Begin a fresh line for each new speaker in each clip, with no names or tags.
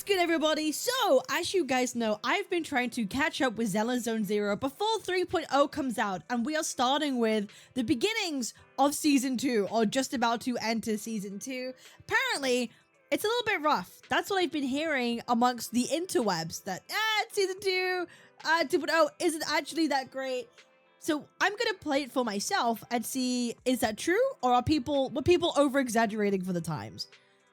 good, everybody? So, as you guys know, I've been trying to catch up with Zenless Zone Zero before 3.0 comes out, and we are starting with the beginnings of Season 2, or just about to enter Season 2. Apparently, it's a little bit rough. That's what I've been hearing amongst the interwebs, that Season 2, 2.0 isn't actually that great. So I'm gonna play it for myself and see, is that true, or were people over-exaggerating for the times?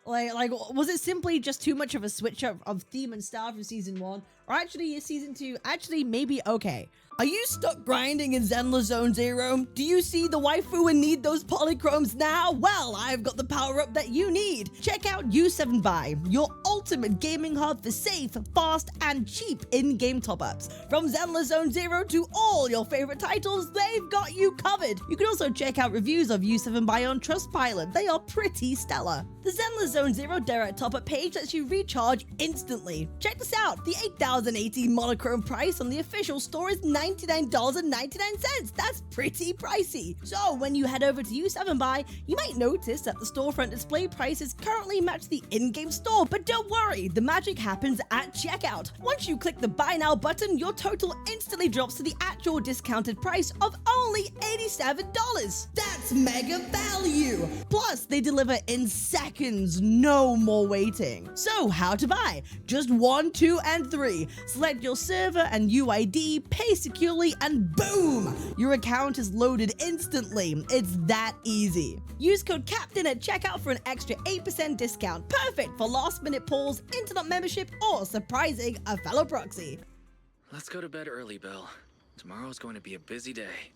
Like, was it simply just too much of a switch up of theme and style from Season 1? Or actually, is Season 2 actually maybe okay? Are you stuck grinding in Zenless Zone Zero? Do you see the waifu and need those polychromes now? Well, I've got the power-up that you need. Check out U7Buy, your ultimate gaming hub for safe, fast, and cheap in-game top-ups. From Zenless Zone Zero to all your favorite titles, they've got you covered. You can also check out reviews of U7Buy on Trustpilot. They are pretty stellar. The Zenless Zone Zero direct top-up page lets you recharge instantly. Check this out. The 8,018 monochrome price on the official store is $99.99. That's pretty pricey. So when you head over to U7Buy, you might notice that the storefront display prices currently match the in-game store, but don't worry, the magic happens at checkout. Once you click the buy now button, your total instantly drops to the actual discounted price of only $87. That's mega value. Plus, they deliver in seconds, no more waiting. So how to buy? Just 1, 2, and 3. Select your server and UID, pay securely, and boom! Your account is loaded instantly. It's that easy. Use code CAPTAIN at checkout for an extra 8% discount. Perfect for last-minute pulls, internet membership, or surprising a fellow proxy.
Let's go to bed early, Bill. Tomorrow's going to be a busy day.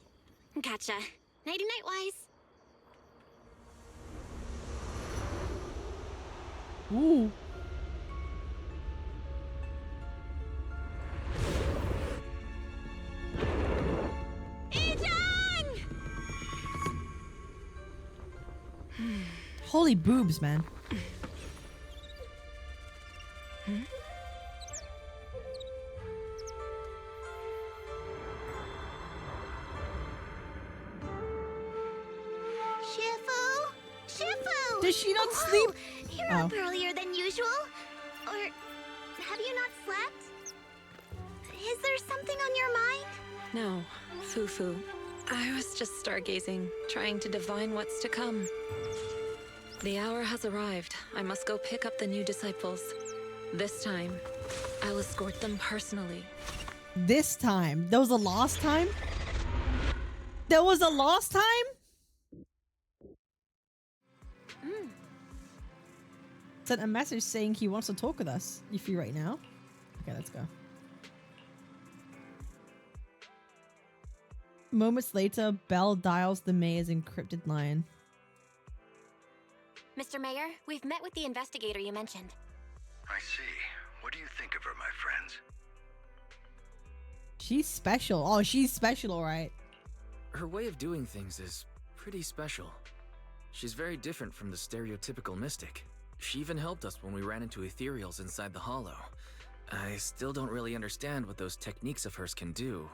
Gotcha. Nighty-night, Wise.
Ooh. Holy boobs, man.
Shifu!
Does she not sleep?
You're up earlier than usual? Or have you not slept? Is there something on your mind?
No, Fufu. I was just stargazing, trying to divine what's to come. The hour has arrived. I must go pick up the new disciples. This time, I'll escort them personally.
This time? There was a last time? There was a last time? Sent a message saying he wants to talk with us. You free right now? Okay, let's go. Moments later, Belle dials the mayor's encrypted line.
Mr. Mayor, we've met with the investigator you mentioned.
I see. What do you think of her, my friends?
She's special. Oh, she's special, all right.
Her way of doing things is pretty special. She's very different from the stereotypical mystic. She even helped us when we ran into ethereals inside the Hollow. I still don't really understand what those techniques of hers can do,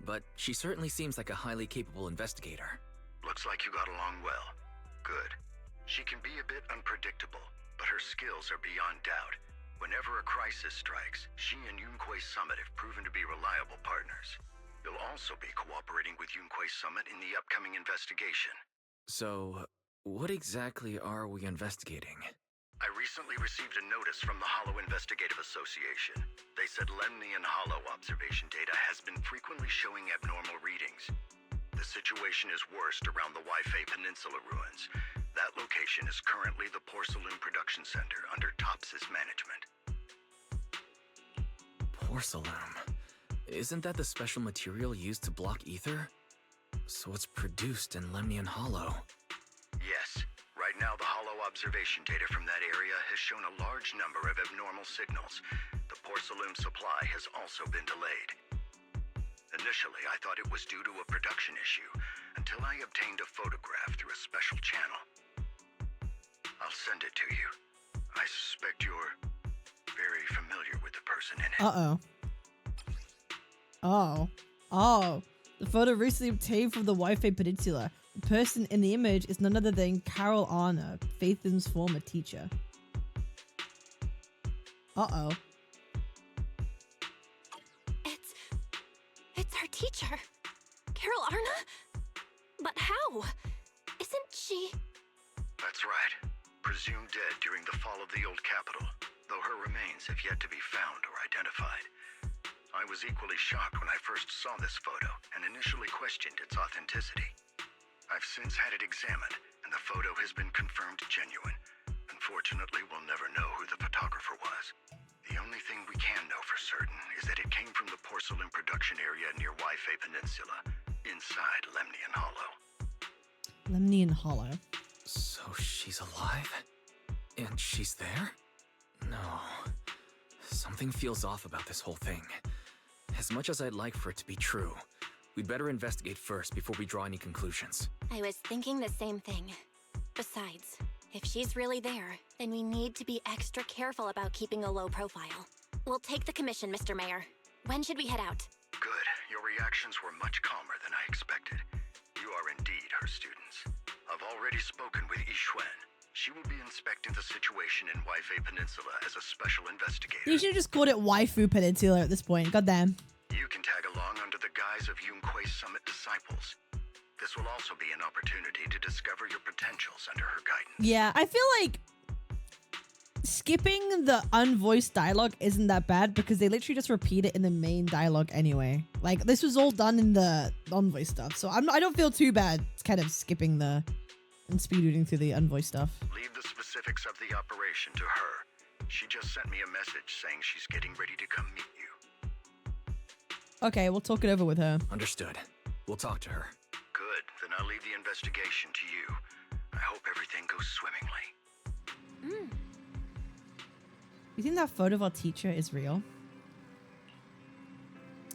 but she certainly seems like a highly capable investigator.
Looks like you got along well. Good. She can be a bit unpredictable, but her skills are beyond doubt. Whenever a crisis strikes, she and Yunquei Summit have proven to be reliable partners. You'll also be cooperating with Yunquei Summit in the upcoming investigation.
So, what exactly are we investigating?
I recently received a notice from the Hollow Investigative Association. They said Lemnian Hollow observation data has been frequently showing abnormal readings. The situation is worst around the Waifei Peninsula ruins. That location is currently the Porcelain Production Center under Tops's management.
Porcelain? Isn't that the special material used to block ether? So it's produced in Lemnian Hollow.
Yes. Right now, the Hollow observation data from that area has shown a large number of abnormal signals. The porcelain supply has also been delayed. Initially, I thought it was due to a production issue, until I obtained a photograph through a special channel. I'll send it to you. I suspect you're very familiar with the person in it.
The photo recently obtained from the Waifei Peninsula. The person in the image is none other than Carol Arner, Phaethon's former teacher. Uh-oh.
It's our teacher, Carol Arna? But how? Isn't she...
That's right. Presumed dead during the fall of the old capital, though her remains have yet to be found or identified. I was equally shocked when I first saw this photo and initially questioned its authenticity. I've since had it examined, and the photo has been confirmed genuine. Unfortunately, we'll never know who the photographer was. The only thing we can know for certain is that it came from the porcelain production area near Waifei Peninsula, inside Lemnian Hollow.
Lemnian Hollow.
So she's alive? And she's there? No. Something feels off about this whole thing. As much as I'd like for it to be true, we'd better investigate first before we draw any conclusions.
I was thinking the same thing. Besides, if she's really there, then we need to be extra careful about keeping a low profile. We'll take the commission, Mr. Mayor. When should we head out?
Good. Your reactions were much calmer than I expected. You are indeed her students. I've already spoken with Yixuan. She will be inspecting the situation in Waifei Peninsula as a special investigator.
You should have just called it Waifu Peninsula at this point. Goddamn.
You can tag along under the guise of Yunquei Summit disciples. This will also be an opportunity to discover your potentials under her guidance.
Yeah, I feel like skipping the unvoiced dialogue isn't that bad because they literally just repeat it in the main dialogue anyway. Like, this was all done in the unvoiced stuff, so I don't feel too bad kind of skipping the and speed reading through the unvoiced stuff.
Leave the specifics of the operation to her. She just sent me a message saying she's getting ready to come meet you.
Okay, we'll talk it over with her.
Understood. We'll talk to her.
Good, then I'll leave the investigation to you. I hope everything goes swimmingly.
You think that photo of our teacher is real?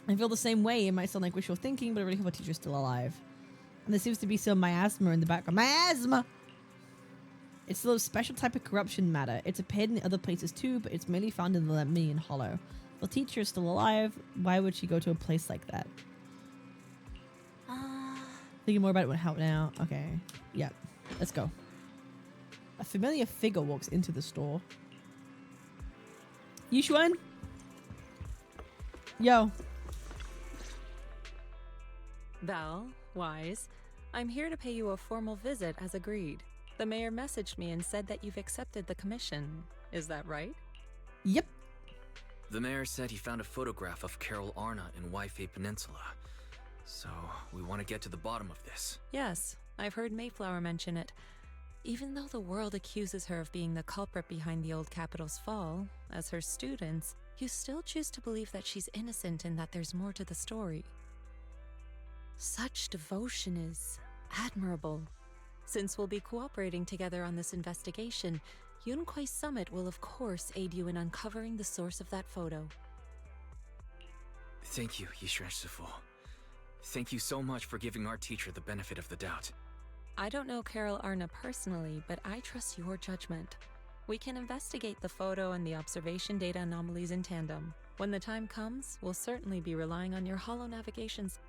I feel the same way. It might sound like wishful thinking, but I really hope our teacher's still alive. And there seems to be some miasma in the background. Miasma! It's still a special type of corruption matter. It's appeared in other places too, but it's mainly found in the Lemnian Hollow. The teacher is still alive. Why would she go to a place like that? Thinking more about it would help now. Okay. Yep. Let's go. A familiar figure walks into the store. Yixuan? Yo.
Val, Wise, I'm here to pay you a formal visit as agreed. The mayor messaged me and said that you've accepted the commission. Is that right?
Yep.
The mayor said he found a photograph of Carol Arna in Waifei Peninsula. So, we want to get to the bottom of this.
Yes, I've heard Mayflower mention it. Even though the world accuses her of being the culprit behind the old capital's fall, as her students, you still choose to believe that she's innocent and that there's more to the story. Such devotion is admirable. Since we'll be cooperating together on this investigation, Yunquei Summit will of course aid you in uncovering the source of that photo.
Thank you, Yixuan Shifu. Thank you so much for giving our teacher the benefit of the doubt.
I don't know Carol Arna personally, but I trust your judgment. We can investigate the photo and the observation data anomalies in tandem. When the time comes, we'll certainly be relying on your holo navigations.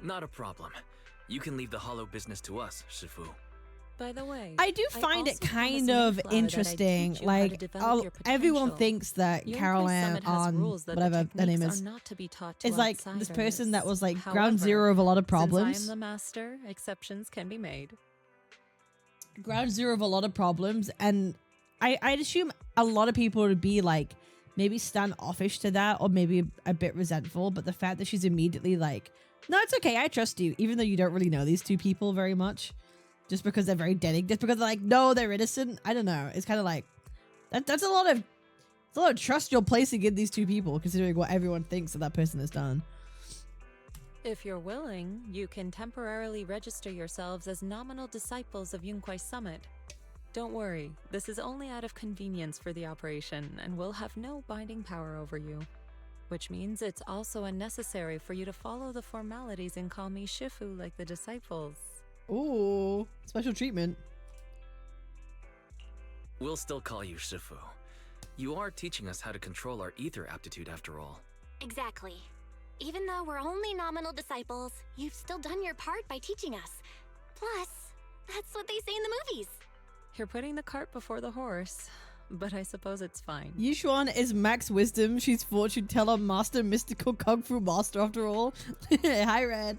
Not a problem. You can leave the hollow business to us, Shifu.
By the way,
I do find it kind of interesting. Like, everyone thinks that Carol Ann, whatever her name is like this person that was like ground zero of a lot of problems.
Since I am the master, exceptions can be made.
Ground zero of a lot of problems, and I'd assume a lot of people would be like maybe standoffish to that, or maybe a bit resentful. But the fact that she's immediately like, no, it's okay, I trust you, even though you don't really know these two people very much. Just because they're very dedicated, just because they're like, no, they're innocent. I don't know. It's kind of like that's a lot of trust you're placing in these two people, considering what everyone thinks that person has done.
If you're willing, you can temporarily register yourselves as nominal disciples of Yunquei Summit. Don't worry, this is only out of convenience for the operation and will have no binding power over you. Which means it's also unnecessary for you to follow the formalities and call me Shifu like the disciples.
Ooh, special treatment.
We'll still call you Shifu. You are teaching us how to control our ether aptitude after all.
Exactly. Even though we're only nominal disciples, you've still done your part by teaching us. Plus, that's what they say in the movies.
You're putting the cart before the horse. but I suppose it's fine.
Yishuan is Max Wisdom. She's fortune teller, master, mystical kung fu master after all. Hi, Red.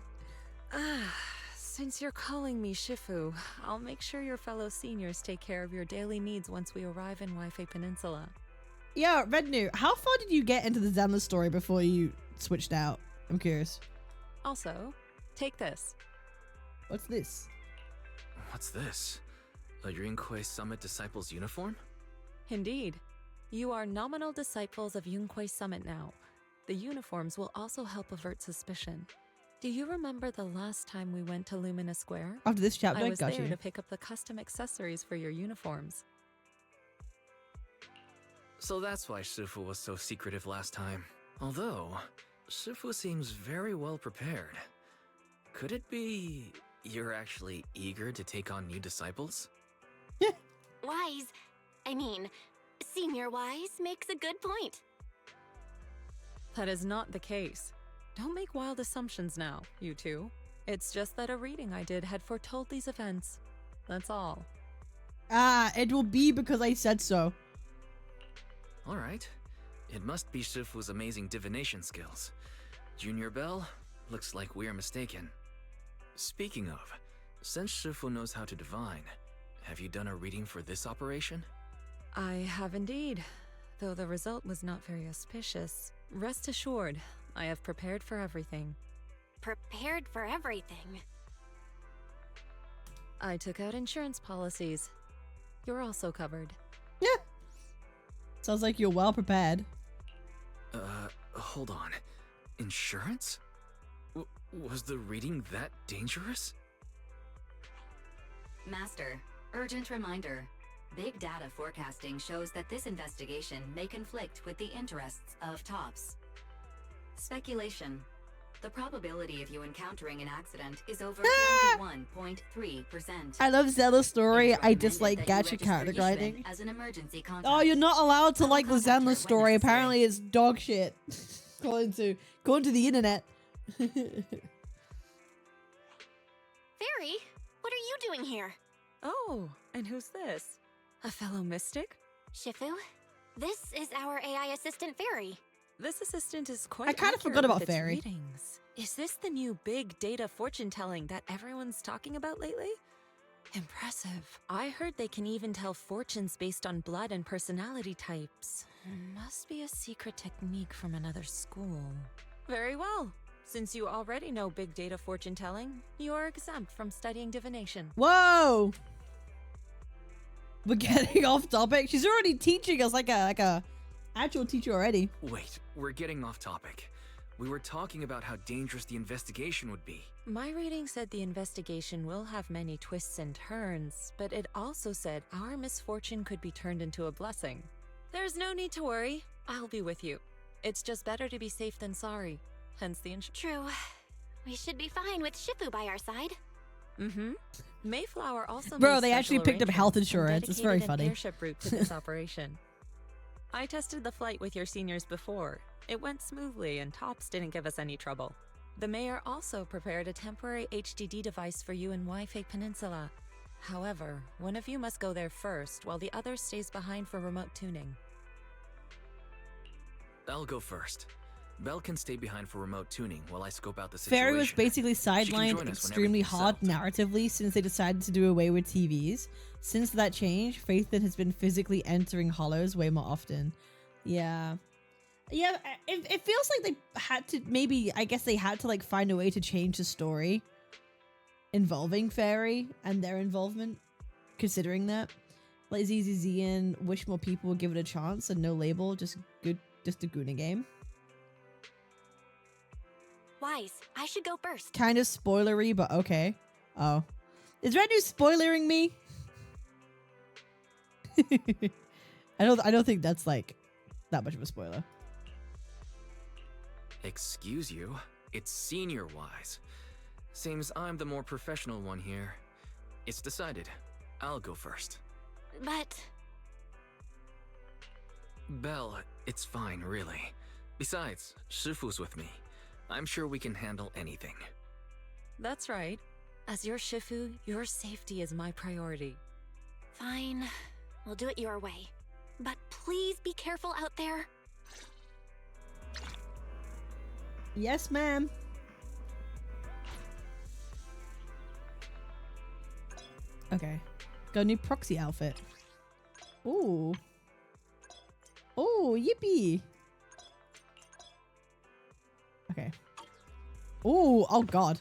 Since you're calling me Shifu, I'll make sure your fellow seniors take care of your daily needs once we arrive in Waifei Peninsula.
Yeah, Rednu, how far did you get into the Zenless story before you switched out? I'm curious.
Also, take this.
What's this?
What's this? A Yunquei Summit Disciples uniform?
Indeed. You are nominal disciples of Yunquei Summit now. The uniforms will also help avert suspicion. Do you remember the last time we went to Lumina Square?
After this chapter,
I was
got
there
you.
to pick up the custom accessories for your uniforms.
So that's why Shifu was so secretive last time. Although, Shifu seems very well prepared. Could it be you're actually eager to take on new disciples?
Wise, I mean, Senior Wise makes a good point.
That is not the case. Don't make wild assumptions now, you two. It's just that a reading I did had foretold these events. That's all.
Ah, it will be because I said so.
Alright. It must be Shifu's amazing divination skills. Junior Bell, looks like we're mistaken. Speaking of, since Shifu knows how to divine, have you done a reading for this operation?
I have indeed, though the result was not very auspicious. Rest assured, I have prepared for everything.
Prepared for everything.
I took out insurance policies. You're also covered.
Yeah. Sounds like you're well prepared.
Hold on. Insurance? Was the reading that dangerous?
Master, urgent reminder. Big data forecasting shows that this investigation may conflict with the interests of TOPS. Speculation. The probability of you encountering an accident is over 91.3%.
I love Zella's story.
It is
I dislike
recommended that you
gacha
register
character
Ishvin
grinding.
as an emergency contact.
Oh, you're not allowed to
I'll
like the
contact her
Zenless
when
story.
necessary.
Apparently it's dog shit. according to the internet.
Fairy, what are you doing here?
Oh, and who's this? A fellow mystic?
Shifu, this is our AI assistant Fairy.
This assistant is quite
I kinda
accurate
forgot about
with its
Fairy.
readings. Is this the new big data fortune telling that everyone's talking about lately? Impressive. I heard they can even tell fortunes based on blood and personality types. Must be a secret technique from another school. Very well. Since you already know big data fortune telling, you are exempt from studying divination.
Whoa! We're getting off topic. She's already teaching us like a actual teacher already.
Wait, we're getting off topic. We were talking about how dangerous the investigation would be.
My reading said the investigation will have many twists and turns, but it also said our misfortune could be turned into a blessing. There's no need to worry. I'll be with you. It's just better to be safe than sorry. Hence the insurance.
True. We should be fine with Shifu by our side.
Mm-hmm. Mayflower also
Bro,
made
they actually
special
picked up health
arrangements and
insurance. It's very
dedicated an
funny.
airship route to this operation. I tested the flight with your seniors before. It went smoothly and TOPS didn't give us any trouble. The mayor also prepared a temporary HDD device for you in Waifei Peninsula. However, one of you must go there first while the other stays behind for remote tuning.
I'll go first. Belle can stay behind for remote tuning while I scope out the situation.
Fairy was basically
She can
sidelined
join us when
extremely
everything's
hard
settled.
narratively since they decided to do away with TVs. Since that change, Faithin has been physically entering hollows way more often. Yeah. Yeah, it feels like they had to, maybe, I guess they had to like find a way to change the story involving Fairy and their involvement, considering that. Like ZZZ and wish more people would give it a chance and no label, just a Guna game.
Wise, I should go first.
Kind of spoilery, but okay. Oh. Is Rednu spoilering me? I don't think that's like that much of a spoiler.
Excuse you, it's senior wise. Seems I'm the more professional one here. It's decided. I'll go first.
But
Belle, it's fine, really. Besides, Shifu's with me. I'm sure we can handle anything.
That's right. As your Shifu, your safety is my priority.
fine. We'll do it your way. But please be careful out there.
Yes, ma'am. Okay. Got a new proxy outfit. Ooh. Oh, yippee. Okay. Ooh, oh god.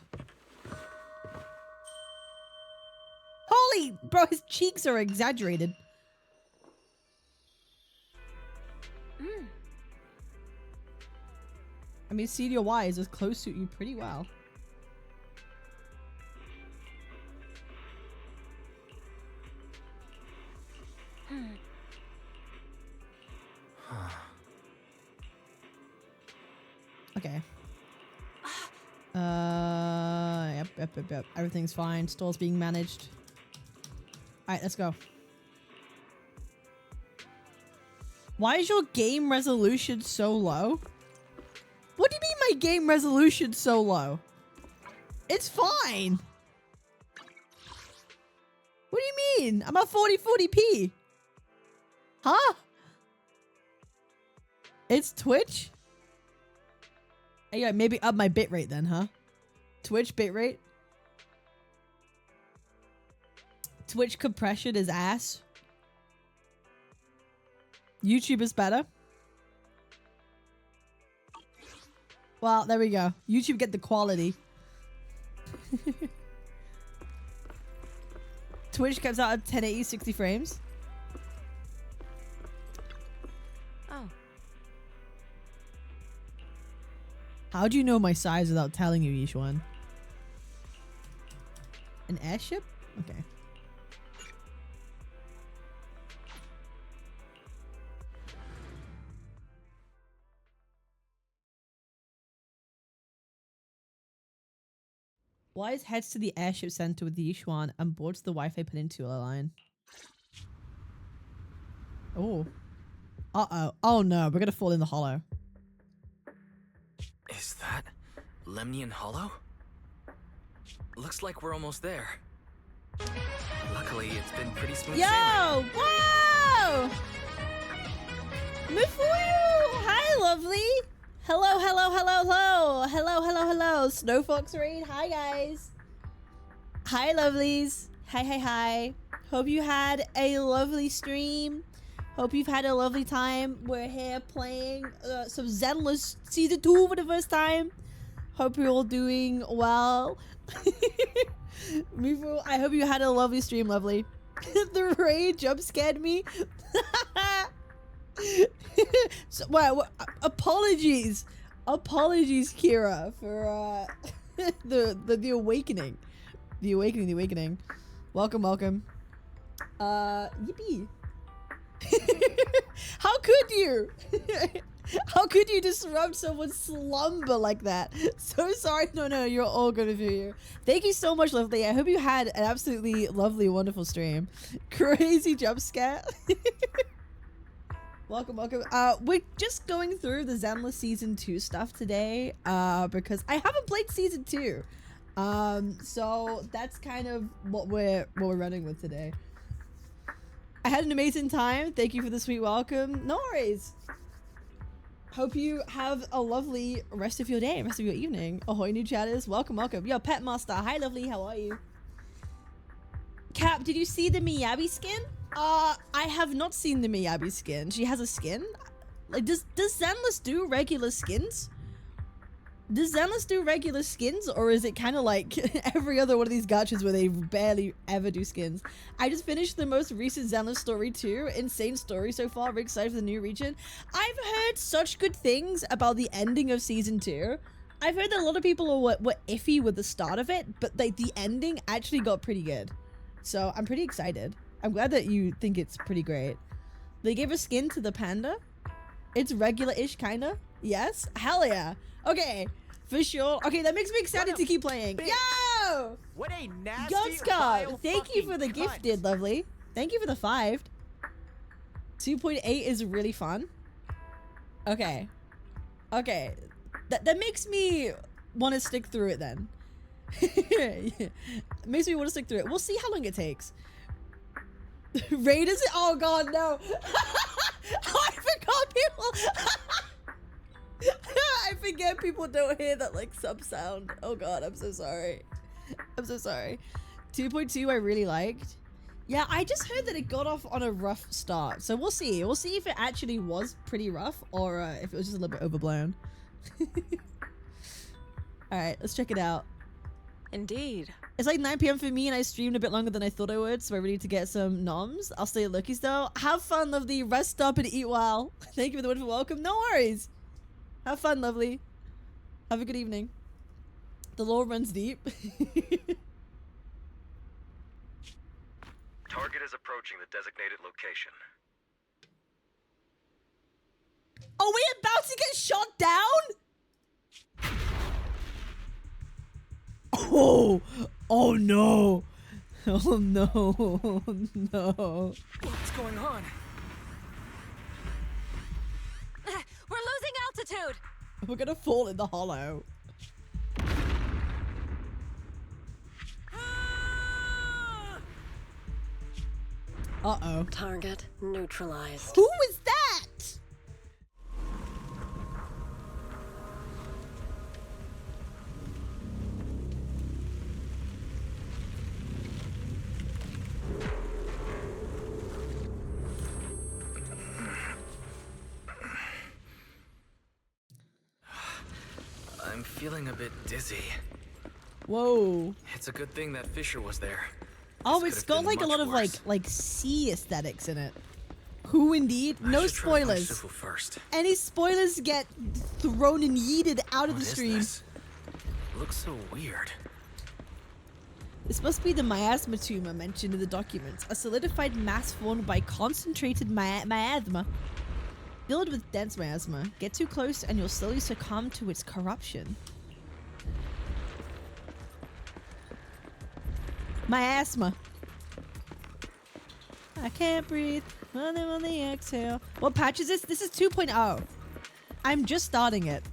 Holy, bro, his cheeks are exaggerated. I mean, CDOY is close to you pretty well. Okay. Yep. Everything's fine. Store's being managed. Alright, let's go. Why is your game resolution so low? What do you mean my game resolution so low? It's fine. What do you mean? I'm at 40p. Huh? It's Twitch? Hey, yeah, maybe up my bitrate then, huh? Twitch bitrate? Twitch compression is ass. YouTube is better. Well, there we go. YouTube get the quality. Twitch comes out at 1080 60 frames.
Oh.
How do you know my size without telling you, Yishuan? An airship? Okay. Wise heads to the airship center with the Yishuan and boards the Wi-Fi Peninsula line. Oh. Uh-oh. Oh no, we're gonna fall in the hollow.
Is that Lemnian Hollow? Looks like we're almost there. Luckily, it's been pretty smooth
Yo!
sailing.
Whoa! Mifuyu! Hi, lovely! Hello. Snow Fox Raid. Hi, guys. Hi, lovelies. Hi. Hope you had a lovely stream. Hope you've had a lovely time. We're here playing some Zenless Season 2 for the first time. Hope you're all doing well. Mifu, I hope you had a lovely stream, lovely. The raid jump scared me. So, well, apologies, Kira, for the awakening, the awakening. Welcome. Yippee. How could you? How could you disrupt someone's slumber like that? So sorry. No, you're all good for you. Thank you so much, lovely. I hope you had an absolutely lovely, wonderful stream. Crazy jump scare. Welcome. We're just going through the Zenless Season 2 stuff today, because I haven't played Season 2. So that's kind of what we're running with today. I had an amazing time. Thank you for the sweet welcome. No worries. Hope you have a lovely rest of your day, rest of your evening. Ahoy, new chatters. Welcome. Yo, Pet Master. Hi, lovely. How are you? Cap, did you see the Miyabi skin? I have not seen the Miyabi skin. She has a skin? Like, does Zenless do regular skins? Does Zenless do regular skins, or is it kind of like every other one of these gachas where they barely ever do skins? I just finished the most recent Zenless story too. Insane story so far. Very excited for the new region. I've heard such good things about the ending of Season 2. I've heard that a lot of people were iffy with the start of it, but like the ending actually got pretty good. So I'm pretty excited. I'm glad that you think it's pretty great. They gave a skin to the panda. It's regular-ish, kinda. Yes? Hell yeah. Okay, for sure. Okay, that makes me excited to keep playing. Yo!
What a nasty
Godskar, thank you for the gifted, lovely. Thank you for the 5. 2.8 is really fun. Okay. That makes me want to stick through it then. Yeah. Makes me want to stick through it. We'll see how long it takes. Raiders? Oh god, no. I forgot people. I forget people don't hear that like sub sound. Oh god, I'm so sorry. I'm so sorry. 2.2 I really liked. Yeah, I just heard that it got off on a rough start. So we'll see. We'll see if it actually was pretty rough or if it was just a little bit overblown. Alright, let's check it out.
Indeed.
It's like 9 p.m. for me and I streamed a bit longer than I thought I would, so I really need to get some noms. I'll stay at Lucky's though. Have fun, lovely. Rest up and eat well. Thank you for the wonderful welcome. No worries. Have fun, lovely. Have a good evening. The lore runs deep.
Target is approaching the designated location.
Are we about to get shot down? Oh, oh no. Oh no, oh, no.
What's going on?
We're losing altitude.
We're gonna fall in the hollow. Uh-oh.
Target neutralized.
Who was that?
I'm feeling a bit dizzy.
Whoa.
It's a good thing that Fisher was there.
Oh,
This
it's
could
got
have been
like a
much
lot of
worse.
like sea aesthetics in it. Who indeed?
I
No
should try to find
spoilers.
Shifu first.
Any spoilers get thrown and yeeted out of
What
the
is
stream.
this? Looks so weird.
This must be the miasma tumor mentioned in the documents, a solidified mass formed by concentrated miasma. Filled with dense miasma, get too close and you'll slowly succumb to its corruption. Miasma. I can't breathe. On the exhale. What patch is this? This is 2.0. I'm just starting it.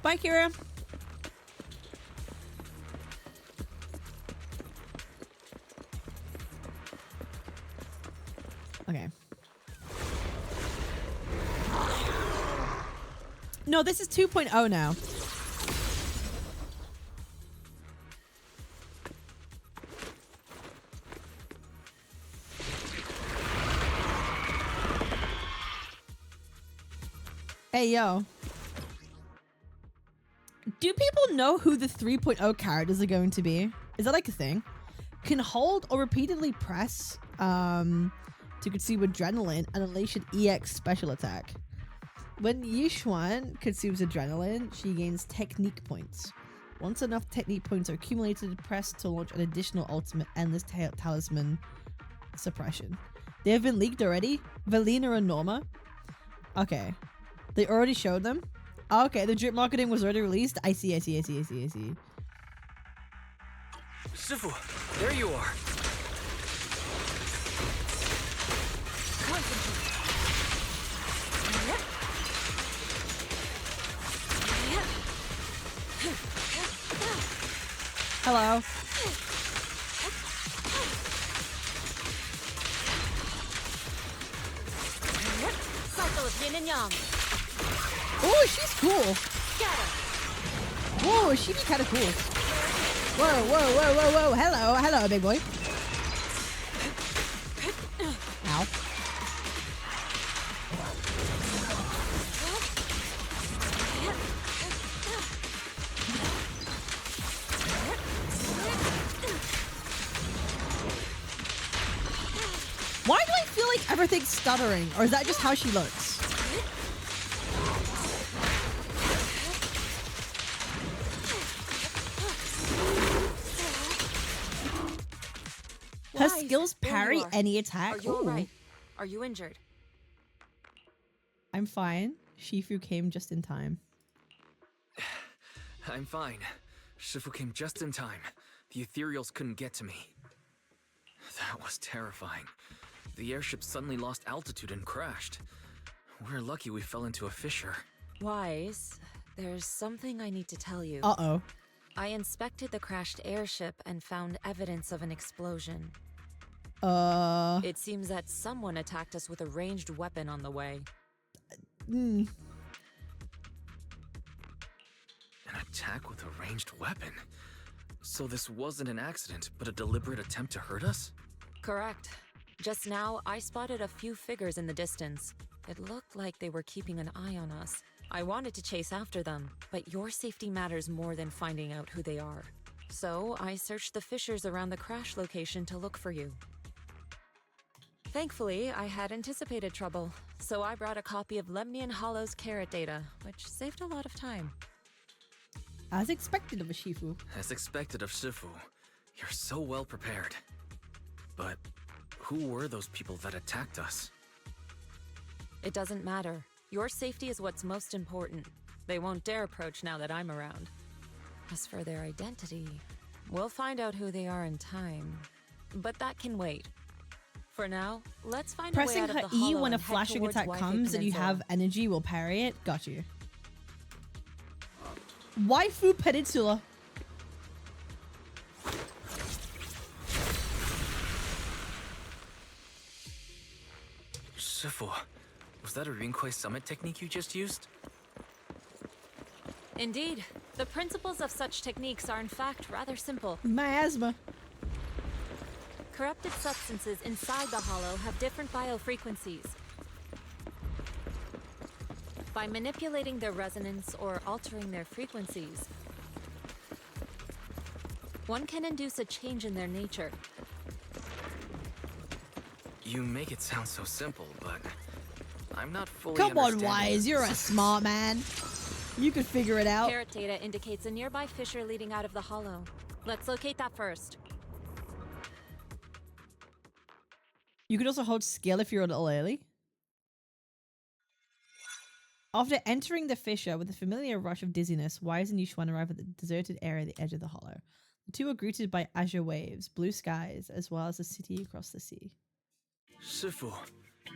Bye, Kira. Okay. No, this is 2.0 now. Hey, yo. Do people know who the 3.0 characters are going to be? Is that like a thing? Can hold or repeatedly press to consume adrenaline and unleash an EX special attack. When Yishuan consumes adrenaline, she gains technique points. Once enough technique points are accumulated, press to launch an additional ultimate endless talisman suppression. They have been leaked already? Valina and Norma? Okay. They already showed them? Okay, the drip marketing was already released. I see.
Shifu, there you are.
Hello.
Cycle of yin and yang.
Oh, she's cool. Whoa, she be kind of cool. Whoa. Hello, big boy. Ow. Why do I feel like everything's stuttering? Or is that just how she looks? Her skills parry any attack.
Are you
Ooh.
alright? Are you injured?
I'm fine. Shifu came just in time.
I'm fine. Shifu came just in time. The ethereals couldn't get to me. That was terrifying. The airship suddenly lost altitude and crashed. We're lucky we fell into a fissure.
Wise, there's something I need to tell you.
Uh-oh.
I inspected the crashed airship and found evidence of an explosion. It seems that someone attacked us with a ranged weapon on the way.
Hmm.
An attack with a ranged weapon? So this wasn't an accident, but a deliberate attempt to hurt us?
Correct. Just now, I spotted a few figures in the distance. It looked like they were keeping an eye on us. I wanted to chase after them, but your safety matters more than finding out who they are. So I searched the fissures around the crash location to look for you. Thankfully, I had anticipated trouble, so I brought a copy of Lemnian Hollow's carrot data, which saved a lot of time.
As expected of a Shifu.
As expected of Shifu. You're so well prepared. But who were those people that attacked us?
It doesn't matter. Your safety is what's most important. They won't dare approach now that I'm around. As for their identity, we'll find out who they are in time. But that can wait. For now, let's find a way
Pressing
out of
her
the
E
hollow
when a
and head
flashing
towards
attack
Waifu
comes and you
Peninsula.
have energy will parry it. Got you. Waifu Peninsula.
Shifu, was that a Rinkwei Summit technique you just used?
Indeed. The principles of such techniques are in fact rather simple.
Miasma.
Corrupted substances inside the hollow have different biofrequencies. By manipulating their resonance or altering their frequencies, one can induce a change in their nature.
You make it sound so simple, but I'm not fully
Come on,
understanding
Wise.
the
You're a
specifics.
smart man. You could figure it out.
Carrot data indicates a nearby fissure leading out of the hollow. Let's locate that first.
You could also hold skill if you're a little early. After entering the fissure with a familiar rush of dizziness, Wise and Yushuan arrive at the deserted area at the edge of the hollow. The two are greeted by azure waves, blue skies, as well as a city across the sea.
Shifu,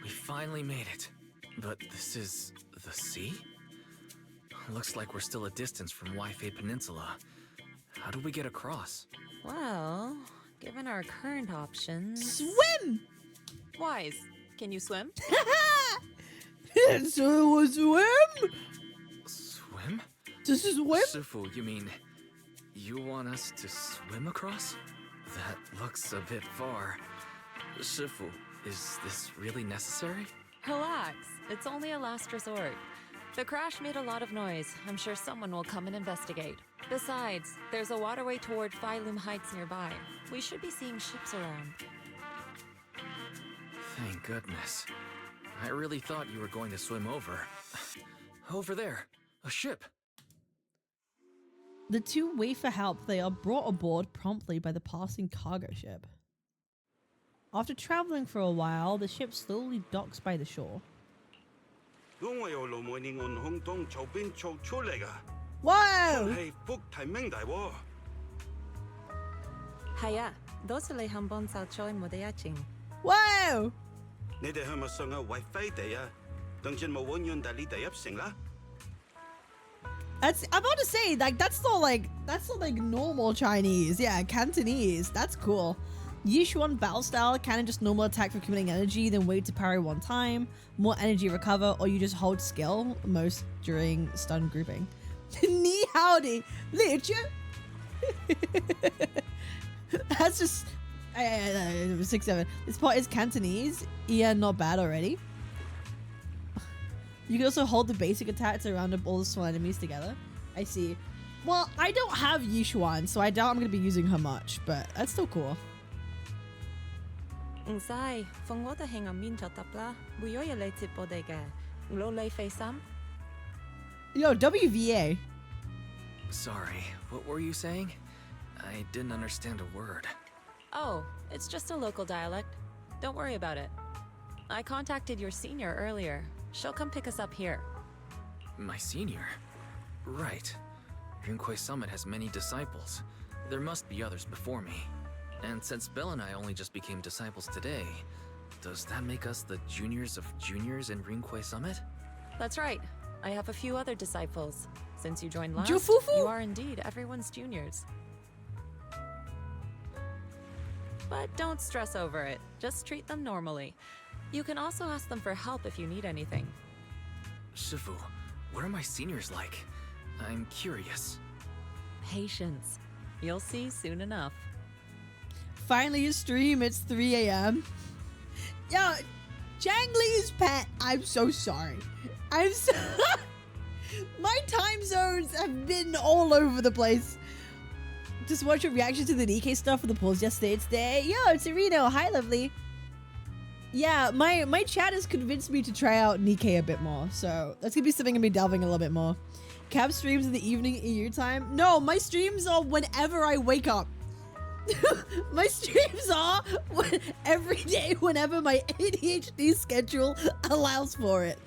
we finally made it. But this is the sea? Looks like we're still a distance from Waifu Peninsula. How do we get across?
Well, given our current options...
Swim!
Wise, can you swim?
So swim?
Swim?
This is swim?
Shifu, you mean you want us to swim across? That looks a bit far. Shifu, is this really necessary?
Relax, it's only a last resort. The crash made a lot of noise. I'm sure someone will come and investigate. Besides, there's a waterway toward Phylum Heights nearby. We should be seeing ships around.
Thank goodness. I really thought you were going to swim over. Over there, a ship.
The two wait for help. They are brought aboard promptly by the passing cargo ship. After traveling for a while, the ship slowly docks by the shore. Whoa!
Haya, 도시를 한번 살펴 모대야칭.
Whoa! That's I'm about to say that's not like normal Chinese. Yeah, Cantonese. That's cool. Yishuan battle style, can just normal attack for committing energy, then wait to parry one time, more energy recover, or you just hold skill most during stun grouping. Ni howdy, Lichu. That's just 6-7. This part is Cantonese. Yeah, not bad already. You can also hold the basic attacks around all the small enemies together. I see. Well, I don't have Yishuan, so I doubt I'm going to be using her much, but that's still cool.
Sai, phong ngô ta hẹn ở min cho tập la, bùi yo lệ tip bồ đề gà, lô lê phê xăm.
Yo, WVA.
Sorry, what were you saying? I didn't understand a word.
Oh, it's just a local dialect. Don't worry about it. I contacted your senior earlier. She'll come pick us up here.
My senior? Right. Rinkwei Summit has many disciples. There must be others before me. And since Belle and I only just became disciples today, does that make us the juniors of juniors in Rinkwei Summit?
That's right. I have a few other disciples. Since you joined last,
Jufufu?
you are indeed everyone's juniors. But don't stress over it. Just treat them normally. You can also ask them for help if you need anything.
Shifu, what are my seniors like? I'm curious.
Patience. You'll see soon enough.
Finally a stream, it's 3 a.m. Yo, Jangli's pet, I'm so sorry. I'm so... My time zones have been all over the place. Just watch your reaction to the DK stuff for the polls yesterday. It's there. Yo, it's Reno. Hi, lovely. Yeah, my chat has convinced me to try out Nikkei a bit more. So that's going to be something I'm going to be delving a little bit more. Cab streams in the evening EU time? No, my streams are whenever I wake up. My streams are every day whenever my ADHD schedule allows for it.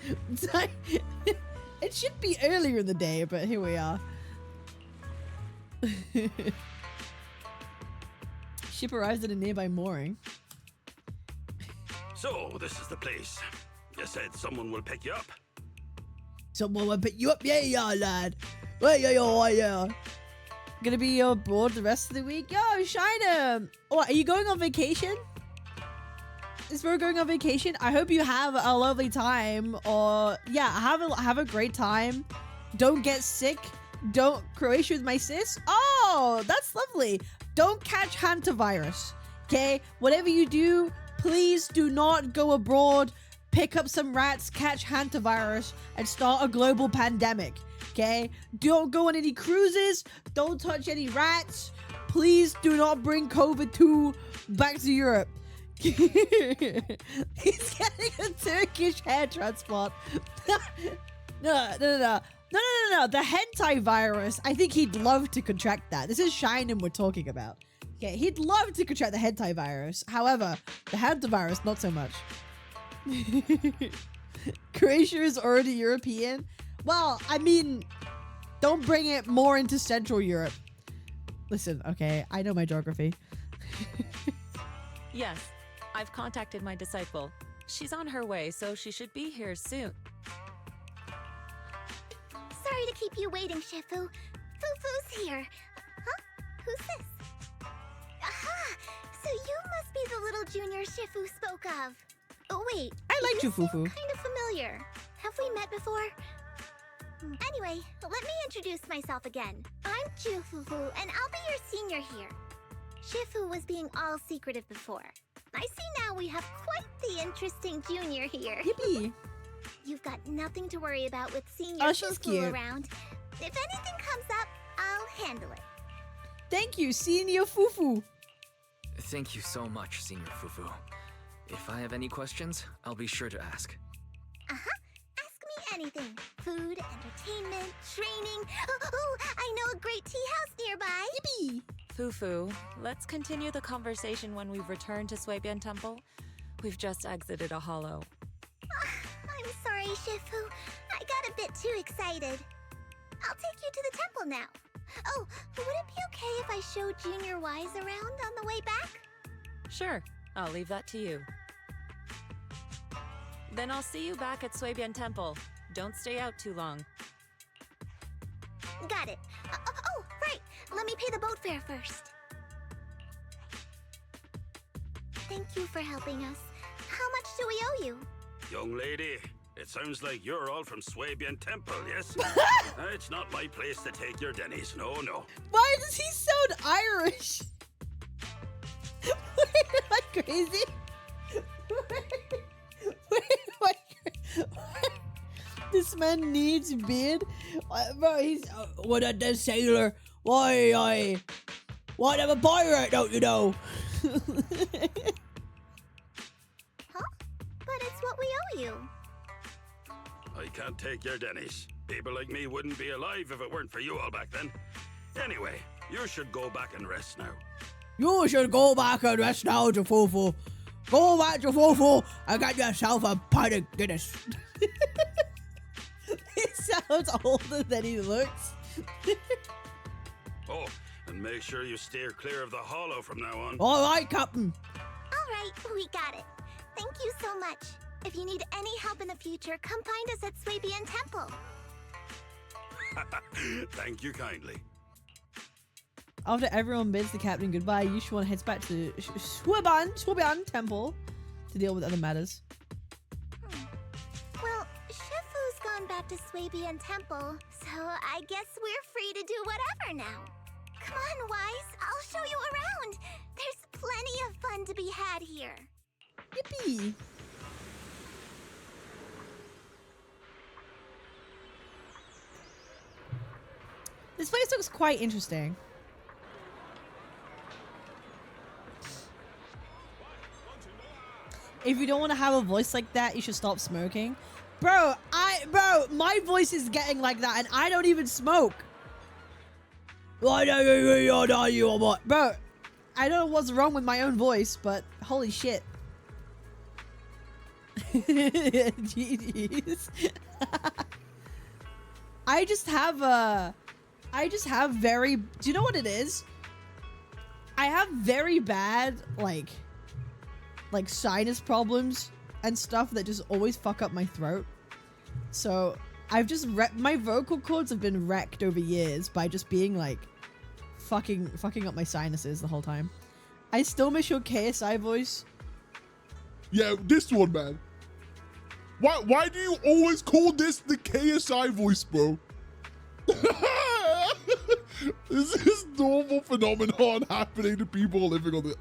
It should be earlier in the day, but here we are. Ship arrives at a nearby mooring.
So, this is the place. You said someone will pick you up.
Someone will pick you up? Yeah, lad. Yeah. Gonna be abroad the rest of the week? Yo, Shiner! Oh, are you going on vacation? Is bro going on vacation? I hope you have a lovely time. Or, yeah, have a great time. Don't get sick. Don't Croatia with my sis. Oh, that's lovely. Don't catch hantavirus. Okay? Whatever you do, please do not go abroad, pick up some rats, catch hantavirus, and start a global pandemic. Okay? Don't go on any cruises. Don't touch any rats. Please do not bring COVID-2 back to Europe. He's getting a Turkish hair transplant. No. The hentai virus. I think he'd love to contract that. This is Shinem we're talking about. Okay, he'd love to contract the hentai virus. However, the hantavirus, not so much. Croatia is already European. Well, I mean, don't bring it more into Central Europe. Listen, okay, I know my geography.
Yes, I've contacted my disciple. She's on her way, so she should be here soon.
Sorry to keep you waiting, Shifu. Fufu's here. Huh? Who's this? Aha! So you must be the little junior Shifu spoke of. Oh, wait.
I like you, Fufu.
Kind of familiar. Have we met before? Anyway, let me introduce myself again. I'm Jufufu, and I'll be your senior here. Shifu was being all secretive before. I see now we have quite the interesting junior here.
Yippee!
You've got nothing to worry about with senior
Oh, she's
Fufu
cute.
around. If anything comes up, I'll handle it.
Thank you, Senior Fufu.
Thank you so much, Senior Fufu. If I have any questions, I'll be sure to ask.
Uh-huh. Ask me anything. Food, entertainment, training. Oh, I know a great tea house nearby.
Yippee!
Fufu, let's continue the conversation when we've returned to Swabian Temple. We've just exited a hollow.
I'm sorry, Shifu. I got a bit too excited. I'll take you to the temple now. Oh, would it be okay if I showed Junior Wise around on the way back?
Sure, I'll leave that to you. Then I'll see you back at Swabian Temple. Don't stay out too long.
Got it. Oh, right. Let me pay the boat fare first. Thank you for helping us. How much do we owe you?
Young lady, it sounds like you're all from Swabian Temple, yes? It's not my place to take your dennies, no.
Why does he sound Irish? Am I crazy? This man needs beard. Bro, he's what a dead sailor. Why I'm a pirate, don't you know?
Huh? But it's what we owe you.
I can't take your dennies. People like me wouldn't be alive if it weren't for you all back then. Anyway, you should go back and rest now.
You should go back and rest now, Jafufu. Go back, Jafufu, and get yourself a pint of Guinness. He sounds older than he looks.
Oh, and make sure you steer clear of the hollow from now on.
All right, Captain.
All right, we got it. Thank you so much. If you need any help in the future, come find us at Swabian Temple.
Thank you kindly.
After everyone bids the captain goodbye, Yushuan heads back to Shuobian Temple to deal with other matters.
Well, Shifu's gone back to Swabian Temple, so I guess we're free to do whatever now. Come on, Wise, I'll show you around. There's plenty of fun to be had here.
Yippee! This place looks quite interesting. If you don't want to have a voice like that, you should stop smoking. Bro, my voice is getting like that and I don't even smoke. Bro, I don't know what's wrong with my own voice, but holy shit. GG's. I just have very, do you know what it is? I have very bad, like sinus problems and stuff that just always fuck up my throat. So I've just my vocal cords have been wrecked over years by just being like fucking up my sinuses the whole time. I still miss your KSI voice.
Yeah, this one, man. Why do you always call this the KSI voice, bro? This is normal phenomenon happening to people living on the...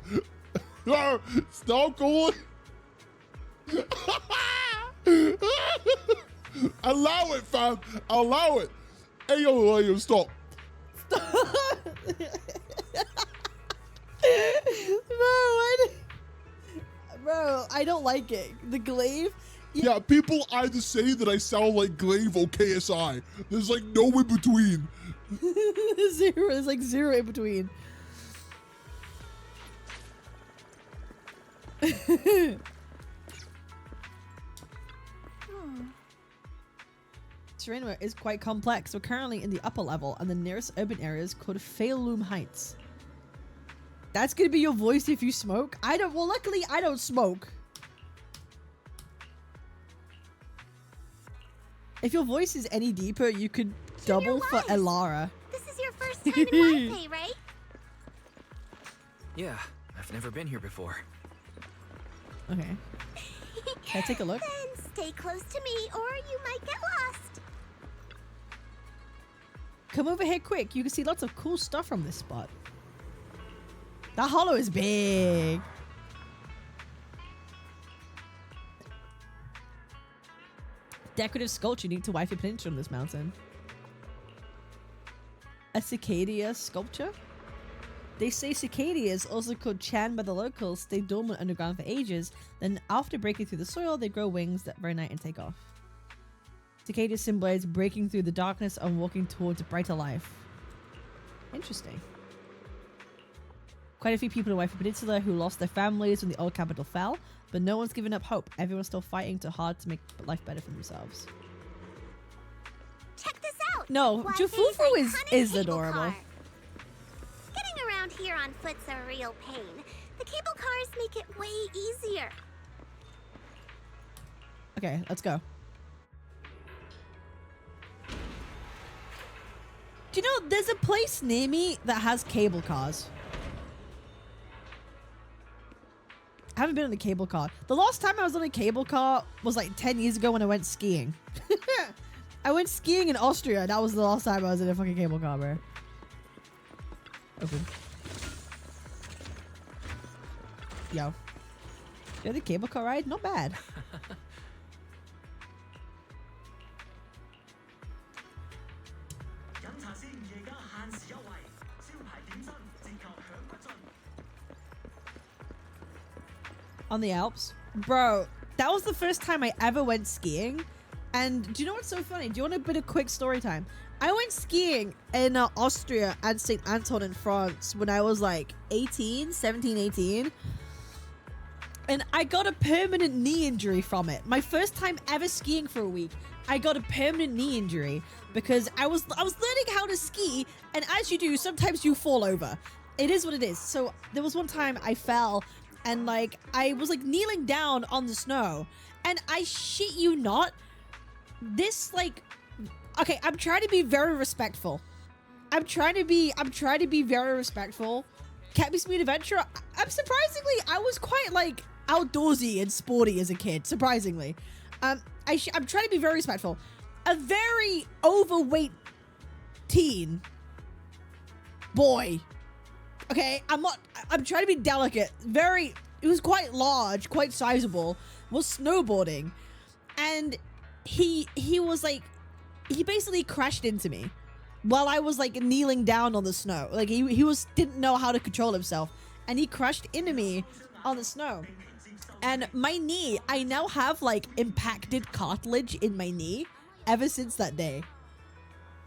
Stop calling. Allow it, fam. Allow it. Hey, yo, stop.
Bro, I don't like it. The glaive.
Yeah, people either say that I sound like Glaive or KSI. There's like no in between.
Zero. There's like zero in between. Terrain is quite complex. We're currently in the upper level, and the nearest urban area is called Failloom Heights. That's gonna be your voice if you smoke? Well, luckily I don't smoke. If your voice is any deeper, you could double for Elara.
This is your first time in Waipei, right?
Yeah, I've never been here before.
Okay. Can I take a look?
Then stay close to me or you might get lost.
Come over here quick. You can see lots of cool stuff from this spot. That hollow is big. Decorative sculpture unique to Waifu Peninsula on this mountain. A cicadia sculpture? They say cicadas, also called Chan by the locals, stay dormant underground for ages, then after breaking through the soil, they grow wings that very night and take off. Cicadas symbolize breaking through the darkness and walking towards a brighter life. Interesting. Quite a few people in Waifu Peninsula who lost their families when the old capital fell, but no one's given up hope. Everyone's still fighting too hard to make life better for themselves.
Check this out!
No, Jufufu is adorable.
Car. Getting around here on foot's a real pain. The cable cars make it way easier.
Okay, let's go. Do you know, there's a place near me that has cable cars. I haven't been on a cable car. The last time I was on a cable car was like 10 years ago when I went skiing. I went skiing in Austria. That was the last time I was in a fucking cable car, bro. Open. Yo. Yeah, the cable car ride? Not bad. On the Alps. Bro, that was the first time I ever went skiing. And do you know what's so funny? Do you want a bit of quick story time? I went skiing in Austria and St. Anton in France when I was like 17, 18. And I got a permanent knee injury from it. My first time ever skiing for a week. I got a permanent knee injury because I was learning how to ski, and as you do, sometimes you fall over. It is what it is. So there was one time I fell and like I was like kneeling down on the snow, and I shit you not, this like okay, I'm trying to be very respectful. I'm trying to be very respectful. Cat Meets Meat Adventure, I'm surprisingly, I was quite like outdoorsy and sporty as a kid, surprisingly. I'm trying to be very respectful. A very overweight teen boy. Okay, I'm trying to be delicate. It was quite large, quite sizable, was snowboarding. And he was like, he basically crashed into me while I was like kneeling down on the snow. Like he didn't know how to control himself, and he crashed into me on the snow. And my knee, I now have like impacted cartilage in my knee ever since that day.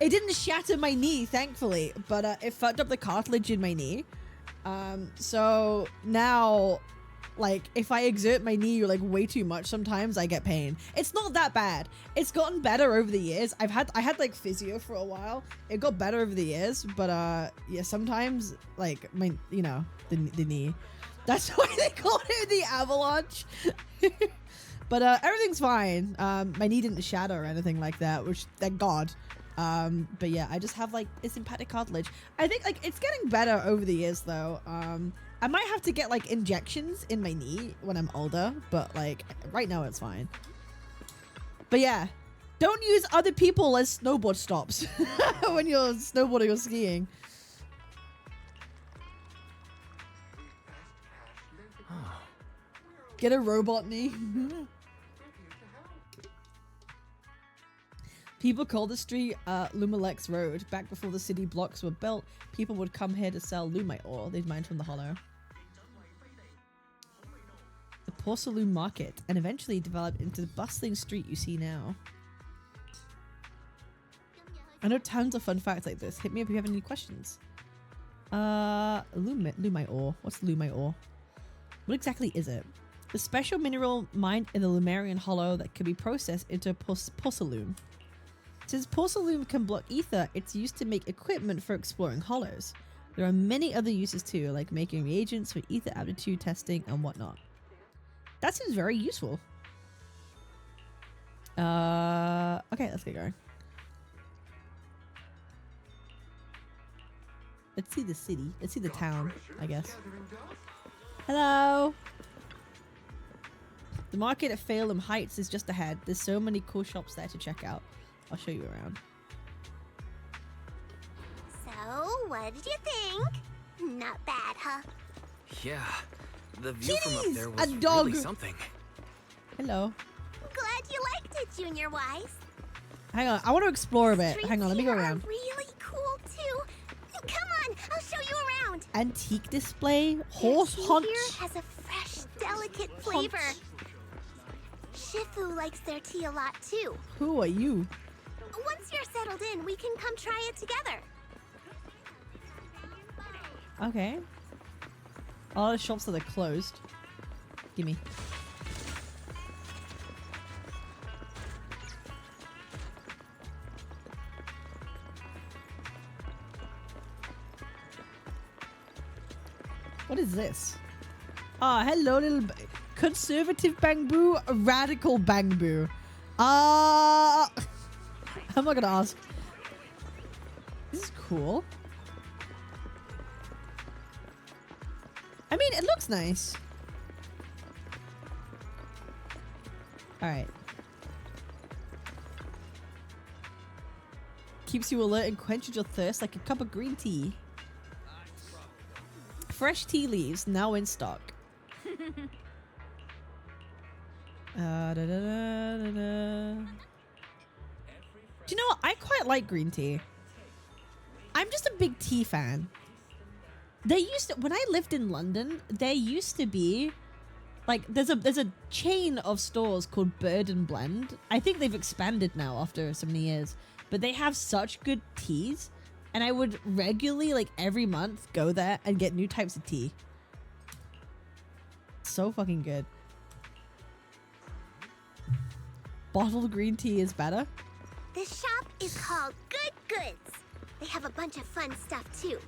It didn't shatter my knee, thankfully, but it fucked up the cartilage in my knee. So now, like, if I exert my knee like way too much, sometimes I get pain. It's not that bad. It's gotten better over the years. I had like physio for a while. It got better over the years, but yeah, sometimes like the knee. That's why they call it the avalanche. But everything's fine. My knee didn't shatter or anything like that, which thank God. But yeah, I just have like it's impacted cartilage. I think like it's getting better over the years though. I might have to get like injections in my knee when I'm older, but like right now it's fine. But yeah, don't use other people as snowboard stops when you're snowboarding or skiing. Get a robot knee. People call the street Lumalex Road. Back before the city blocks were built, people would come here to sell lumite ore they'd mined from the hollow. The Porcelain Market, and eventually developed into the bustling street you see now. I know tons of fun facts like this. Hit me up if you have any questions. Lumite ore. What's lumite ore? What exactly is it? The special mineral mined in the Lumerian hollow that can be processed into porcelain. Since porcelain can block ether, it's used to make equipment for exploring hollows. There are many other uses too, like making reagents for ether aptitude testing and whatnot. That seems very useful. Okay, let's get going. Let's see the city. Let's see the town, I guess. Hello! The market at Phalem Heights is just ahead. There's so many cool shops there to check out. I'll show you around.
So, what did you think? Not bad, huh?
Yeah, the view from up there
a
was
dog.
really something.
Hello.
Glad you liked it, Junior Wise.
Hang on, I want to explore a bit.
Streets
Hang on, let me go
here
around.
Are really cool too. Come on, I'll show you around.
Antique display, horse haunch.
Here has a fresh, delicate flavor. Shifu likes their tea a lot too.
Who are you?
Once you're settled in, we can come try it together.
Okay. All the shops that are closed. Gimme. What is this? Ah, hello, little conservative bamboo, radical bamboo. I'm not gonna ask. This is cool. I mean, it looks nice. Alright. Keeps you alert and quenches your thirst like a cup of green tea. Fresh tea leaves, now in stock. Do you know what? I quite like green tea. I'm just a big tea fan. They used to, when I lived in London, there used to be like there's a chain of stores called Bird and Blend. I think they've expanded now after so many years, but they have such good teas, and I would regularly, like every month, go there and get new types of tea. So fucking good. Bottled green tea is better.
This shop is called Good Goods. They have a bunch of fun stuff too.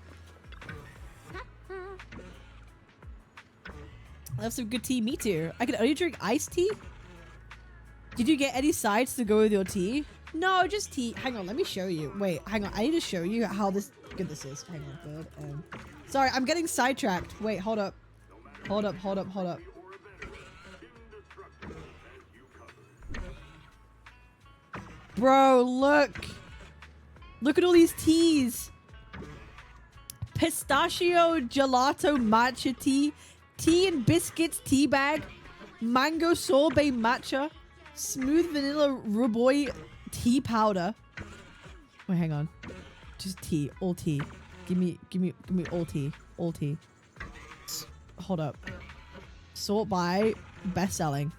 I have some good tea. Me too. I can only drink iced tea. Did you get any sides to go with your tea? No, just tea. Hang on, let me show you. Wait, hang on. I need to show you how good this is. Hang on, good. Sorry, I'm getting sidetracked. Wait, hold up. Hold up. Bro, look. Look at all these teas. Pistachio gelato matcha tea. Tea and biscuits tea bag. Mango sorbet matcha. Smooth vanilla ruboy tea powder. Wait, hang on. Just tea. All tea. Give me all tea. All tea. Hold up. Sort by. Best-selling.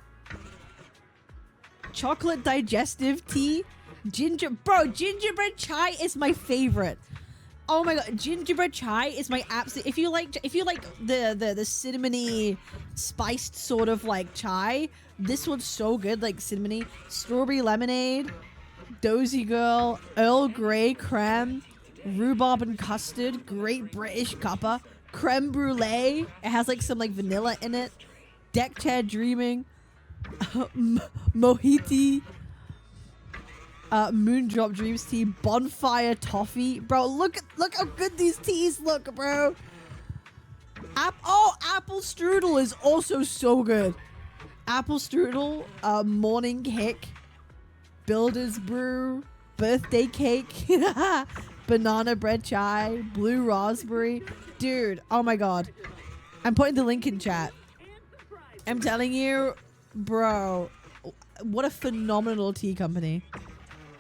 Chocolate digestive tea. Gingerbread chai is my favorite. Oh my god, gingerbread chai is my absolute. If you like the cinnamony spiced sort of like chai, this one's so good. Like cinnamony, strawberry lemonade, dozy girl, Earl Grey creme, rhubarb and custard, Great British cuppa, creme brulee. It has like some like vanilla in it. Deck chair dreaming, mojito. Moondrop Dreams tea, bonfire toffee, bro. Look how good these teas look, bro. Apple strudel is also so good. Apple strudel, morning kick, builder's brew, birthday cake, banana bread chai, blue raspberry, dude. Oh my god, I'm putting the link in chat. I'm telling you, bro, what a phenomenal tea company.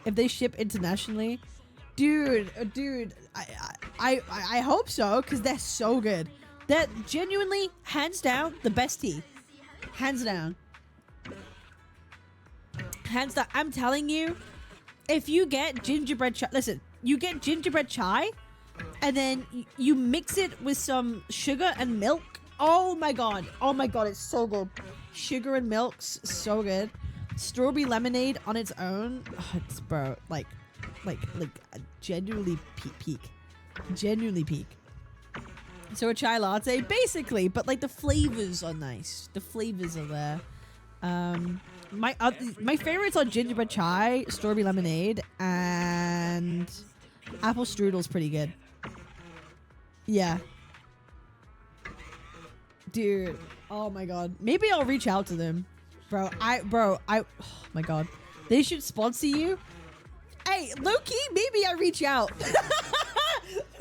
If they ship internationally, dude, I hope so, because they're so good. They're genuinely, hands down, the best tea. Hands down. Hands down. I'm telling you, if you get gingerbread chai, listen, you get gingerbread chai, and then you mix it with some sugar and milk. Oh my god, it's so good. Sugar and milk's so good. Strawberry lemonade on its own, it's bro, like genuinely peak. Genuinely peak. So a chai latte, basically, but like the flavors are nice. The flavors are there. My favorites are gingerbread chai, strawberry lemonade, and apple strudel's pretty good. Yeah. Dude, oh my god. Maybe I'll reach out to them. Bro, oh my god. They should sponsor you. Hey, low-key, maybe I reach out.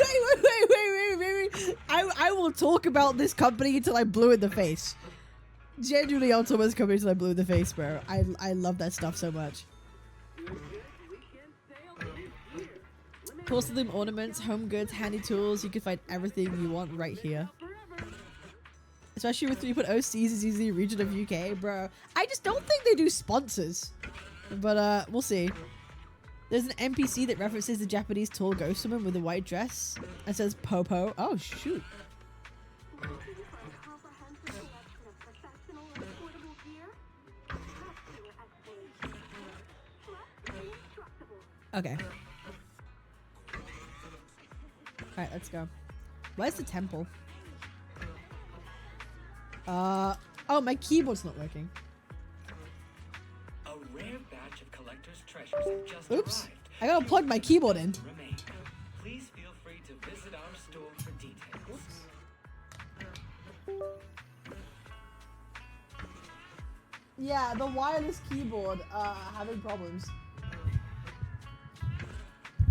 Wait. I will talk about this company until I blew in the face. Genuinely, I'll talk about this company until I blew in the face, bro. I love that stuff so much. Porcelain ornaments, home goods, handy tools. You can find everything you want right here. Especially with 3.0 C's is usually a region of UK, bro. I just don't think they do sponsors. But, we'll see. There's an NPC that references the Japanese tall ghost woman with a white dress and says Popo. Oh, shoot. Okay. Alright, let's go. Where's the temple? Oh, my keyboard's not working.
A rare batch of collector's treasures have just
Oops.
arrived.
I gotta plug my keyboard in.
Please feel free to visit our store for details.
Yeah, the wireless keyboard, having problems.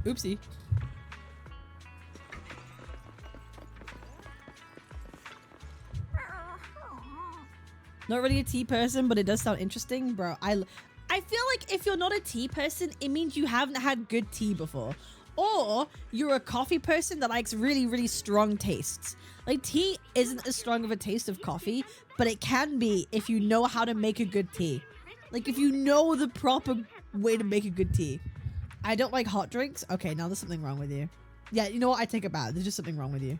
Oopsie. Not really a tea person, but it does sound interesting, bro. I feel like if you're not a tea person, it means you haven't had good tea before. Or you're a coffee person that likes really, really strong tastes. Like, tea isn't as strong of a taste of coffee, but it can be if you know how to make a good tea. Like, if you know the proper way to make a good tea. I don't like hot drinks. Okay, now there's something wrong with you. Yeah, you know what? I take it back. There's just something wrong with you.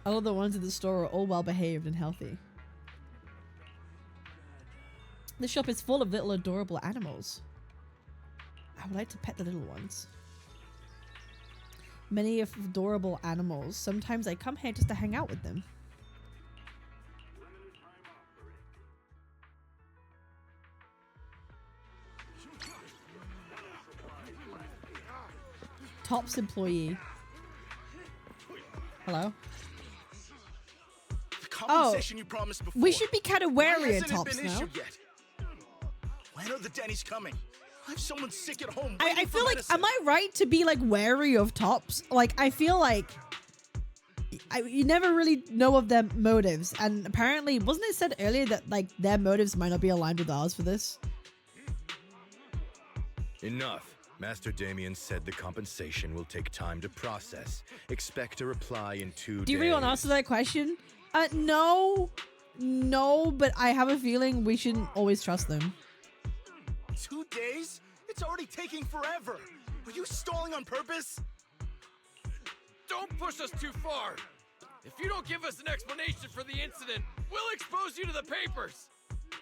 All the ones in the store are all well behaved and healthy. The shop is full of little adorable animals. I would like to pet the little ones. Many of adorable animals. Sometimes I come here just to hang out with them. Tops employee. Hello?
The compensation you promised before.
We should be kind of wary
Why
of
hasn't it
Tops
been
now.
issued yet? When are the Denny's coming? I have someone sick at home.
I
waiting for
feel like,
medicine.
am I right to be like wary of Tops? Like, I feel like you never really know of their motives, and apparently, wasn't it said earlier that like their motives might not be aligned with ours for this?
Enough. Master Damien said the compensation will take time to process. Expect a reply in 2 days.
Do you really want to answer that question? No, but I have a feeling we shouldn't always trust them.
2 days? It's already taking forever. Are you stalling on purpose?
Don't push us too far. If you don't give us an explanation for the incident, we'll expose you to the papers.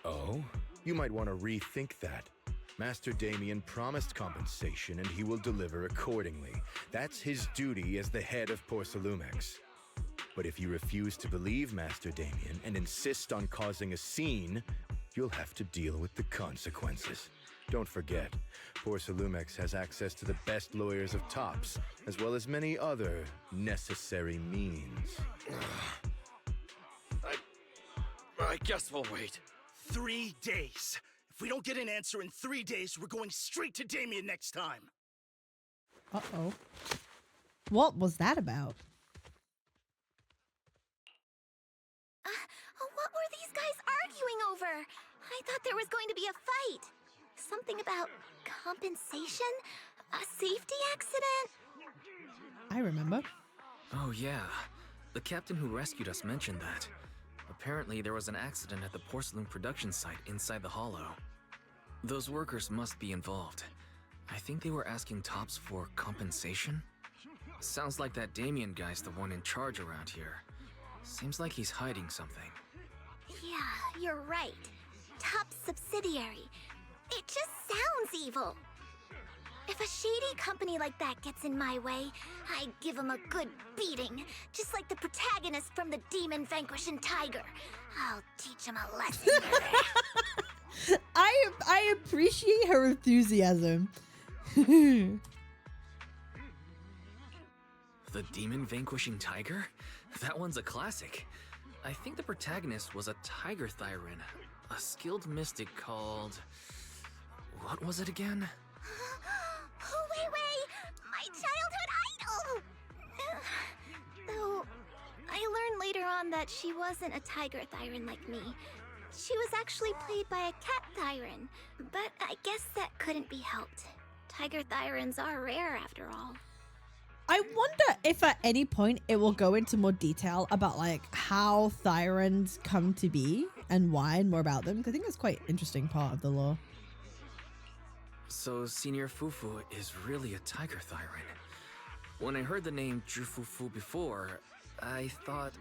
Oh? You might want to rethink that. Master Damien promised compensation and he will deliver accordingly. That's his duty as the head of Porcelumex. But if you refuse to believe Master Damien and insist on causing a scene, you'll have to deal with the consequences. Don't forget, Porcelumex has access to the best lawyers of Tops, as well as many other necessary means.
I guess we'll wait.
3 days. If we don't get an answer in 3 days, we're going straight to Damien next time.
Uh-oh. What was that about?
What were these guys arguing over? I thought there was going to be a fight. Something about compensation? A safety accident?
I remember.
Oh yeah, the captain who rescued us mentioned that. Apparently there was an accident at the porcelain production site inside the hollow. Those workers must be involved. I think they were asking Tops for compensation? Sounds like that Damien guy's the one in charge around here. Seems like he's hiding something.
Yeah, you're right. Top subsidiary. It just sounds evil. If a shady company like that gets in my way, I give them a good beating. Just like the protagonist from the Demon Vanquishing Tiger. I'll teach him a lesson.
I appreciate her enthusiasm.
The Demon Vanquishing Tiger? That one's a classic. I think the protagonist was a Tiger Thyran, a skilled mystic called... What was it again?
Wait! My childhood idol! Though, I learned later on that she wasn't a Tiger Thyran like me. She was actually played by a Cat Thyran, but I guess that couldn't be helped. Tiger Thyrans are rare after all.
I wonder if at any point it will go into more detail about like how Thyrans come to be and why and more about them. 'Cause I think that's quite an interesting part of the lore.
So Senior Fufu is really a Tiger Thyran. When I heard the name Jufufu before, I thought,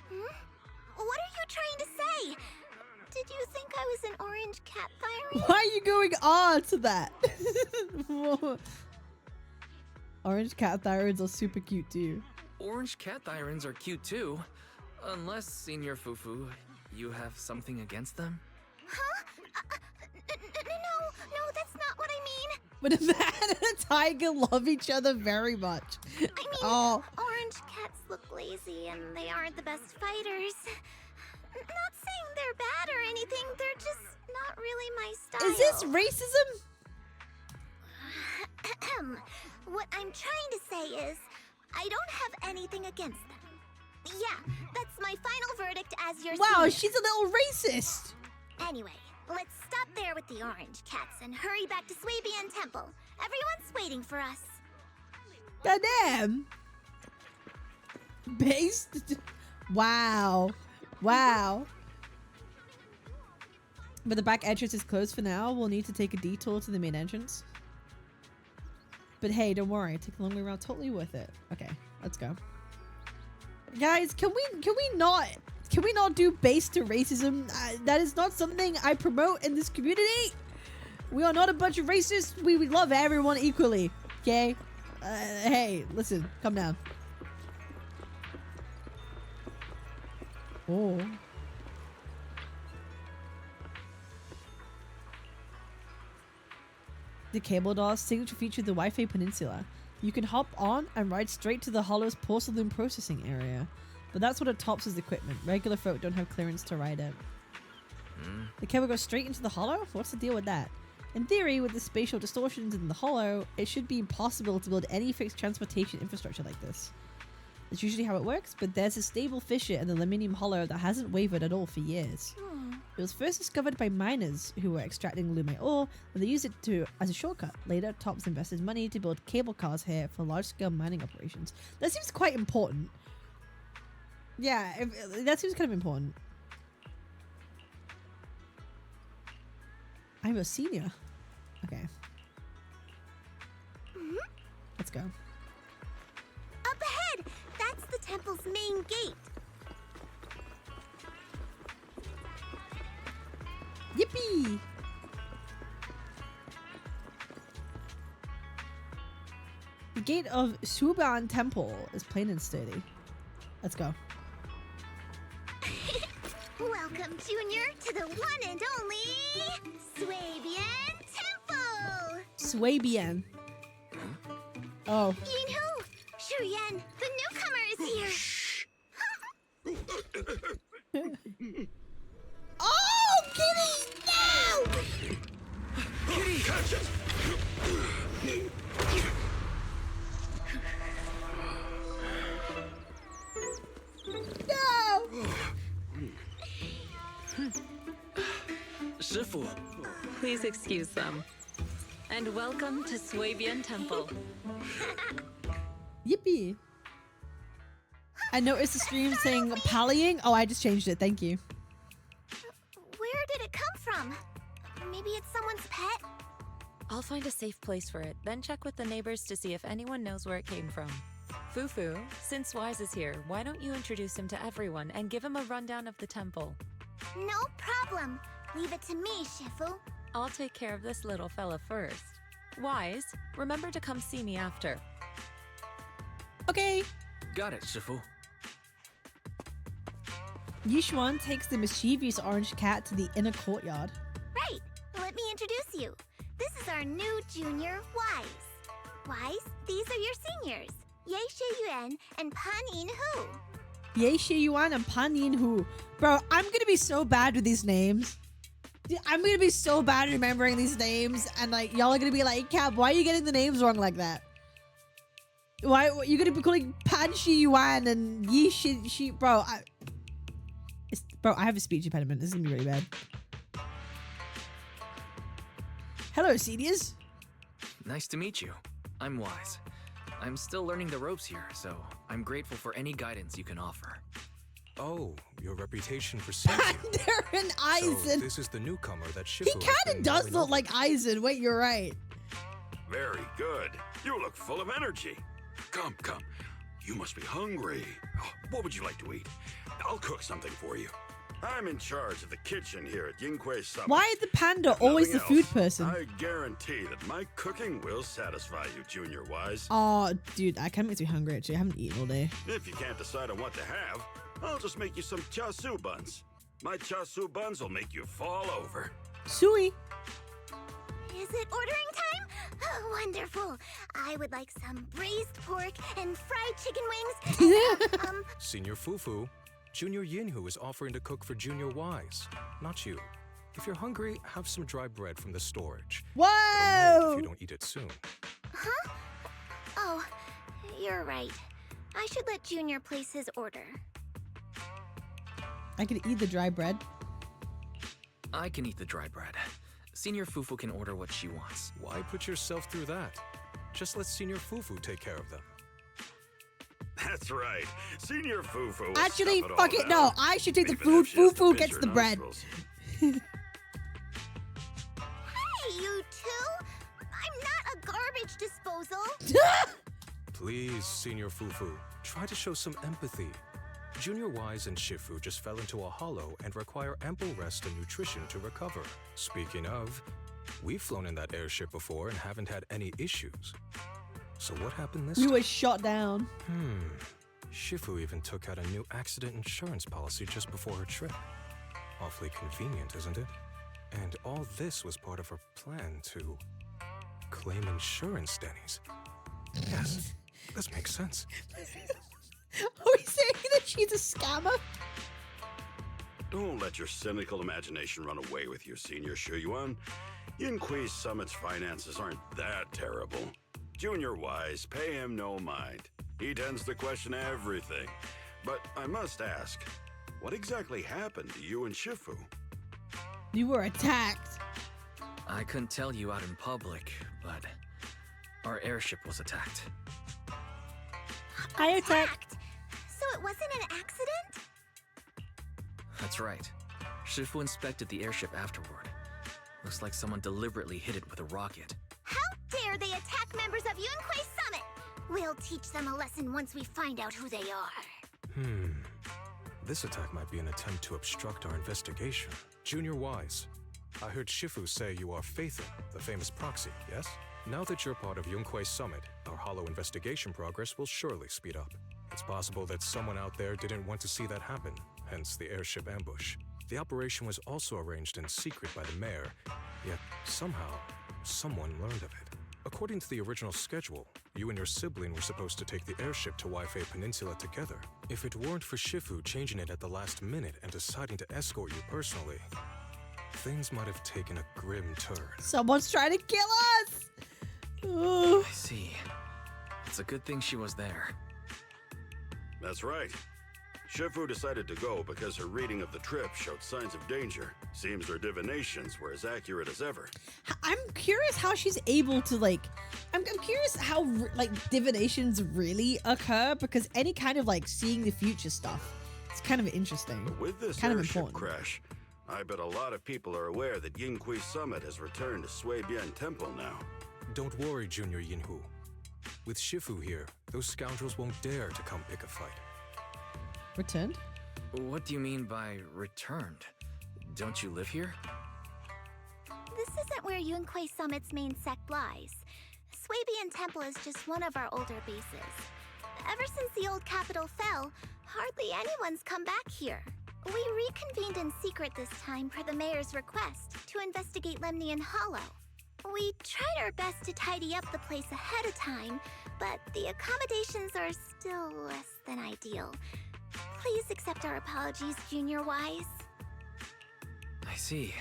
What are you trying to say? Did you think I was an orange cat Thyran?
Why are you going on to that? Orange cat Thyrans are super cute too.
Orange cat Thyrans are cute too. Unless, Senior Fufu, you have something against them?
Huh? No, that's not what I mean.
But a man and a tiger love each other very much.
I mean, orange cats look lazy and they aren't the best fighters. Not saying they're bad or anything, they're just not really my style.
Is this racism?
What I'm trying to say is, I don't have anything against them. Yeah, that's my final verdict as your
Wow,
senior.
she's a little racist.
Anyway, let's stop there with the orange cats and hurry back to Swabian Temple. Everyone's waiting for us.
Goddamn. Based. Wow. But the back entrance is closed for now. We'll need to take a detour to the main entrance. But hey, don't worry. Take a long way around. Totally worth it. Okay, let's go. Guys, can we not do base to racism? That is not something I promote in this community. We are not a bunch of racists. We love everyone equally. Okay? Hey, listen, calm down. Oh. The cable door's signature feature, the Wi-Fi Peninsula. You can hop on and ride straight to the Hollow's porcelain processing area. But that's what it tops as equipment. Regular folk don't have clearance to ride it. The cable goes straight into the Hollow? What's the deal with that? In theory, with the spatial distortions in the Hollow, it should be impossible to build any fixed transportation infrastructure like this. That's usually how it works, but there's a stable fissure in the aluminium Hollow that hasn't wavered at all for years. It was first discovered by miners who were extracting Lume ore, and they used it as a shortcut. Later, Tops invested money to build cable cars here for large-scale mining operations. That seems quite important. Yeah, that seems kind of important. I'm a senior. Okay. Let's go.
Up ahead! That's the temple's main gate.
Yippee! The gate of Suban Temple is plain and sturdy. Let's go.
Welcome, Junior, to the one and only Swabian Temple!
Swabian. Oh.
Yinhu! Shuyan, the newcomer is here!
Oh, Kitty! No!
Kitty! Catch it!
No!
Shifu.
Please excuse them. And welcome to Swabian Temple.
Yippee. I noticed the stream saying pallying. Oh, I just changed it. Thank you.
Where did it come from? Maybe it's someone's pet?
I'll find a safe place for it, then check with the neighbors to see if anyone knows where it came from. Fufu, since Wise is here, why don't you introduce him to everyone and give him a rundown of the temple?
No problem. Leave it to me, Shifu.
I'll take care of this little fella first. Wise, remember to come see me after.
Okay.
Got it, Shifu.
Yishuan takes the mischievous orange cat to the inner courtyard.
Right. Let me introduce you. This is our new junior, Wise. Wise, these are your seniors. Ye Yuan and Pan Yin-hu.
Ye Yuan and Pan Yin-hu. Bro, I'm gonna be so bad with these names. Dude, I'm gonna be so bad remembering these names, and like y'all are gonna be like, Cap, why are you getting the names wrong like that? Why you're gonna be calling Pan Shi Yuan and Yi Shi bro? Bro, I have a speech impediment. This is gonna be really bad. Hello, seniors.
Nice to meet you. I'm Wise. I'm still learning the ropes here, so I'm grateful for any guidance you can offer.
Oh, your reputation precedes you.
Darren Eisen.
So this is the newcomer that Shifu.
He kind of does look like Eisen. Wait, you're right.
Very good. You look full of energy. Come, come. You must be hungry. Oh, what would you like to eat? I'll cook something for you. I'm in charge of the kitchen here at Yingque Summit.
Why is the panda always the food person?
I guarantee that my cooking will satisfy you, Junior Wise.
Oh, dude, I kind of makes me hungry actually. I haven't eaten all day.
If you can't decide on what to have, I'll just make you some chasu buns. My chasu buns will make you fall over.
Sui.
Is it ordering time? Oh, wonderful. I would like some braised pork and fried chicken wings. And,
Senior Fufu, Junior Yinhu is offering to cook for Junior Wise, not you. If you're hungry, have some dry bread from the storage.
Whoa!
If you don't eat it soon.
Huh? Oh, you're right. I should let Junior place his order.
I could eat the dry bread.
I can eat the dry bread. Senior Fufu can order what she wants.
Why put yourself through that? Just let Senior Fufu take care of them.
That's right. Senior Fufu.
Actually, fuck it. No, I should take the food. Fufu gets the bread.
Hey, you two! I'm not a garbage disposal.
Please, Senior Fufu, try to show some empathy. Junior Wise and Shifu just fell into a hollow and require ample rest and nutrition to recover. Speaking of, we've flown in that airship before and haven't had any issues. So what happened this time?
We were shot down.
Shifu even took out a new accident insurance policy just before her trip. Awfully convenient, isn't it? And all this was part of her plan to... claim insurance, Denny's. Yes, this makes sense.
Are we saying that she's a scammer?
Don't let your cynical imagination run away with you, Senior Shuyuan. Yinkui's Summit's finances aren't that terrible. Junior Wise, pay him no mind. He tends to question everything. But I must ask, what exactly happened to you and Shifu?
You were attacked.
I couldn't tell you out in public, but our airship was attacked.
I attacked.
So it wasn't an accident?
That's right. Shifu inspected the airship afterward. Looks like someone deliberately hit it with a rocket.
How dare they attack members of Yunquei Summit? We'll teach them a lesson once we find out who they are.
This attack might be an attempt to obstruct our investigation. Junior Wise, I heard Shifu say you are Phaethon, the famous proxy, yes? Now that you're part of Yunquei Summit, our hollow investigation progress will surely speed up. It's possible that someone out there didn't want to see that happen, hence the airship ambush. The operation was also arranged in secret by the mayor, yet somehow, someone learned of it. According to the original schedule, you and your sibling were supposed to take the airship to Waifei Peninsula together. If it weren't for Shifu changing it at the last minute and deciding to escort you personally, things might have taken a grim turn.
Someone's trying to kill us! Ooh.
I see. It's a good thing she was there.
That's right. Shifu decided to go because her reading of the trip showed signs of danger. Seems her divinations were as accurate as ever.
I'm curious how she's able to, like... I'm curious how, like, divinations really occur, because any kind of, like, seeing the future stuff, it's kind of interesting.
With this
kind of
airship
important.
crash, I bet a lot of people are aware that Yinquei Summit has returned to Suibian Temple now.
Don't worry, Junior Yinhu. With Shifu here, those scoundrels won't dare to come pick a fight.
Returned?
What do you mean by returned? Don't you live here?
This isn't where Yunquei Summit's main sect lies. Suibian Temple is just one of our older bases. Ever since the old capital fell, hardly anyone's come back here. We reconvened in secret this time per the mayor's request to investigate Lemnian Hollow. We tried our best to tidy up the place ahead of time, but the accommodations are still less than ideal. Please accept our apologies, Junior Wise.
I see.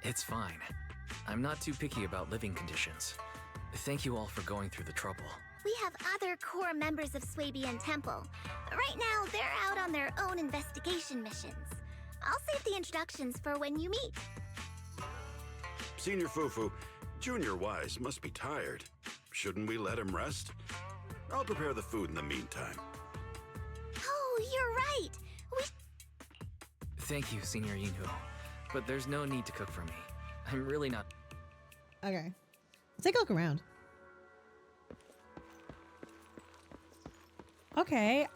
It's fine. I'm not too picky about living conditions. Thank you all for going through the trouble.
We have other core members of Suibian Temple. Right now, they're out on their own investigation missions. I'll save the introductions for when you meet.
Senior Fufu, Junior Wise must be tired. Shouldn't we let him rest? I'll prepare the food in the meantime.
Oh, you're right.
Thank you, Senior Yinhu. But there's no need to cook for me. I'm really not...
Okay. Let's take a look around. Okay.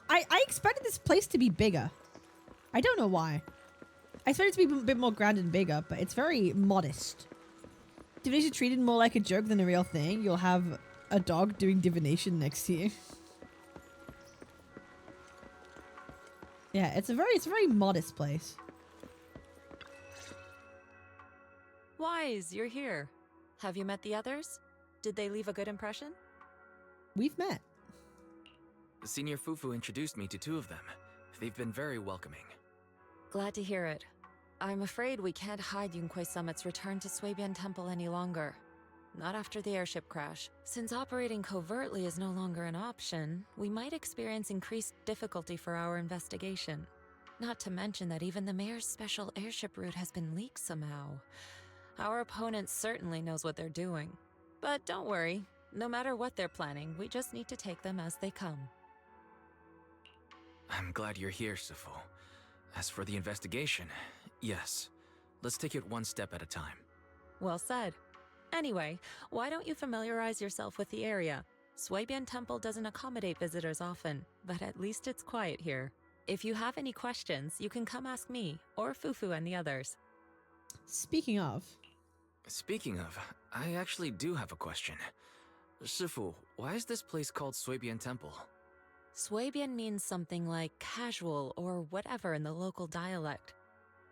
I expected this place to be bigger. I don't know why. I expected it to be a bit more grand and bigger, but it's very modest. Divination treated more like a joke than a real thing. You'll have a dog doing divination next to you. Yeah, it's a very modest place.
Wise, you're here. Have you met the others? Did they leave a good impression?
We've met.
Senior Fufu introduced me to two of them. They've been very welcoming.
Glad to hear it. I'm afraid we can't hide Yunquei Summit's return to Suibian Temple any longer. Not after the airship crash. Since operating covertly is no longer an option, we might experience increased difficulty for our investigation. Not to mention that even the mayor's special airship route has been leaked somehow. Our opponent certainly knows what they're doing. But don't worry, no matter what they're planning, we just need to take them as they come.
I'm glad you're here, Sifu. As for the investigation, yes. Let's take it one step at a time.
Well said. Anyway, why don't you familiarize yourself with the area? Suibian Temple doesn't accommodate visitors often, but at least it's quiet here. If you have any questions, you can come ask me, or Fufu and the others.
Speaking of,
I actually do have a question. Shifu, why is this place called Suibian Temple?
Suibian means something like casual or whatever in the local dialect.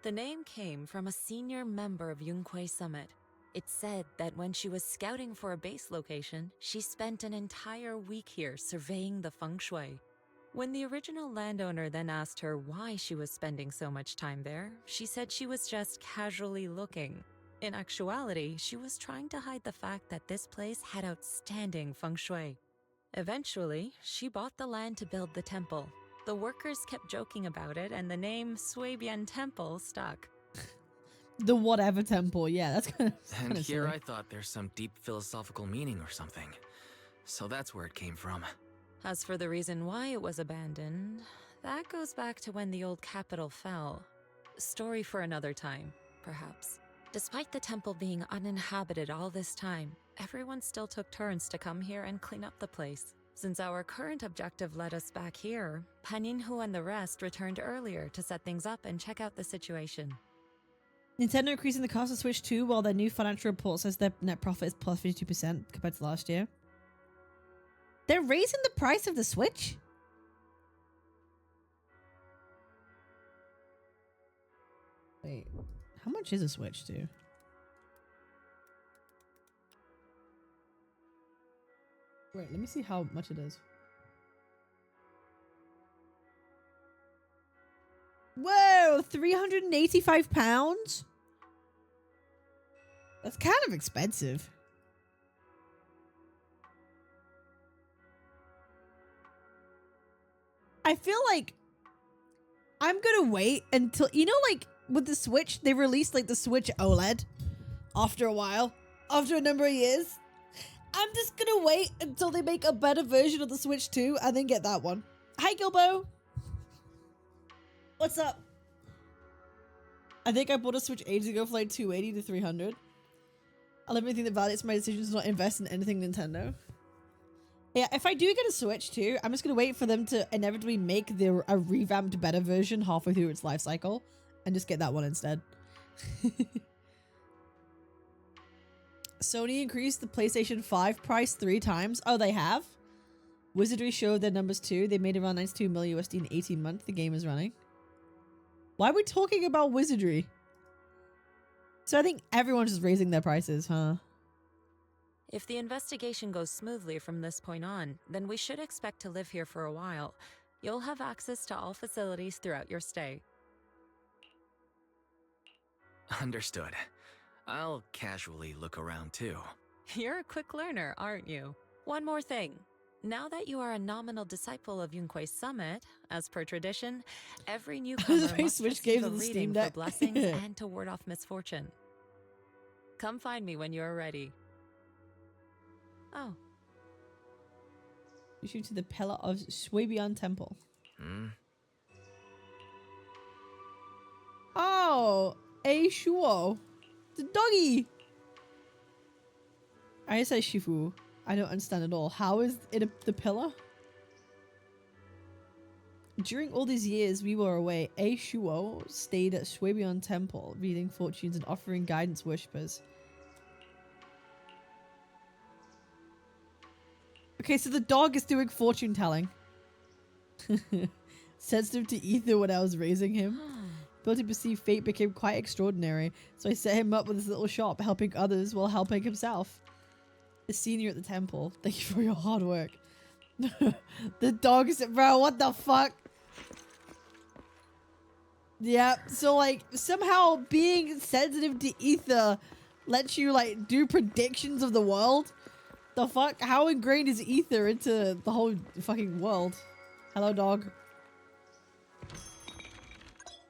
The name came from a senior member of Yunquei Summit. It's said that when she was scouting for a base location, she spent an entire week here surveying the feng shui. When the original landowner then asked her why she was spending so much time there, she said she was just casually looking. In actuality, she was trying to hide the fact that this place had outstanding feng shui. Eventually, she bought the land to build the temple. The workers kept joking about it, and the name Swabian Temple stuck.
The whatever temple, yeah, that's kind
And
of
here
silly.
I thought there's some deep philosophical meaning or something. So that's where it came from.
As for the reason why it was abandoned, that goes back to when the old capital fell. Story for another time, perhaps. Despite the temple being uninhabited all this time, everyone still took turns to come here and clean up the place. Since our current objective led us back here, Paninhu and the rest returned earlier to set things up and check out the situation.
Nintendo increasing the cost of Switch 2 while their new financial report says their net profit is plus 52% compared to last year. They're raising the price of the Switch? Wait, how much is a Switch 2? Wait, let me see how much it is. Whoa, £385? That's kind of expensive. I feel like I'm gonna wait until, you know, like with the Switch, they released like the Switch OLED after a while, after a number of years. I'm just gonna wait until they make a better version of the Switch 2 and then get that one. Hi, Gilbo. What's up? I think I bought a Switch ages ago for like 280 to 300. I love anything that validates my decision to not invest in anything Nintendo. Yeah, if I do get a Switch too, I'm just gonna wait for them to inevitably make a revamped better version halfway through its life cycle and just get that one instead. Sony increased the PlayStation 5 price 3 times. Oh, they have? Wizardry showed their numbers too. They made around 92 mil USD in 18 months the game is running. Why are we talking about Wizardry? So I think everyone's just raising their prices, huh?
If the investigation goes smoothly from this point on, then we should expect to live here for a while. You'll have access to all facilities throughout your stay.
Understood. I'll casually look around too.
You're a quick learner, aren't you? One more thing. Now that you are a nominal disciple of Yunque's summit, as per tradition, every newcomer must
Switch
receive
games
a
on the Steam
reading for
Deck.
blessings and to ward off misfortune. Come find me when you're ready. Oh.
You shoot to the pillar of Swabian Temple. Oh, a Shuo. The doggy. I say Shifu. I don't understand at all. How is it the pillar? During all these years we were away, A Shuo stayed at Swabian Temple, reading fortunes and offering guidance worshippers. Okay, so the dog is doing fortune telling. Sensitive to ether when I was raising him. Ability to perceive fate became quite extraordinary, so I set him up with his little shop, helping others while helping himself. The senior at the temple, thank you for your hard work. The dog is, bro, what the fuck? Yeah, so like somehow being sensitive to ether lets you like do predictions of the world. The fuck? How ingrained is ether into the whole fucking world? Hello, dog.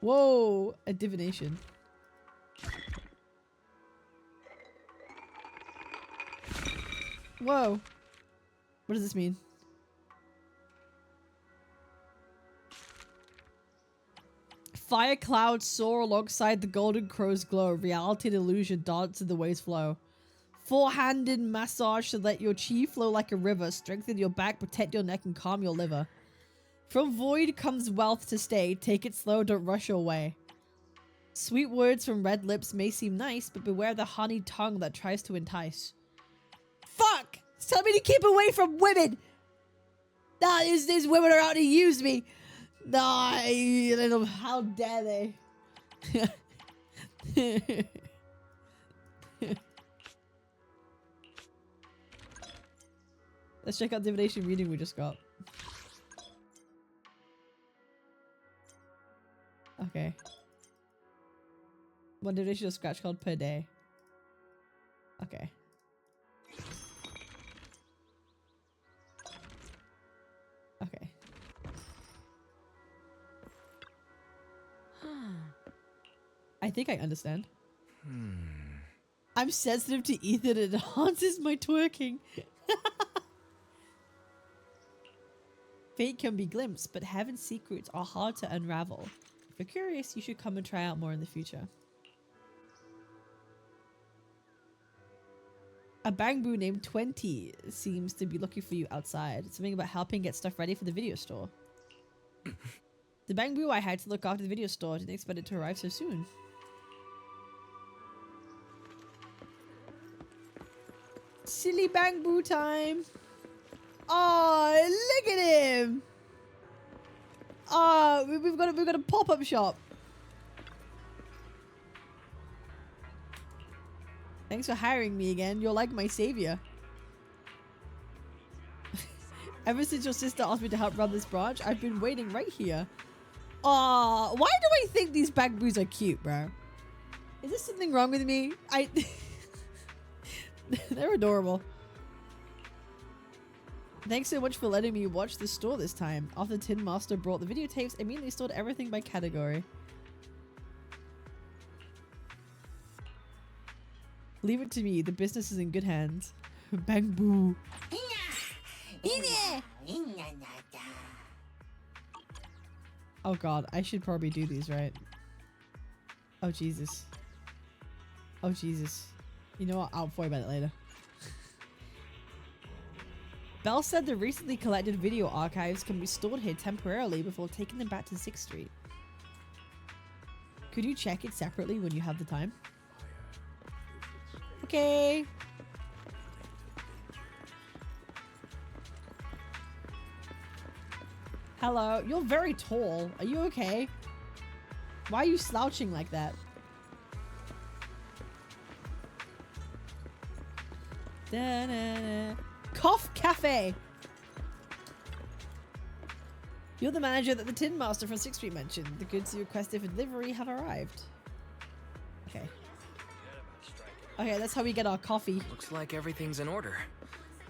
Whoa, a divination. Whoa. What does this mean? Fire clouds soar alongside the golden crow's glow. Reality and illusion dance in the waves flow. Four-handed massage to let your chi flow like a river. Strengthen your back, protect your neck, and calm your liver. From void comes wealth to stay. Take it slow, don't rush your way. Sweet words from red lips may seem nice, but beware the honey tongue that tries to entice. Fuck! Tell me to keep away from women! Nah, these women are out to use me! Nah, how dare they? Let's check out the divination reading we just got. Okay. One divination scratch card per day. Okay. Okay. I think I understand. I'm sensitive to ether that enhances my twerking. Fate can be glimpsed, but heaven's secrets are hard to unravel. If you're curious, you should come and try out more in the future. A bangbu named 20 seems to be looking for you outside. Something about helping get stuff ready for the video store. The bangbu I had to look after the video store. Didn't expect it to arrive so soon. Silly bangbu time. Oh, look at him. Oh, we've got a pop-up shop. Thanks for hiring me again. You're like my savior. Ever since your sister asked me to help run this branch, I've been waiting right here. Aw, why do I think these bangboos are cute, bro? Is there something wrong with me? They're adorable. Thanks so much for letting me watch the store this time. After Tin Master brought the videotapes, I immediately stored everything by category. Leave it to me. The business is in good hands. Bang boo. Oh god, I should probably do these, right? Oh Jesus. Oh Jesus. You know what? I'll worry about it later. Bell said the recently collected video archives can be stored here temporarily before taking them back to 6th Street. Could you check it separately when you have the time? Okay. Hello, you're very tall. Are you okay? Why are you slouching like that? Da-da-da. Cough Cafe. You're the manager that the Tin Master from 6th Street mentioned. The goods you requested for delivery have arrived. Okay. Okay, that's how we get our coffee.
Looks like everything's in order.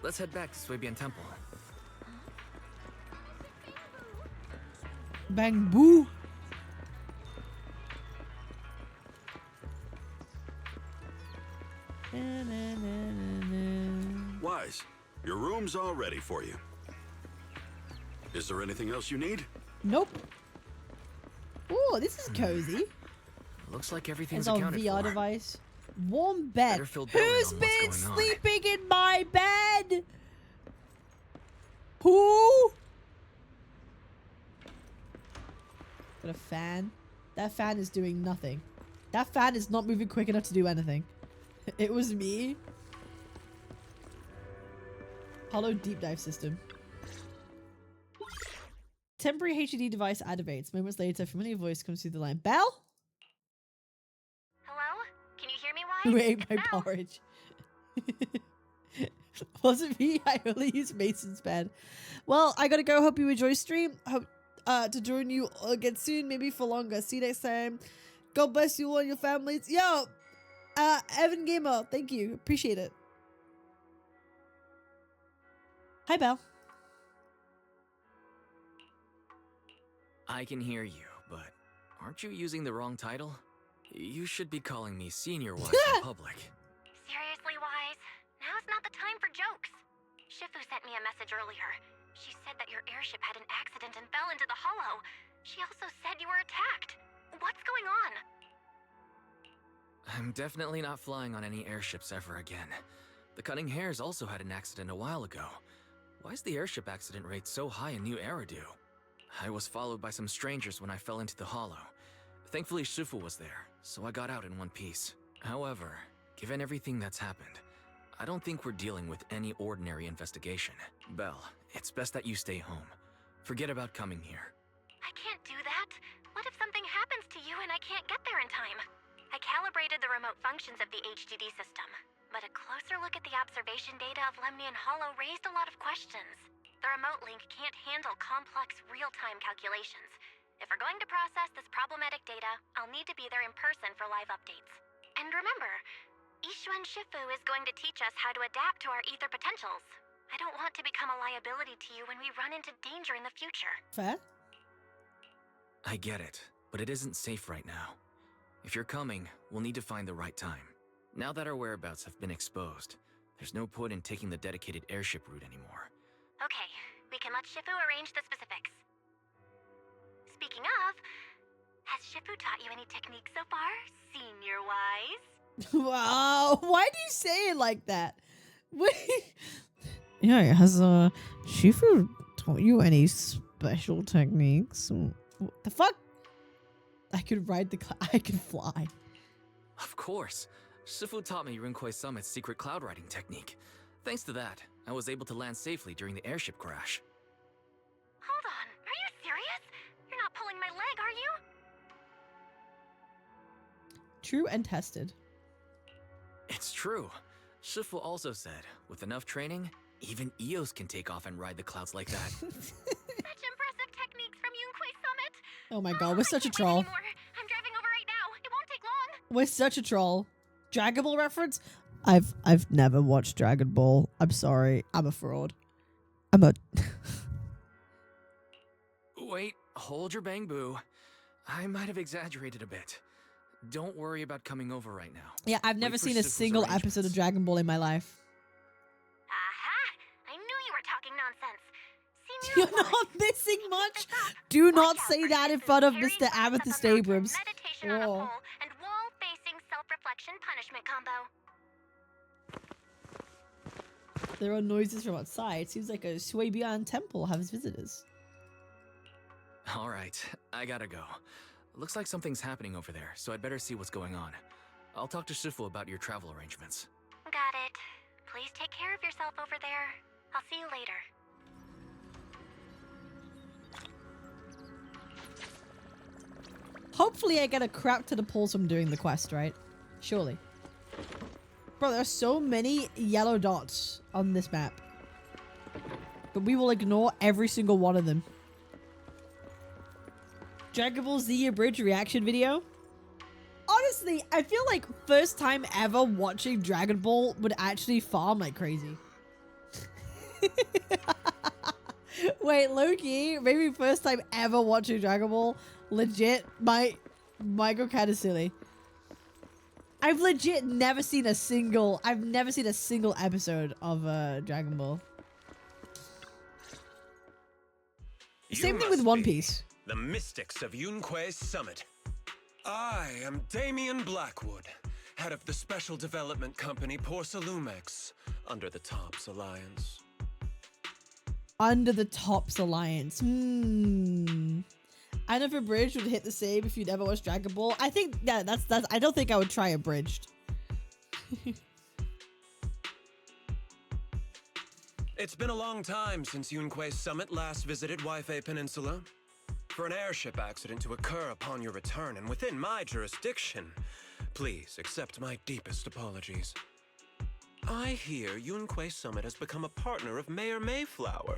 Let's head back to Swabian Temple.
Bang boo.
Wise, your room's all ready for you. Is there anything else you need?
Nope. Oh, this is cozy.
Looks like everything's
It's our
accounted
VR
for.
device. Warm bed. Who's
on
been
what's going on.
sleeping in my bed? Who? Got a fan. That fan is doing nothing. That fan is not moving quick enough to do anything. It was me. Hollow deep dive system. Temporary HUD device activates. Moments later, familiar voice comes through the line. Belle?
Hello? Can you hear me, Wise?
Who ate my porridge? Wasn't me. I only used Mason's bed. Well, I gotta go. Hope you enjoy stream. Hope to join you again soon, maybe for longer. See you next time. God bless you all and your families. Yo, Evan Gamer, thank you. Appreciate it. Hi, Belle.
I can hear you, but aren't you using the wrong title? You should be calling me Senior Wise in public.
Seriously, Wise? Now's not the time for jokes. Shifu sent me a message earlier. She said that your airship had an accident and fell into the hollow. She also said you were attacked. What's going on?
I'm definitely not flying on any airships ever again. The Cunning Hares also had an accident a while ago. Why is the airship accident rate so high in New Eridu? I was followed by some strangers when I fell into the hollow. Thankfully, Shifu was there, so I got out in one piece. However, given everything that's happened, I don't think we're dealing with any ordinary investigation. Belle, it's best that you stay home. Forget about coming here.
I can't do that. What if something happens to you and I can't get there in time? I calibrated the remote functions of the HDD system.
but a closer look at the observation data of Lemnian Hollow raised a lot of questions. The remote link can't handle complex real-time calculations. If we're going to process this problematic data, I'll need to be there in person for live updates. And remember, Yixuan Shifu is going to teach us how to adapt to our ether potentials. I don't want to become a liability to you when we run into danger in the future.
Fair?
I get it, but it isn't safe right now. If you're coming, we'll need to find the right time. Now that our whereabouts have been exposed, there's no point in taking the dedicated airship route anymore.
Okay, we can let Shifu arrange the specifics. Speaking of, has Shifu taught you any techniques so far, senior-wise?
Wow, why do you say it like that? Yeah, has Shifu taught you any special techniques? What the fuck? I could ride the I could fly.
Of course. Shifu taught me Rinkwei Summit's secret cloud riding technique. Thanks to that, I was able to land safely during the airship crash.
Hold on, are you serious? You're not pulling my leg, are you?
True and tested.
It's true. Shifu also said, with enough training, even Eos can take off and ride the clouds like that.
Such impressive techniques from Yunquei Summit.
Oh my god, we're such a troll.
I'm driving over right now. It won't take long.
We're such a troll. Dragon Ball reference? I've never watched Dragon Ball. I'm sorry. I'm a fraud. I'm a
Wait, hold your bang boo. I might have exaggerated a bit. Don't worry about coming over right now.
Yeah, I've never
Wait for
seen a
Shifu's
single
arrangements.
episode of Dragon Ball in my life.
Aha! I knew you were talking nonsense.
You're not missing much. Do not say that in front of Mr. Amethyst Abrams.
Meditation on a pole and wall-facing self-reflection punishment combo.
There are noises from outside. Seems like a Suibian temple has visitors.
All right, I gotta go. Looks like something's happening over there, so I'd better see what's going on. I'll talk to Shifu about your travel arrangements.
Got it. Please take care of yourself over there. I'll see you later.
Hopefully I get a crap to the pulse from doing the quest, right? Surely. Bro, there are so many yellow dots on this map. But we will ignore every single one of them. Dragon Ball Z Abridged reaction video. Honestly, I feel like first time ever watching Dragon Ball would actually farm like crazy. Wait, Loki, maybe first time ever watching Dragon Ball legit might go kind of silly. I've legit never seen a single episode of Dragon Ball. Same thing with One Piece.
The mystics of Yunquei Summit. I am Damien Blackwood, head of the special development company Porcelumex, under the Tops Alliance.
Under the Tops Alliance. I know if Abridged would hit the same if you never watched Dragon Ball. I think, yeah, that's I don't think I would try Abridged.
It's been a long time since Yunquei Summit last visited Waifei Peninsula. For an airship accident to occur upon your return and within my jurisdiction, please accept my deepest apologies. I hear Yunquei Summit has become a partner of Mayor Mayflower.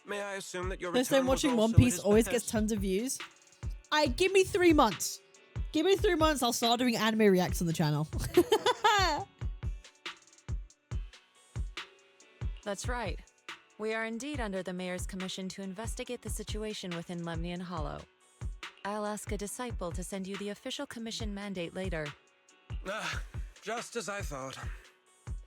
May I assume that your
First
return
time
was
watching
also
One
at
Piece
his
always
behest?
gets tons of views. Give me 3 months. Give me 3 months, I'll start doing anime reacts on the channel.
That's right. We are indeed under the Mayor's commission to investigate the situation within Lemnian Hollow. I'll ask a disciple to send you the official commission mandate later.
Just as I thought.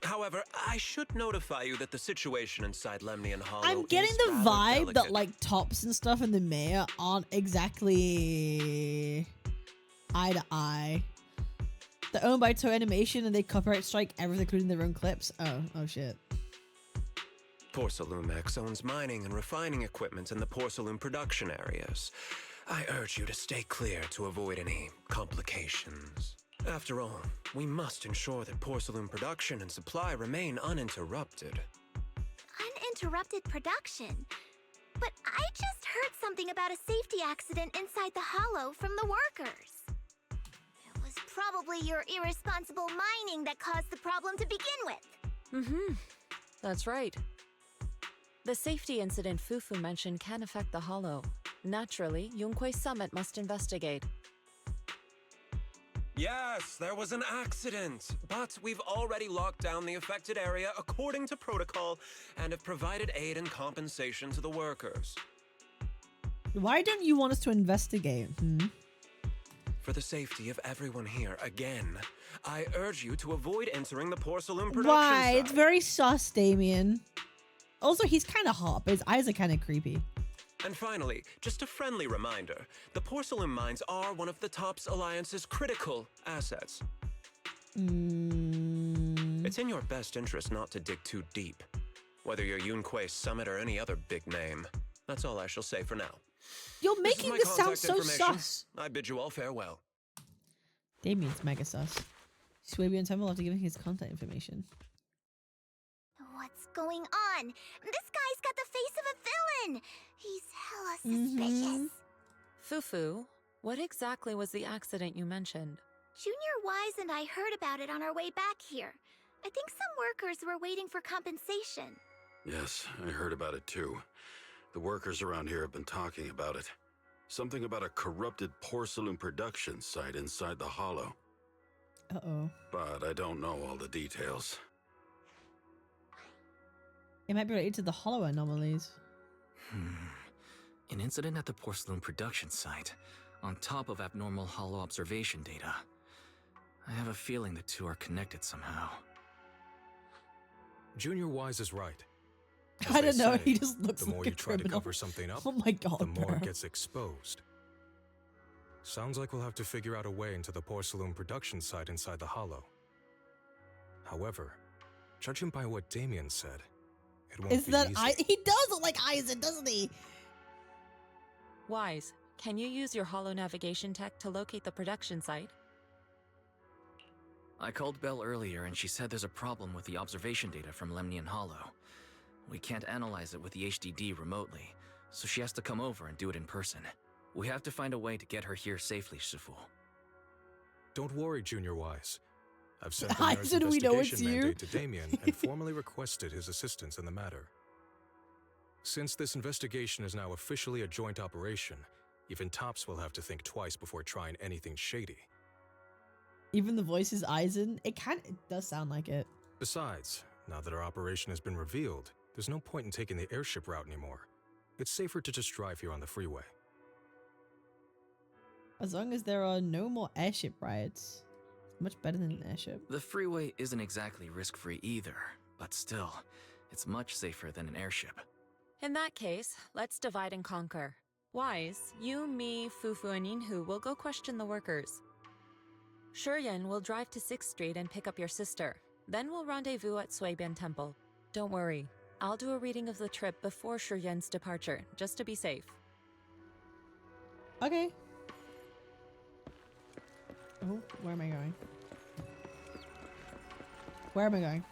However, I should notify you that the situation inside Lemnian Hollow
I'm getting
is
the
rather
vibe that
delicate.
like Tops and stuff and the Mayor aren't exactly eye to eye. They're owned by Toei Animation and they copyright strike everything including their own clips. Oh shit.
Porcelumex owns mining and refining equipment in the porcelain production areas. I urge you to stay clear to avoid any complications. After all, we must ensure that porcelain production and supply remain uninterrupted.
Uninterrupted production? But I just heard something about a safety accident inside the hollow from the workers. It was probably your irresponsible mining that caused the problem to begin with.
Mm-hmm. That's right. The safety incident Fufu mentioned can affect the Hollow. Naturally, Yunquei Summit must investigate.
Yes, there was an accident, but we've already locked down the affected area according to protocol and have provided aid and compensation to the workers.
Why don't you want us to investigate?
For the safety of everyone here, again, I urge you to avoid entering the porcelain production
Why?
site.
It's very sus, Damien. Also, he's kind of hot, but his eyes are kind of creepy.
And finally, just a friendly reminder, the porcelain mines are one of the TOPS Alliance's critical assets. It's in your best interest not to dig too deep, whether you're Yunquei Summit or any other big name. That's all I shall say for now.
You're making
my
this sound
contact
so
information.
sus.
I bid you all farewell.
Damien's mega sus. Swabian Temple after giving his contact information.
What's going on? This guy's got the face of a villain. He's hella suspicious.
Fufu, what exactly was the accident you mentioned?
Junior Wise and I heard about it on our way back here. I think some workers were waiting for compensation.
Yes, I heard about it too. The workers around here have been talking about it. Something about a corrupted porcelain production site inside the Hollow.
Uh-oh.
But I don't know all the details.
It might be related to the Hollow anomalies.
An incident at the porcelain production site, on top of abnormal Hollow observation data. I have a feeling the two are connected somehow.
Junior Wise is right.
I don't know, he just looks
the more
like
you
a
try to
criminal.
cover something up,
Oh my god,
the more
bro.
it gets exposed. Sounds like we'll have to figure out a way into the porcelain production site inside the Hollow. However, judging by what Damien said, it won't
Is
be
that
easy.
he does look like Eisen, doesn't he?
Wise, can you use your Hollow navigation tech to locate the production site?
I called Belle earlier and she said there's a problem with the observation data from Lemnian Hollow. We can't analyze it with the HDD remotely, so she has to come over and do it in person. We have to find a way to get her here safely, Shifu.
Don't worry, Junior Wise. I've sent the
I
mayor's
said we know it's
investigation
you.
mandate to Damien and formally requested his assistance in the matter. Since this investigation is now officially a joint operation, even TOPS will have to think twice before trying anything shady.
Even the voice is Eisen. It does sound like it.
Besides, now that our operation has been revealed, there's no point in taking the airship route anymore. It's safer to just drive here on the freeway.
As long as there are no more airship riots. It's much better than an airship.
The freeway isn't exactly risk-free either, but still, it's much safer than an airship.
In that case, let's divide and conquer. Wise, you, me, Fufu, and Yinhu will go question the workers. Shuryen will drive to 6th Street and pick up your sister. Then we'll rendezvous at Shuibian Temple. Don't worry, I'll do a reading of the trip before Shuryen's departure, just to be safe.
Okay. Oh, where am I going? Where am I going?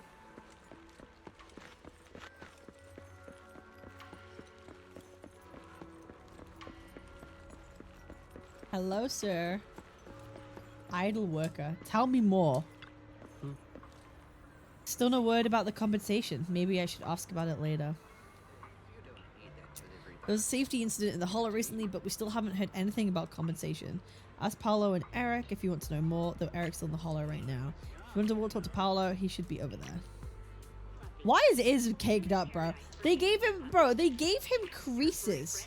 Hello, sir. Idle worker. Tell me more. Still no word about the compensation. Maybe I should ask about it later. There was a safety incident in the Hollow recently, but we still haven't heard anything about compensation. Ask Paolo and Eric if you want to know more, though Eric's still in the Hollow right now. If you want to talk to Paolo, he should be over there. Why is Iz caked up, bro? They gave him creases.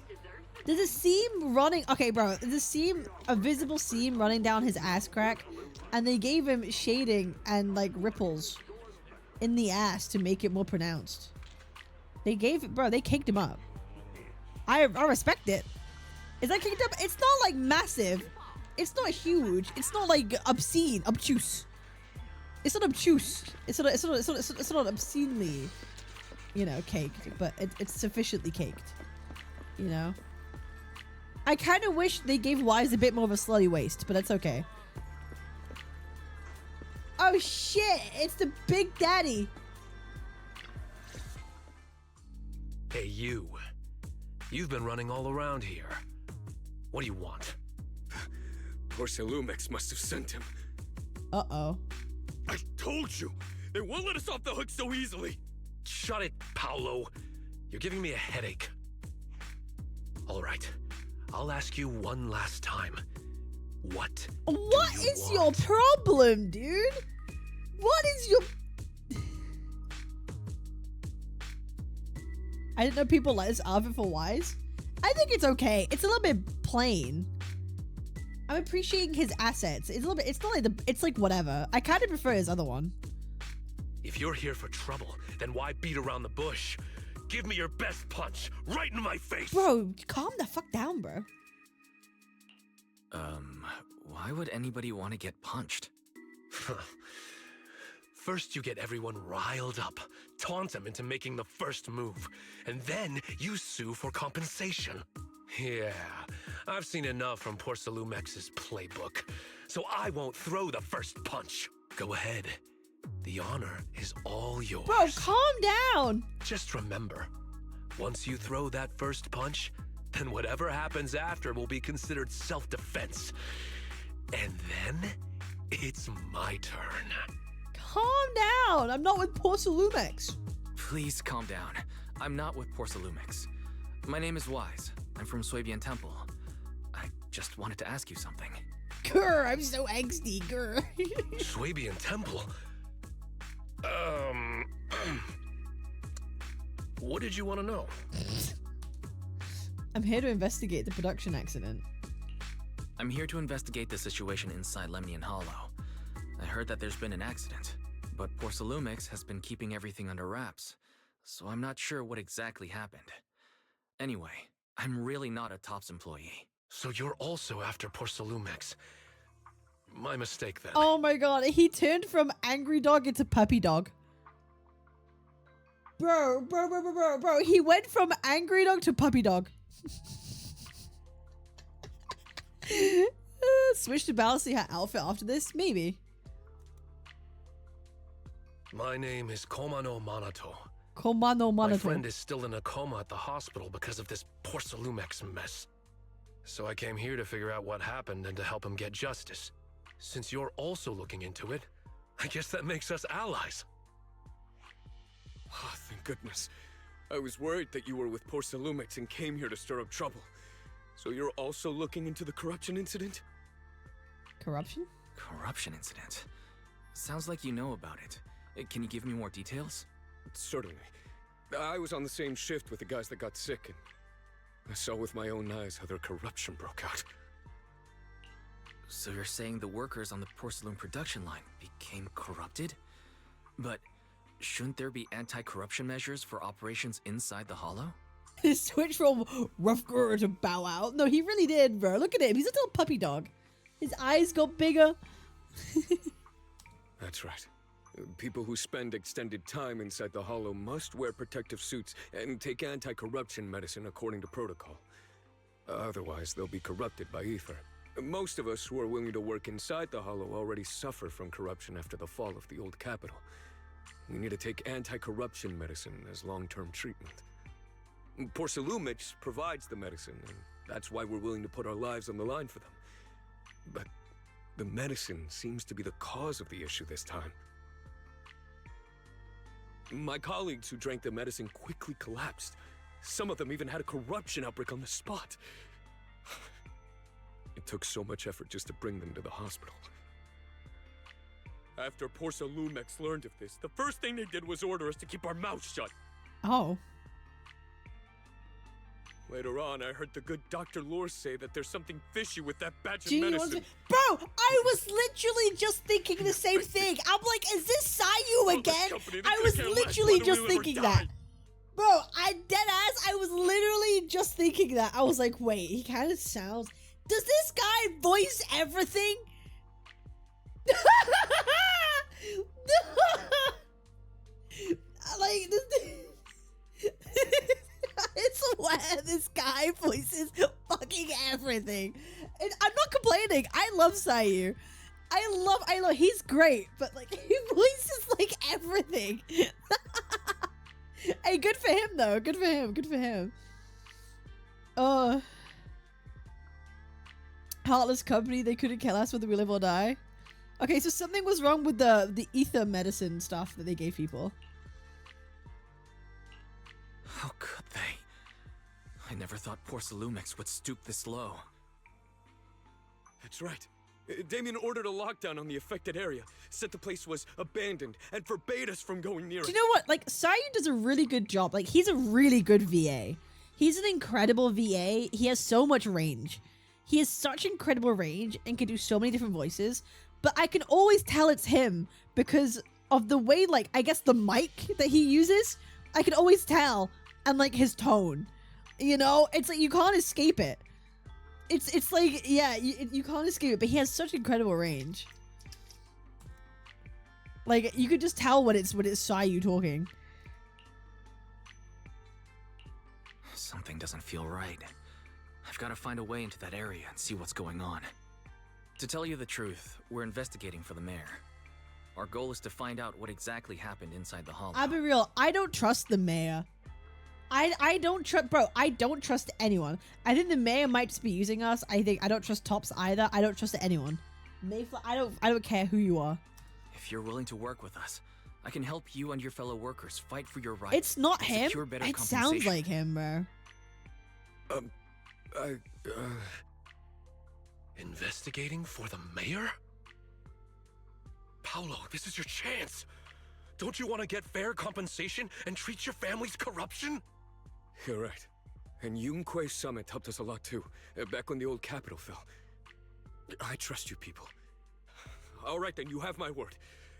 There's a seam running. Okay, bro. There's a visible seam running down his ass crack, and they gave him shading and like ripples in the ass to make it more pronounced. They caked him up. I respect it. Is that caked up? It's not like massive. It's not huge. It's not like obtuse. It's not obtuse. It's not obscenely, caked, but it's sufficiently caked, I kind of wish they gave Wise a bit more of a slutty waist, but that's okay. Oh shit, it's the Big Daddy.
Hey, you. You've been running all around here. What do you want?
Porcelumex must have sent him.
Uh-oh.
I told you! They won't let us off the hook so easily!
Shut it, Paolo. You're giving me a headache. All right. I'll ask you one last time. What
is your problem, dude? What is your... I didn't know people let us off it for Wise. I think it's okay. It's a little bit plain. I'm appreciating his assets. It's a little bit, it's not like it's like whatever. I kind of prefer his other one.
If you're here for trouble, then why beat around the bush? Give me your best punch, right in my face!
Bro, calm the fuck down, bro.
Why would anybody want to get punched?
First you get everyone riled up, taunt them into making the first move, and then you sue for compensation. Yeah, I've seen enough from Porcelumex's playbook, so I won't throw the first punch. Go ahead. The honor is all yours.
Bro, calm down.
Just remember, once you throw that first punch, then whatever happens after will be considered self-defense. And then, it's my turn.
Calm down. I'm not with Porcelumex.
Please calm down. I'm not with Porcelumix. My name is Wise. I'm from Swabian Temple. I just wanted to ask you something.
Grr, I'm so angsty, grr.
Swabian Temple? What did you want to know?
I'm here to investigate the production accident.
I'm here to investigate the situation inside Lemnian Hollow. I heard that there's been an accident, but Porcelumix has been keeping everything under wraps, so I'm not sure what exactly happened. Anyway, I'm really not a TOPS employee.
So you're also after Porcelumix. My mistake then.
Oh my god, he turned from angry dog into puppy dog. Bro, he went from angry dog to puppy dog. Switch to Battle, see her outfit after this? Maybe.
My name is Komano Manato.
Komano Manato.
My friend is still in a coma at the hospital because of this Porcelumex mess. So I came here to figure out what happened and to help him get justice. Since you're also looking into it, I guess that makes us allies.
Oh, thank goodness. I was worried that you were with Porcelumix and came here to stir up trouble. So you're also looking into the corruption incident?
Corruption?
Corruption incident? Sounds like you know about it. Can you give me more details?
Certainly. I was on the same shift with the guys that got sick, and I saw with my own eyes how their corruption broke out.
So you're saying the workers on the porcelain production line became corrupted? But shouldn't there be anti-corruption measures for operations inside the Hollow?
Switch from rough girl to bow out. No, he really did, bro. Look at him. He's a little puppy dog. His eyes got bigger.
That's right. People who spend extended time inside the Hollow must wear protective suits and take anti-corruption medicine according to protocol. Otherwise, they'll be corrupted by ether. Most of us who are willing to work inside the Hollow already suffer from corruption after the fall of the old capital. We need to take anti-corruption medicine as long-term treatment. Porcelumix provides the medicine, and that's why we're willing to put our lives on the line for them. But the medicine seems to be the cause of the issue this time. My colleagues who drank the medicine quickly collapsed. Some of them even had a corruption outbreak on the spot. It took so much effort just to bring them to the hospital. After Porcelumix learned of this, the first thing they did was order us to keep our mouths shut.
Oh.
Later on, I heard the good Dr. Lore say that there's something fishy with that batch of medicine.
Bro, I was literally just thinking the same thing. I'm like, is this Sayu again? I was literally just thinking that. Bro, I was literally just thinking that. I was like, wait, he kind of sounds... Does this guy voice everything? Like, I swear this guy voices fucking everything. And I'm not complaining. I love Sayu. I love, he's great, but like, he voices like everything. Hey, good for him though. Good for him. Good for him. Heartless company, they couldn't care less whether we live or die. Okay, so something was wrong with the ether medicine stuff that they gave people.
How could they? I never thought Porcelumix would stoop this low.
That's right. Damien ordered a lockdown on the affected area, said the place was abandoned, and forbade us from going near it.
Do you know what? Like, Sayu does a really good job. Like, he's a really good VA. He's an incredible VA. He has so much range. He has such incredible range and can do so many different voices. But I can always tell it's him because of the way, like, I guess the mic that he uses. I can always tell. And, like, his tone. You know? It's like, you can't escape it. It's like, yeah, you can't escape it. But he has such incredible range. Like, you could just tell when it's Sayu talking.
Something doesn't feel right. I've got to find a way into that area and see what's going on. To tell you the truth, we're investigating for the mayor. Our goal is to find out what exactly happened inside the hollow.
I'll be real, I don't trust the mayor. I don't trust, bro, I don't trust anyone. I think the mayor might just be using us. I don't trust Tops either. I don't trust anyone. Mayflower, I don't care who you are.
If you're willing to work with us, I can help you and your fellow workers fight for your rights.
It's not him. It sounds like him, bro.
Investigating for the mayor? Paolo, this is your chance. Don't you want to get fair compensation and treat your family's corruption?
You're right. And Yunque Summit helped us a lot too, back when the old capital fell. I trust you people. All right then, you have my word.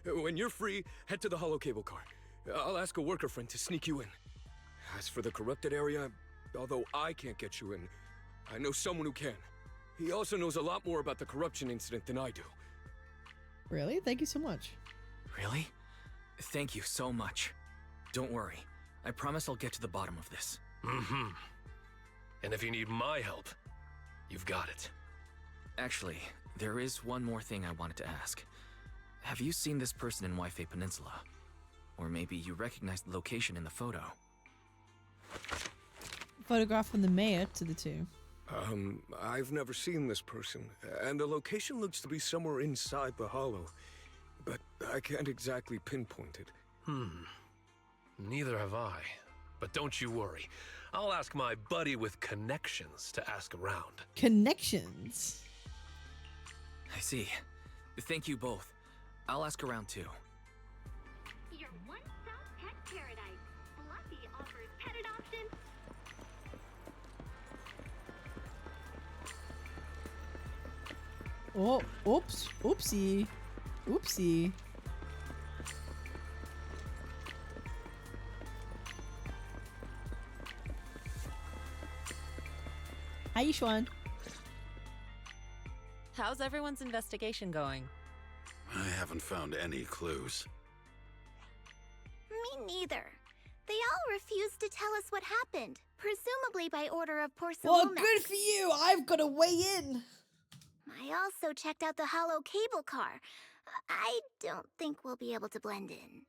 When you're free, head to the hollow cable car. I'll ask a worker friend to sneak you in. As for the corrupted area, although I can't get you in, I know someone who can. He also knows a lot more about the corruption incident than I do.
Really? Thank you so much.
Really? Thank you so much. Don't worry. I promise I'll get to the bottom of this.
Mm-hmm. And if you need my help, you've got it.
Actually, there is one more thing I wanted to ask. Have you seen this person in Wi-Fi Peninsula? Or maybe you recognize the location in the photo.
Photograph from the mayor to the two.
I've never seen this person, and the location looks to be somewhere inside the hollow, but I can't exactly pinpoint it.
Neither have I. But don't you worry. I'll ask my buddy with connections to ask around.
Connections?
I see. Thank you both. I'll ask around too.
Your one-stop pet paradise. Fluffy offers pet adoption.
Oh, oops. Oopsie. Oopsie. Hi, Yishuan.
How's everyone's investigation going?
I haven't found any clues.
Me neither. They all refused to tell us what happened, presumably by order of Porcelumix.
Well, good for you. I've got to weigh in.
I also checked out the hollow cable car. I don't think we'll be able to blend in.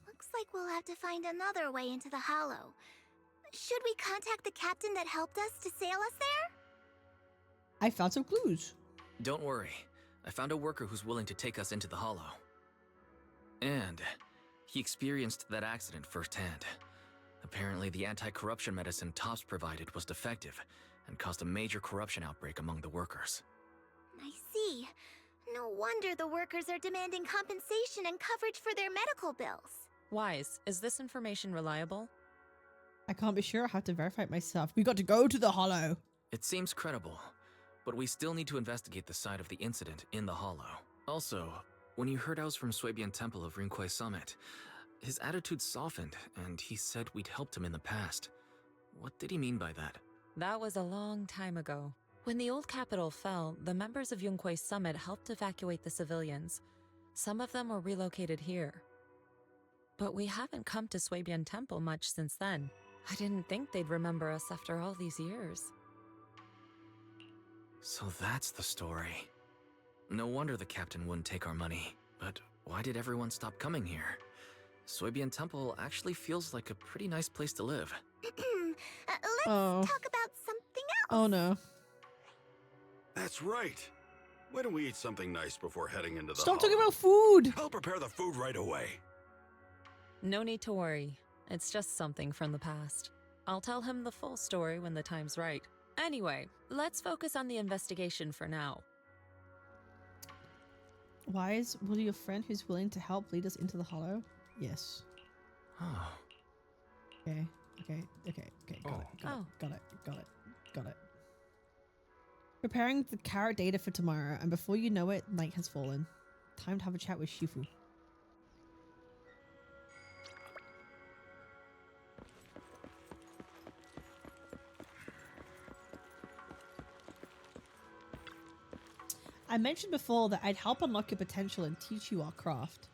Looks like we'll have to find another way into the hollow. Should we contact the captain that helped us to sail us there?
I found some clues.
Don't worry. I found a worker who's willing to take us into the hollow. And he experienced that accident firsthand. Apparently, the anti-corruption medicine Tops provided was defective and caused a major corruption outbreak among the workers.
I see. No wonder the workers are demanding compensation and coverage for their medical bills.
Wise, is this information reliable?
I can't be sure. I have to verify it myself. We got to go to the hollow.
It seems credible, but we still need to investigate the side of the incident in the hollow. Also, when you heard I was from Swabian Temple of Rinquay Summit, his attitude softened, and he said we'd helped him in the past. What did he mean by that?
That was a long time ago. When the old capital fell, the members of Yunque Summit helped evacuate the civilians. Some of them were relocated here. But we haven't come to Swabian Temple much since then. I didn't think they'd remember us after all these years.
So that's the story. No wonder the captain wouldn't take our money. But why did everyone stop coming here? Swabian Temple actually feels like a pretty nice place to live.
Let's talk about something else.
Oh no.
That's right. Why don't we eat something nice before heading into the
Stop talking
hollow?
about food!
I'll prepare the food right away.
No need to worry. It's just something from the past. I'll tell him the full story when the time's right. Anyway, let's focus on the investigation for now.
Why is Will your friend who's willing to help lead us into the hollow? Yes. Okay. Got it. Preparing the carrot data for tomorrow, and before you know it, night has fallen. Time to have a chat with Shifu. I mentioned before that I'd help unlock your potential and teach you our craft.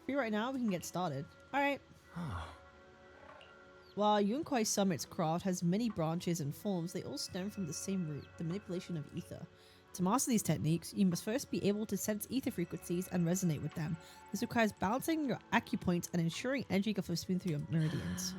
Free right now, we can get started. Alright. While Yunkwai Summit's craft has many branches and forms, they all stem from the same root, the manipulation of ether. To master these techniques, you must first be able to sense ether frequencies and resonate with them. This requires balancing your acupoints and ensuring energy flows smooth through your meridians.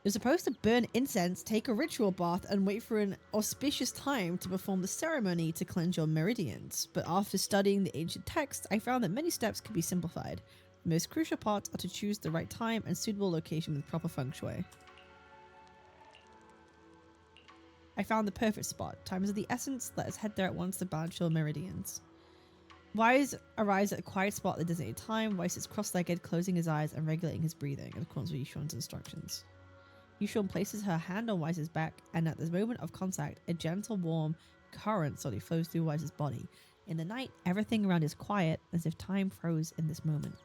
You're supposed to burn incense, take a ritual bath, and wait for an auspicious time to perform the ceremony to cleanse your meridians. But after studying the ancient texts, I found that many steps could be simplified. The most crucial parts are to choose the right time and suitable location with proper feng shui. I found the perfect spot. Time is of the essence. Let us head there at once to balance your meridians. Wise arrives at a quiet spot at the designated time. Wise sits cross-legged, closing his eyes and regulating his breathing in accordance with Yishuan's instructions. Yishuan places her hand on Wise's back, and at the moment of contact, a gentle, warm current slowly flows through Wise's body. In the night, everything around is quiet, as if time froze in this moment.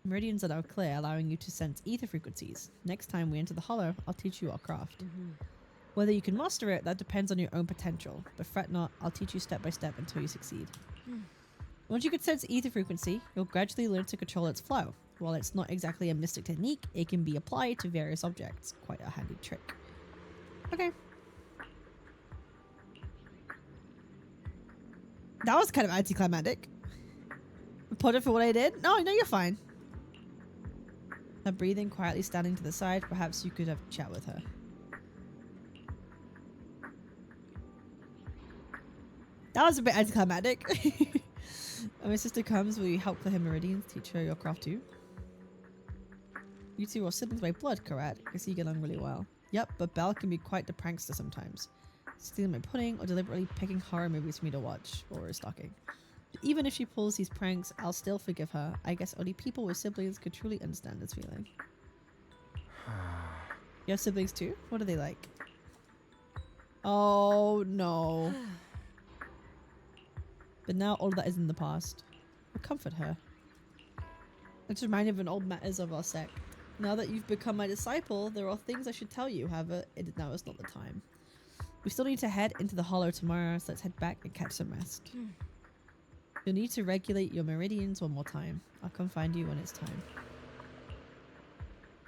Meridians are now clear, allowing you to sense ether frequencies. Next time we enter the hollow, I'll teach you our craft. Whether you can master it, that depends on your own potential. But fret not, I'll teach you step by step until you succeed. Once you can sense ether frequency, you'll gradually learn to control its flow. While it's not exactly a mystic technique, it can be applied to various objects. Quite a handy trick. Okay. That was kind of anticlimactic. Apologize for what I did? No, you're fine. Her breathing quietly standing to the side. Perhaps you could have a chat with her. That was a bit anticlimactic. When my sister comes, will you help clear her meridians? Teach her your craft too? You two are siblings by blood, correct? I see you get on really well. Yep, but Belle can be quite the prankster sometimes. Stealing my pudding or deliberately picking horror movies for me to watch, or stalking. Even if she pulls these pranks, I'll still forgive her. I guess only people with siblings could truly understand this feeling. You have siblings too? What are they like? Oh no. But now all of that is in the past. We'll comfort her. It's reminded of an old matters of our sect. Now that you've become my disciple, there are things I should tell you, however, now is not the time. We still need to head into the hollow tomorrow, so let's head back and catch some rest. You'll need to regulate your meridians one more time. I'll come find you when it's time.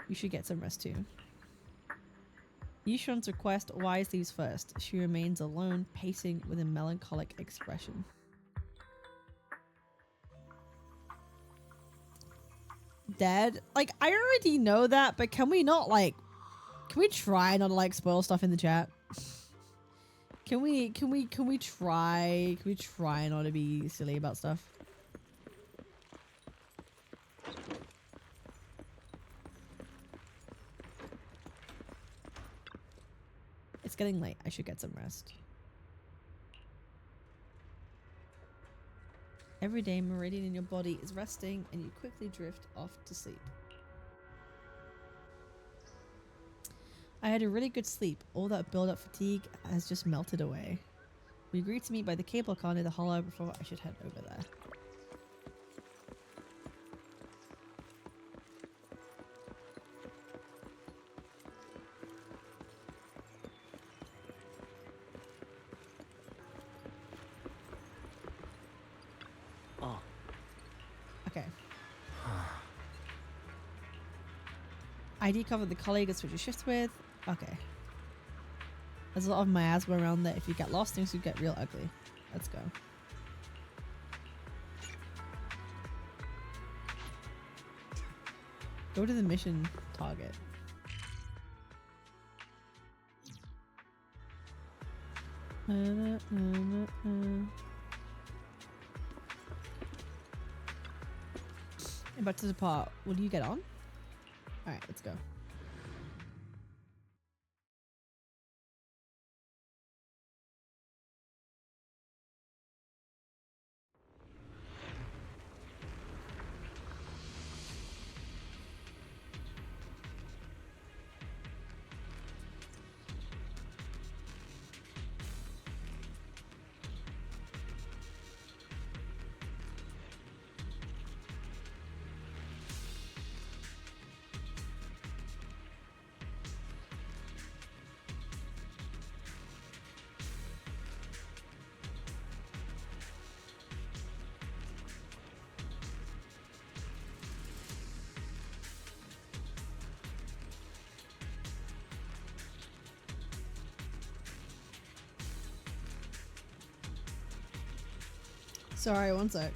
You should get some rest too. Yishuan's request, Wise leaves first. She remains alone, pacing with a melancholic expression. Dead? Like, I already know that, but can we not, like... Can we try not to, like, spoil stuff in the chat? Can we try not to be silly about stuff? It's getting late. I should get some rest. Every day, meridian in your body is resting and you quickly drift off to sleep. I had a really good sleep. All that build-up fatigue has just melted away. We agreed to meet by the cable car near the hollow before I should head over there.
Oh.
Okay. ID covered the colleague to switch your shifts with. Okay. There's a lot of miasma around there. If you get lost, things will get real ugly. Let's go. Go to the mission target. About to depart. Will you get on? Alright, let's go. Sorry, one sec.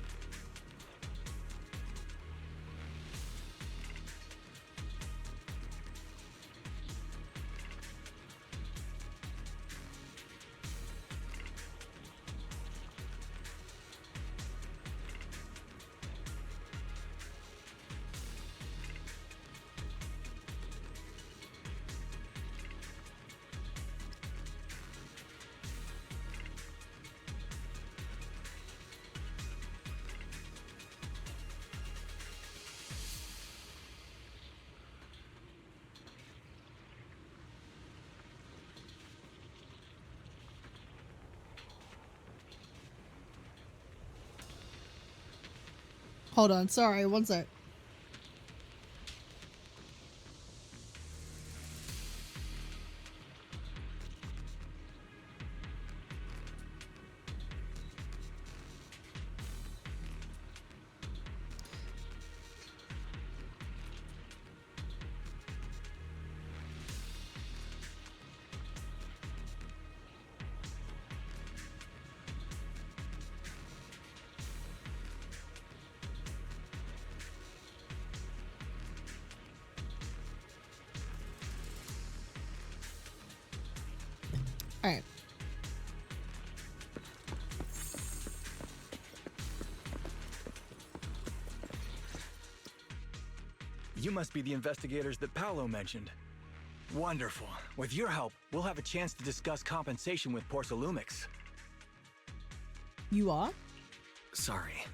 Hold on, sorry, one sec. All right.
You must be the investigators that Paolo mentioned. Wonderful. With your help, we'll have a chance to discuss compensation with Porcelumix.
You are?
Sorry,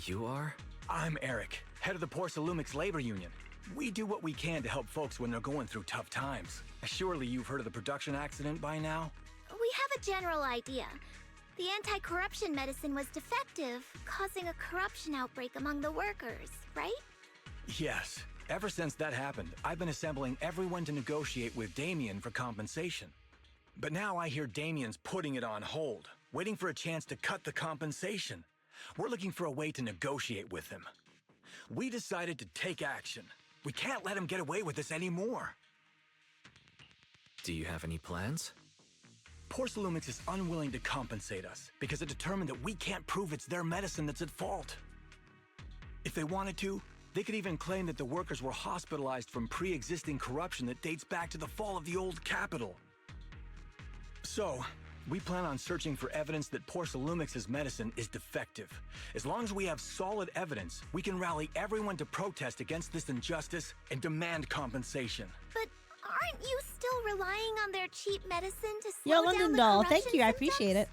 you are?
I'm Eric, head of the Porcelumix Labor Union. We do what we can to help folks when they're going through tough times. Surely you've heard of the production accident by now?
We have a general idea. The anti-corruption medicine was defective, causing a corruption outbreak among the workers, right?
Yes. Ever since that happened, I've been assembling everyone to negotiate with Damien for compensation. But now I hear Damien's putting it on hold, waiting for a chance to cut the compensation. We're looking for a way to negotiate with him. We decided to take action. We can't let him get away with this anymore.
Do you have any plans?
Porcelumix is unwilling to compensate us because it determined that we can't prove it's their medicine that's at fault. If they wanted to, they could even claim that the workers were hospitalized from pre-existing corruption that dates back to the fall of the old capital. So, we plan on searching for evidence that Porcelumix's medicine is defective. As long as we have solid evidence, we can rally everyone to protest against this injustice and demand compensation.
But aren't you still relying on their cheap medicine to slow
Yo,
down
London
the
doll,
corruption
thank you, I
symptoms?
appreciate it.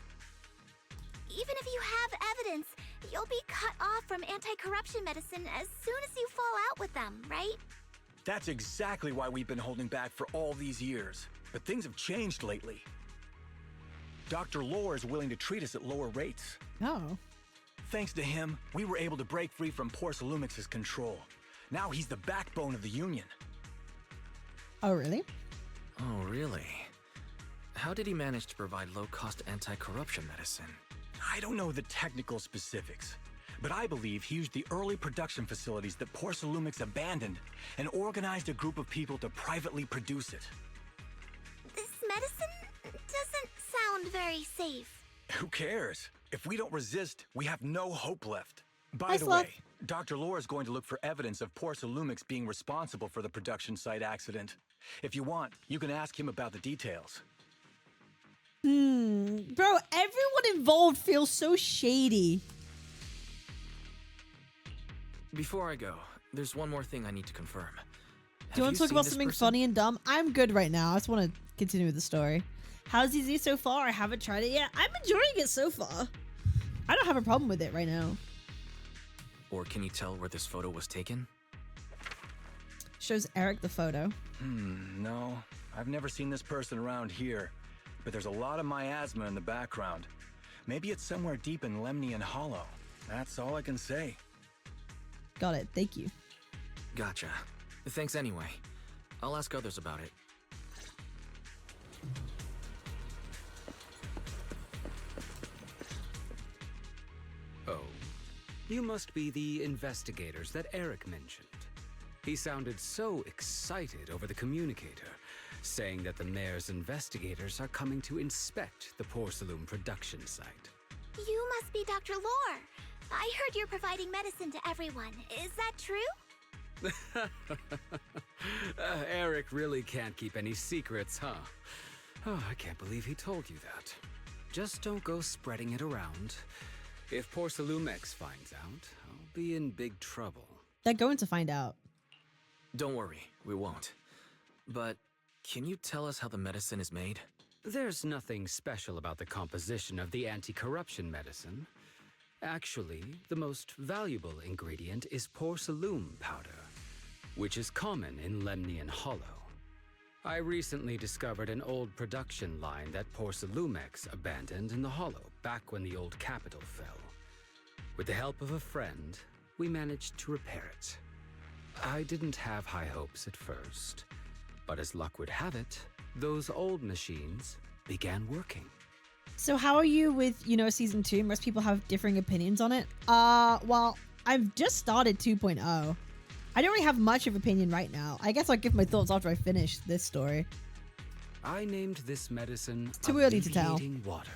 Even if you have evidence, you'll be cut off from anti-corruption medicine as soon as you fall out with them, right?
That's exactly why we've been holding back for all these years. But things have changed lately. Dr. Lore is willing to treat us at lower rates.
Oh.
Thanks to him, we were able to break free from Porcelumix's control. Now he's the backbone of the union.
Oh, really?
Oh, really? How did he manage to provide low-cost anti-corruption medicine?
I don't know the technical specifics, but I believe he used the early production facilities that Porcelumix abandoned and organized a group of people to privately produce it.
This medicine doesn't sound very safe.
Who cares? If we don't resist, we have no hope left. By
Nice
the
luck.
way, Dr. Lore is going to look for evidence of Porcelumix being responsible for the production site accident. If you want, you can ask him about the details.
Bro, involved feels so shady.
Before I go, there's one more thing I need to confirm.
Do you want to talk about something funny and dumb? I'm good right now. I just want to continue with the story. How's ZZ so far? I haven't tried it yet. I'm enjoying it so far. I don't have a problem with it right now.
Or can you tell where this photo was taken?
Shows Eric the photo.
No. I've never seen this person around here. But there's a lot of miasma in the background. Maybe it's somewhere deep in Lemnian Hollow. That's all I can say.
Got it. Thank you.
Gotcha. Thanks anyway. I'll ask others about it.
Oh, you must be the investigators that Eric mentioned. He sounded so excited over the communicator, saying that the mayor's investigators are coming to inspect the Porcelain production site.
You must be Dr. Lore. I heard you're providing medicine to everyone. Is that true?
Eric really can't keep any secrets, huh? Oh, I can't believe he told you that. Just don't go spreading it around. If Porcelumex finds out, I'll be in big trouble.
They're going to find out.
Don't worry, we won't. But can you tell us how the medicine is made?
There's nothing special about the composition of the anti-corruption medicine. Actually, the most valuable ingredient is porcelain powder, which is common in Lemnian Hollow. I recently discovered an old production line that Porcelumex abandoned in the Hollow back when the old capital fell. With the help of a friend, we managed to repair it. I didn't have high hopes at first, but as luck would have it, those old machines began working.
So how are you with, season 2? Most people have differing opinions on it. Well, I've just started 2.0. I don't really have much of opinion right now. I guess I'll give my thoughts after I finish this story.
I named this medicine
It's too early to tell.
Alleviating Water.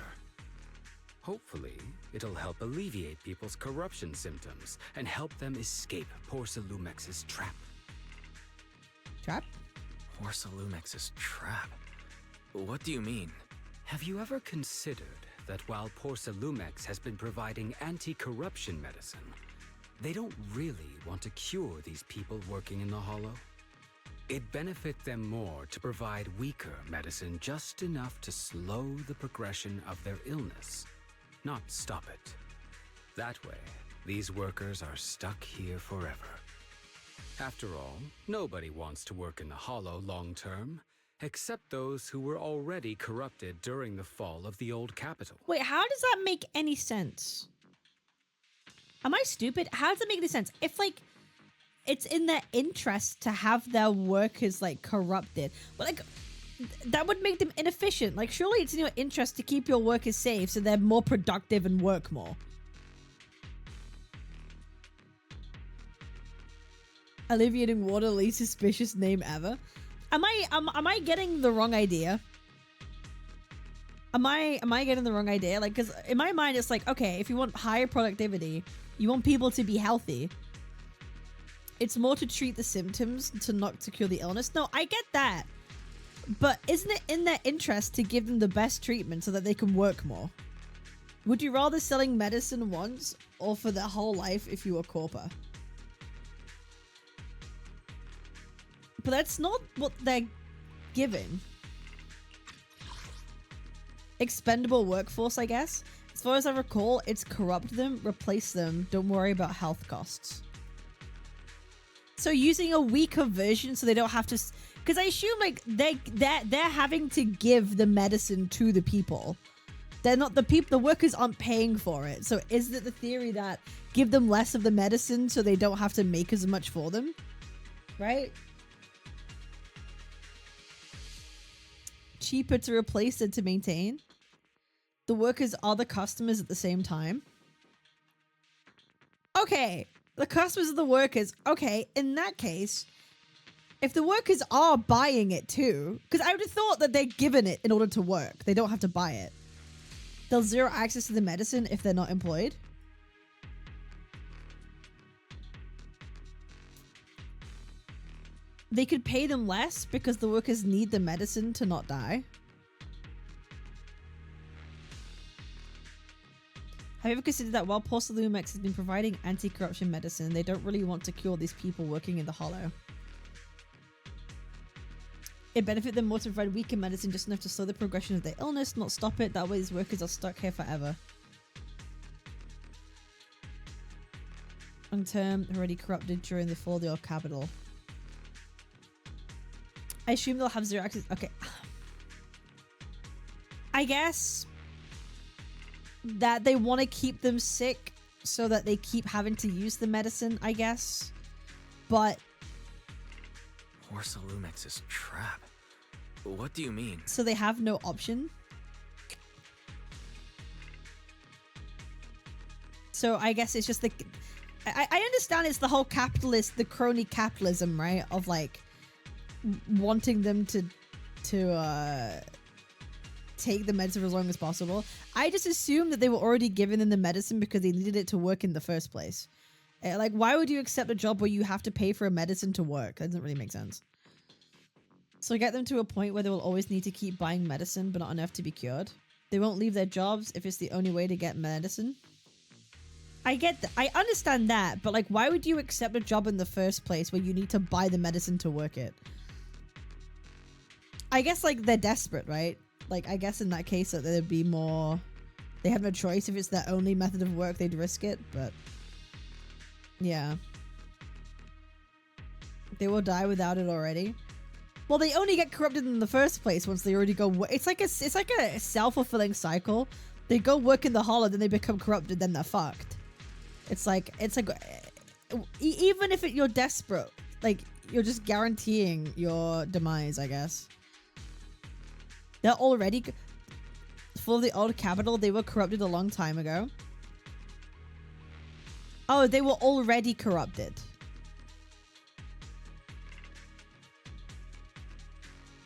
Hopefully, it'll help alleviate people's corruption symptoms and help them escape Porcelumex's trap.
Trap?
Porcelumex's trap? What do you mean?
Have you ever considered that while Porcelumex has been providing anti-corruption medicine, they don't really want to cure these people working in the Hollow? It'd benefit them more to provide weaker medicine just enough to slow the progression of their illness, not stop it. That way, these workers are stuck here forever. After all, nobody wants to work in the Hollow long term, except those who were already corrupted during the fall of the old capital.
Wait, how does that make any sense? Am I stupid? How does it make any sense? If, it's in their interest to have their workers, corrupted. But, that would make them inefficient. Surely it's in your interest to keep your workers safe so they're more productive and work more. Alleviating Water, least suspicious name ever. Am I getting the wrong idea? Am I getting the wrong idea? Because in my mind, it's okay, if you want higher productivity, you want people to be healthy. It's more to treat the symptoms, not to cure the illness. No, I get that. But isn't it in their interest to give them the best treatment so that they can work more? Would you rather selling medicine once or for their whole life if you were Corpa? But that's not what they're given. Expendable workforce, I guess. As far as I recall, it's corrupt them, replace them, don't worry about health costs. So using a weaker version so they don't have to... Because I assume they're having to give the medicine to the people. They're not the workers aren't paying for it. So is it the theory that give them less of the medicine so they don't have to make as much for them? Right? Cheaper to replace than to maintain. The workers are the customers at the same time. Okay, the customers are the workers. Okay, in that case, if the workers are buying it too, because I would have thought that they're given it in order to work. They don't have to buy it. They'll zero access to the medicine if they're not employed. They could pay them less because the workers need the medicine to not die. Have you ever considered that while Porcelumex has been providing anti-corruption medicine, they don't really want to cure these people working in the Hollow? It benefits them more to provide weaker medicine just enough to slow the progression of their illness, not stop it. That way these workers are stuck here forever. Long term, already corrupted during the fall of the old capital. I assume they'll have zero access. Okay. I guess that they want to keep them sick so that they keep having to use the medicine, I guess. But
Porcelumex's trap. What do you mean?
so they have no option. So I guess it's just the I understand it's the whole capitalist, the crony capitalism, right? Of like wanting them to take the medicine for as long as possible. I just assumed that they were already giving them the medicine because they needed it to work in the first place. Like, why would you accept a job where you have to pay for a medicine to work? That doesn't really make sense. So get them to a point where they will always need to keep buying medicine, but not enough to be cured. They won't leave their jobs if it's the only way to get medicine. I understand that, but like, why would you accept a job in the first place where you need to buy the medicine to work it? I guess like they're desperate, right? Like, I guess in that case that there'd be more, they have no choice. If it's their only method of work, they'd risk it, but yeah. They will die without it already. Well, they only get corrupted in the first place once they already go. It's like a self-fulfilling cycle. They go work in the Hollow, then they become corrupted, then they're fucked. It's like even if you're desperate, like you're just guaranteeing your demise, I guess. They're already full of the old capital. They were corrupted a long time ago. Oh, they were already corrupted.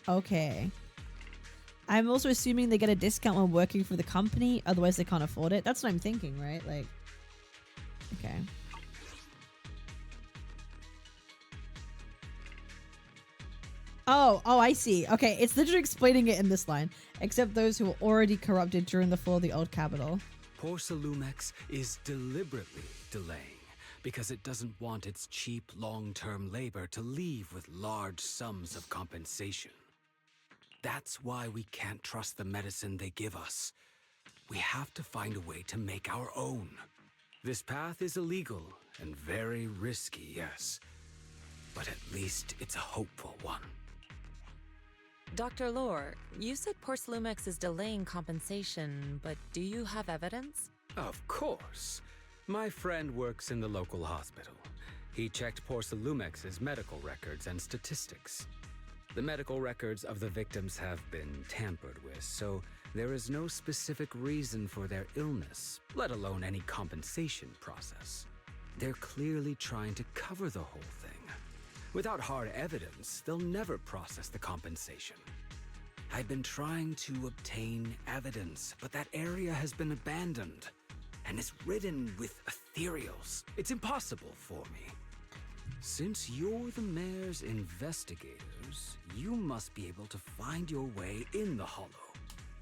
Okay. I'm also assuming they get a discount when working for the company. Otherwise, they can't afford it. That's what I'm thinking, right? Like, okay. Oh, I see. Okay, it's literally explaining it in this line. Except those who were already corrupted during the fall of the old capital.
Porcelumex is deliberately delaying because it doesn't want its cheap long-term labor to leave with large sums of compensation. That's why we can't trust the medicine they give us. We have to find a way to make our own. This path is illegal and very risky, yes. But at least it's a hopeful one.
Dr. Lore, you said Porcelumex is delaying compensation, but do you have evidence?
Of course. My friend works in the local hospital. He checked Porcelumex's medical records and statistics. The medical records of the victims have been tampered with, so there is no specific reason for their illness, let alone any compensation process. They're clearly trying to cover the whole thing. Without hard evidence, they'll never process the compensation. I've been trying to obtain evidence, but that area has been abandoned and is ridden with ethereals. It's impossible for me. Since you're the mayor's investigators, you must be able to find your way in the Hollow.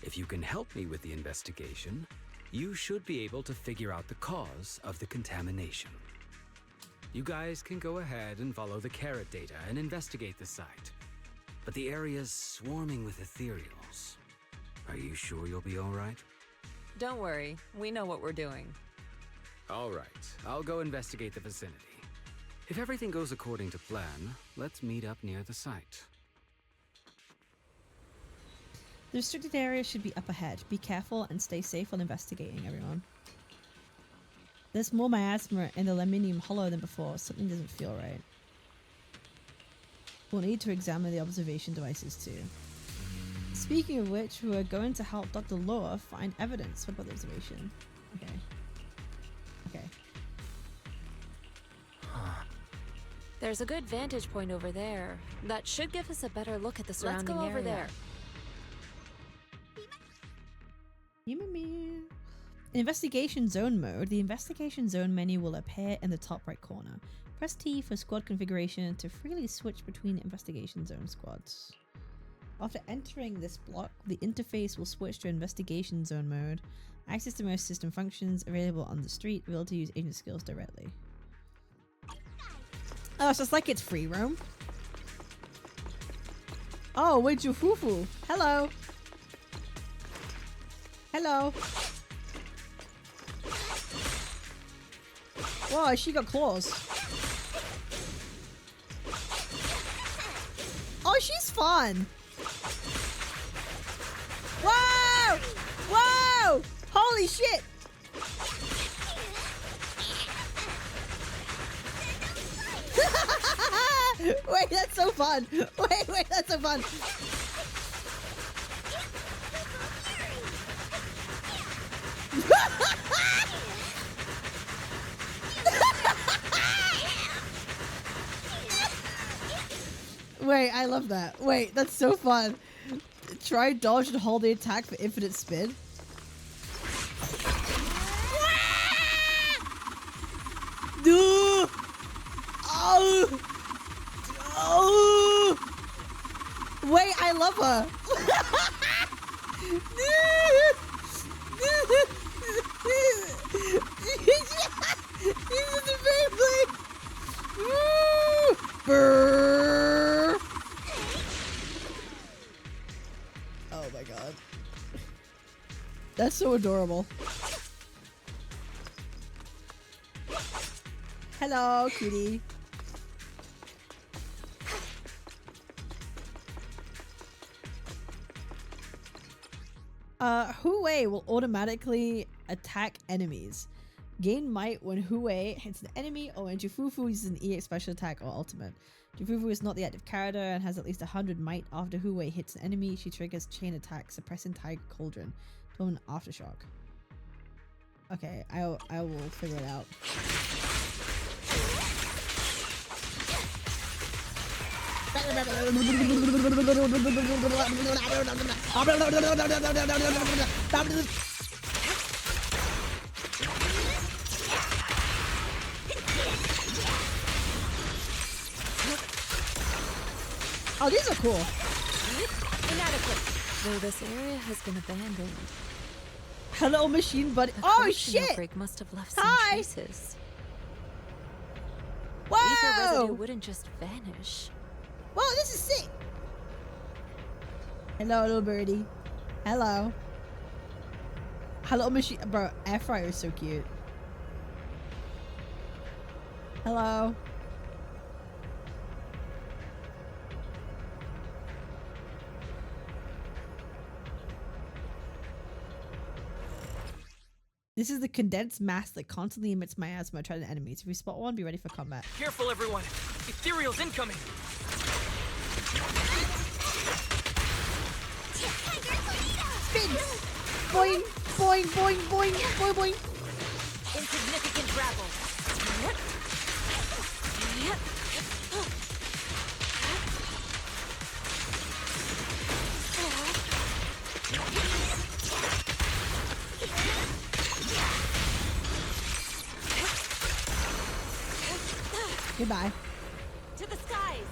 If you can help me with the investigation, you should be able to figure out the cause of the contamination. You guys can go ahead and follow the carrot data and investigate the site. But the area's swarming with ethereals. Are you sure you'll be all right?
Don't worry, we know what we're doing.
All right, I'll go investigate the vicinity. If everything goes according to plan, let's meet up near the site.
The restricted area should be up ahead. Be careful and stay safe while investigating, everyone. There's more miasma in the Lemnium Hollow than before. Something doesn't feel right. We'll need to examine the observation devices too. Speaking of which, we are going to help Dr. Lore find evidence about the observation. Okay. Okay.
There's a good vantage point over there. That should give us a better look at the surrounding area. Let's go over there.
Investigation zone mode. The investigation zone menu will appear in the top right corner. Press T for squad configuration to freely switch between investigation zone squads. After entering this block, the interface will switch to investigation zone mode. Access to most system functions available on the street. Able to use agent skills directly. Oh, so it's like it's free roam. Oh, wait, you fufu. Hello. Hello. Whoa, she got claws. Oh, she's fun. Whoa! Whoa! Holy shit! Wait, that's so fun. Wait, that's so fun. Wait, I love that. Wait, that's so fun. Try dodge and hold the attack for infinite spin. No! Oh! Oh! Wait, I love her. This is the favorite. Brrr. Oh my god. That's so adorable. Hello, cutie. WuWa will automatically attack enemies. Gain might when WuWa hits an enemy or when Jufufu uses an EX special attack or ultimate. Jufufu is not the active character and has at least 100 might. After WuWa hits an enemy, she triggers chain attack, suppressing Tiger Cauldron to an aftershock. Okay, I will figure it out. Oh, these are cool.
Inadequate. Though this area has been abandoned.
Hello, machine buddy.
A
Oh
corruption
shit!
outbreak must have left some
Hi.
traces.
Whoa!
Ether residue wouldn't just vanish.
Whoa, this is sick. Hello, little birdie. Hello. Hello, machine. Bro, air fryer is so cute. Hello. This is the condensed mass that constantly emits miasma to enemies. If we spot one, be ready for combat.
Careful, everyone. Ethereal's incoming.
Spin! Boing! Boing! Boing! Boing! Boing! Boing!
Insignificant gravel.
Goodbye.
To the skies.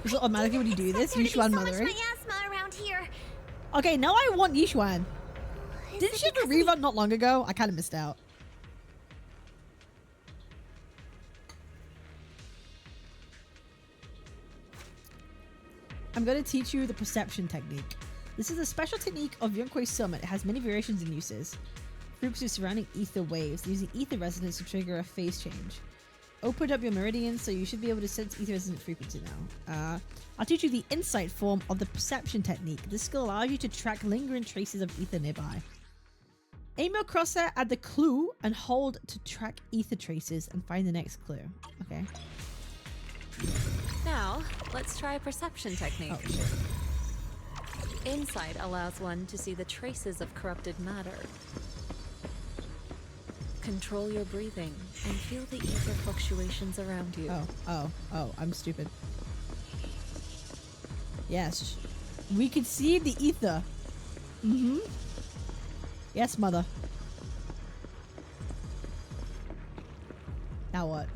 Is it automatically when you do this? Yishuan mothering.
Miasma around here.
Okay, now I want Yishuan. Didn't she have a rerun not long ago? I kind of missed out. I'm going to teach you the perception technique. This is a special technique of Yunquei Summit. It has many variations and uses. Frequency surrounding ether waves, using ether resonance to trigger a phase change. Open up your meridians, so you should be able to sense ether resonant frequency now. I'll teach you the insight form of the perception technique. This skill allows you to track lingering traces of ether nearby. Aim your crosshair at the clue and hold to track ether traces and find the next clue. Okay.
Now, let's try a perception technique.
Oh, shit.
Insight allows one to see the traces of corrupted matter. Control your breathing and feel the ether fluctuations around you.
Oh, I'm stupid. Yes. We can see the ether. Mm-hmm. Yes, mother. Now what?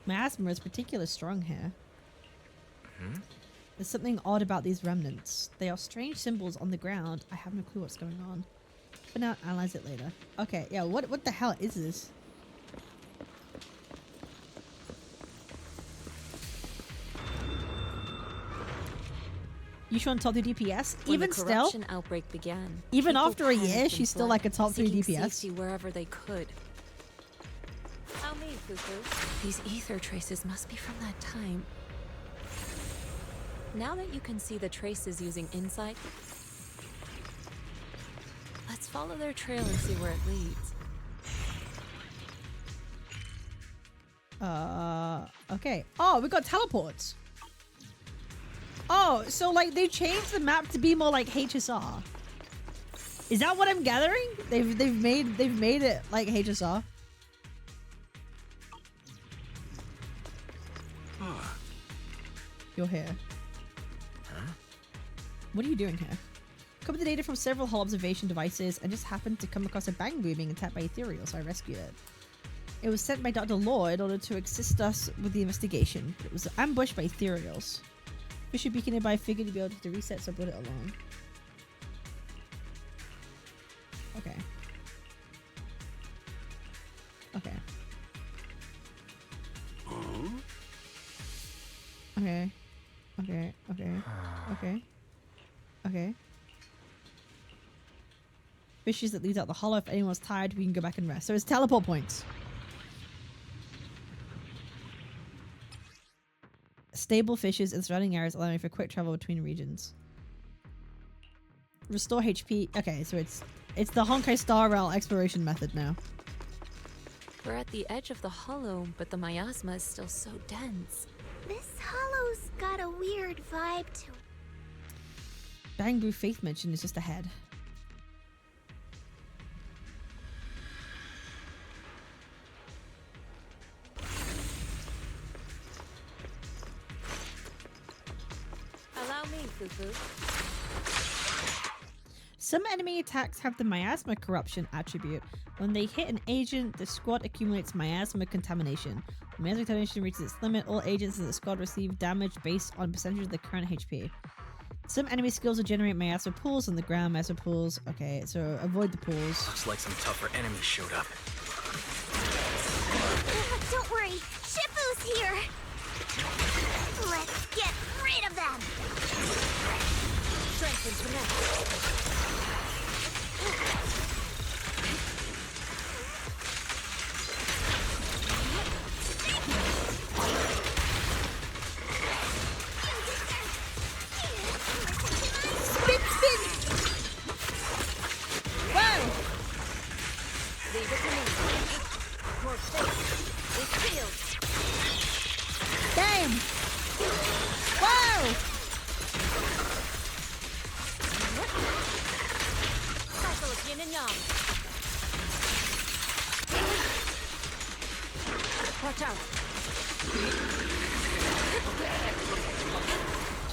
Miasma is particularly strong here.
Hmm?
There's something odd about these remnants. They are strange symbols on the ground. I have no clue what's going on. But now analyze it later. Okay, yeah, what the hell is this? You show on top 3 DPS?
When
Even
the
still?
corruption outbreak began,
Even
people
after a year,
panicked
she's
and
still
fled,
like a top 3
seeking
DPS.
safety wherever they could. How me, Fufu? These ether traces must be from that time. Now that you can see the traces using insight, let's follow their trail and see where it leads.
Okay. Oh, we got teleports. Oh, so like they changed the map to be more like HSR. Is that what I'm gathering? They've made it like HSR. You're here.
Huh?
What are you doing here? Copied the data from several hull observation devices and just happened to come across a bang boo being attacked by ethereal, so I rescued it. It was sent by Dr. Law in order to assist us with the investigation. It was ambushed by ethereals. Fish should be nearby. Figured to be able to reset, so I brought it along. Okay. Okay. Okay. Okay. Okay. Okay. Okay. Fishes that leads out the hollow. If anyone's tired, we can go back and rest. So it's teleport points. Stable fishes and surrounding areas allowing for quick travel between regions. Restore HP. Okay, so it's the Honkai Star Rail exploration method now.
We're at the edge of the hollow, but the miasma is still so dense.
This hollow's got a weird vibe to it.
Bangbu Faith Mansion is just ahead.
Allow me, Fufu.
Some enemy attacks have the miasma corruption attribute. When they hit an agent, the squad accumulates miasma contamination. When miasma contamination reaches its limit, all agents in the squad receive damage based on percentage of the current HP. Some enemy skills will generate miasma pools on the ground. Miasma pools. Okay, so avoid the pools.
Looks like some tougher enemies showed up.
Don't worry, Shifu's here. Let's get rid of them.
Strength and connect.
Spin! Wow!
Leave it to me. More space. It's sealed.
Damn! Wow!
Cycle of yin and yang. Watch out.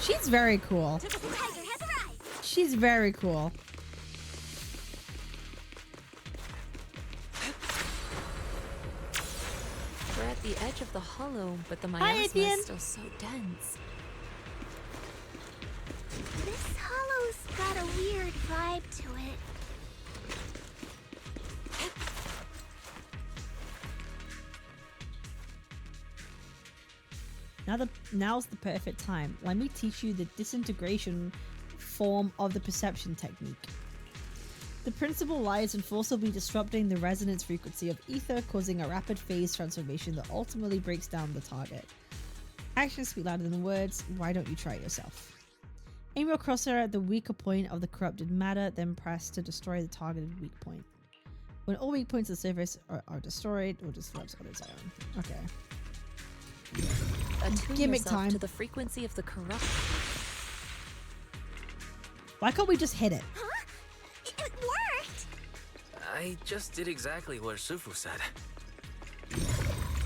She's very cool.
Typical tiger has arrived.
She's very cool.
We're at the edge of the hollow, but the
Hi,
miasma
Etienne.
is still so dense.
This hollow's got a weird vibe to it.
Now's the perfect time. Let me teach you the disintegration form of the perception technique. The principle lies in forcibly disrupting the resonance frequency of ether, causing a rapid phase transformation that ultimately breaks down the target. Actions speak louder than words. Why don't you try it yourself? Aim your crosshair at the weaker point of the corrupted matter, then press to destroy the targeted weak point. When all weak points of the surface are destroyed, it will just collapse on its own. Okay.
Attune
Gimmick
yourself
time.
to the frequency of the corruption.
Why can't we just hit it?
Huh? It worked!
I just did exactly what Sufu said.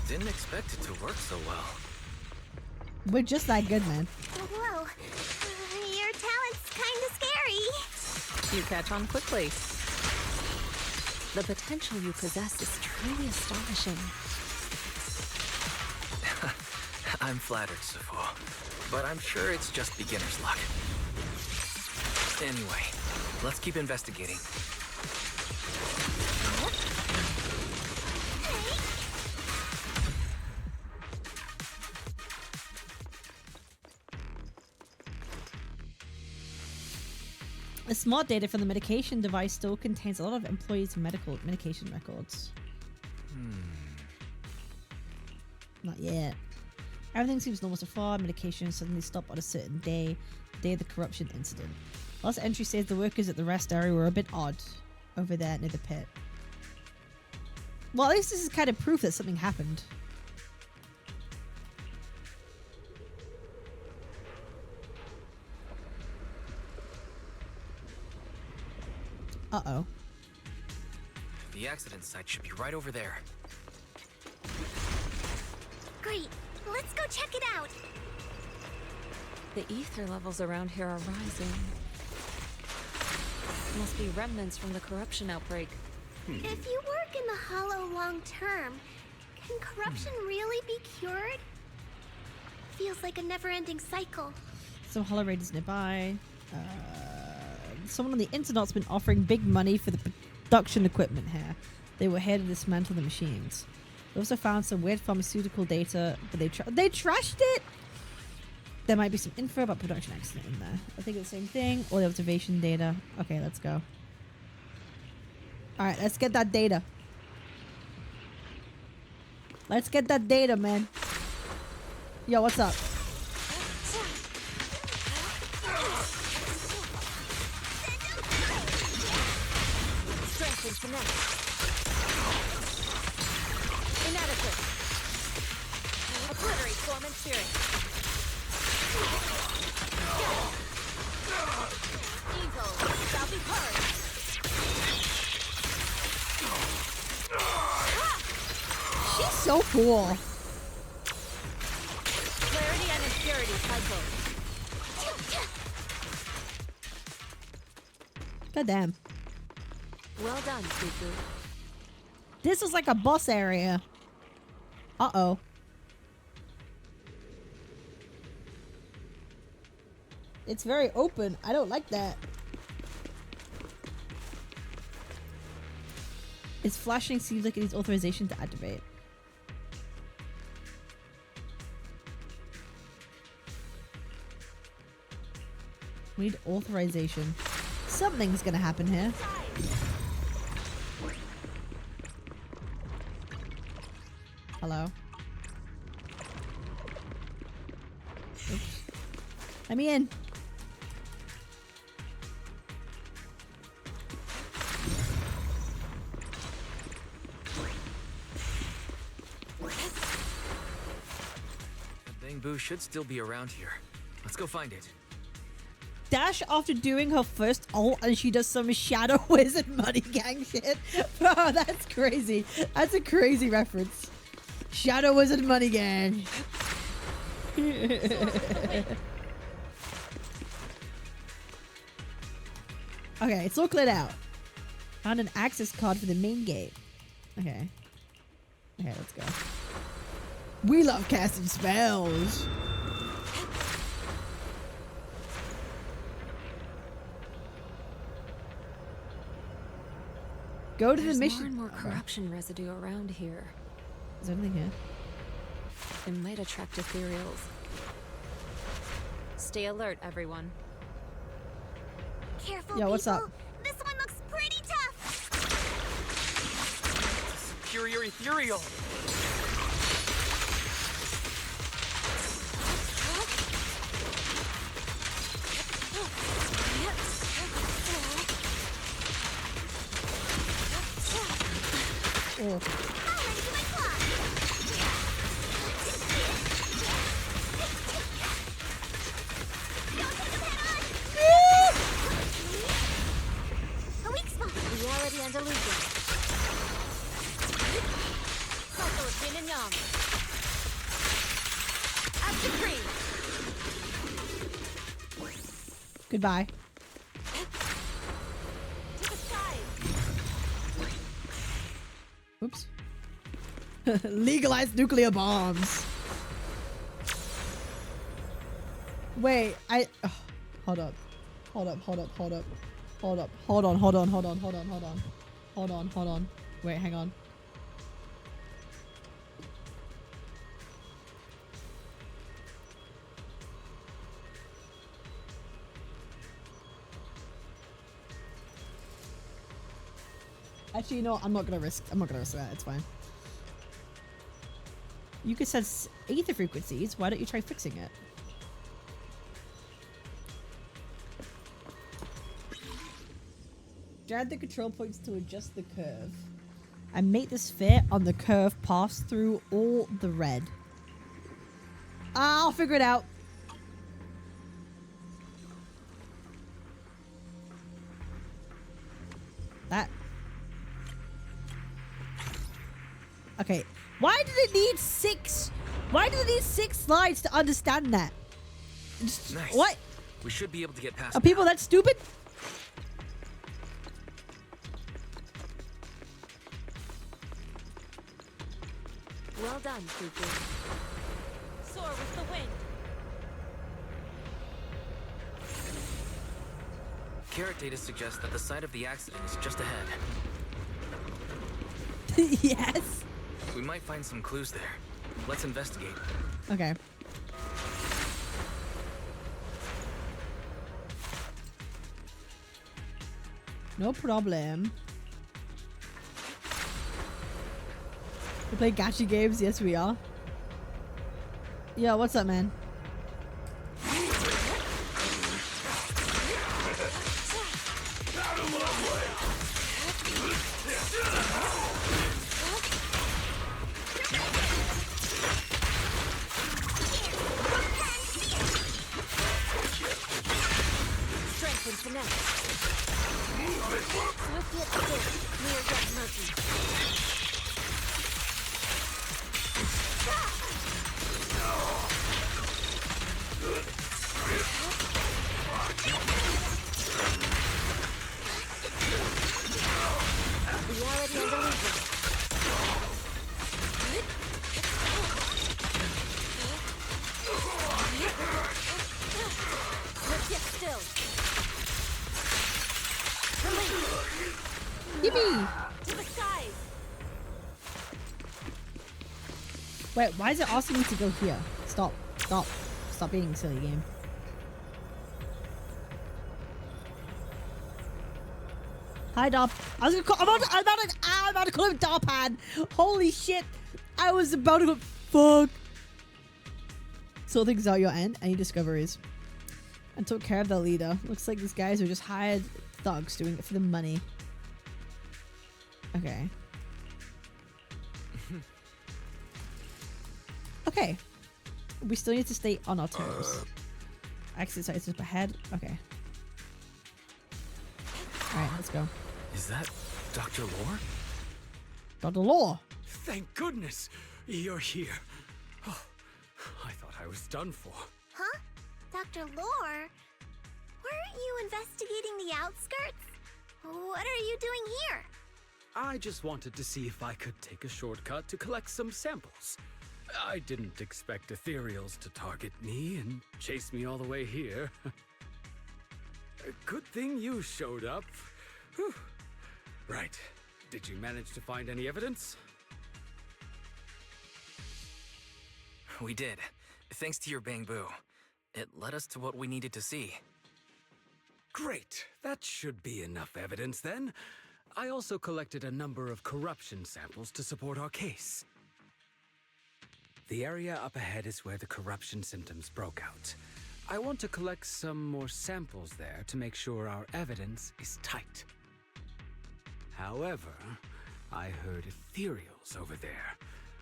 Didn't expect it to work so well.
We're just that good, man.
Whoa. Your talent's kinda scary.
You catch on quickly. The potential you possess is truly astonishing.
I'm flattered, Sifo. But I'm sure it's just beginner's luck. Anyway, let's keep investigating.
The smart data from the medication device still contains a lot of employees' medication records. Not yet. Everything seems normal so far. Medication suddenly stopped on a certain day, the day of the corruption incident. Last entry says the workers at the rest area were a bit odd over there near the pit. Well, at least this is kind of proof that something happened. Uh-oh.
The accident site should be right over there.
Great. Let's go check it out.
The ether levels around here are rising. Must be remnants from the corruption outbreak.
If you work in the Hollow long term, can corruption really be cured? Feels like a never-ending cycle.
Some Hollow Raiders nearby. Someone on the internet's been offering big money for the production equipment here. They were here to dismantle the machines. They also found some weird pharmaceutical data, but they trashed it. There might be some info about production accident in there. I think it's the same thing. Or the observation data. Okay, let's go. Alright, let's get that data. Let's get that data, man. Yo, what's up?
Strength and connect.
Inadequate. Obliterate form and spirit. Evil shall be purged.
She's so cool.
Clarity and impurity cycle.
God damn.
Well done, Fufu.
This is like a boss area. Uh-oh. It's very open. I don't like that. It's flashing. Seems like it needs authorization to activate. We need authorization. Something's gonna happen here. Hello? Oops. Let me in.
The Bangbu should still be around here. Let's go find it.
Dash after doing her first ult and she does some Shadow Wizard Money Gang shit. Bro, that's crazy. That's a crazy reference. Shadow Wizard Money Gang. Okay, it's all cleared out. Found an access card for the main gate. Okay. Okay, let's go. We love casting spells. Go to
There's
the mission.
More and more corruption residue around here.
Is there anything here?
It might attract ethereals. Stay alert, everyone.
Careful,
Yo, what's
people.
up?
This one looks pretty tough.
Superior ethereal.
Oh.
A weak spot.
Reality and illusion. Cycle of yin and yang. As supreme.
Goodbye.
To the side.
Oops. Legalized nuclear bombs. Wait, hold up. Hold up. Hold on. Wait, hang on. Actually, you know what? I'm not gonna risk that. It's fine. You could set ether frequencies. Why don't you try fixing it? Drag the control points to adjust the curve. And make this fit on the curve pass through all the red. I'll figure it out. That. Okay. Why did it need 6? Why did it need 6 slides to understand that?
Nice.
What?
We should be able to get past.
Are people that stupid?
Well done, Fufu. Soar with the wind.
Carrot data suggests that the site of the accident is just ahead.
Yes.
We might find some clues there. Let's investigate.
Okay. No problem. We play gacha games? Yes, we are. Yo, what's up, man?
Strength and finesse. Swift yet still, near yet murky. Reality and illusion. Swift yet still.
Yippee!
To the skies.
Wait, why is it asking me to go here? Stop. Stop being a silly game. Hi, Darp. I was gonna call. I'm about to call him Darpan. Holy shit! I was about to go. Fuck. Sort things out your end. Any discoveries? And took care of the leader. Looks like these guys are just hired thugs doing it for the money. Okay. Okay. We still need to stay on our toes. Exit sites up ahead. Okay. Alright, let's go.
Is that Dr. Lore?
Dr. Lore!
Thank goodness you're here. Oh, I thought I was done for.
Huh? Dr. Lore? Weren't you investigating the outskirts? What are you doing here?
I just wanted to see if I could take a shortcut to collect some samples. I didn't expect ethereals to target me and chase me all the way here. Good thing you showed up. Whew. Right. Did you manage to find any evidence?
We did. Thanks to your bamboo. It led us to what we needed to see.
Great. That should be enough evidence then. I also collected a number of corruption samples to support our case. The area up ahead is where the corruption symptoms broke out. I want to collect some more samples there to make sure our evidence is tight. However, I heard ethereals over there.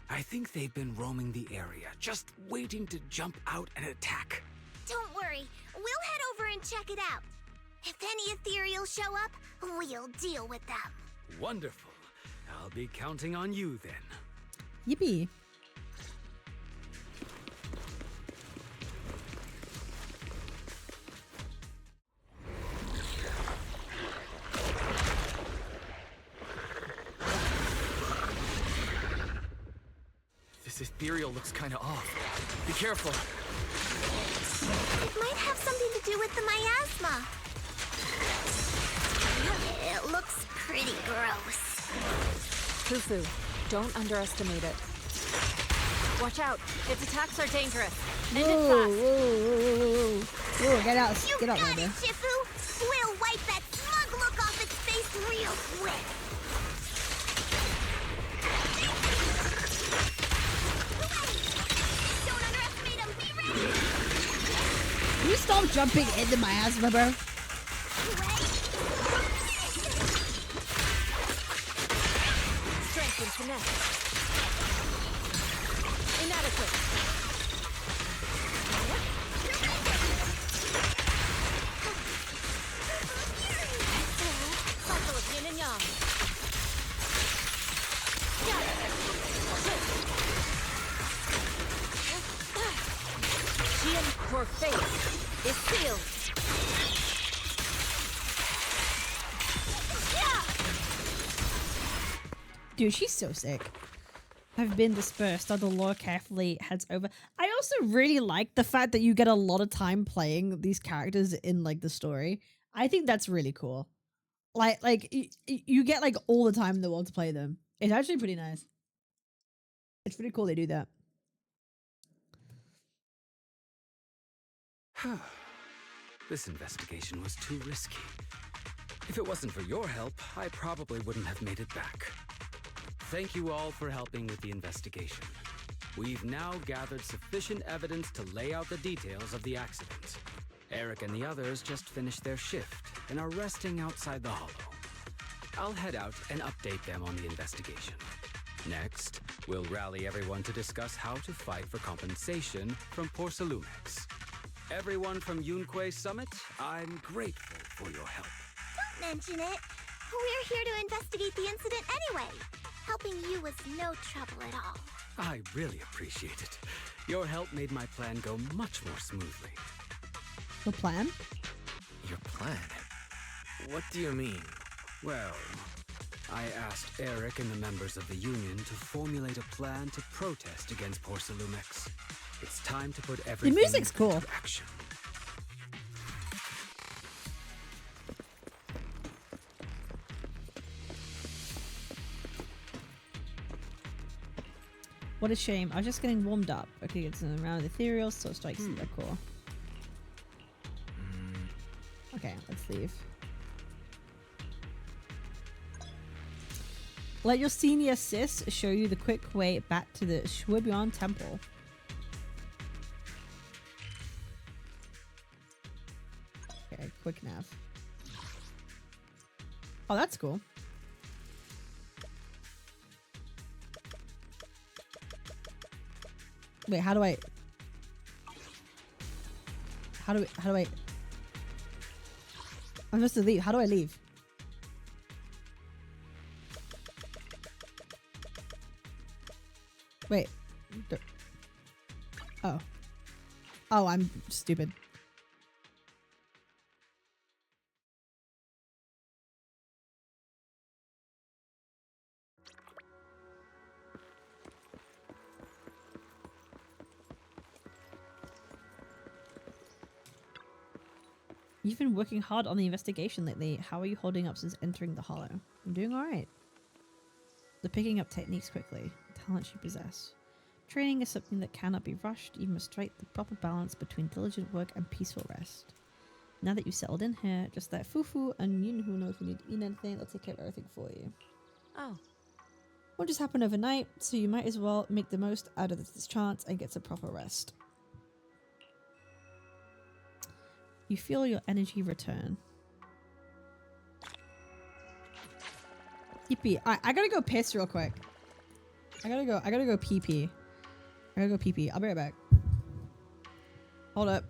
I think they've been roaming the area, just waiting to jump out and attack.
Don't worry, we'll head over and check it out. If any ethereals show up, we'll deal with them.
Wonderful. I'll be counting on you then.
Yippee.
This ethereal looks kinda off. Be careful.
It might plasma. It looks pretty gross.
Fufu, don't underestimate it.
Watch out. Its attacks are dangerous.
Whoa,
End it
whoa,
fast.
whoa, whoa, whoa, get out,
You
get out,
got
brother.
it, Shifu. We'll wipe that smug look off its face real quick. Don't underestimate him. Be ready.
Can you stop jumping into my ass, brother?
Strength and finesse. Inadequate. Cycle of yin and yang. Yin for face is sealed.
Dude, she's so sick. Have been dispersed. Other lore carefully heads over. I also really like the fact that you get a lot of time playing these characters in like the story. I think that's really cool. Like you get like all the time in the world to play them. It's actually pretty nice. It's pretty cool they do that.
This investigation was too risky. If it wasn't for your help, I probably wouldn't have made it back. Thank you all for helping with the investigation. We've now gathered sufficient evidence to lay out the details of the accident. Eric and the others just finished their shift and are resting outside the hollow. I'll head out and update them on the investigation. Next, we'll rally everyone to discuss how to fight for compensation from Porcelumex. Everyone from Yunque Summit, I'm grateful for your help.
Don't mention it. We're here to investigate the incident anyway. Helping you was no trouble at all.
I really appreciate it. Your help made my plan go much more smoothly.
The plan?
Your plan? What do you mean?
Well, I asked Eric and the members of the Union to formulate a plan to protest against Porcelumex. It's time to put everything
The music's cool.
into action.
What a shame. I was just getting warmed up. Okay, it's in a round of ethereal, so strikes are cool. Okay, let's leave. Let your senior sis show you the quick way back to the Shubian Temple. Okay, quick nav. Oh, that's cool. Wait, how do I... I'm supposed to leave. How do I leave? Wait. Oh. Oh, I'm stupid. You've been working hard on the investigation lately. How are you holding up since entering the hollow? I'm doing alright. The picking up techniques quickly. Talent you possess. Training is something that cannot be rushed. You must strike the proper balance between diligent work and peaceful rest. Now that you've settled in here, just let Fufu and Yun who knows when you eat anything, they'll take care of everything for you.
Oh.
Won't just happen overnight, so you might as well make the most out of this chance and get some proper rest. You feel your energy return. Yippee. I gotta go piss real quick. I gotta go pee pee. I gotta go pee pee. I'll be right back. Hold up.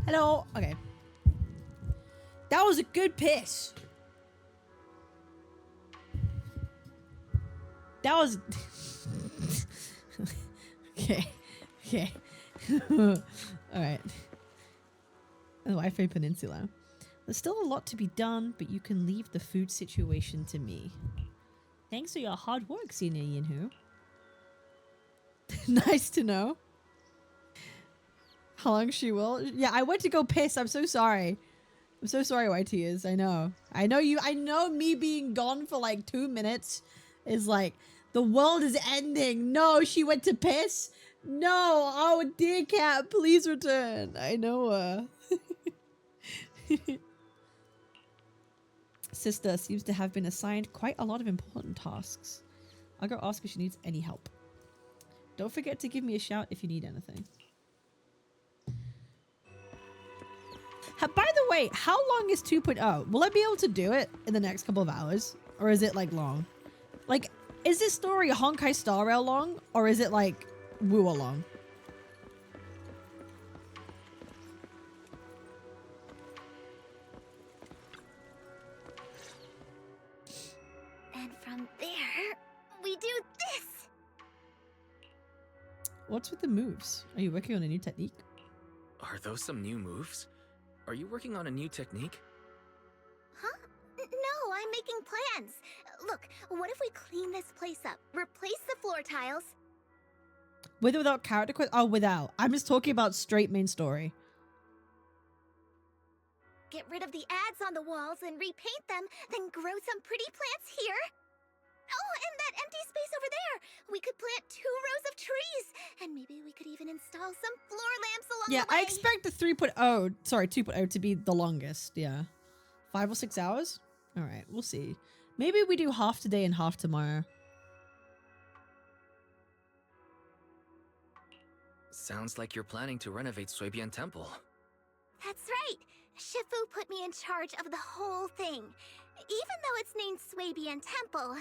Hello. Okay. That was a good piss. That was... okay. Okay. Alright. The Wi-Fi Peninsula. There's still a lot to be done, but you can leave the food situation to me. Thanks for your hard work, Senior Yinhu. Nice to know. How long she will? Yeah, I went to go piss. I'm so sorry. I'm so sorry, YT is. I know. I know me being gone for like 2 minutes is like, the world is ending. No, she went to piss. No. Oh, dear cat, please return. I know. Sister seems to have been assigned quite a lot of important tasks. I'll go ask if she needs any help. Don't forget to give me a shout if you need anything. By the way, how long is 2.0? Will I be able to do it in the next couple of hours? Or is it like long? Like, is this story Honkai Star Rail long? Or is it like WuWa long?
And from there, we do this!
What's with the moves? Are you working on a new technique?
Are those some new moves? Are you working on a new technique?
Huh? No, I'm making plans. Look, what if we clean this place up? Replace the floor tiles.
With or without character quest? Oh, without. I'm just talking about straight main story.
Get rid of the ads on the walls and repaint them, then grow some pretty plants here. Oh, and that empty space over there. We could plant 2 rows of trees. And maybe we could even install some floor lamps along the way.
Yeah, I expect the 3.0, sorry, 2.0 to be the longest. Yeah. 5 or 6 hours? All right, we'll see. Maybe we do half today and half tomorrow.
Sounds like you're planning to renovate Suibian Temple.
That's right. Shifu put me in charge of the whole thing. Even though it's named Swabian Temple.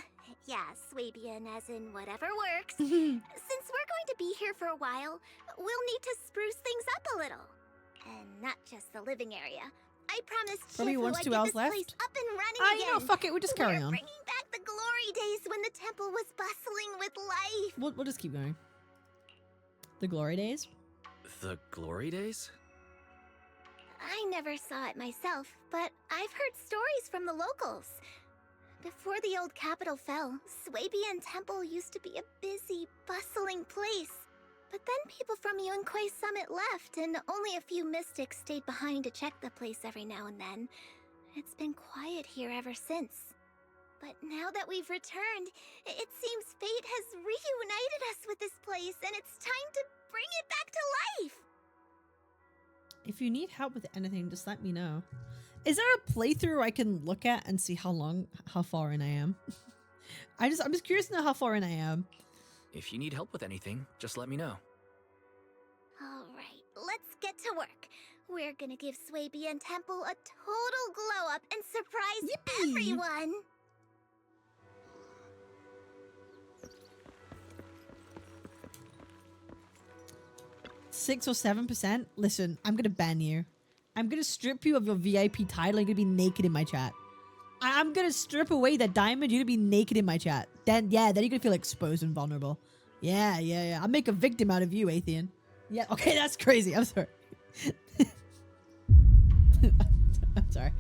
Yeah, Swabian as in whatever works. Since we're going to be here for a while, we'll need to spruce things up a little. And not just the living area. I promised
Probably
Shifu
1 to
I'd
2
get
hours
this
left.
place up and running
Ah,
again.
you know, fuck it, we'll just carry
We're
on.
bringing back the glory days when the temple was bustling with life.
We'll just keep going. The glory days?
The glory days?
I never saw it myself, but I've heard stories from the locals. Before the old capital fell, Swabian Temple used to be a busy, bustling place. But then people from Yunquei Summit left, and only a few mystics stayed behind to check the place every now and then. It's been quiet here ever since. But now that we've returned, it seems fate has reunited us with this place, and it's time to bring it back to life!
If you need help with anything, just let me know. Is there a playthrough I can look at and see how far in I am? I'm just curious to know how far in I am.
If you need help with anything, just let me know.
Alright, let's get to work. We're gonna give Swabian Temple a total glow up and surprise everyone!
6 or 7%? Listen, I'm gonna ban you. I'm gonna strip you of your VIP title and you're gonna be naked in my chat. I'm gonna strip away that diamond, you're gonna be naked in my chat. Then you're gonna feel exposed and vulnerable. Yeah. I'll make a victim out of you, Athean. Yeah, okay, that's crazy. I'm sorry. I'm sorry.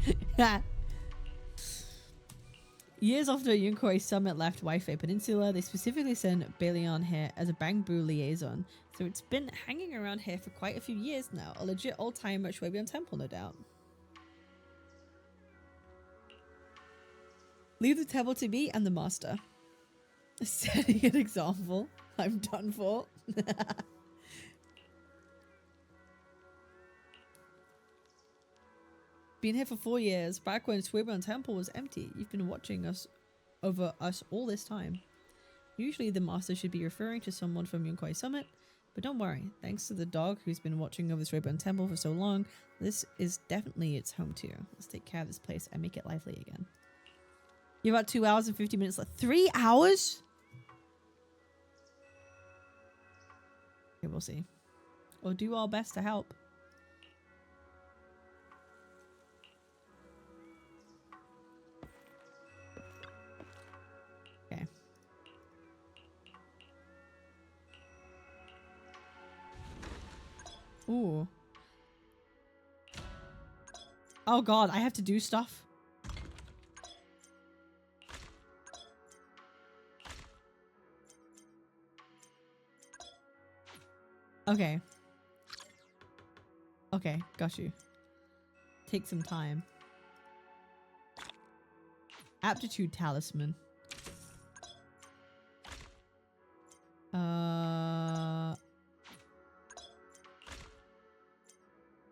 Years after Yunquei Summit left Wi-Fi Peninsula, they specifically sent Baleon here as a Bangbu liaison. So it's been hanging around here for quite a few years now. A legit old-timer at Swabian Temple, no doubt. Leave the temple to me and the master. Setting an example. I'm done for. Been here for 4 years, back when Swabian Temple was empty. You've been watching us over us all this time. Usually the master should be referring to someone from Yunquei Summit, but don't worry, thanks to the dog who's been watching over Swabian Temple for so long, this is definitely its home too. Let's take care of this place and make it lively again. You're about 2 hours and 50 minutes left. 3 hours? Okay, we'll see. We'll do our best to help. Ooh. Oh god, I have to do stuff. Okay. Okay, got you. Take some time. Aptitude talisman.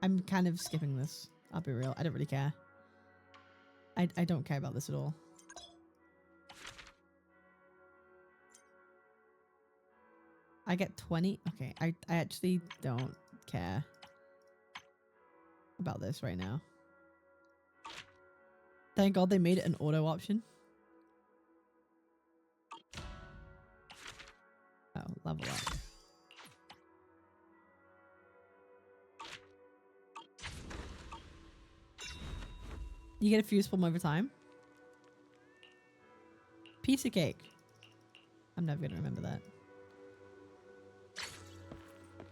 I'm kind of skipping this. I'll be real. I don't really care. I don't care about this at all. I get 20. Okay, I actually don't care about this right now. Thank God they made it an auto option. Oh, level up. You get a fuse bomb over time. Piece of cake. I'm never gonna remember that.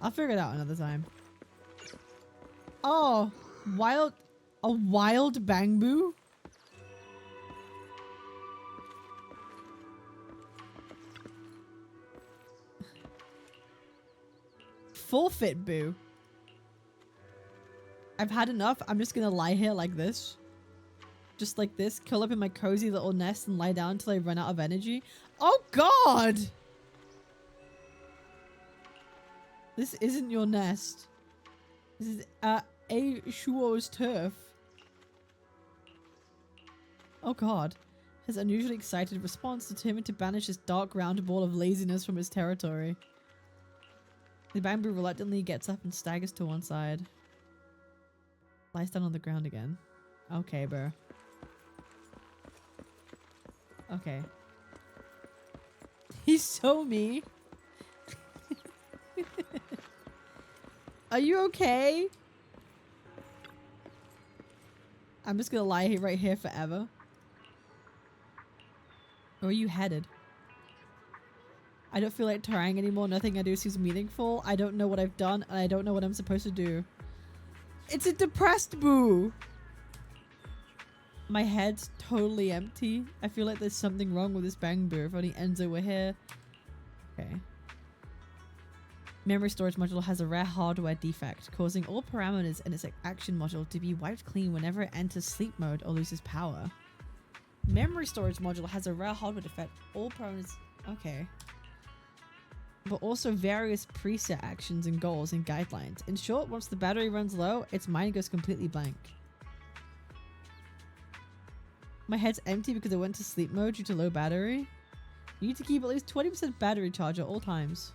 I'll figure it out another time. Oh, a wild bamboo? Forfeit boo. I've had enough. I'm just gonna lie here like this. Just like this. Curl up in my cozy little nest and lie down until I run out of energy. Oh god! This isn't your nest. This is a Shuo's turf. Oh god. His unusually excited response determined to banish this dark round ball of laziness from his territory. The bamboo reluctantly gets up and staggers to one side. Lies down on the ground again. Okay, bro. Okay. He's so me. Are you okay? I'm just gonna lie here, right here forever. Where are you headed? I don't feel like trying anymore. Nothing I do seems meaningful. I don't know what I've done, and I don't know what I'm supposed to do. It's a depressed boo. My head's totally empty. I feel like there's something wrong with this bamboo. If only Enzo were here. Okay. Memory storage module has a rare hardware defect, causing all parameters in its action module to be wiped clean whenever it enters sleep mode or loses power. Memory storage module has a rare hardware defect. All parameters... Okay. But also various preset actions and goals and guidelines. In short, once the battery runs low, its mind goes completely blank. My head's empty because I went to sleep mode due to low battery. You need to keep at least 20% battery charge at all times.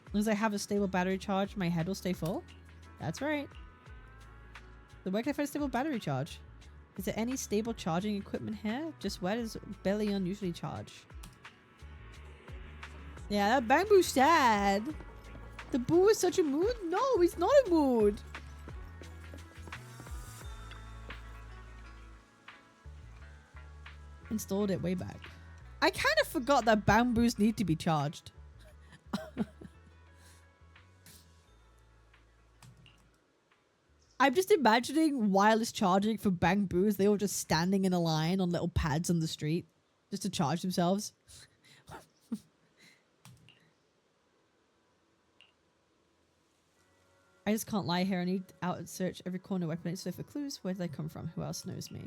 As long as I have a stable battery charge, my head will stay full. That's right. So where can I find a stable battery charge? Is there any stable charging equipment here? Just where does belly unusually charge? Yeah, that bamboo's sad. The boo is such a mood? No, he's not a mood. Installed it way back. I kind of forgot that bamboos need to be charged. I'm just imagining wireless charging for bamboos. They all just standing in a line on little pads on the street just to charge themselves. I just can't lie here. I need out and search every corner, weapon, so for clues. Where did they come from? Who else knows me?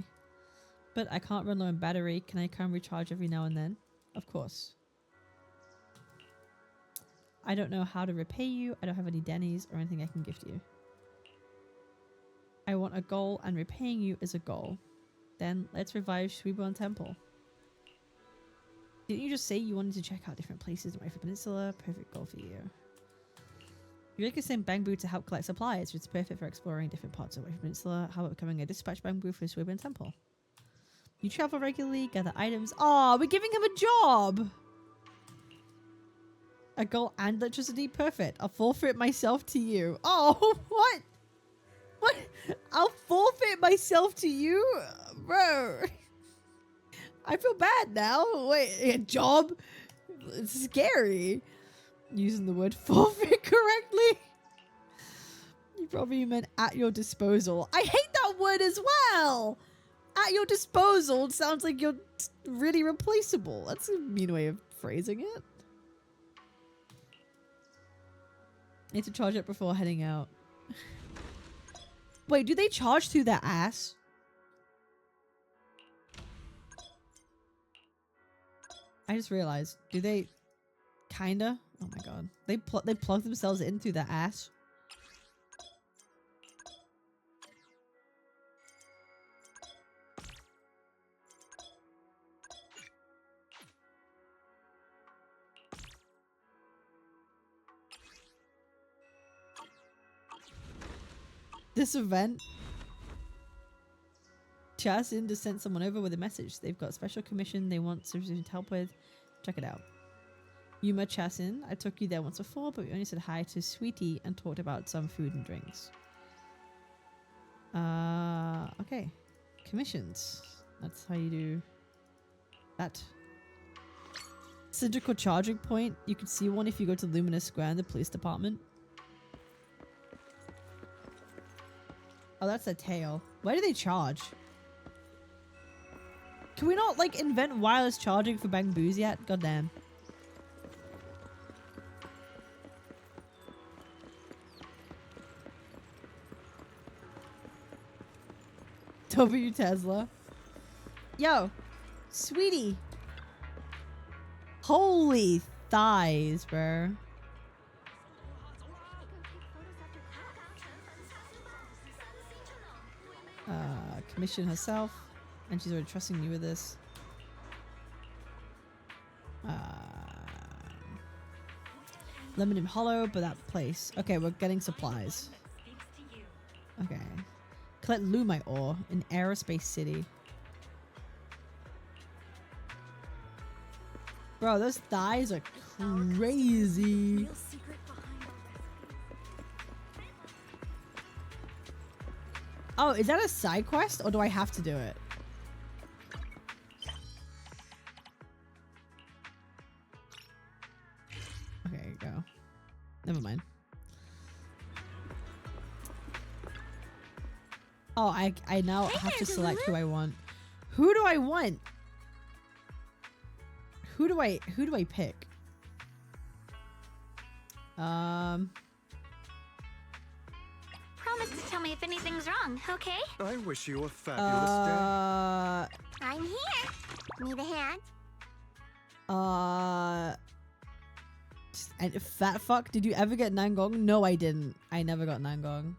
But I can't run low on battery. Can I come recharge every now and then? Of course. I don't know how to repay you. I don't have any Denny's or anything I can gift you. I want a goal, and repaying you is a goal. Then let's revive Suibon Temple. Didn't you just say you wanted to check out different places in Rifle Peninsula? Perfect goal for you. You could send Bamboo to help collect supplies, which is perfect for exploring different parts of Rifle Peninsula. How about becoming a dispatch Bamboo for Suibon Temple? You travel regularly, gather items. Oh, we're giving him a job! A goal and electricity? Perfect. I'll forfeit myself to you. Oh, what? What? I'll forfeit myself to you? Bro. I feel bad now. Wait, a job? It's scary. Using the word forfeit correctly. You probably meant at your disposal. I hate that word as well. At your disposal sounds like you're really replaceable. That's a mean way of phrasing it. Need to charge it before heading out. Wait, do they charge through their ass? I just realized. Do they? Kinda. Oh my god. They plug themselves in through their ass. This event. Chasin to send someone over with a message. They've got a special commission they want some help with. Check it out. Yuma Chasin, I took you there once before, but we only said hi to Sweetie and talked about some food and drinks. Okay. Commissions. That's how you do that. Cylindrical charging point. You can see one if you go to Luminous Square in the police department. Oh, that's a tail. Where do they charge? Can we not, like, invent wireless charging for Bang Boos yet? Goddamn. W Tesla. Yo, Sweetie. Holy thighs, bro. Commission herself, and she's already trusting you with this. Lemon Hollow, but that place. Okay, we're getting supplies. Okay. Collect Lumite ore in Aerospace City. Bro, those thighs are crazy. Oh, is that a side quest or do I have to do it? Okay, go. Never mind. Oh, I now have to select who I want. Who do I want? Who do I pick?
Promise to tell me if anything's wrong, okay?
I wish you a fabulous day.
I'm here. Need a hand?
And fat fuck, did you ever get Nangong? No, I didn't. I never got Nangong.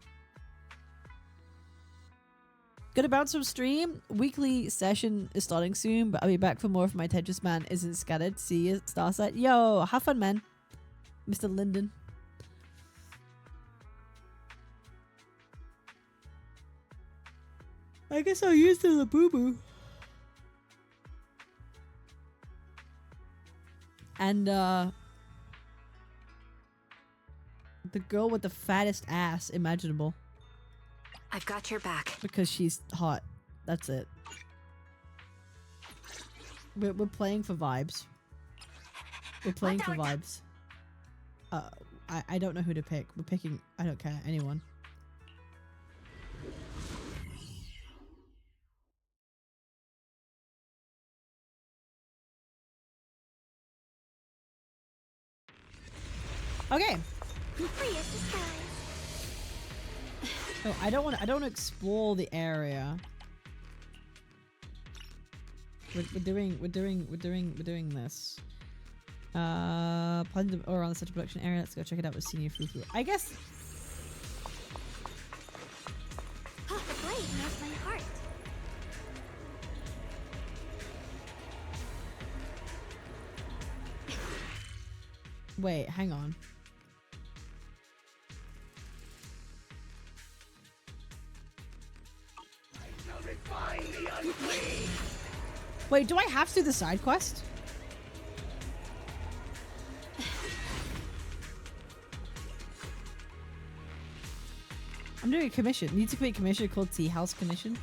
Gonna bounce from stream. Weekly session is starting soon, but I'll be back for more if my Tetris man isn't scattered. See you, Starset. Yo, have fun, man. Mr. Linden. I guess I'll use the Labubu. And, the girl with the fattest ass imaginable.
I've got your back.
Because she's hot. That's it. We're playing for vibes. We're playing for vibes. I don't know who to pick. We're picking, I don't care, anyone. Okay. Oh, I don't want to explore the area. We're doing this. Plenty of ore around the central production area. Let's go check it out with Senior Fufu. I guess.
Oh, the blade knows my heart.
Wait, hang on. Wait, do I have to do the side quest? I'm doing a commission. Need to create a commission called Tea House Commission.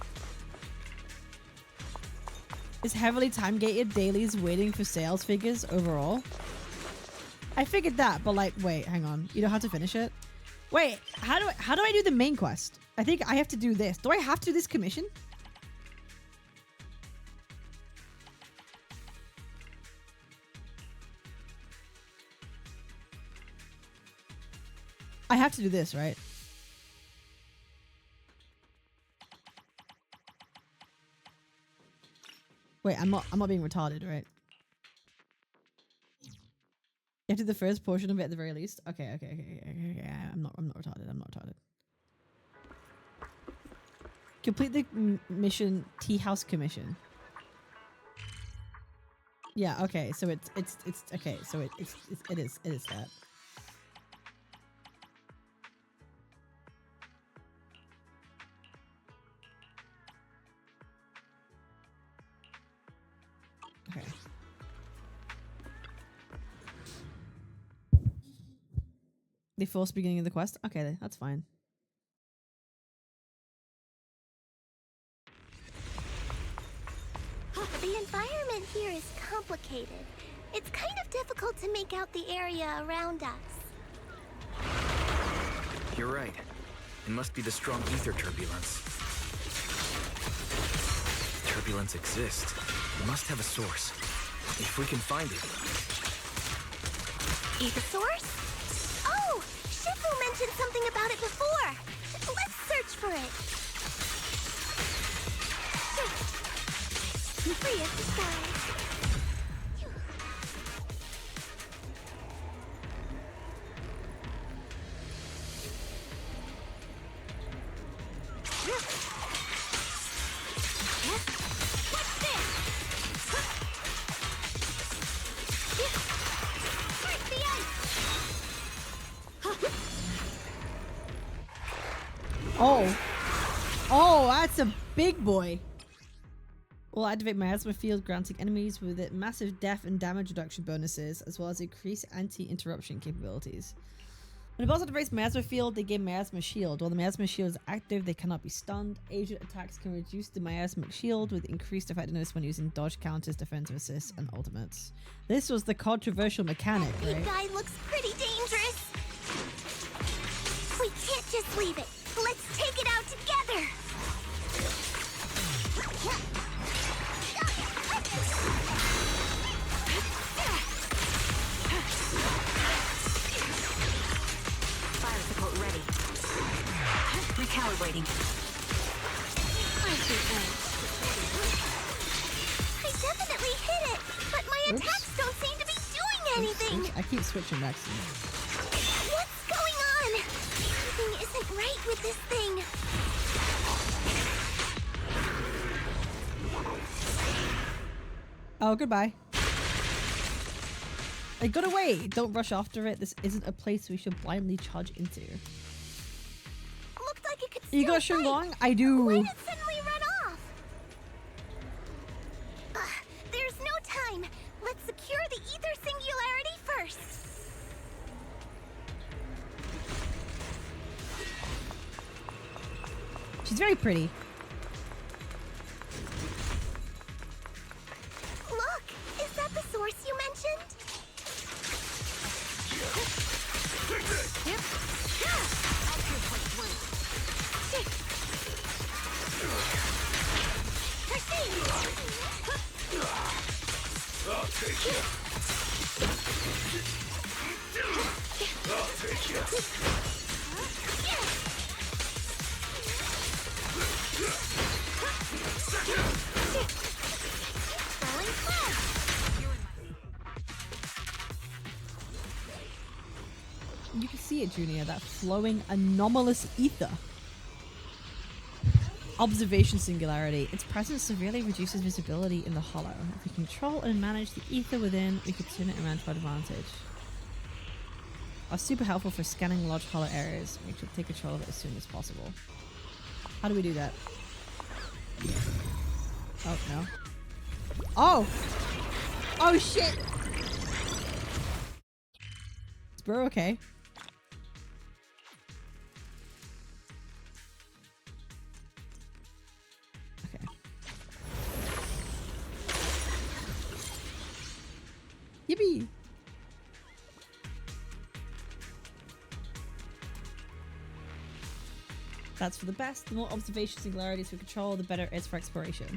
It's heavily time gated. Dailies waiting for sales figures overall. I figured that, but like, wait, hang on. You don't have to finish it. Wait, how do I do the main quest? I think I have to do this. Do I have to do this commission? I have to do this, right? Wait, I'm not being retarded, right? You have to do the first portion of it at the very least. Okay. I'm not retarded. I'm not retarded. Complete the mission Tea House Commission. Yeah, okay. So it's okay. So it is that. Okay. The forced beginning of the quest? Okay, that's fine.
The environment here is complicated. It's kind of difficult to make out the area around us.
You're right. It must be the strong ether turbulence. Turbulence exists. It must have a source. If we can find it.
Ether source? Oh! Shifu mentioned something about it before. Let's search for it. Free as the skies. What's this? Break the ice.
Oh, that's a big boy. Will activate miasma field, granting enemies with it massive death and damage reduction bonuses, as well as increased anti-interruption capabilities. When the boss activates miasma field, they gain miasma shield. While the miasma shield is active, they cannot be stunned. Agent attacks can reduce the miasmic shield with increased effectiveness when using dodge counters, defensive assists, and ultimates. This was the controversial mechanic, right?
That guy looks pretty dangerous. We can't just leave it. Let's take it out together.
Fire support ready. Recalibrating.
I definitely hit it, but my attacks don't seem to be doing anything.
I keep switching back to
What's going on? Something isn't right with this thing.
Oh, goodbye. I got away. Don't rush after it. This isn't a place we should blindly charge into.
Looked like it could
You got Shenlong? I do.
Why did it suddenly run off? There's no time. Let's secure the ether singularity first.
She's very pretty.
Look, is that the source you mentioned?
I'll take you. I'll take you.
You can see it, Junior, that flowing anomalous ether. Observation singularity. Its presence severely reduces visibility in the hollow. If we control and manage the ether within, we could turn it around to our advantage. Are super helpful for scanning large hollow areas. We should take control of it as soon as possible. How do we do that? Oh, no. Oh! Oh, shit! Is Burrow okay? Okay. Yippee! That's for the best. The more observation singularities we control, the better it is for exploration.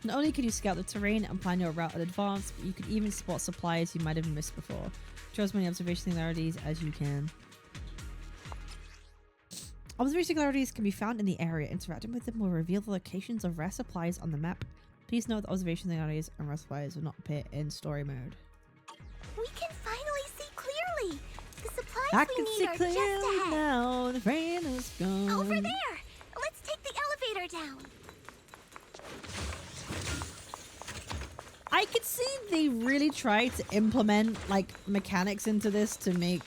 Not only can you scout the terrain and plan your route in advance, but you can even spot supplies you might have missed before. Control as many observation singularities as you can. Observation singularities can be found in the area. Interacting with them will reveal the locations of rare supplies on the map. Please note that observation singularities and rare supplies will not appear in story mode.
We can finally see clearly. The supplies
I
we
can
need
see
are
clearly
just ahead.
now. The rain is gone.
Over there. Let's take the elevator down.
I could see they really tried to implement like mechanics into this to make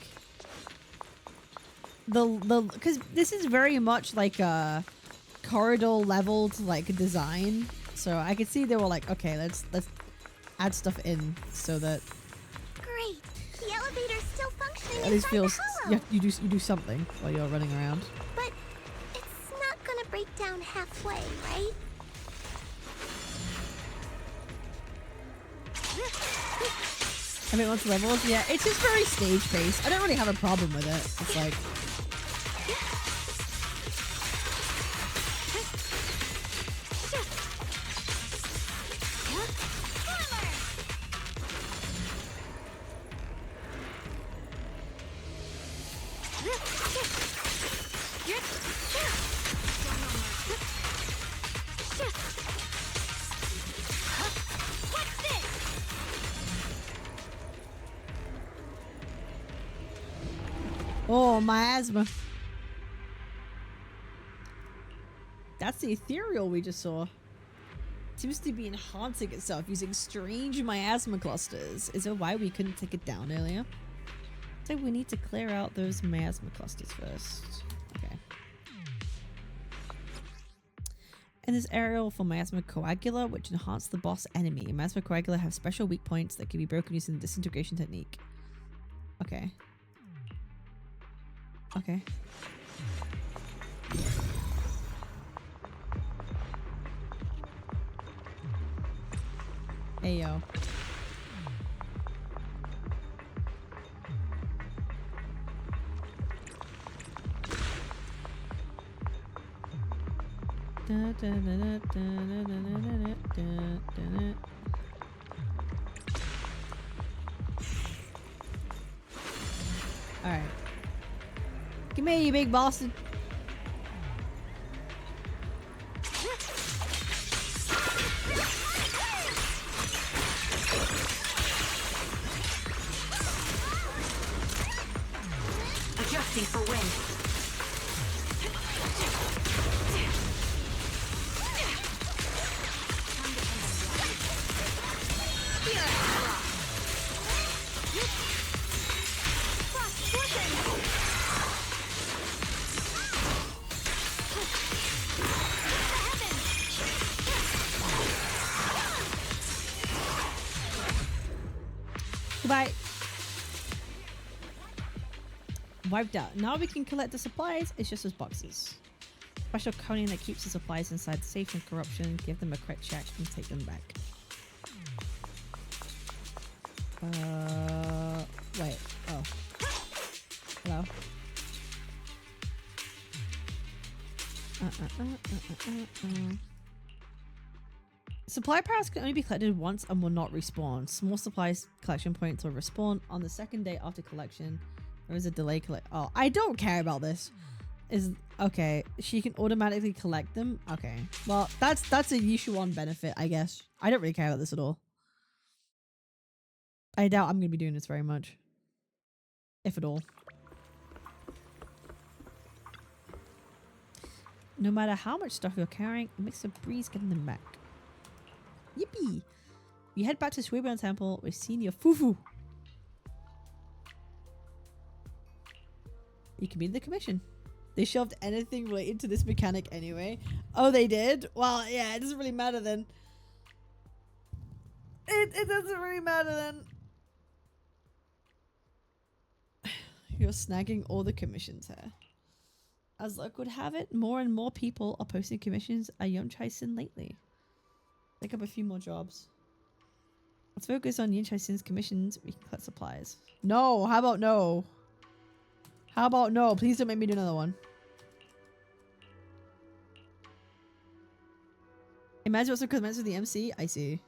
the because this is very much like a corridor leveled like design. So I could see they were like, okay, let's add stuff in so that
Great. The elevator's still functioning
at least
inside
feels
the hollow.
you do something while you're running around.
But it's not gonna break down halfway, right?
I mean, once levels, yeah, it's just very stage based. I don't really have a problem with it. It's like oh, miasma. That's the ethereal we just saw. Seems to be enhancing itself using strange miasma clusters. Is that why we couldn't take it down earlier? So we need to clear out those miasma clusters first. Okay. And there's aerial for miasma coagula, which enhance the boss enemy. Miasma coagula have special weak points that can be broken using the disintegration technique. Okay. Okay. Hey yo. Alright. Give me you big bastard.
Adjusting for wind.
Goodbye. Wiped out. Now we can collect the supplies. It's just as boxes. Special coating that keeps the supplies inside safe from corruption. Give them a correct check and take them back. Wait. Oh. Hello. Supply powers can only be collected once and will not respawn. Small supplies collection points will respawn on the second day after collection. There is a delay oh, I don't care about this. Is okay. She can automatically collect them. Okay. Well, that's a Yishuan benefit, I guess. I don't really care about this at all. I doubt I'm gonna be doing this very much. If at all. No matter how much stuff you're carrying, it makes a breeze getting them back. Yippee! We head back to Shuiban Temple with Senior Fufu. You can be in the commission. They shoved anything related to this mechanic anyway. Oh, they did? Well, yeah, it doesn't really matter then. It doesn't really matter then. You're snagging all the commissions here. As luck would have it, more and more people are posting commissions at Yonchai Sin lately. Pick up a few more jobs. Let's focus on Yonchai Sin's commissions. We can collect supplies. No, how about no? How about no? Please don't make me do another one. Imagine also commence with the MC. I see.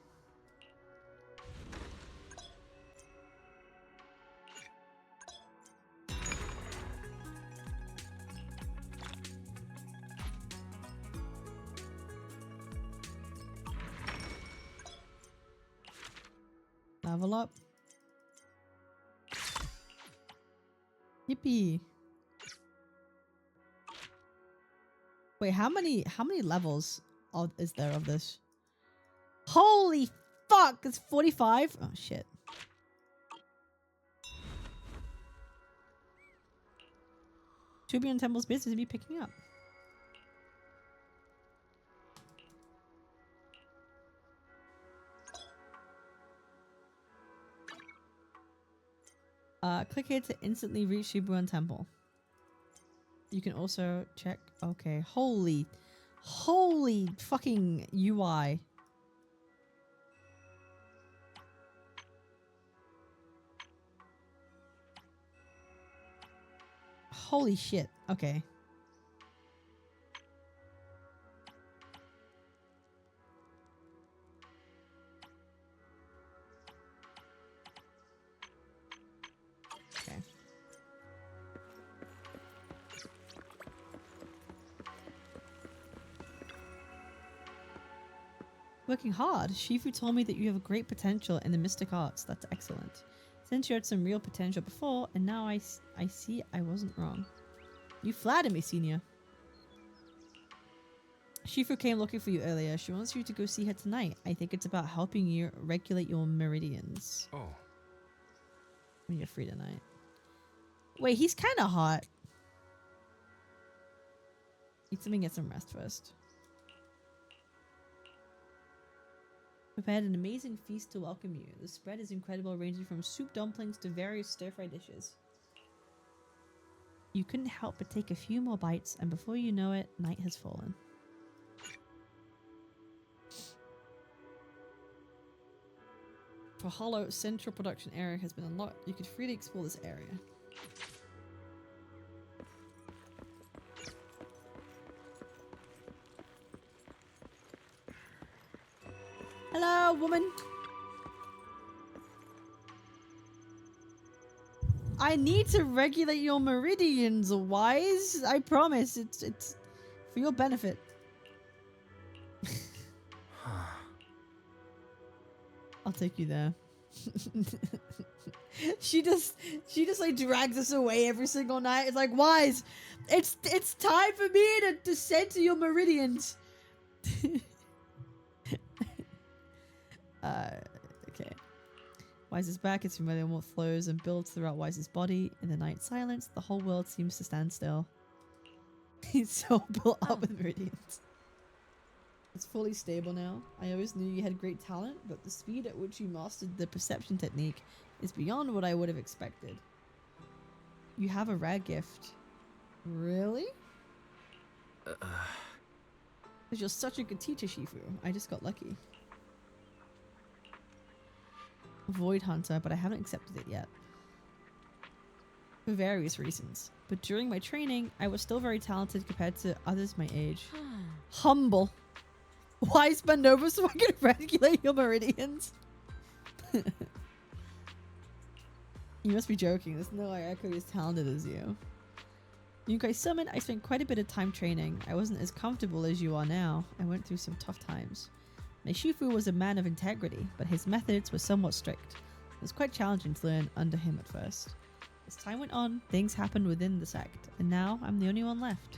Level up. Yippee. Wait, how many levels is there of this? Holy fuck! It's 45? Oh shit. Should be on Temple's business to be picking up. Click here to instantly reach Shibuyan Temple. You can also check. Okay, holy fucking UI. Holy shit. Okay. Okay. Working hard. Shifu told me that you have great potential in the mystic arts. That's excellent. Since you had some real potential before, and now I see I wasn't wrong. You flatter me, senior. Shifu came looking for you earlier. She wants you to go see her tonight. I think it's about helping you regulate your meridians.
Oh.
When you're free tonight. Wait, he's kind of hot. Eat something, get some rest first. Prepared an amazing feast to welcome you. The spread is incredible, ranging from soup dumplings to various stir-fry dishes. You couldn't help but take a few more bites, and before you know it, night has fallen. For Hollow, central production area has been unlocked. You could freely explore this area. Hello, woman. I need to regulate your meridians, Wise. I promise. It's for your benefit. I'll take you there. she just like drags us away every single night. It's like, Wise, it's time for me to center your meridians. Okay. Wise is back. It's familiar with what flows and builds throughout Wise's body. In the night silence, the whole world seems to stand still. He's so built up with meridians. It's fully stable now. I always knew you had great talent, but the speed at which you mastered the perception technique is beyond what I would have expected. You have a rare gift. Really? Because you're such a good teacher, Shifu. I just got lucky. Void Hunter, but I haven't accepted it yet. For various reasons. But during my training, I was still very talented compared to others my age. Humble. Why spend over so I can regulate your meridians? You must be joking. There's no way I could be as talented as you. Yunkai Summit, I spent quite a bit of time training. I wasn't as comfortable as you are now. I went through some tough times. My Shifu was a man of integrity, but his methods were somewhat strict. It was quite challenging to learn under him at first. As time went on, things happened within the sect, and now I'm the only one left.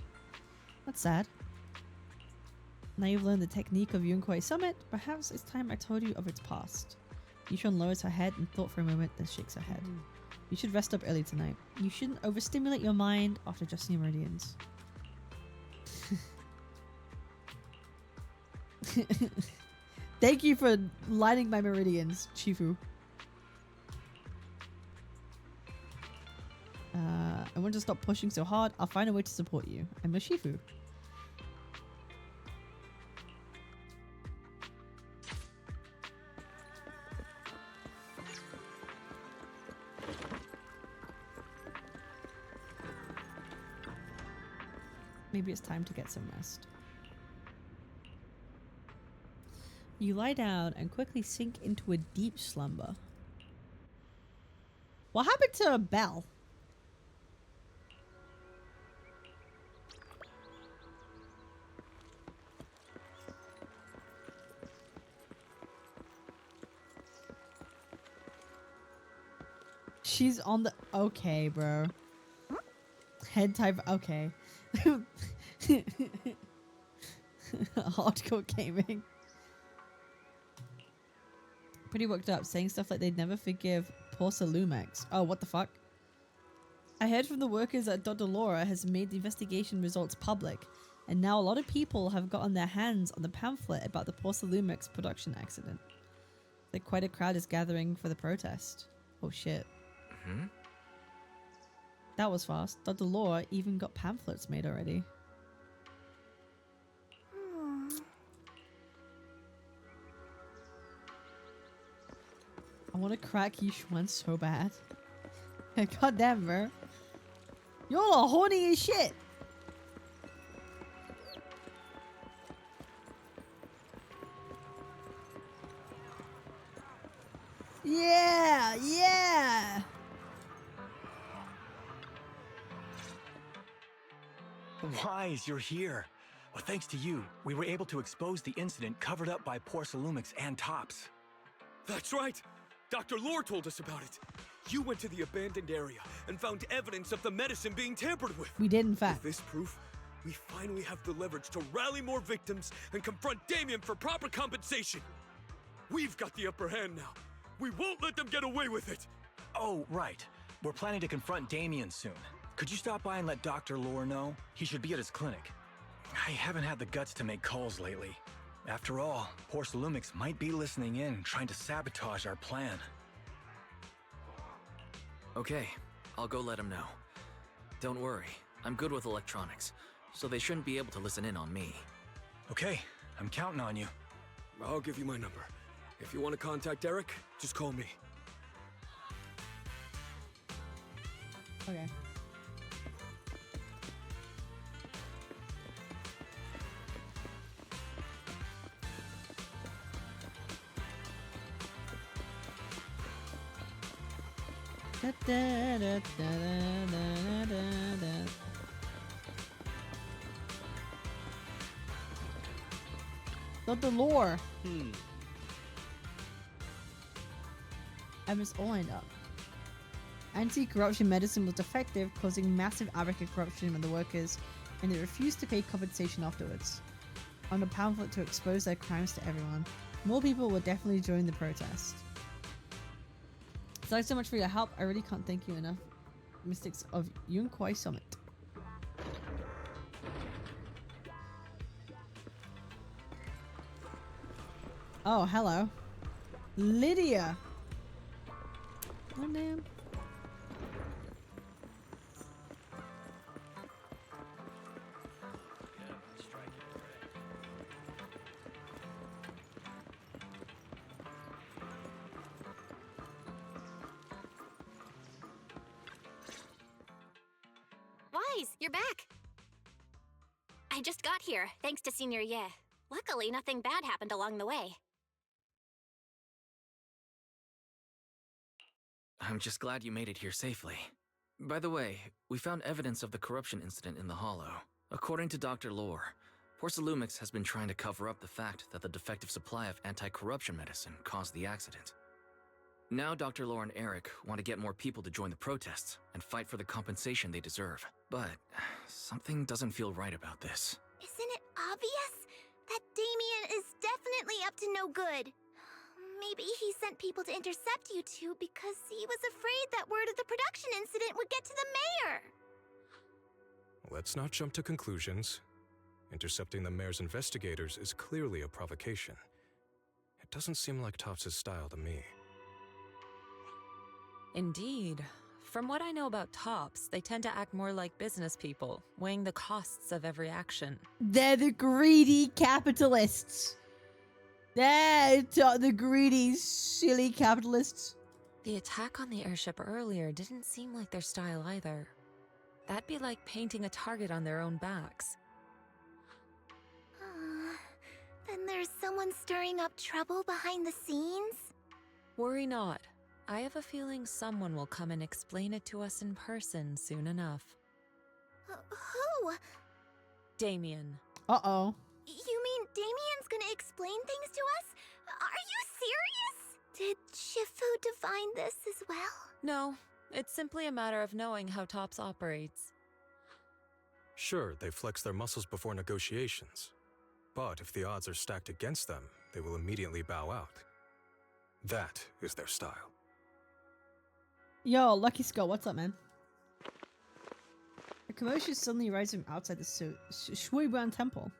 That's sad. Now you've learned the technique of Yunkai Summit, perhaps it's time I told you of its past. Yishun lowers her head and thought for a moment, then shakes her head. You should rest up early tonight. You shouldn't overstimulate your mind after adjusting your meridians. Thank you for lighting my meridians, Shifu. I want to stop pushing so hard. I'll find a way to support you. I'm a Shifu. Maybe it's time to get some rest. You lie down and quickly sink into a deep slumber. What happened to Belle? She's on the... Okay, bro. Head type... Okay. Hardcore gaming. Pretty worked up, saying stuff like they'd never forgive Porcelumex. Oh, what the fuck? I heard from the workers that Dr. Laura has made the investigation results public, and now a lot of people have gotten their hands on the pamphlet about the Porcelumex production accident. Like quite a crowd is gathering for the protest. Oh shit.
Hmm?
That was fast. Dr. Laura even got pamphlets made already. I want to crack Yishuan so bad. God damn, bro. Y'all are horny as shit. Yeah, yeah.
Wise, you're here. Well, thanks to you, we were able to expose the incident covered up by Porcelumix and Tops.
That's right! Dr. Lore told us about it. You went to the abandoned area and found evidence of the medicine being tampered with.
We did, in fact.
With this proof, we finally have the leverage to rally more victims and confront Damien for proper compensation. We've got the upper hand now. We won't let them get away with it.
Oh, right. We're planning to confront Damien soon. Could you stop by and let Dr. Lore know? He should be at his clinic. I haven't had the guts to make calls lately. After all, Porcelumix might be listening in, trying to sabotage our plan.
Okay, I'll go let him know. Don't worry, I'm good with electronics, so they shouldn't be able to listen in on me.
Okay, I'm counting on you.
I'll give you my number. If you want to contact Eric, just call me.
Okay. Dr. Lore. MS all lined up. Anti-corruption medicine was effective, causing massive havoc and corruption among the workers, and they refused to pay compensation afterwards. On a pamphlet to expose their crimes to everyone. More people will definitely join the protest. Thanks so much for your help. I really can't thank you enough. Mystics of Yunkwai Summit. Oh, hello. Lydia. Oh, damn.
Wise, you're back. I just got here, thanks to Senior Ye. Luckily, nothing bad happened along the way.
I'm just glad you made it here safely. By the way, we found evidence of the corruption incident in the Hollow. According to Dr. Lore, Porcelumix has been trying to cover up the fact that the defective supply of anti-corruption medicine caused the accident. Now Dr. Lore and Eric want to get more people to join the protests and fight for the compensation they deserve. But something doesn't feel right about this.
Isn't it obvious? That Damien is definitely up to no good. Maybe he sent people to intercept you two because he was afraid that word of the production incident would get to the mayor.
Let's not jump to conclusions. Intercepting the mayor's investigators is clearly a provocation. It doesn't seem like Topps' style to me.
Indeed. From what I know about Topps, they tend to act more like business people, weighing the costs of every action.
They're the greedy capitalists. They're the greedy, silly capitalists.
The attack on the airship earlier didn't seem like their style either. That'd be like painting a target on their own backs.
Then there's someone stirring up trouble behind the scenes?
Worry not. I have a feeling someone will come and explain it to us in person soon enough.
Who?
Uh
Damien.
oh.
You mean Damien's gonna explain things to us? Are you serious? Did Shifu define this as well?
No, it's simply a matter of knowing how TOPS operates.
Sure, they flex their muscles before negotiations. But if the odds are stacked against them, they will immediately bow out. That is their style.
Yo, Lucky Skull, what's up, man? A commotion suddenly rising from outside the Shuiban temple.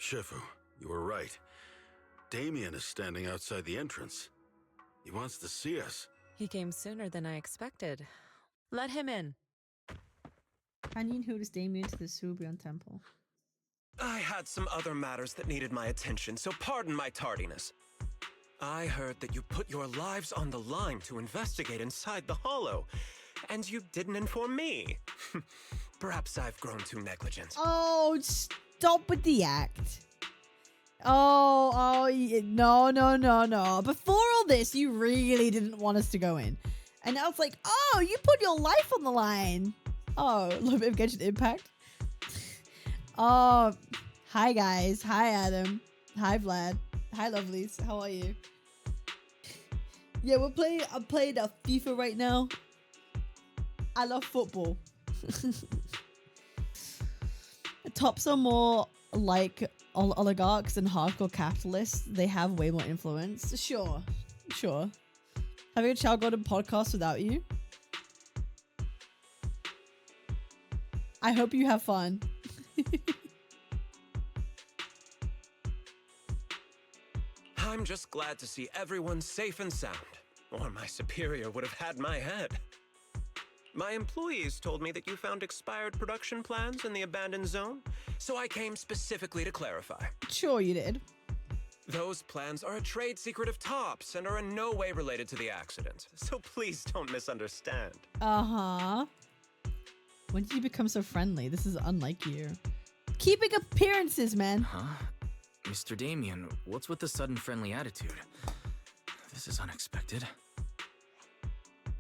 Shifu, you were right. Damien is standing outside the entrance. He wants to see us.
He came sooner than I expected. Let him in.
Canyon Hoot Damien to the Shuiban temple.
I had some other matters that needed my attention, so pardon my tardiness. I heard that you put your lives on the line to investigate inside the Hollow, and you didn't inform me. Perhaps I've grown too negligent.
Oh, stop with the act. No. Before all this, you really didn't want us to go in. And now it's like, oh, you put your life on the line. Oh, a little bit of Genshin Impact. Oh, hi guys. Hi Adam. Hi Vlad. Hi Lovelies. How are you? Yeah, I'm playing FIFA right now. I love football. Tops are more like oligarchs and hardcore capitalists. They have way more influence. Sure. Having a child golden podcast without you. I hope you have fun.
I'm just glad to see everyone safe and sound, or my superior would have had my head. My employees told me that you found expired production plans in the abandoned zone, so I came specifically to clarify.
Sure you did.
Those plans are a trade secret of TOPS and are in no way related to the accident, so please don't misunderstand.
Uh-huh. When did you become so friendly? This is unlike you. Keeping appearances, man.
Huh? Mr. Damien, what's with the sudden friendly attitude? This is unexpected.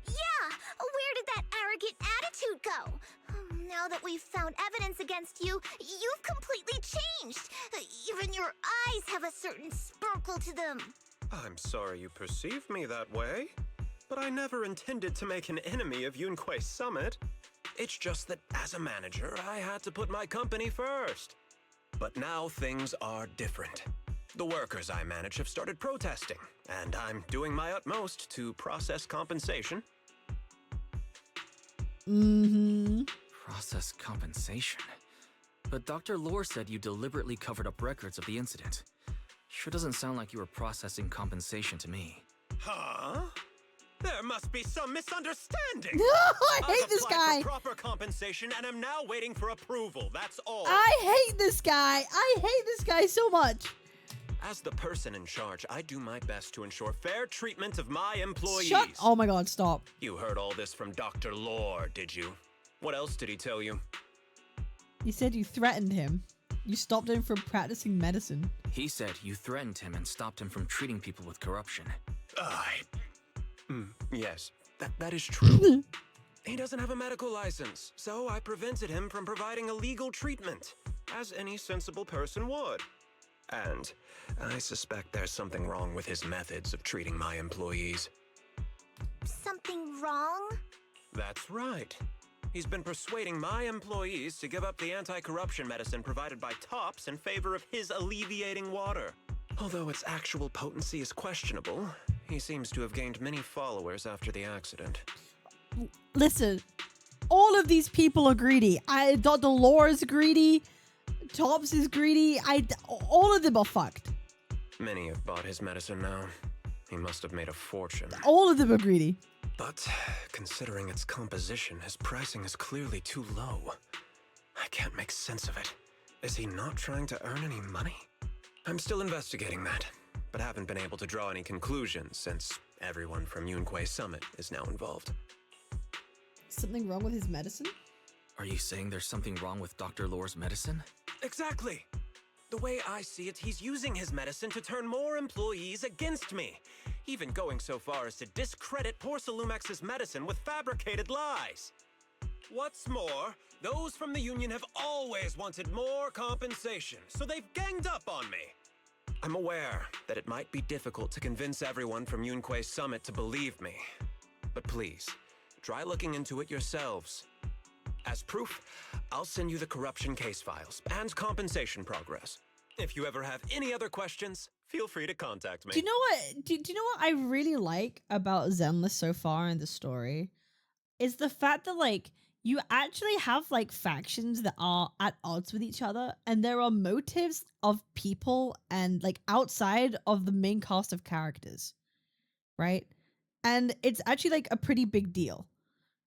Yeah, where did that arrogant attitude go? Now that we've found evidence against you, you've completely changed. Even your eyes have a certain sparkle to them.
I'm sorry you perceive me that way, but I never intended to make an enemy of Yunquei Summit. It's just that as a manager, I had to put my company first. But now things are different. The workers I manage have started protesting, and I'm doing my utmost to process compensation.
Process compensation? But Dr. Lore said you deliberately covered up records of the incident. Sure doesn't sound like you were processing compensation to me.
Huh? There must be some misunderstanding.
No, I hate this guy.
I've applied for proper compensation and I'm now waiting for approval. That's all.
I hate this guy. I hate this guy so much.
As the person in charge, I do my best to ensure fair treatment of my employees.
Oh my god, stop.
You heard all this from Dr. Lore, did you? What else did he tell you?
He said you threatened him. You stopped him from practicing medicine.
He said you threatened him and stopped him from treating people with corruption.
Yes, that is true. He doesn't have a medical license, so I prevented him from providing a legal treatment, as any sensible person would. And I suspect there's something wrong with his methods of treating my employees.
Something wrong?
That's right. He's been persuading my employees to give up the anti-corruption medicine provided by TOPS in favor of his alleviating water. Although its actual potency is questionable, he seems to have gained many followers after the accident.
Listen, all of these people are greedy. Dr. Lore is greedy. TOPS is greedy. All of them are fucked.
Many have bought his medicine now. He must have made a fortune.
All of them are greedy.
But considering its composition, his pricing is clearly too low. I can't make sense of it. Is he not trying to earn any money? I'm still investigating that, but haven't been able to draw any conclusions since everyone from Yunquei Summit is now involved.
Something wrong with his medicine?
Are you saying there's something wrong with Dr. Lore's medicine?
Exactly! The way I see it, he's using his medicine to turn more employees against me. Even going so far as to discredit Porcelumex's medicine with fabricated lies. What's more, those from the union have always wanted more compensation, so they've ganged up on me. I'm aware that it might be difficult to convince everyone from Yunque's summit to believe me. But please, try looking into it yourselves. As proof, I'll send you the corruption case files and compensation progress. If you ever have any other questions, feel free to contact me.
Do you know what? Do you know what I really like about Zenless so far in the story? Is the fact that like you actually have like factions that are at odds with each other, and there are motives of people and like outside of the main cast of characters, right? And it's actually like a pretty big deal.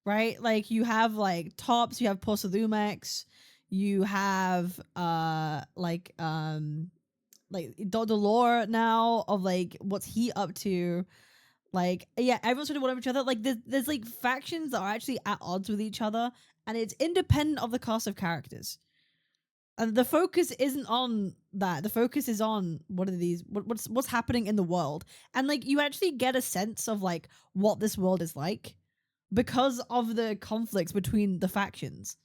Right? Like you have like Tops, you have Porcelumex, you have like the lore now of like what's he up to. Like yeah, everyone's trying to one of each other. Like there's like factions that are actually at odds with each other, and it's independent of the cast of characters. And the focus isn't on that. The focus is on what are these what's happening in the world. And like you actually get a sense of like what this world is like, because of the conflicts between the factions,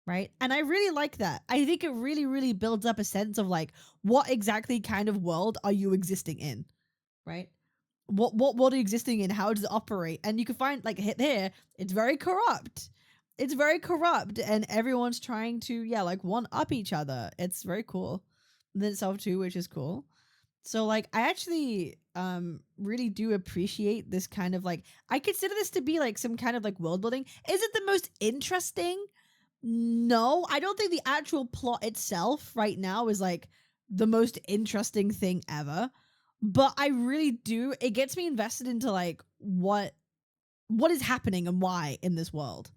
right? And I really like that. I think it really, really builds up a sense of like, what exactly kind of world are you existing in, right? What world are you existing in? How does it operate? And you can find like here, it's very corrupt. It's very corrupt, and everyone's trying to like one up each other. It's very cool in itself too, which is cool. So like I actually really do appreciate this kind of like, I consider this to be like some kind of like world building. Is it the most interesting? No, I don't think the actual plot itself right now is like the most interesting thing ever. But I really do, it gets me invested into like what is happening and why in this world,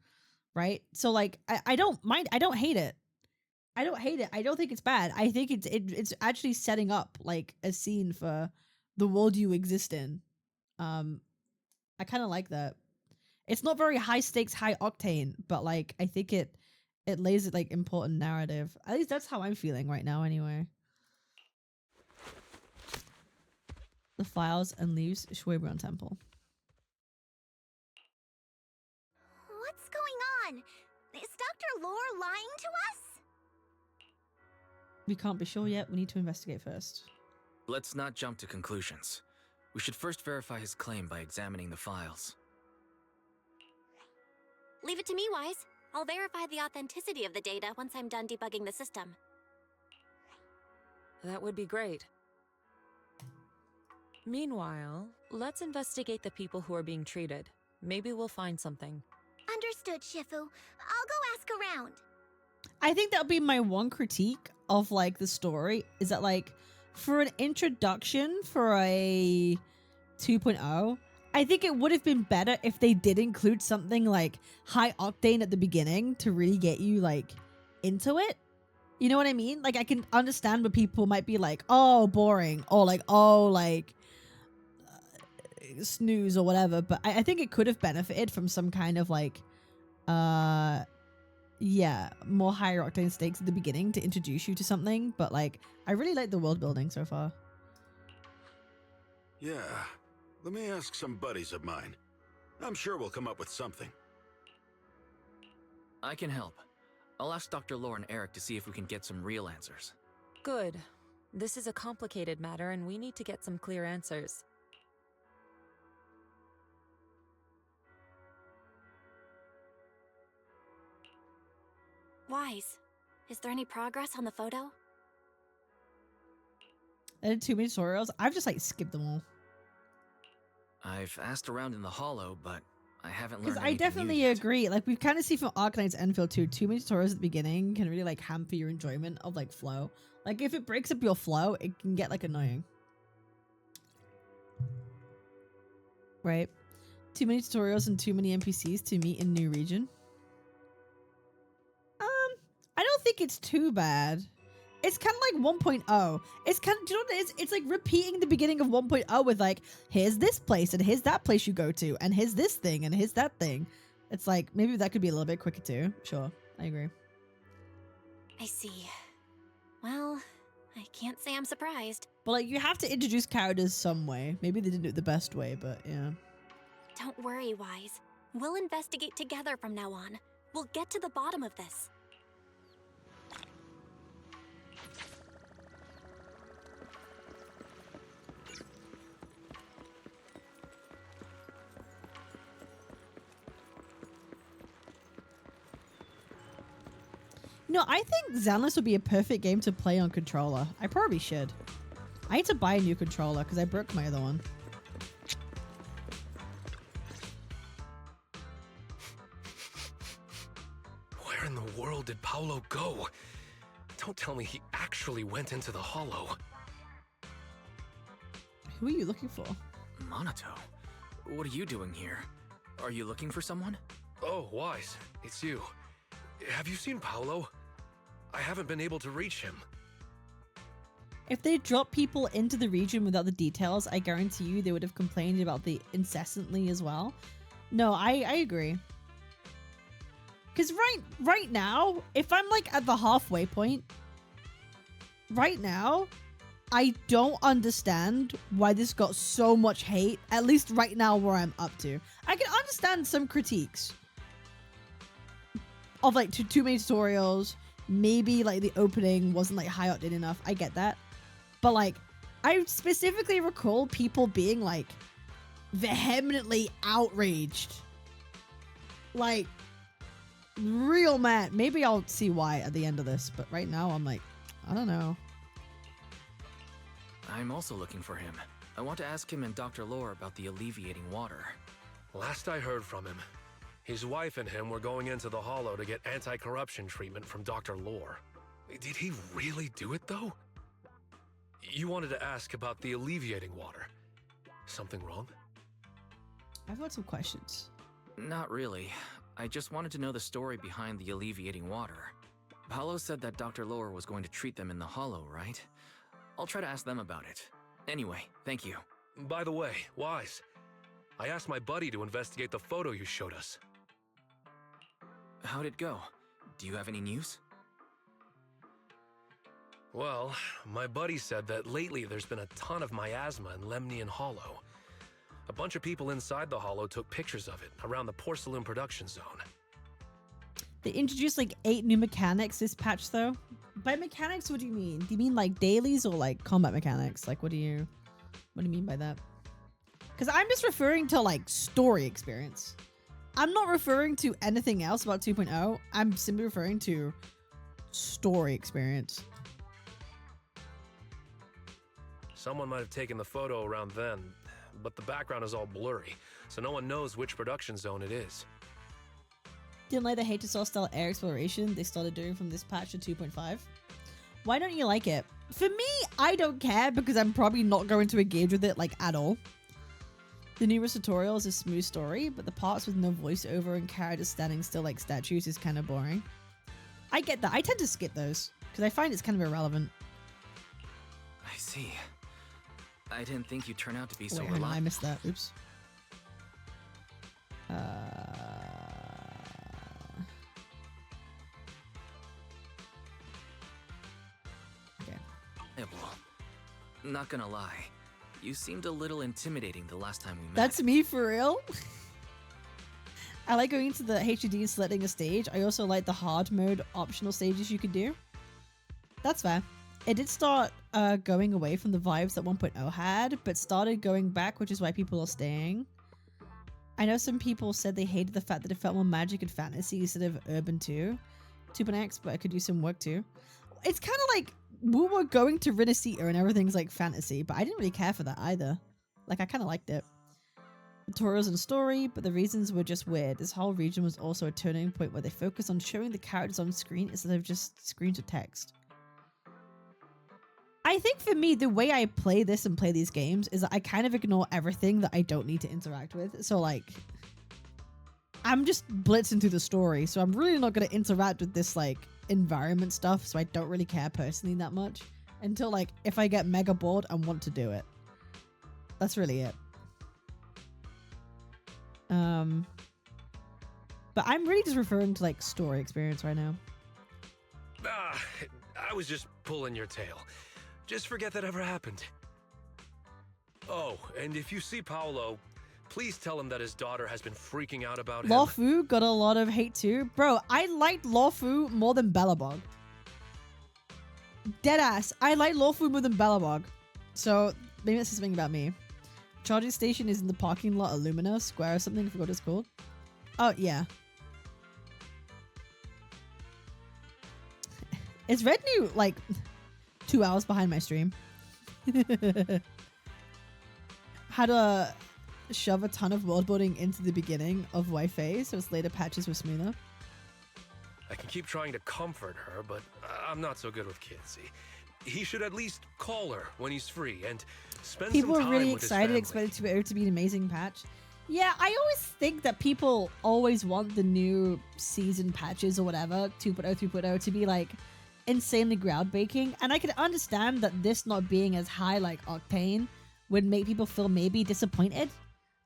right? So like I don't mind, I don't hate it. I don't hate it. I don't think it's bad. I think it's actually setting up like a scene for the world you exist in. I kind of like that. It's not very high stakes, high octane, but like I think it lays it like important narrative. At least that's how I'm feeling right now anyway. The files and leaves Shuebron Temple.
What's going on? Is Dr. Lore lying to us?
We can't be sure yet. We need to investigate first.
Let's not jump to conclusions. We should first verify his claim by examining the files.
Leave it to me, Wise. I'll verify the authenticity of the data once I'm done debugging the system.
That would be great. Meanwhile, let's investigate the people who are being treated. Maybe we'll find something.
Understood, Shifu. I'll go ask around.
I think that'll be my one critique of like the story, is that like for an introduction for a 2.0, I think it would have been better if they did include something like high octane at the beginning to really get you like into it. You know what I mean? Like I can understand where people might be like, oh, boring, or like, oh, like snooze or whatever, but I think it could have benefited from some kind of like yeah, more higher octane stakes at the beginning to introduce you to something. But like I really like the world building so far.
Yeah, let me ask some buddies of mine. I'm sure we'll come up with something.
I can help. I'll ask Dr. Lore and Eric to see if we can get some real answers.
Good. This is a complicated matter and we need to get some clear answers.
Wise, is there any progress on the photo?
I did too many tutorials. I've just like skipped them all.
I've asked around in the Hollow, but I haven't learned
Because I
anything
definitely
new yet.
agree. Like we've kind of seen from Arcanite's Enfield too. Too many tutorials at the beginning can really like hamper your enjoyment of like flow. Like if it breaks up your flow, it can get like annoying. Right? Too many tutorials and too many NPCs to meet in new region. I don't think it's too bad. It's kind of like 1.0. It's kind of, do you know what it is? It's like repeating the beginning of 1.0 with like, here's this place and here's that place you go to and here's this thing and here's that thing. It's like, maybe that could be a little bit quicker too. Sure, I agree.
I see. Well, I Can't say I'm surprised.
But like, you have to introduce characters some way. Maybe they didn't do it the best way, but yeah.
Don't worry, Wise. We'll investigate together from now on. We'll get to the bottom of this.
No, I think Zenless would be a perfect game to play on controller. I probably should. I need to buy a new controller because I broke my other one.
Where in the world did Paolo go? Don't tell me he actually went into the hollow.
Who are you looking for?
Monato, what are you doing here? Are you looking for someone?
Oh, Wise, it's you. Have you seen Paolo? I haven't been able to reach him.
If they dropped people into the region without the details, I guarantee you they would have complained about the incessantly as well. No, I agree. Because right now, if I'm like at the halfway point, right now, I don't understand why this got so much hate, at least right now where I'm up to. I can understand some critiques of like too many tutorials, maybe like the opening wasn't like high octane enough. I get that. But like, I specifically recall people being like vehemently outraged. Like, real mad. Maybe I'll see why at the end of this, but right now I'm like, I don't know.
I'm also looking for him. I want to ask him and Dr. Lore about the alleviating water.
Last I heard from him, his wife and him were going into the hollow to get anti-corruption treatment from Dr. Lore. Did he really do it, though? You wanted to ask about the alleviating water. Something wrong?
I've got some questions.
Not really. I just wanted to know the story behind the alleviating water. Paolo said that Dr. Lore was going to treat them in the hollow, right? I'll try to ask them about it. Anyway, thank you.
By the way, Wise, I asked my buddy to investigate the photo you showed us.
How'd it go? Do you have any news?
Well, my buddy said that lately there's been a ton of miasma in Lemnian Hollow. A bunch of people inside the hollow took pictures of it around the porcelain production zone.
They introduced like 8 new mechanics this patch though. By mechanics, what do you mean? Do you mean like dailies or like combat mechanics? Like what do you mean by that? Because I'm just referring to like story experience. I'm not referring to anything else about 2.0. I'm simply referring to story experience.
Someone might have taken the photo around then, but the background is all blurry, so no one knows which production zone it is.
Didn't like the Hater style air exploration they started doing from this patch to 2.5. Why don't you like it? For me, I don't care because I'm probably not going to engage with it like at all. The numerous tutorials is a smooth story, but the parts with no voiceover and characters standing still like statues is kind of boring. I get that. I tend to skip those because I find it's kind of irrelevant.
I see. I didn't think you'd turn out to be so
Wait, hang on,
reliable.
I missed that. Oops.
Not gonna lie, you seemed a little intimidating the last time we met.
That's me for real? I like going into the HUD and selecting a stage. I also like the hard mode optional stages you can do. That's fair. It did start going away from the vibes that 1.0 had, but started going back, which is why people are staying. I know some people said they hated the fact that it felt more magic and fantasy instead of urban too. 2.x, but I could do some work too. It's kind of like WuWa going to Renacita and everything's like fantasy, but I didn't really care for that either. Like, I kind of liked it. Tutorials and story, but the reasons were just weird. This whole region was also a turning point where they focused on showing the characters on screen instead of just screens of text. I think for me, the way I play this and play these games is that I kind of ignore everything that I don't need to interact with. So like, I'm just blitzing through the story, so I'm really not going to interact with this like environment stuff, so I don't really care personally that much until like if I get mega bored and want to do it. That's really it. But I'm really just referring to like story experience right now.
I was just pulling your tail. Just forget that ever happened. Oh, and if you see Paolo, please tell him that his daughter has been freaking out about him.
Lawfu got a lot of hate too. Bro, I liked Lawfu more than Bellabog. Deadass. I like Lawfu more than Bellabog. So, maybe that's something about me. Charging station is in the parking lot at Lumina Square or something. I forgot what it's called. Oh, yeah. Is Red New, like, 2 hours behind my stream? How to shove a ton of world building into the beginning of Wi-Fi so its later patches were smoother.
I can keep trying to comfort her, but I'm not so good with kids. He should at least call her when he's free and spend
People
some time
were really
with his
excited,
family.
expected it to be an amazing patch. Yeah, I always think that people always want the new season patches or whatever, 2.0, 3.0, to be like insanely groundbreaking. And I can understand that this not being as high like Octane would make people feel maybe disappointed.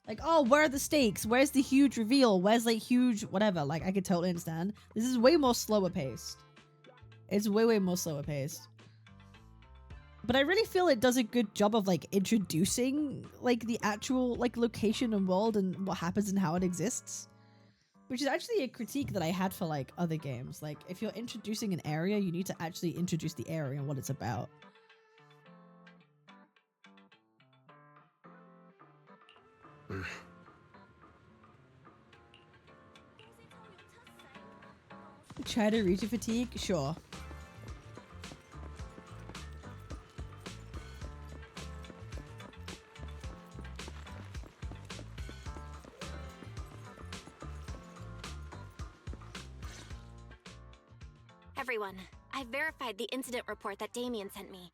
Like, oh, where are the stakes? Where's the huge reveal? Where's like huge whatever? Like, I could totally understand. This is way more slower paced. It's way more slower paced. But I really feel it does a good job of like introducing like the actual like location and world and what happens and how it exists. Which is actually a critique that I had for like other games. Like, if you're introducing an area, you need to actually introduce the area and what it's about. Try to reach your fatigue? Sure.
Everyone, I verified the incident report that Damien sent me.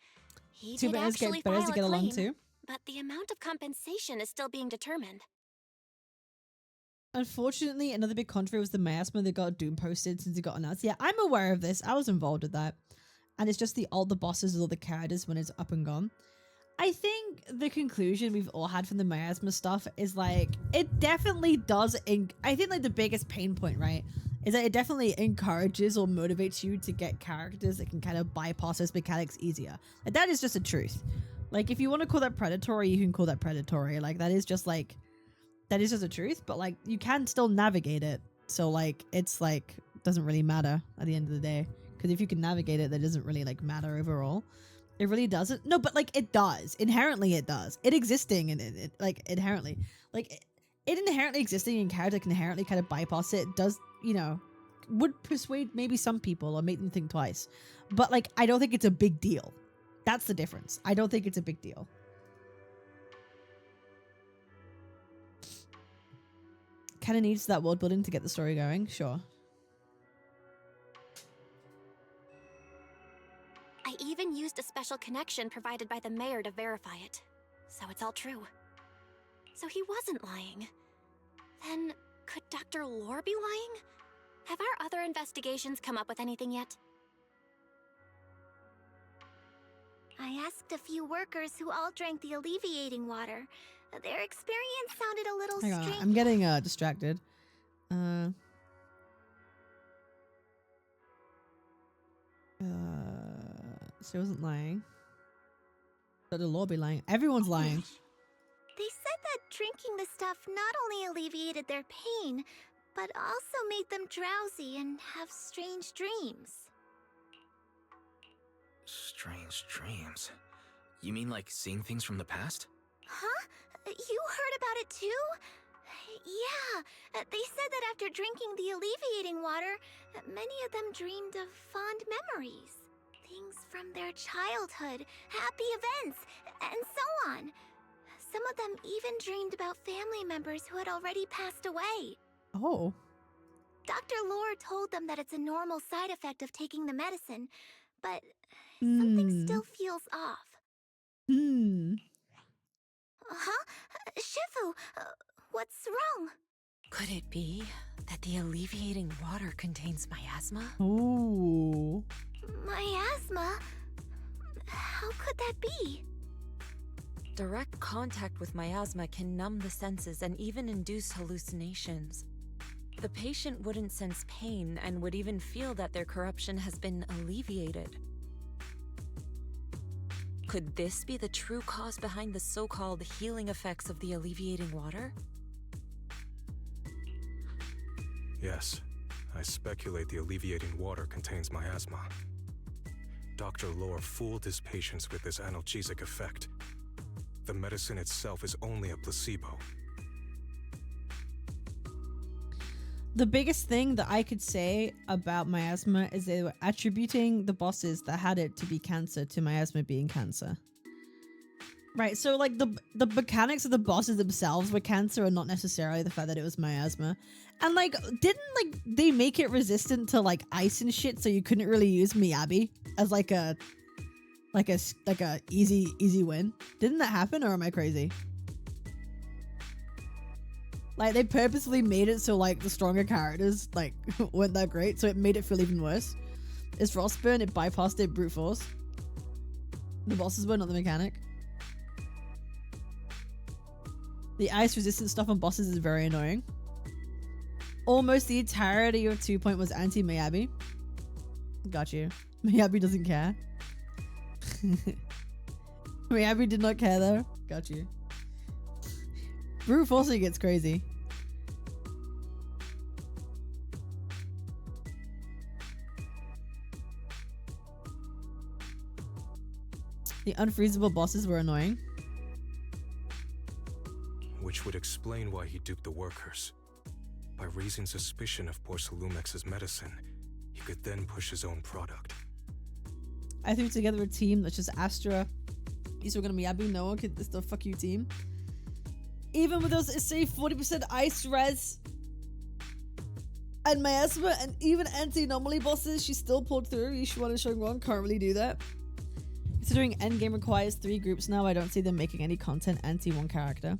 He
Two
did
bears
actually
get bears
file
to get
a
along
claim,
too.
but the amount of compensation is still being determined.
Unfortunately, another big controversy was the miasma that got Doom posted since it got announced. Yeah, I'm aware of this. I was involved with that. And it's just all the bosses of all the characters when it's up and gone. I think the conclusion we've all had from the miasma stuff is like, it definitely does. I think like the biggest pain point, right, is that it definitely encourages or motivates you to get characters that can kind of bypass those mechanics easier. Like, that is just a truth. Like, if you want to call that predatory, you can call that predatory. Like, that is just like, that is just a truth, but like, you can still navigate it. So like, it's like, doesn't really matter at the end of the day. Because if you can navigate it, that doesn't really like matter overall. It really doesn't. No, but like, it does. Inherently, it does. It existing and it like inherently, like it inherently existing in character can inherently kind of bypass it. Does, you know, would persuade maybe some people or make them think twice. But like, I don't think it's a big deal. That's the difference. I don't think it's a big deal. Kind of needs that world building to get the story going. Sure.
I even used a special connection provided by the mayor to verify it. So it's all true. So he wasn't lying. Then, could Dr. Lore be lying? Have our other investigations come up with anything yet?
I asked a few workers who all drank the alleviating water. Their experience sounded a little
Hang on,
strange.
I'm getting distracted. So I wasn't lying. Dr. Lore be lying. Everyone's lying.
They said that drinking the stuff not only alleviated their pain, but also made them drowsy and have strange dreams.
Strange dreams? You mean like seeing things from the past?
Huh? You heard about it too? Yeah, they said that after drinking the alleviating water, many of them dreamed of fond memories. Things from their childhood, happy events, and so on. Some of them even dreamed about family members who had already passed away.
Oh.
Dr. Lore told them that it's a normal side effect of taking the medicine, but something still feels off. Huh? Shifu, what's wrong?
Could it be that the alleviating water contains miasma?
Ooh.
Miasma? How could that be?
Direct contact with miasma can numb the senses and even induce hallucinations. The patient wouldn't sense pain and would even feel that their corruption has been alleviated. Could this be the true cause behind the so-called healing effects of the alleviating water?
Yes, I speculate the alleviating water contains miasma. Dr. Lore fooled his patients with this analgesic effect. The medicine itself is only a placebo.
The biggest thing that I could say about miasma is they were attributing the bosses that had it to be cancer to miasma being cancer. Right, so like the mechanics of the bosses themselves were cancer and not necessarily the fact that it was miasma. And like, didn't like they make it resistant to like ice and shit, so you couldn't really use Miyabi as like a easy win? Didn't that happen, or am I crazy? Like, they purposely made it so, like, the stronger characters, like, weren't that great, so it made it feel even worse. Is Frostburn, it bypassed it brute force. The bosses were, not the mechanic. The ice-resistant stuff on bosses is very annoying. Almost the entirety of 2 Point was anti-Miyabi. Got you. Miyabi doesn't care. Miyabi did not care, though. Got you. Brute forcing gets crazy. The unfreezable bosses were annoying.
Which would explain why he duped the workers. By raising suspicion of Porcelumex's medicine, he could then push his own product.
I threw together a team that's just Astra. These were gonna be Miyabi, Noah, it's the fuck you team. Even with those, say, 40% ice res and miasma and even anti-anomaly bosses, she still pulled through. Yishuan and Shongron can't really do that. Considering endgame requires 3 groups now, I don't see them making any content anti-one character.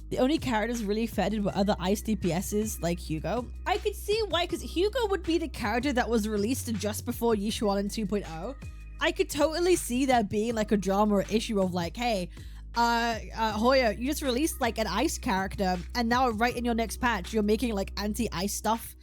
The only characters really fed were other ice DPSs like Hugo. I could see why, because Hugo would be the character that was released just before Yishuan in 2.0. I could totally see there being like a drama or issue of like, hey, Hoya, you just released like an ice character and now right in your next patch you're making like anti-ice stuff.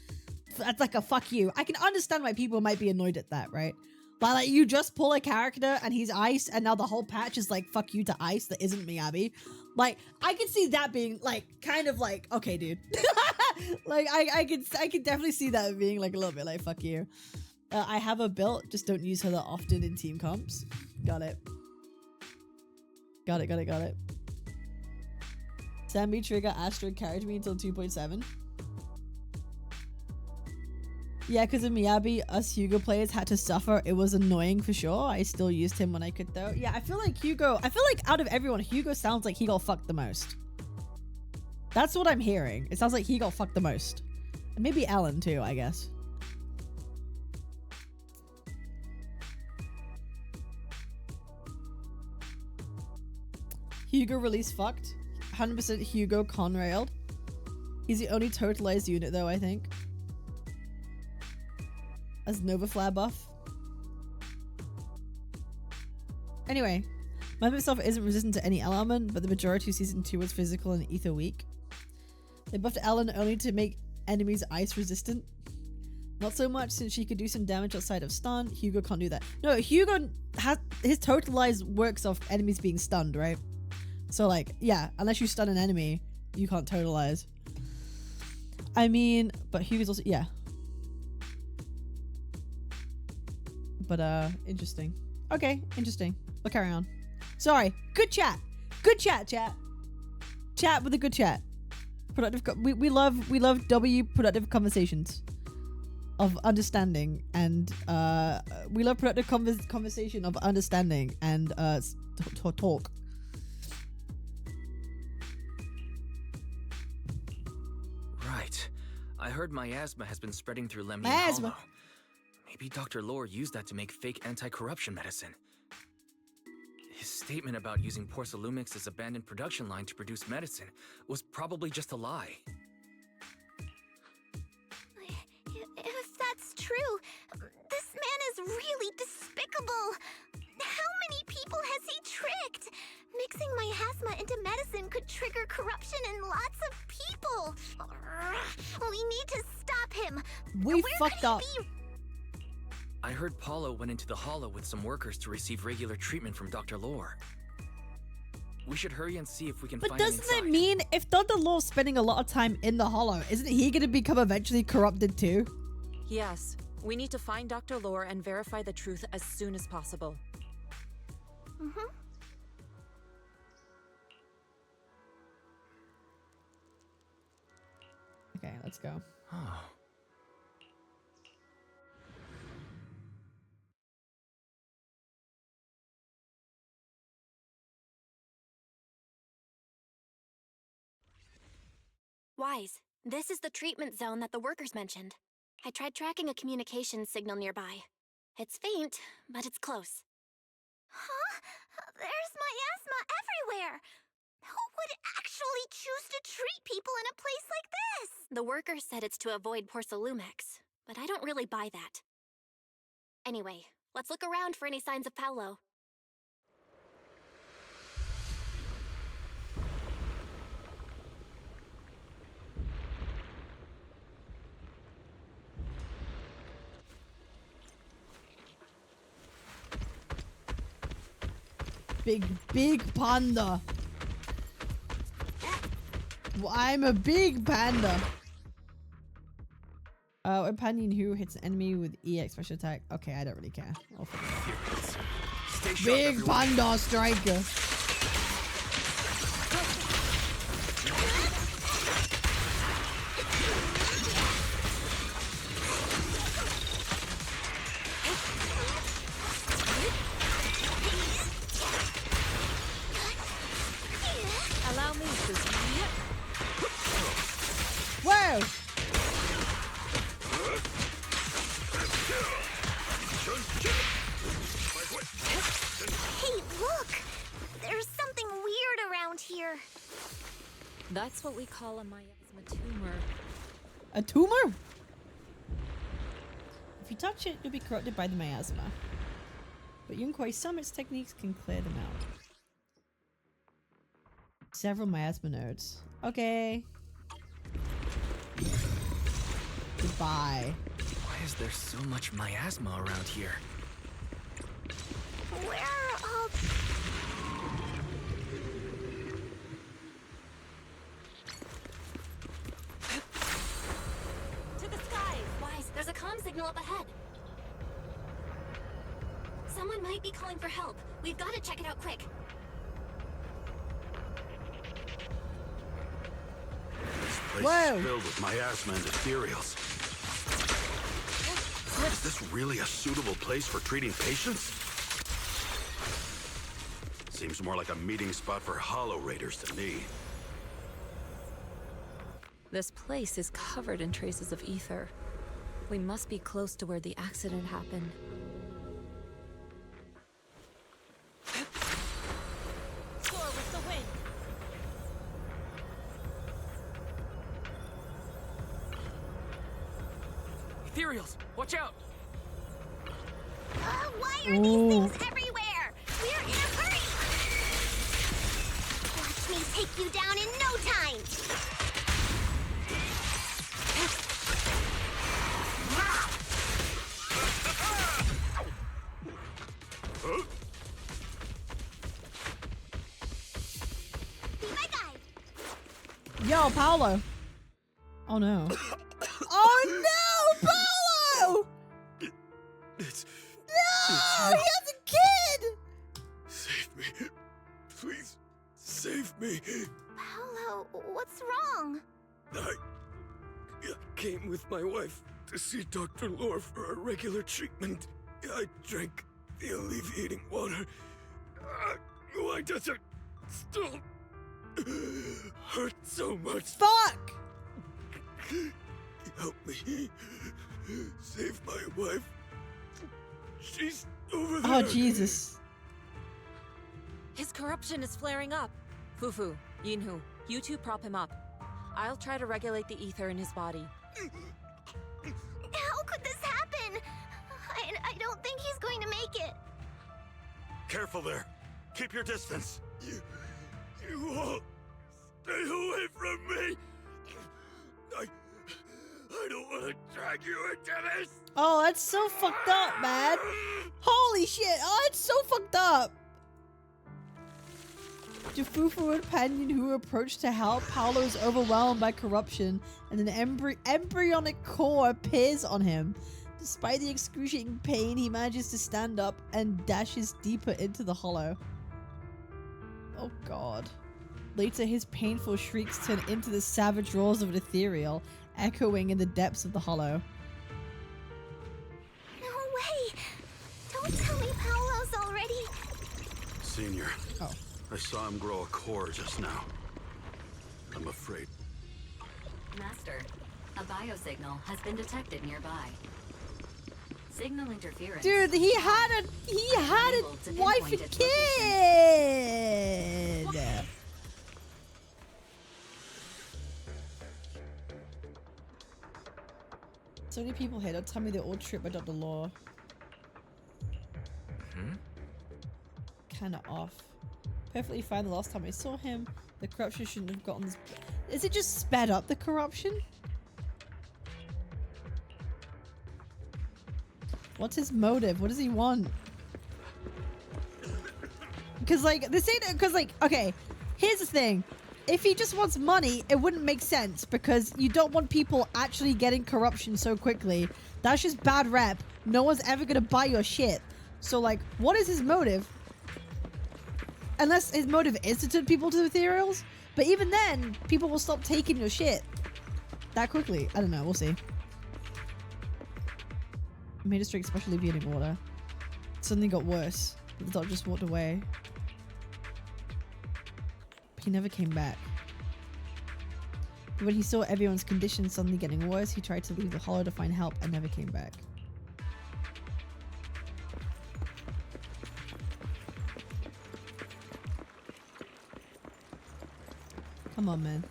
That's like a fuck you. I can understand why people might be annoyed at that, right? But like, you just pull a character and he's ice and now the whole patch is like fuck you to ice that isn't Miyabi. Like, I could see that being like kind of like, okay dude. Like I could definitely see that being like a little bit like fuck you. I have a build, just don't use her that often in team comps. Got it. Got it. Sammy, Trigger, Astra carried me until 2.7. Yeah, because of Miyabi, us Hugo players had to suffer. It was annoying for sure. I still used him when I could though. Yeah, I feel like out of everyone, Hugo sounds like he got fucked the most. That's what I'm hearing. It sounds like he got fucked the most. And maybe Ellen too, I guess. Hugo release fucked. 100% Hugo con-railed. He's the only totalized unit though, I think. As Nova Flare buff. Anyway, Mother itself isn't resistant to any element, but the majority of Season 2 was physical and ether weak. They buffed Ellen only to make enemies ice resistant. Not so much since she could do some damage outside of stun. Hugo can't do that. No, Hugo has his totalized works off enemies being stunned, right? So like, yeah, unless you stun an enemy, you can't totalize. I mean, but Hugo's also, yeah. But interesting. Okay, interesting. We'll carry on. Sorry. Good chat. Good chat. Chat with a good chat. Productive. We love productive conversations of understanding, and we love productive conversation of understanding and talk.
Right. I heard miasma has been spreading through Lemnian
Miasma.
Hollow. Maybe Dr. Lore used that to make fake anti-corruption medicine. His statement about using Porcelumex's abandoned production line to produce medicine was probably just a lie.
If that's true, this man is really despicable. How many people has he tricked? Mixing miasma into medicine could trigger corruption in lots of people. We need to stop him.
We fucked up.
I heard Paulo went into the Hollow with some workers to receive regular treatment from Dr. Lore. We should hurry and see if we can
But
find him
doesn't
inside.
it mean if Dr. Lore's spending a lot of time in the Hollow, isn't he going to become eventually corrupted too?
Yes, we need to find Dr. Lore and verify the truth as soon as possible.
Mm-hmm.
Okay, let's go.
Oh.
Wise, this is the treatment zone that the workers mentioned. I tried tracking a communications signal nearby. It's faint, but it's close.
Huh? There's miasma everywhere! Who would actually choose to treat people in a place like this?
The workers said it's to avoid Porcelumex, but I don't really buy that. Anyway, let's look around for any signs of Paulo.
Big panda. Well, I'm a big panda. A Pandian who hits an enemy with EX special attack. Okay, I don't really care. I'll figure it out.
Stay sharp,
Big
everyone.
panda striker.
Allow me to...
Whoa!
Hey, look! There's something weird around here.
That's what we call a miasma tumor.
A tumor? If you touch it, you'll be corrupted by the miasma. But Yunquei Summit's techniques can clear them out. Several miasma nodes. Okay. Goodbye.
Why is there so much miasma around here?
Where are all...
To the skies! Wise, there's a comm signal up ahead. Someone might be calling for help. We've got to check it out quick.
This place
Whoa.
is filled with miasma and ethereals. Is this really a suitable place for treating patients? Seems more like a meeting spot for Hollow Raiders to me.
This place is covered in traces of ether. We must be close to where the accident happened.
Soar with the wind.
Ethereals, watch out!
Why are these things everywhere? We're in a hurry! Watch me take you down in no time! Be my guide!
Yo, Paolo. Oh no. Oh no, Paolo! No, he has a kid!
Save me. Please, save me.
Paolo, what's wrong?
I came with my wife to see Dr. Lore for a regular treatment. I drank the alleviating water. Why does it still hurt so much?
Fuck!
Help me. Save my wife. She's over there.
Oh, Jesus.
His corruption is flaring up. Fufu, Yinhu, you two prop him up. I'll try to regulate the ether in his body.
How could this happen? I don't think he's going to make it.
Careful there. Keep your distance.
You all stay away from me. I don't want to drag you into this.
Oh, that's so fucked up, man. Holy shit. Oh, it's so fucked up. Jafufu and Panyan, who approached to help, Paolo is overwhelmed by corruption, and an embryonic core appears on him. Despite the excruciating pain, he manages to stand up and dashes deeper into the hollow. Oh god. Later, his painful shrieks turn into the savage roars of an ethereal, echoing in the depths of the hollow.
No way! Don't tell me Paolo's already...
Senior.
Oh.
I saw him grow a core just now. I'm afraid.
Master, a biosignal has been detected nearby. Signal interference.
Dude, he had a wife and kid. So many people here. Don't tell me they're all tripped by Dr. Law. Kind of off. Perfectly fine the last time I saw him. The corruption shouldn't have gotten this. Is it just sped up the corruption? What's his motive? What does he want? Because like this ain't because like okay, here's the thing. If he just wants money, it wouldn't make sense because you don't want people actually getting corruption so quickly. That's just bad rep. No one's ever gonna buy your shit. So like, what is his motive? Unless his motive is to turn people to ethereals, but even then, people will stop taking your shit that quickly. I don't know. We'll see. I made us drink special alleviating water. Suddenly got worse. The dog just walked away. He never came back. But when he saw everyone's condition suddenly getting worse, he tried to leave the hollow to find help and never came back. Come on, man.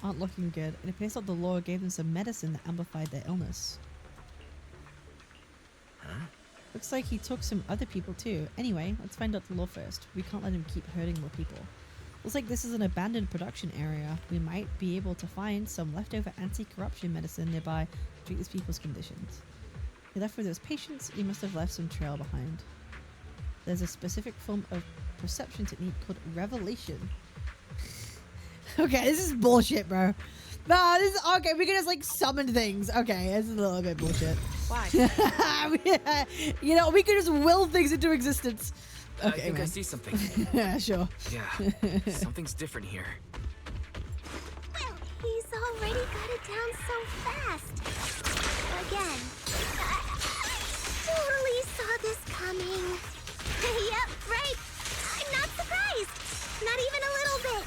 Aren't looking good. It appears that the law gave them some medicine that amplified their illness.
Huh?
Looks like he took some other people too. Anyway, let's find out the law first. We can't let him keep hurting more people. Looks like this is an abandoned production area. We might be able to find some leftover anti-corruption medicine nearby to treat these people's conditions. He left with those patients. He must have left some trail behind. There's a specific form of perception technique called revelation. Okay, this is bullshit, bro. Nah, this is okay. We can just like summon things. Okay, this is a little bit bullshit.
Why?
You know, we can just will things into existence. Okay,
I think
man.
I see something.
Yeah, sure.
Yeah, something's different here.
He's already got it down so fast. Again. I totally saw this coming. Yep, right. I'm not surprised. Not even a little bit.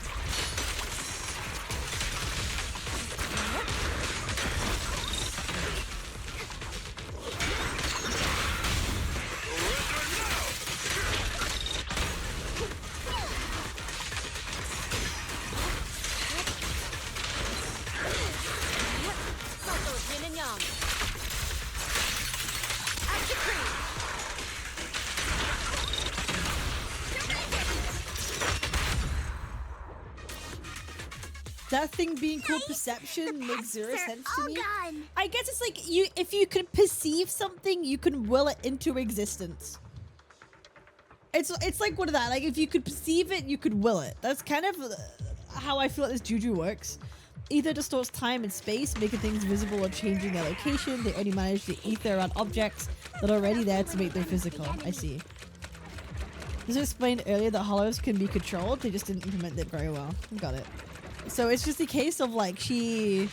That thing being called perception makes zero sense to me.
Gone.
I guess it's like if you can perceive something, you can will it into existence. It's like what of that? Like if you could perceive it, you could will it. That's kind of how I feel like this juju works. Ether distorts time and space, making things visible or changing their location. They only manage to ether around objects that are already there to make them physical. I see. This was explained earlier that hollows can be controlled. They just didn't implement it very well. Got it. So it's just a case of like you're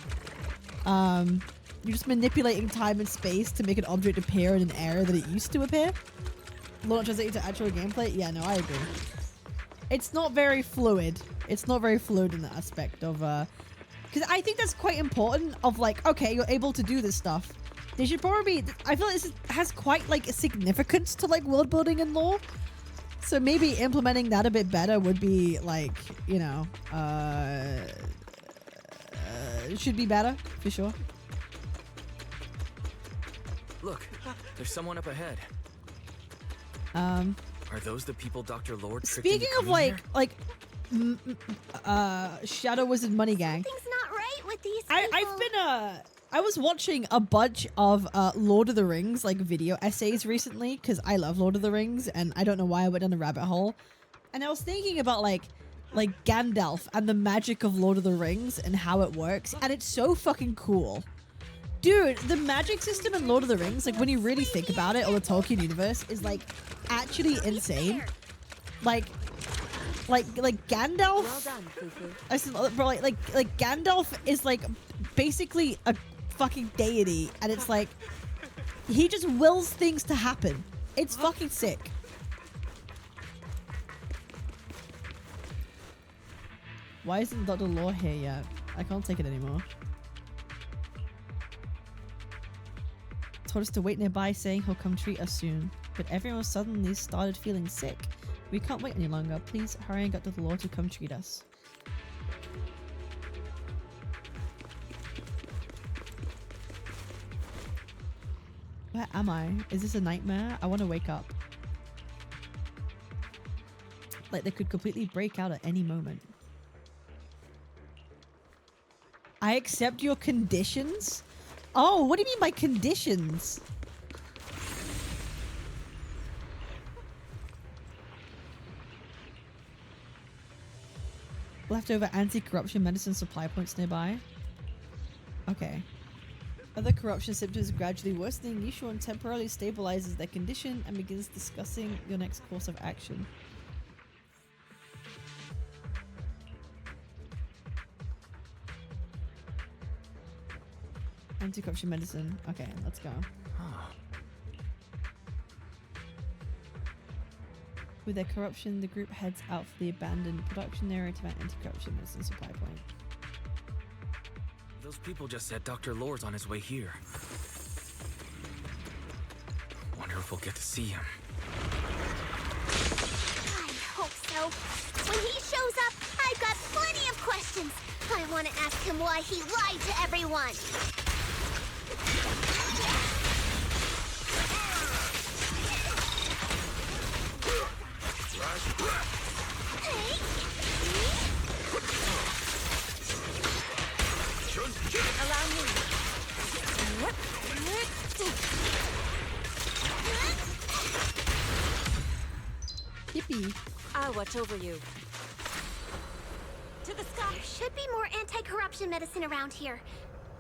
just manipulating time and space to make an object appear in an area that it used to appear. Launch translated to actual gameplay. Yeah, no, I agree. It's not very fluid. It's not very fluid in that aspect of because I think that's quite important of like, okay, you're able to do this stuff. They should probably be, I feel like this has quite like a significance to like world building and lore. So maybe implementing that a bit better would be like, you know, it should be better for sure.
Look, there's someone up ahead. Are those the people Dr. Lord tricked
Speaking
into
of
coming
like Shadow Wizard Money Gang.
Something's not right with these
I've been I was watching a bunch of Lord of the Rings like video essays recently because I love Lord of the Rings and I don't know why I went down a rabbit hole. And I was thinking about like Gandalf and the magic of Lord of the Rings and how it works, and it's so fucking cool. Dude, the magic system in Lord of the Rings, like when you really think about it, or the Tolkien universe, is like actually insane. Like Gandalf.
Well done, Fufu.
I said, bro, like Gandalf is like basically a fucking deity, and it's like he just wills things to happen. It's fucking sick. Why isn't Dr. Law here yet? I can't take it anymore. Told us to wait nearby, saying he'll come treat us soon. But everyone suddenly started feeling sick. We can't wait any longer. Please hurry and get Dr. Law to come treat us. Where am I? Is this a nightmare? I want to wake up. Like they could completely break out at any moment. I accept your conditions? Oh, what do you mean by conditions? Leftover anti-corruption medicine supply points nearby. Okay. Other corruption symptoms gradually worsening. Yishuan temporarily stabilizes their condition and begins discussing your next course of action. Anti-corruption medicine. Okay, let's go. With their corruption, the group heads out for the abandoned production area to find anti-corruption medicine supply point.
Those people just said Dr. Lore's on his way here. Wonder if we'll get to see him.
I hope so. When he shows up, I've got plenty of questions. I want to ask him why he lied to everyone.
Allow me.
Yippee.
I'll watch over you.
To the sky. There should be more anti-corruption medicine around here.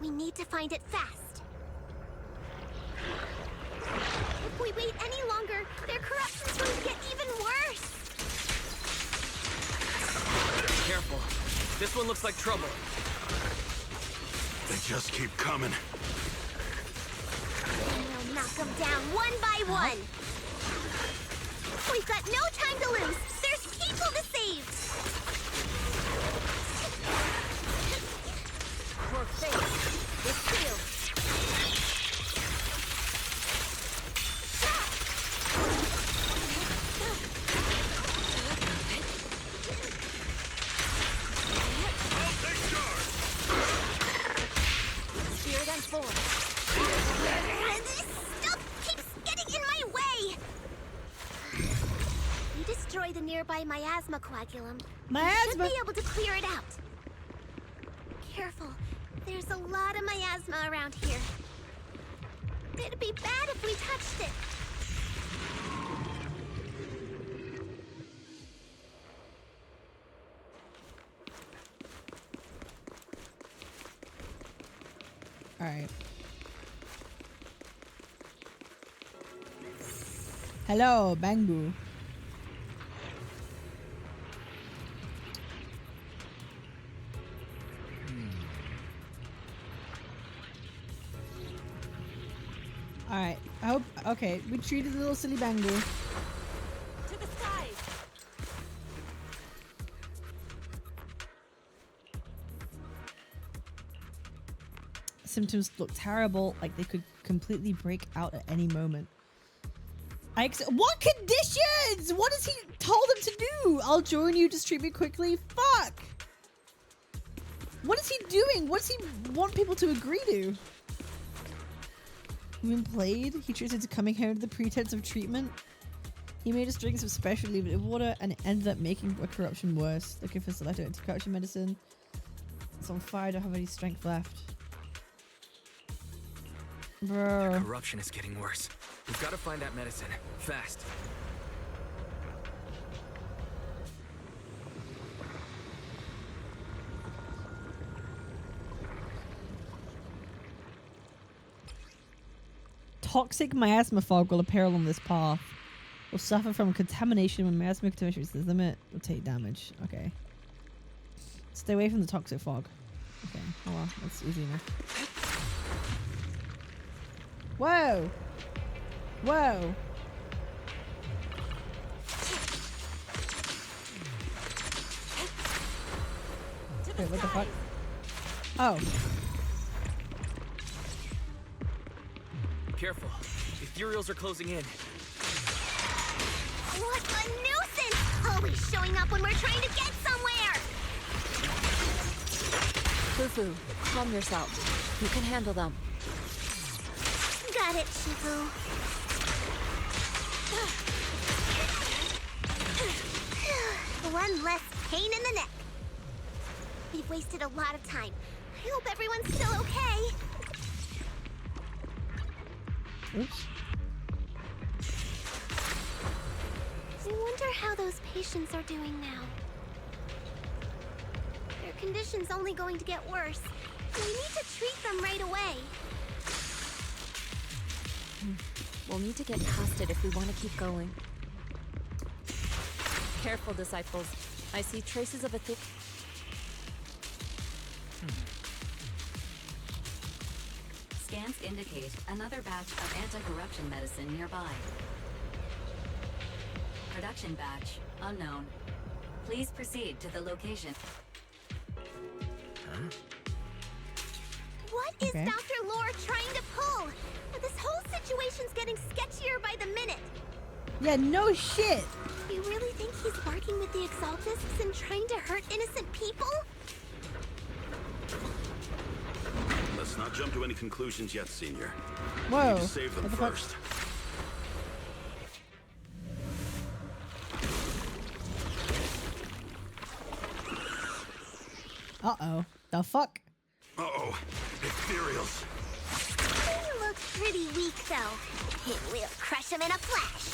We need to find it fast. If we wait any longer, their corruption's going to get even worse.
Careful. This one looks like trouble.
They just keep coming.
We'll knock them down one by one. We've got no time to lose. There's people to save.
More faith. With shield. Spirit and form.
This stuff keeps getting in my way. You destroy the nearby miasma coagulum.
Miasma?
You should be able to clear it out. Careful. There's a lot of miasma around here. It'd be bad if we touched it.
All right. Hello, Bangbu. All right. I hope. Okay, we treated the little silly Bangbu.
To the skies.
Symptoms look terrible, like they could completely break out at any moment. What conditions? What has he told them to do? I'll join you, just treat me quickly. Fuck. What is he doing? What does he want people to agree to? When played, he treats into coming here under the pretense of treatment. He made us drink some special limited water and it ended up making a corruption worse. Looking for selective anti-corruption medicine. It's on fire, I don't have any strength left. Bro.
The corruption is getting worse. We've got to find that medicine. Fast.
Toxic miasma fog will appear along this path. Will suffer from contamination when miasma contamination reaches the limit. Will take damage. Okay. Stay away from the toxic fog. Okay. Oh well, that's easy enough. Whoa! Whoa! Wait, what the fuck? Oh.
Careful. Ethereals are closing in.
What a nuisance! Always showing up when we're trying to get somewhere!
Fufu, calm yourself. You can handle them.
Got it, Shifu. One less pain in the neck. We've wasted a lot of time. I hope everyone's still okay.
Oops.
I wonder how those patients are doing now. Their condition's only going to get worse. We need to treat them right away.
We'll need to get past it if we want to keep going. Careful, disciples. I see traces of a thick...
Scans indicate another batch of anti-corruption medicine nearby. Production batch unknown. Please proceed to the location.
Huh?
What is Dr. Lore trying to pull? This whole situation's getting sketchier by the minute.
Yeah, no shit.
You really think he's working with the Exaltists and trying to hurt innocent people?
Let's not jump to any conclusions yet, Senior.
Whoa.
We need to save them
What the fuck?
first.
Uh-oh. The fuck?
Uh-oh. Ethereals.
They look pretty weak, though. We'll crush them in a flash.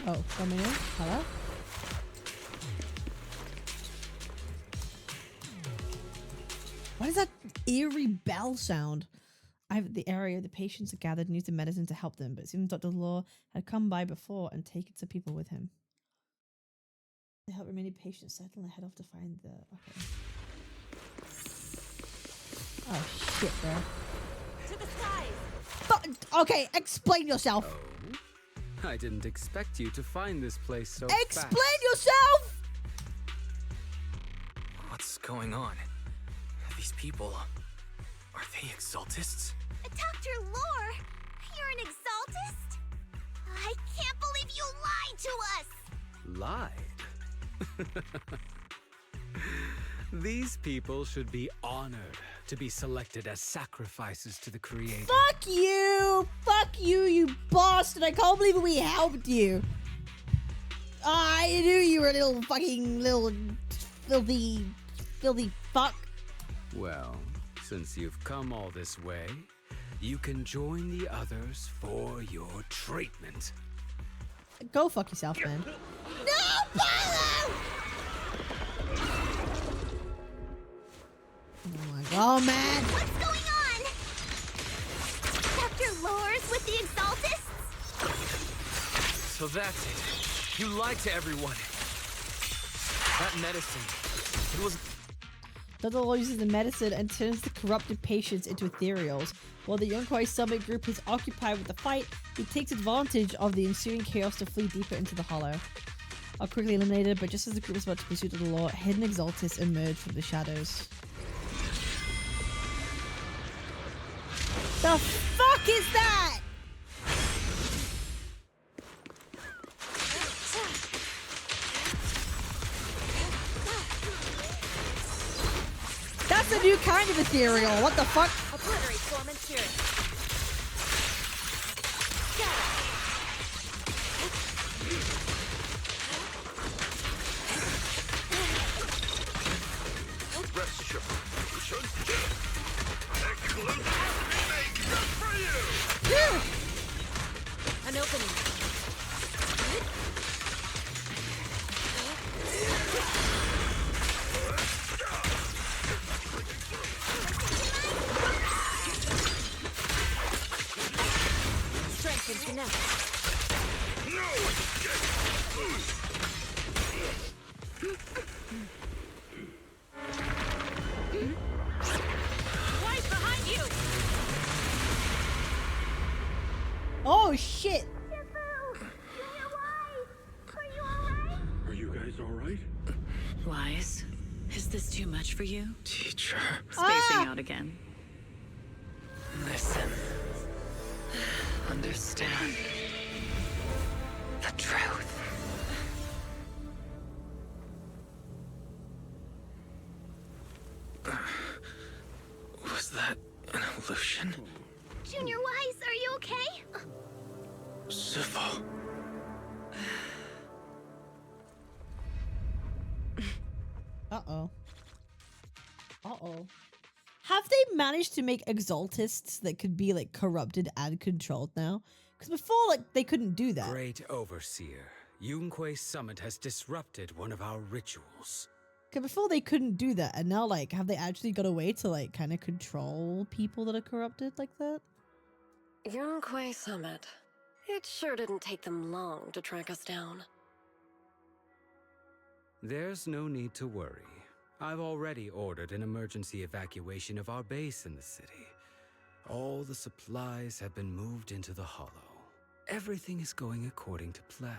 Oh, coming in. Hello? What is that eerie bell sound? I have the area the patients are gathered and used the medicine to help them, but it seems Dr. Law had come by before and taken some people with him. To help remaining patients settle and head off to find the... Okay. Oh shit, bro.
To the skies!
But, okay, explain yourself!
Oh, I didn't expect you to find this place so
Explain
fast.
yourself!
What's going on? These people... Are they Exaltists?
Dr. Lore, you're an Exaltist? I can't believe you lied to us!
Lied? These people should be honored to be selected as sacrifices to the Creator.
Fuck you! Fuck you, you bastard! I can't believe we helped you! I knew you were a little fucking little filthy fuck.
Well, since you've come all this way, you can join the others for your treatment.
Go fuck yourself, man. No, Oh my god, man!
What's going on? Dr. Lore's with the Exaltists?
So that's it. You lied to everyone. That medicine, it was...
Dr. Lore uses the medicine and turns the corrupted patients into ethereals. While the Yonkwai Summit group is occupied with the fight, he takes advantage of the ensuing chaos to flee deeper into the hollow. Are quickly eliminated, but just as the group is about to pursue Dr. Lore, hidden Exaltists emerge from the shadows. The fuck is that? That's a new kind of ethereal. What the fuck?
Obliterate form and spirit.
Rest assured, you should exclusive remake just for you!
An opening. Strength and finesse.
No
Right behind you!
Oh shit!
Are you guys alright?
Wise, is this too much for you?
Teacher.
Spacing out again.
Listen. Understand. The truth. Was that an illusion?
Junior Wise, are you okay?
Sifu.
Uh-oh. Uh-oh. Have they managed to make Exaltists that could be, like, corrupted and controlled now? Because before, like, they couldn't do that.
Great Overseer, Yunquay Summit has disrupted one of our rituals.
Because before they couldn't do that, and now, like, have they actually got a way to, like, kind of control people that are corrupted like that?
Yunquay Summit. It sure didn't take them long to track us down.
There's no need to worry. I've already ordered an emergency evacuation of our base in the city. All the supplies have been moved into the hollow. Everything is going according to plan.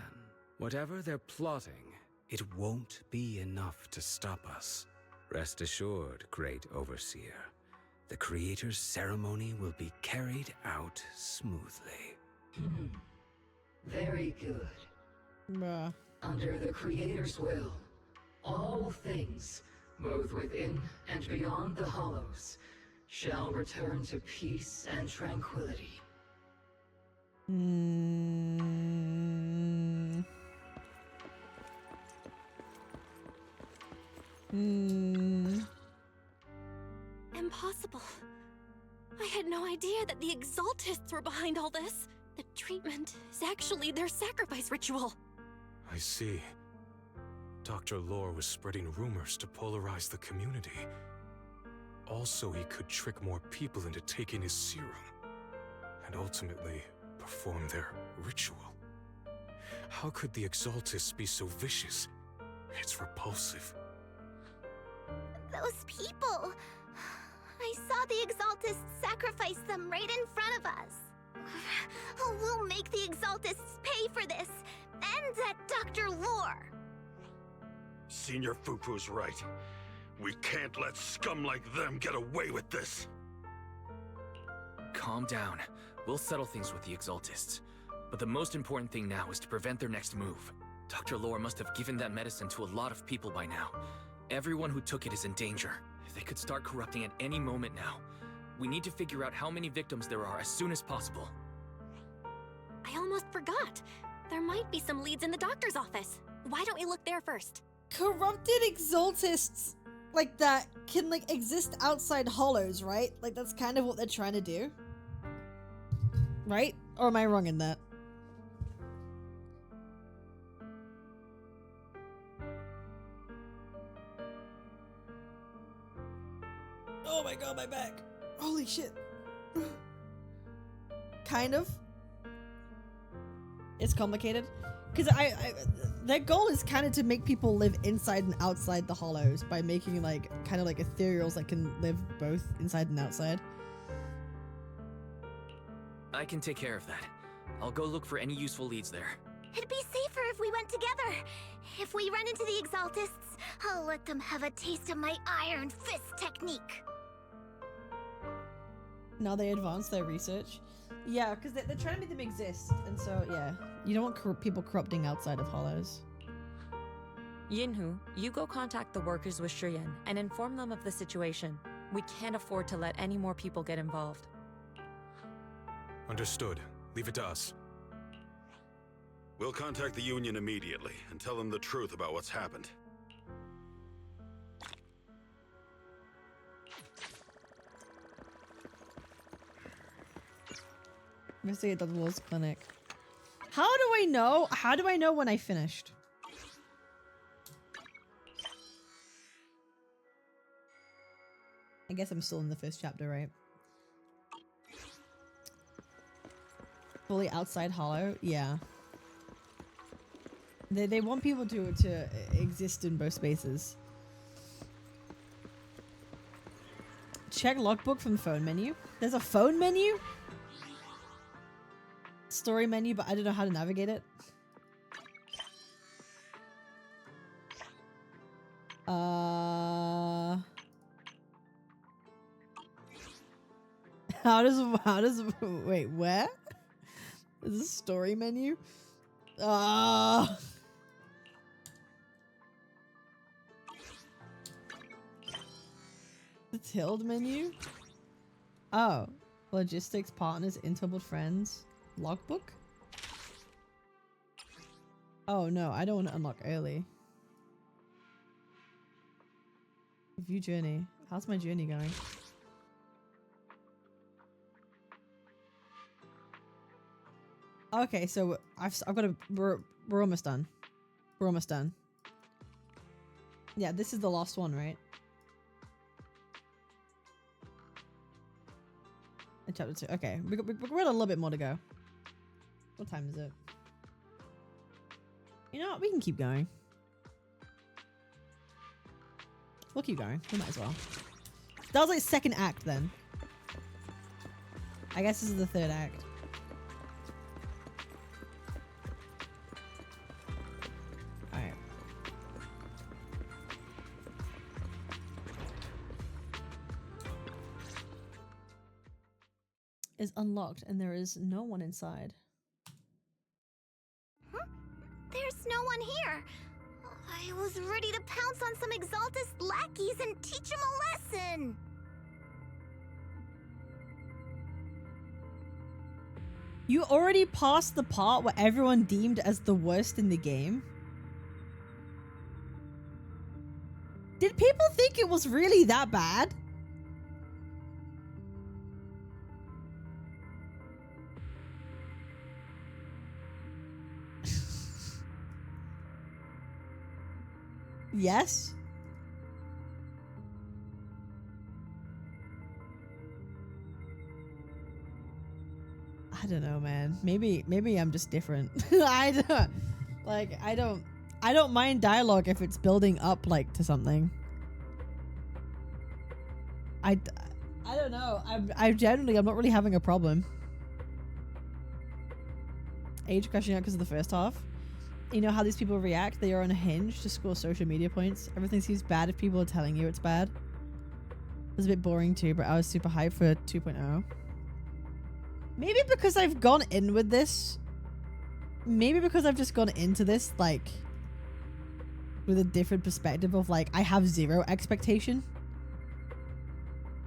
Whatever they're plotting, it won't be enough to stop us. Rest assured, Great Overseer. The Creator's ceremony will be carried out smoothly.
Very good.
Bruh.
Under the Creator's will, all things, both within and beyond the hollows, shall return to peace and tranquility.
Impossible. I had no idea that the Exaltists were behind all this. The treatment is actually their sacrifice ritual.
I see. Dr. Lore was spreading rumors to polarize the community. Also, he could trick more people into taking his serum, and ultimately perform their ritual. How could the Exaltists be so vicious? It's repulsive.
Those people. I saw the Exaltists sacrifice them right in front of us. We'll make the Exaltists pay for this. And that Dr. Lore.
Senior Fufu's right. We can't let scum like them get away with this.
Calm down. We'll settle things with the Exaltists. But the most important thing now is to prevent their next move. Dr. Lore must have given that medicine to a lot of people by now. Everyone who took it is in danger. They could start corrupting at any moment now. We need to figure out how many victims there are as soon as possible.
I almost forgot. There might be some leads in the doctor's office. Why don't we look there first?
Corrupted Exaltists like that can, like, exist outside hollows, right? Like, that's kind of what they're trying to do. Right? Or am I wrong in that? Oh, my back. Holy shit. Kind of. It's complicated. Because their goal is kind of to make people live inside and outside the hollows by making like kind of like ethereals that can live both inside and outside.
I can take care of that. I'll go look for any useful leads there.
It'd be safer if we went together. If we run into the Exaltists, I'll let them have a taste of my Iron Fist technique.
Now they advance their research. Yeah, because they're trying to make them exist, and so yeah, you don't want people corrupting outside of hollows.
Yinhu, you go contact the workers with Shiyan and inform them of the situation. We can't afford to let any more people get involved.
Understood. Leave it to us.
We'll contact the Union immediately and tell them the truth about what's happened.
Investigate the Wolves Clinic. How do I know? How do I know when I finished? I guess I'm still in the first chapter, right? Fully outside hollow? Yeah. They want people to exist in both spaces. Check logbook from phone menu. There's a phone menu? Story menu, but I don't know how to navigate it. How does wait, where? Is this a story menu? The tilde menu? Oh, logistics, partners, Intel friends. Logbook? Oh no, I don't want to unlock early. View journey. How's my journey going? Okay, so I've got to. We're almost done. We're almost done. Yeah, this is the last one, right? In chapter 2. Okay, we got a little bit more to go. What time is it? You know what? We can keep going. We'll keep going. We might as well. That was like second act then. I guess this is the third act. Alright. Is unlocked and there is no one inside.
There's no one here. I was ready to pounce on some Exaltist lackeys and teach them a lesson.
You already passed the part where everyone deemed as the worst in the game? Did people think it was really that bad? Yes? I don't know, man. Maybe I'm just different. I don't mind dialogue if it's building up like to something. I don't know. I'm not really having a problem. Age crashing out because of the first half. You know how these people react? They are on a hinge to score social media points. Everything seems bad if people are telling you it's bad. It was a bit boring too, but I was super hyped for 2.0. Maybe because I've gone in with this. Maybe because I've just gone into this, like, with a different perspective of, like, I have zero expectation.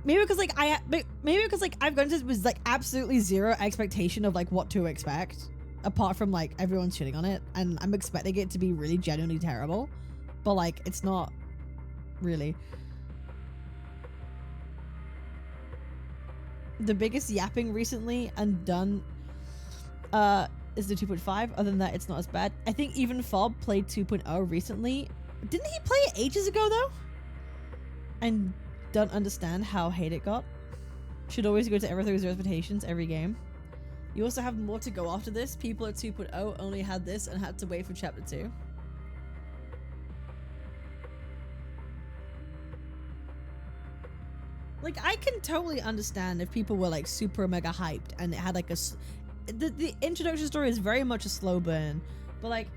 Maybe because, like, I've gone into this with, like, absolutely zero expectation of, like, what to expect. Apart from, like, everyone shitting on it. And I'm expecting it to be really genuinely terrible. But, like, it's not really. The biggest yapping recently and done is the 2.5. Other than that, it's not as bad. I think even Fob played 2.0 recently. Didn't he play it ages ago, though? And don't understand how hate it got. Should always go to everything with reputations every game. You also have more to go after this. People at 2.0 only had this and had to wait for chapter 2. Like, I can totally understand if people were like super mega hyped and it had like the introduction story is very much a slow burn, but like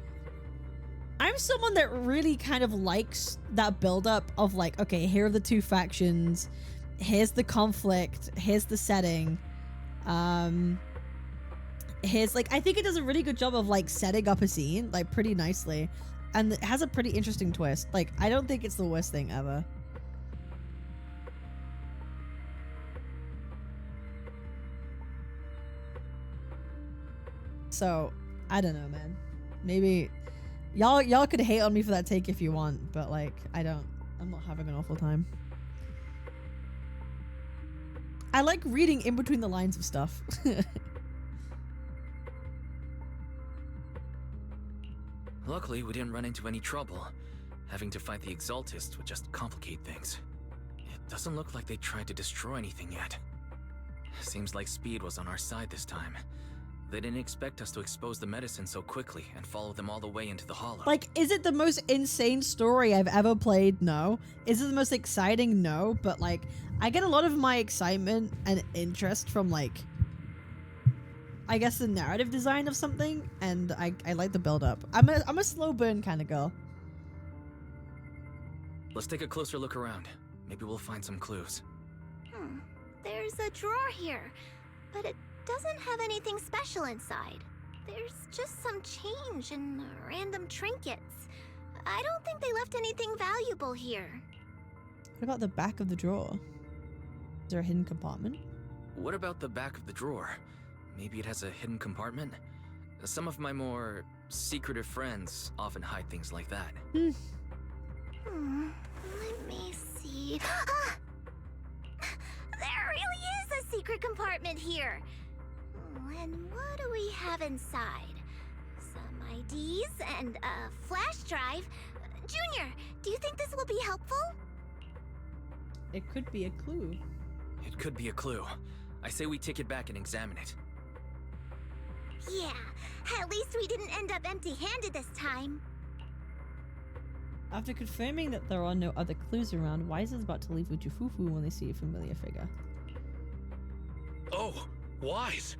I'm someone that really kind of likes that build up of like, okay, here are the two factions, here's the conflict, here's the setting, here's like, I think it does a really good job of like setting up a scene like pretty nicely, and it has a pretty interesting twist. Like, I don't think it's the worst thing ever. So, I don't know, man. Maybe y'all could hate on me for that take if you want, but like, I'm not having an awful time. I like reading in between the lines of stuff.
Luckily, we didn't run into any trouble. Having to fight the Exaltists would just complicate things. It doesn't look like they tried to destroy anything yet. Seems like speed was on our side this time. They didn't expect us to expose the medicine so quickly and follow them all the way into the hollow.
Like, is it the most insane story I've ever played? No. Is it the most exciting? No. But like, I get a lot of my excitement and interest from like, I guess the narrative design of something, and I like the build up. I'm a slow burn kind of girl.
Let's take a closer look around. Maybe we'll find some clues.
There's a drawer here, but it doesn't have anything special inside. There's just some change and random trinkets. I don't think they left anything valuable here.
What about the back of the drawer? Is there a hidden compartment?
What about the back of the drawer? Maybe it has a hidden compartment? Some of my more secretive friends often hide things like that.
Let me see. There really is a secret compartment here. And what do we have inside? Some IDs and a flash drive. Junior, do you think this will be helpful?
It could be a clue.
It could be a clue. I say we take it back and examine it.
Yeah, at least we didn't end up empty-handed this time.
After confirming that there are no other clues around, Wise is about to leave with Jufufu when they see a familiar figure.
Oh, Wise!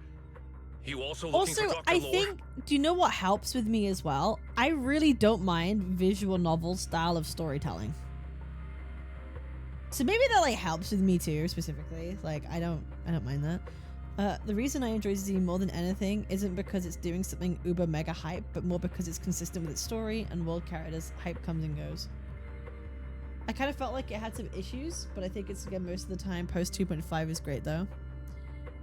You also looking for Dr.
I
Lore?
think, do you know what helps with me as well? I really don't mind visual novel style of storytelling. So maybe that like helps with me too, specifically. Like, I don't mind that. The reason I enjoy Z more than anything isn't because it's doing something uber mega hype, but more because it's consistent with its story and world characters. Hype comes and goes. I kind of felt like it had some issues, but I think it's, again, most of the time post 2.5 is great though.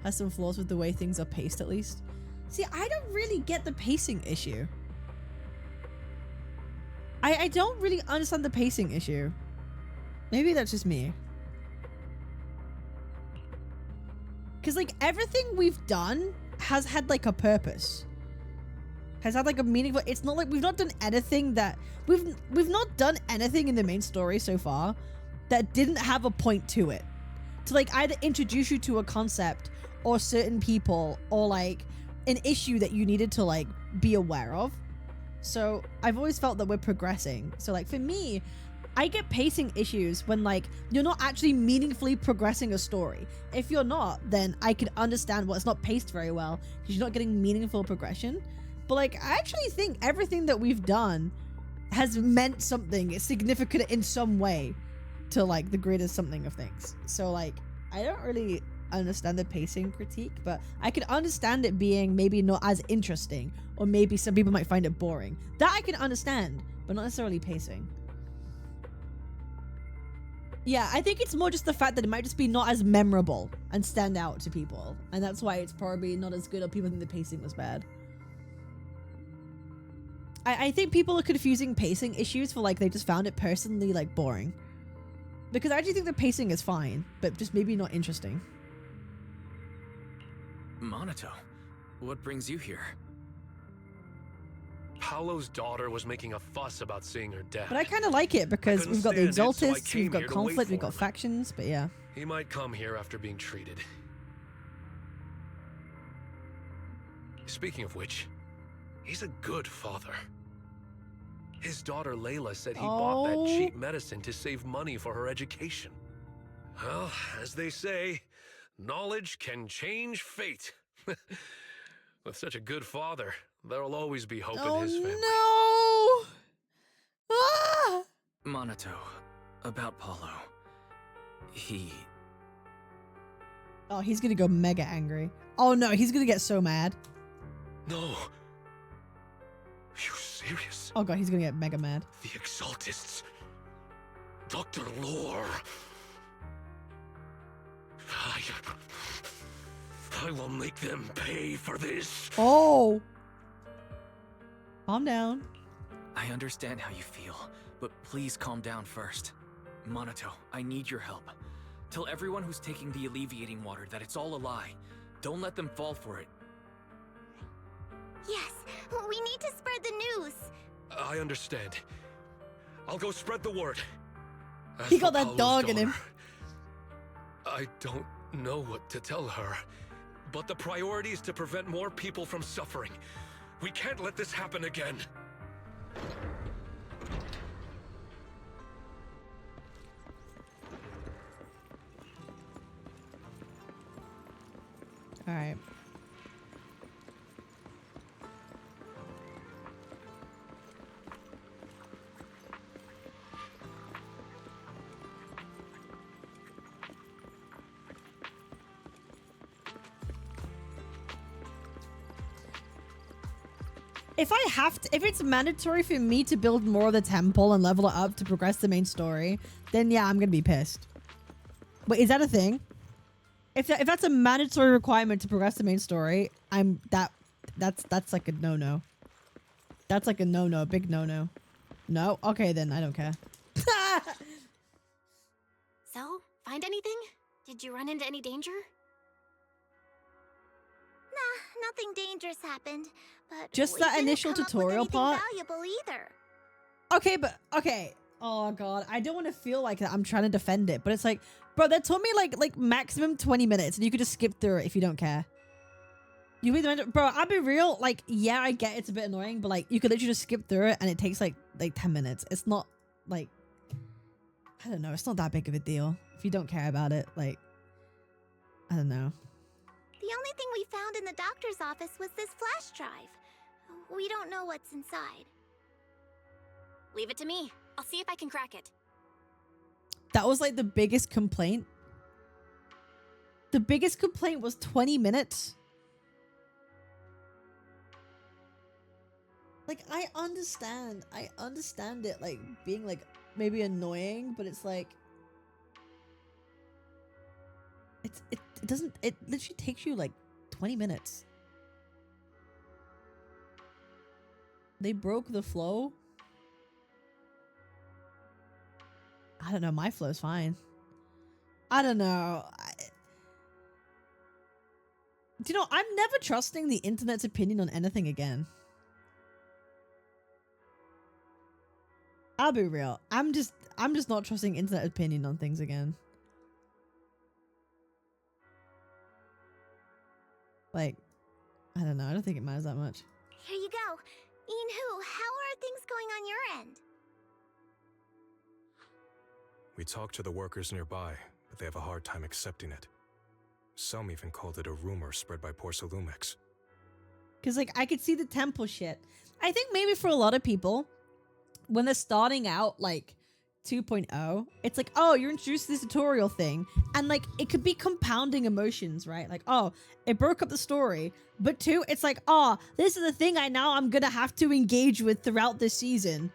Has some flaws with the way things are paced at least. See, I don't really get the pacing issue. I don't really understand the pacing issue. Maybe that's just me. Because like everything we've done has had like a purpose. Has had like a meaningful, it's not like we've not done anything that, we've not done anything in the main story so far that didn't have a point to it. To like either introduce you to a concept or certain people or like an issue that you needed to like be aware of. So I've always felt that we're progressing. So like for me, I get pacing issues when like you're not actually meaningfully progressing a story. If you're not, then I can understand it's not paced very well because you're not getting meaningful progression. But like I actually think everything that we've done has meant something significant in some way to like the greatest something of things. So like I don't really understand the pacing critique, but I can understand it being maybe not as interesting, or maybe some people might find it boring. That I can understand, but not necessarily pacing. Yeah, I think it's more just the fact that it might just be not as memorable and stand out to people. And that's why it's probably not as good, or people think the pacing was bad. I think people are confusing pacing issues for like they just found it personally like boring. Because I actually think the pacing is fine, but just maybe not interesting.
Monato, what brings you here?
Paolo's daughter was making a fuss about seeing her dad.
But I kind of like it because
couldn't
we've got the
stand it, so I
Exaltists,
came
we've got
here to wait
conflict, we've
for
got
him.
factions, but yeah.
He might come here after being treated. Speaking of which, he's a good father. His daughter Layla said he bought that cheap medicine to save money for her education. Well, as they say, knowledge can change fate. With such a good father, there'll always be hope in his family.
No! Ah!
Monato, about Paulo.
Oh, he's gonna go mega angry. Oh no, he's gonna get so mad.
No. You serious?
Oh god, he's gonna get mega mad.
The Exaltists. Dr. Lore. I will make them pay for this.
Oh! Calm down.
I understand how you feel, but please calm down first. Monato, I need your help. Tell everyone who's taking the alleviating water that it's all a lie. Don't let them fall for it.
Yes, we need to spread the news.
I understand. I'll go spread the word. As
He
for
got that
Paolo's
dog in him.
daughter, I don't know what to tell her, but the priority is to prevent more people from suffering. We can't let this happen again.
All right. If it's mandatory for me to build more of the temple and level it up to progress the main story, then yeah, I'm gonna be pissed. Wait, is that a thing? If that's a mandatory requirement to progress the main story, that's like a no-no. That's like a no-no, big no-no. No? Okay, then I don't care.
So, find anything? Did you run into any danger?
Nah, nothing dangerous happened, but
Just
we
that
didn't
initial
come up with
tutorial
anything
part?
valuable either.
Okay, but okay. Oh god, I don't want to feel like that I'm trying to defend it, but it's like, bro, that took me like maximum 20 minutes, and you could just skip through it if you don't care. Bro, I'll be real. Like, yeah, I get it's a bit annoying, but like, you could literally just skip through it, and it takes like 10 minutes. It's not like, I don't know. It's not that big of a deal if you don't care about it. Like, I don't know.
The only thing we found in the doctor's office was this flash drive. We don't know what's inside.
Leave it to me. I'll see if I can crack it.
That was like the biggest complaint. The biggest complaint was 20 minutes. Like, I understand it, like, being, like, maybe annoying, but it's, like, it literally takes you, like, 20 minutes. They broke the flow. I don't know, my flow's fine. I don't know. Do you know, I'm never trusting the internet's opinion on anything again. I'll be real. I'm just not trusting internet opinion on things again. Like, I don't know. I don't think it matters that much.
Here you go. Inhu, how are things going on your end?
We talked to the workers nearby, but they have a hard time accepting it. Some even called it a rumor spread by Porcelumex.
Because, like, I could see the temple shit. I think maybe for a lot of people, when they're starting out, like, 2.0, it's like, oh, you're introduced to this tutorial thing. And, like, it could be compounding emotions, right? Like, oh, it broke up the story. But 2, it's like, oh, this is the thing I'm gonna have to engage with throughout this season.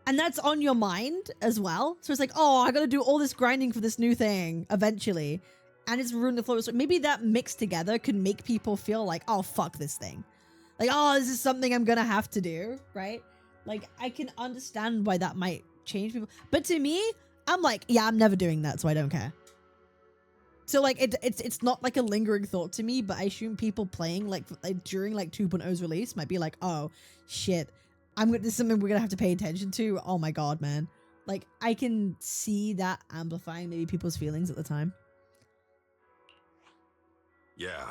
And that's on your mind as well. So it's like, oh, I gotta do all this grinding for this new thing eventually. And it's ruined the flow. So maybe that mixed together could make people feel like, oh, fuck this thing. Like, oh, this is something I'm gonna have to do, right? Like, I can understand why that might change people. But to me, I'm like, yeah, I'm never doing that, so I don't care. So like it's not like a lingering thought to me, but I assume people playing like during like 2.0's release might be like, oh shit, this is something we're gonna have to pay attention to. Oh my god, man. Like I can see that amplifying maybe people's feelings at the time.
Yeah,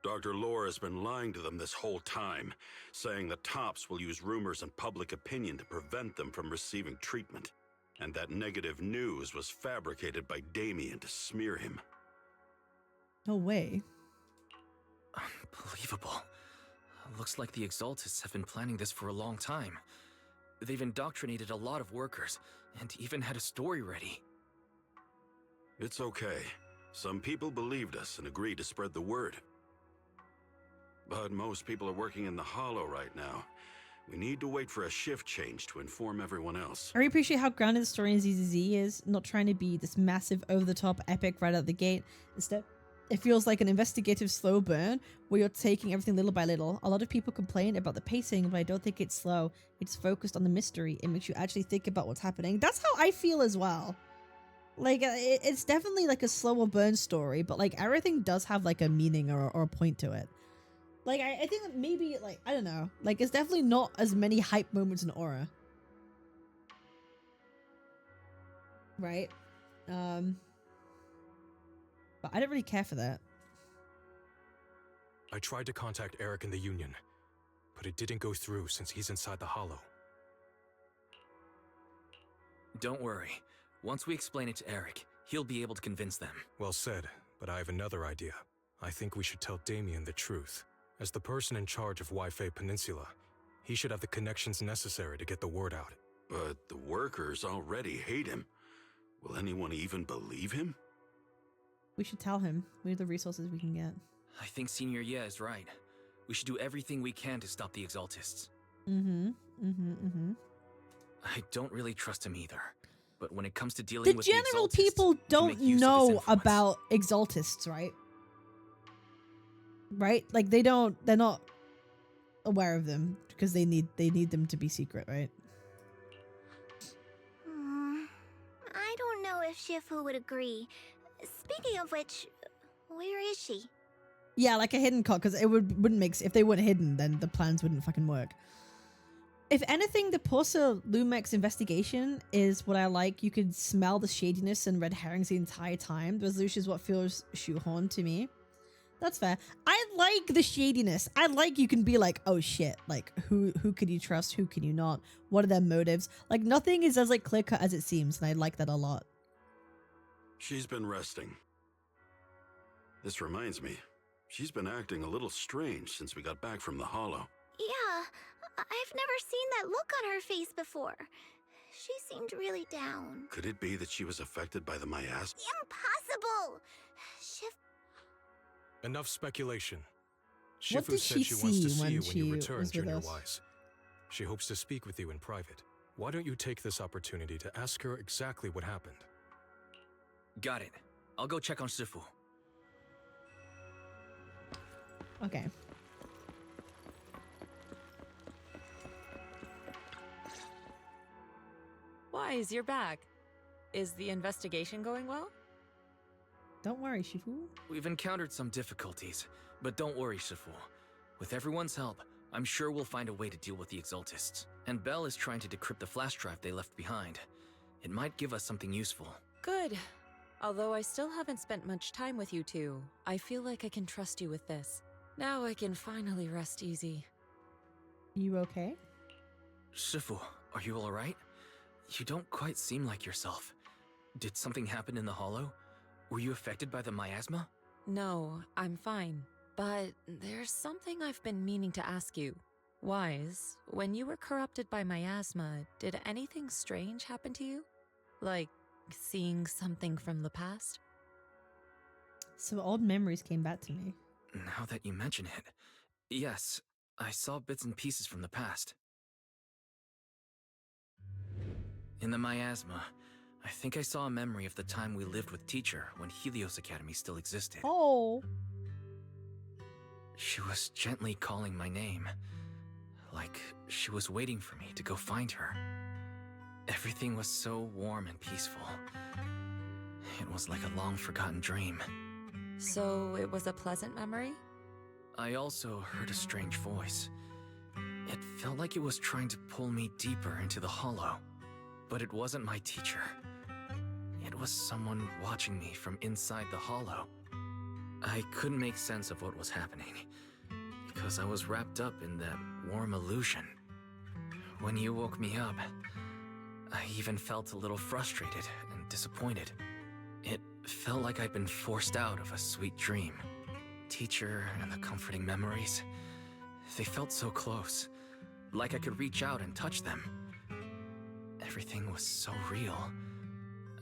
Dr. Laura's been lying to them this whole time, saying the Tops will use rumors and public opinion to prevent them from receiving treatment. And that negative news was fabricated by Damien to smear him.
No way.
Unbelievable. Looks like the Exaltists have been planning this for a long time. They've indoctrinated a lot of workers, and even had a story ready.
It's okay. Some people believed us and agreed to spread the word. But most people are working in the Hollow right now. We need to wait for a shift change to inform everyone else.
I really appreciate how grounded the story in ZZZ is, not trying to be this massive over-the-top epic right out the gate. Instead, it feels like an investigative slow burn where you're taking everything little by little. A lot of people complain about the pacing, but I don't think it's slow. It's focused on the mystery. It makes you actually think about what's happening. That's how I feel as well. Like, it's definitely like a slower burn story, but like everything does have like a meaning or a point to it. Like, I think that maybe, like, I don't know. Like, it's definitely not as many hype moments in Aura. Right? But I don't really care for that.
I tried to contact Eric in the Union, but it didn't go through since he's inside the Hollow.
Don't worry. Once we explain it to Eric, he'll be able to convince them.
Well said, but I have another idea. I think we should tell Damien the truth. As the person in charge of Wi-Fi Peninsula, he should have the connections necessary to get the word out.
But the workers already hate him. Will anyone even believe him?
We should tell him. We have the resources we can get.
I think Senior Ye is right. We should do everything we can to stop the Exaltists. I don't really trust him either. But when it comes to dealing with the
general
Exaltists,
people
we
don't
make use of his
know
influence.
about Exaltists, right? Right? Like they're not aware of them because they need them to be secret, right?
I don't know if Shifu would agree. Speaking of which, where is she?
Yeah, like a hidden cult, because it wouldn't make if they weren't hidden, then the plans wouldn't fucking work. If anything, the Porsa Lumex investigation is what I like. You could smell the shadiness and red herrings the entire time. The resolution is what feels shoehorned to me. That's fair. I like the shadiness. I like you can be like, oh shit, like who can you trust? Who can you not? What are their motives? Like nothing is as like clear cut as it seems, and I like that a lot.
She's been resting. This reminds me, she's been acting a little strange since we got back from the Hollow.
Yeah, I've never seen that look on her face before. She seemed really down.
Could it be that she was affected by the miasma?
Impossible!
Enough speculation.
What
Shifu
did
said
she
she wants to
see
see
when
you when
she
you return,
was with
Junior
us?
Wise. She hopes to speak with you in private. Why don't you take this opportunity to ask her exactly what happened?
Got it. I'll go check on Shifu.
Okay.
Wise, you're back. Is the investigation going well?
Don't worry, Shifu.
We've encountered some difficulties, but don't worry, Shifu. With everyone's help, I'm sure we'll find a way to deal with the Exaltists. And Belle is trying to decrypt the flash drive they left behind. It might give us something useful.
Good. Although I still haven't spent much time with you two, I feel like I can trust you with this. Now I can finally rest easy.
You okay?
Shifu, are you alright? You don't quite seem like yourself. Did something happen in the Hollow? Were you affected by the miasma?
No, I'm fine. But there's something I've been meaning to ask you. Wise, when you were corrupted by miasma, did anything strange happen to you? Like seeing something from the past?
Some old memories came back to me.
Now that you mention it, yes, I saw bits and pieces from the past. In the miasma, I think I saw a memory of the time we lived with Teacher when Helios Academy still existed.
Oh.
She was gently calling my name, like she was waiting for me to go find her. Everything was so warm and peaceful. It was like a long-forgotten dream.
So it was a pleasant memory?
I also heard a strange voice. It felt like it was trying to pull me deeper into the hollow. But it wasn't my teacher. It was someone watching me from inside the hollow. I couldn't make sense of what was happening, because I was wrapped up in that warm illusion. When you woke me up, I even felt a little frustrated and disappointed. It felt like I'd been forced out of a sweet dream. Teacher and the comforting memories, they felt so close, like I could reach out and touch them. Everything was so real.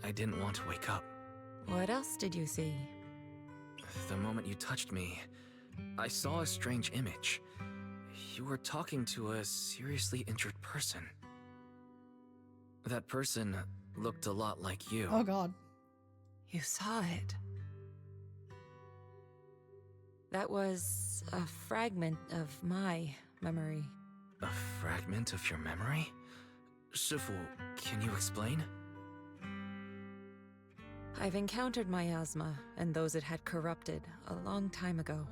I didn't want to wake up.
What else did you see?
The moment you touched me, I saw a strange image. You were talking to a seriously injured person. That person looked a lot like you.
Oh god.
You saw it. That was a fragment of my memory.
A fragment of your memory? Shifu, can you explain?
I've encountered miasma and those it had corrupted a long time ago.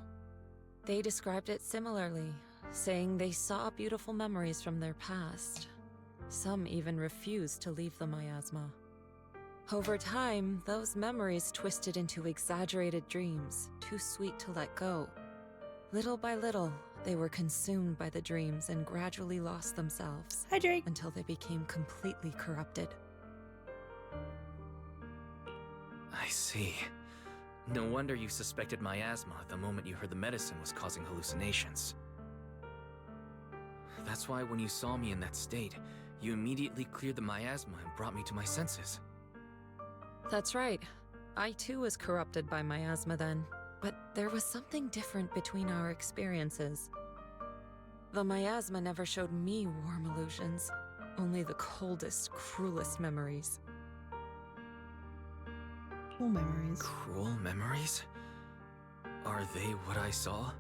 They described it similarly, saying they saw beautiful memories from their past. Some even refused to leave the miasma. Over time, those memories twisted into exaggerated dreams, too sweet to let go. Little by little, they were consumed by the dreams and gradually lost themselves.
Hi, Drake.
Until they became completely corrupted.
I see. No wonder you suspected miasma the moment you heard the medicine was causing hallucinations. That's why when you saw me in that state, you immediately cleared the miasma and brought me to my senses.
That's right. I too was corrupted by miasma then, but there was something different between our experiences. The miasma never showed me warm illusions, only the coldest, cruelest memories.
Cool memories.
Cruel memories? Are they what I saw?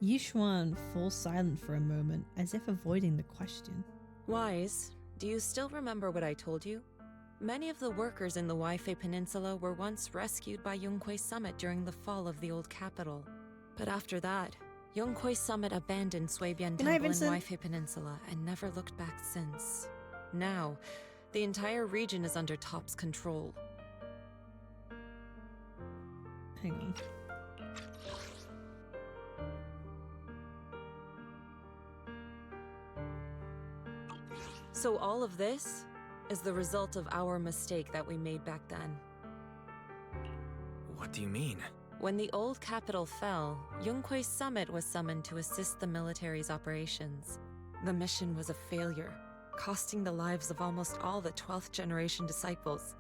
Yishuan falls silent for a moment, as if avoiding the question.
Wise, do you still remember what I told you? Many of the workers in the Waifei Peninsula were once rescued by Yunquei Summit during the fall of the old capital. But after that, Yunquei Summit abandoned Suibian Temple in Waifei Peninsula and never looked back since. Now, the entire region is under Top's control.
Hang on.
So all of this is the result of our mistake that we made back then.
What do you mean?
When the old capital fell, Yunquei Summit was summoned to assist the military's operations. The mission was a failure, costing the lives of almost all the 12th generation disciples.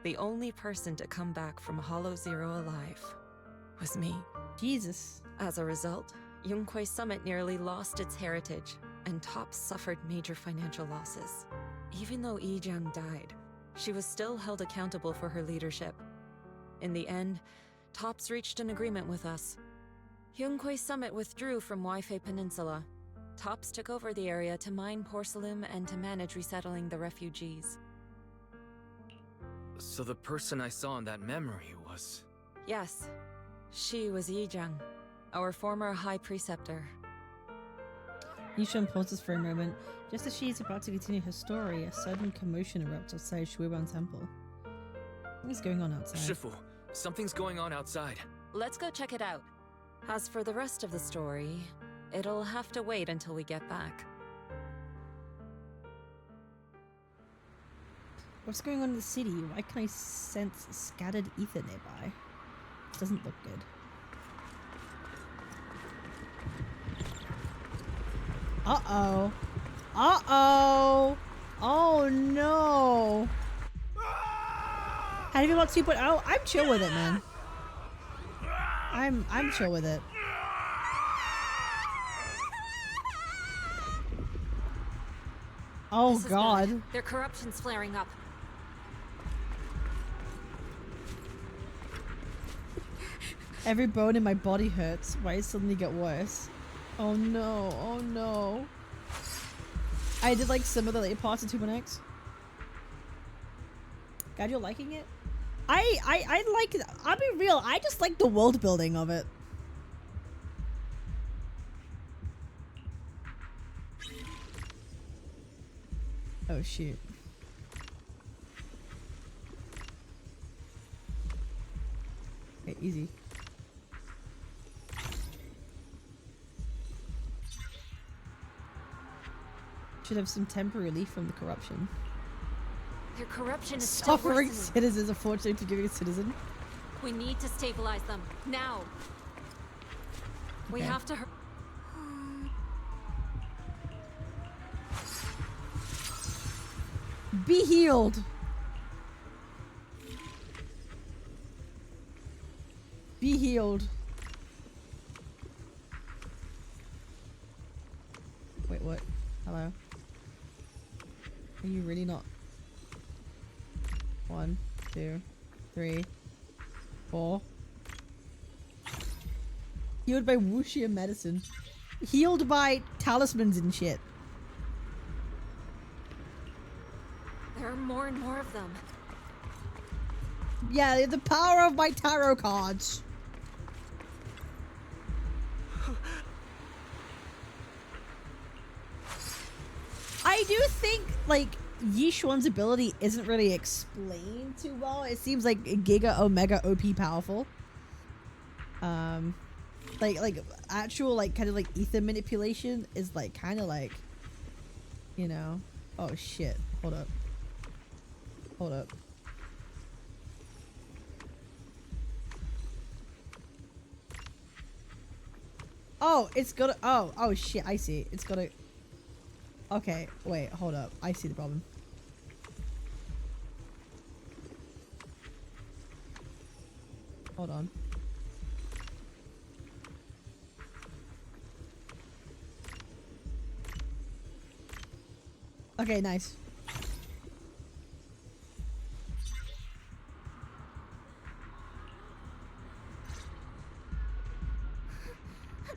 The only person to come back from Hollow Zero alive was me.
Jesus.
As a result, Yunquei Summit nearly lost its heritage, and Top suffered major financial losses. Even though Yijiang died, she was still held accountable for her leadership. In the end, Tops reached an agreement with us. Yunquei Summit withdrew from Waifei Peninsula. Tops took over the area to mine porcelain and to manage resettling the refugees.
So the person I saw in that memory was...
Yes, she was Yijiang, our former high preceptor.
Yishuan pauses for a moment. Just as she is about to continue her story, a sudden commotion erupts outside Shuiban Temple. What is going on outside?
Shifu, something's going on outside.
Let's go check it out. As for the rest of the story, it'll have to wait until we get back.
What's going on in the city? Why can I sense scattered ether nearby? It doesn't look good. Uh-oh. Uh-oh. Oh, no. How do you feel about 2.0? I'm chill with it, man. I'm chill with it. Oh, God.
Bad. Their corruption's flaring up.
Every bone in my body hurts. Why it suddenly get worse? Oh no, oh no. I did like some of the later parts of 2.x. God, you're liking it? I like it. I'll be real. I just like the world building of it. Oh shoot. Okay, easy. Should have some temporary relief from the corruption.
Their corruption is still
Suffering
worsening.
citizens are fortunate to give a citizen.
We need to stabilize them now. We
Okay.
have to.
Be healed. Be healed. Wait, what? Hello? Are you really not? 1, 2, 3, 4. Healed by wuxia medicine. Healed by talismans and shit.
There are more and more of them.
Yeah, the power of my tarot cards. I do think, like, Yi Xuan's ability isn't really explained too well. It seems like Giga Omega OP powerful. Like actual, like, kind of like ether manipulation is like kind of like, you know. Oh shit! Hold up. Hold up. Oh, it's gonna. Oh shit! I see. It's gonna. Okay, wait, hold up. I see the problem. Hold on. Okay, nice.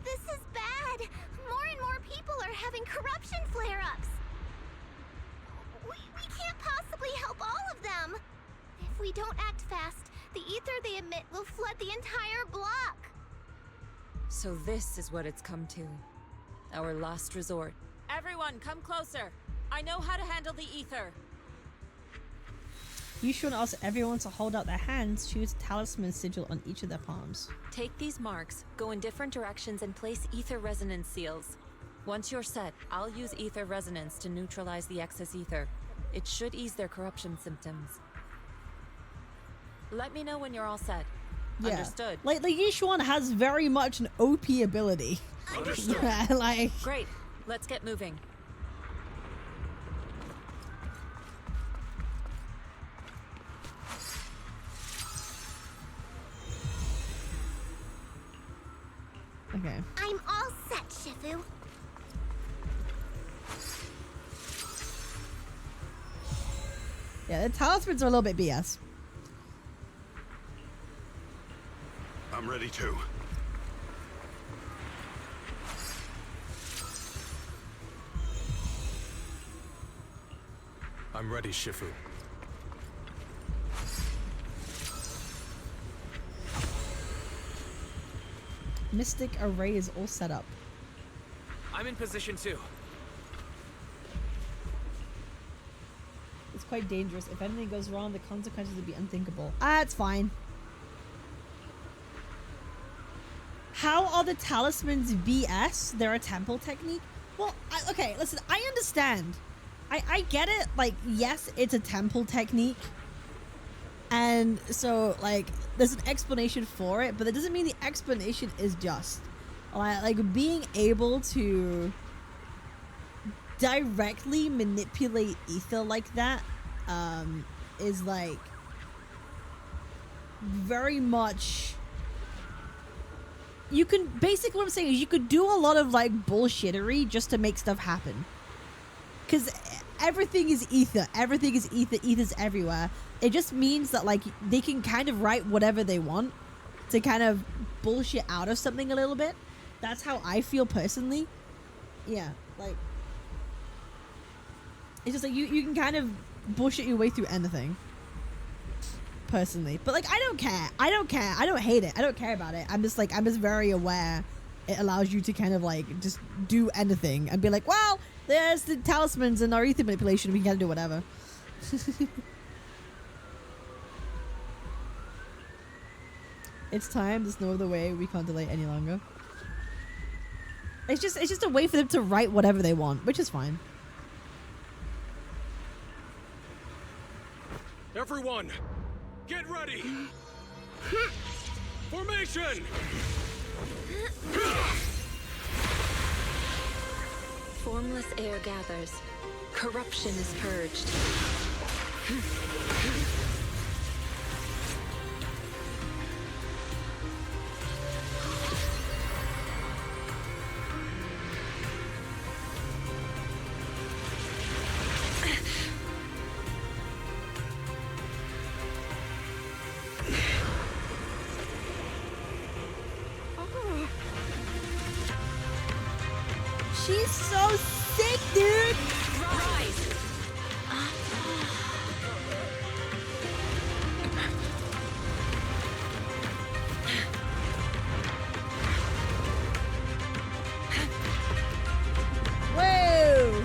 This is bad. More and more people are having corruption flare-ups. We can't possibly help all of them. If we don't act fast, the ether they emit will flood the entire block.
So this is what it's come to. Our last resort. Everyone, come closer. I know how to handle the ether.
You should ask everyone to hold out their hands, choose a talisman sigil on each of their palms.
Take these marks, go in different directions, and place ether resonance seals. Once you're set, I'll use ether resonance to neutralize the excess ether. It should ease their corruption symptoms. Let me know when you're all set.
Yeah.
Understood.
Like Yi Xuan has very much an OP ability.
Understood.
Like.
Great. Let's get moving.
Okay.
I'm all set, Shifu.
Yeah, the talismans are a little bit BS.
I'm ready too.
I'm ready, Shifu.
Mystic Array is all set up.
I'm in position too.
It's quite dangerous. If anything goes wrong, the consequences would be unthinkable. Ah, it's fine. How are the talismans BS? They're a temple technique? Well, okay, listen, I understand. I get it. Like, yes, it's a temple technique. And so, like, there's an explanation for it, but that doesn't mean the explanation is just. Like being able to directly manipulate ether like that is, like, very much... You can... Basically what I'm saying is you could do a lot of, like, bullshittery just to make stuff happen. Because everything is ether. Everything is ether. Ether's everywhere. It just means that, like, they can kind of write whatever they want to kind of bullshit out of something a little bit. That's how I feel personally. Yeah, like... It's just like you can kind of bullshit your way through anything. personally. But like, I don't care. I don't care. I don't hate it. I don't care about it. I'm just very aware it allows you to kind of like just do anything and be like, well, there's the talismans and our ether manipulation. We can do whatever. It's time. There's no other way. We can't delay any longer. It's just a way for them to write whatever they want, which is fine.
Everyone, get ready! Formation!
Formless air gathers. Corruption is purged.
She's so sick, dude.
Rise.
Whoa.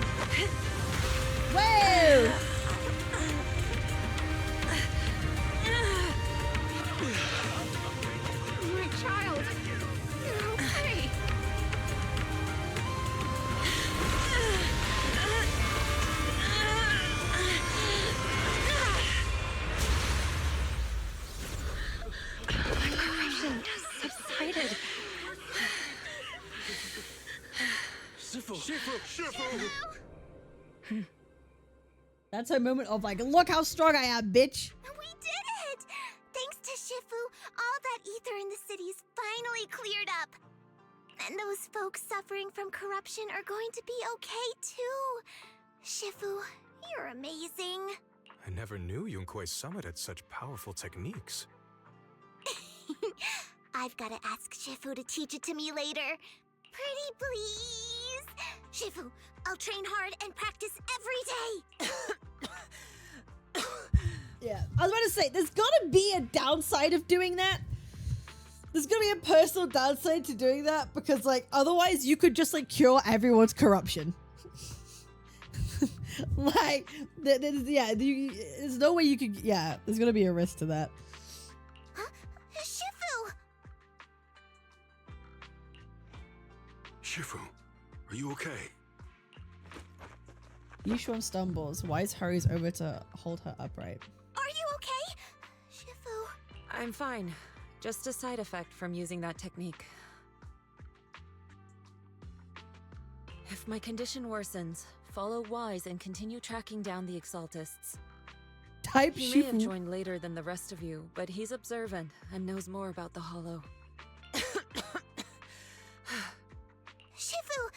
Whoa.
My child. You're okay. My corruption has subsided.
That's her moment of like, look how strong I am, bitch.
We did it! Thanks to Shifu, all that ether in the city's finally cleared up. And those folks suffering from corruption are going to be okay too. Shifu, you're amazing.
I never knew Yunque's summit had such powerful techniques.
I've got to ask Shifu to teach it to me later. Pretty please. Shifu, I'll train hard and practice every day.
Yeah, I was about to say, there's gotta be a downside of doing that. There's gonna be a personal downside to doing that because, like, otherwise you could just like cure everyone's corruption. Like, there's no way you could. Yeah, there's gonna be a risk to that.
Huh? Shifu!
Shifu, are you okay?
Yushuan stumbles. Wise hurries over to hold her upright.
Are you okay? Shifu.
I'm fine. Just a side effect from using that technique. If my condition worsens, follow Wise and continue tracking down the Exaltists.
Type
He may have
Shifu.
joined later than the rest of you, but he's observant and knows more about the Hollow.
Shifu,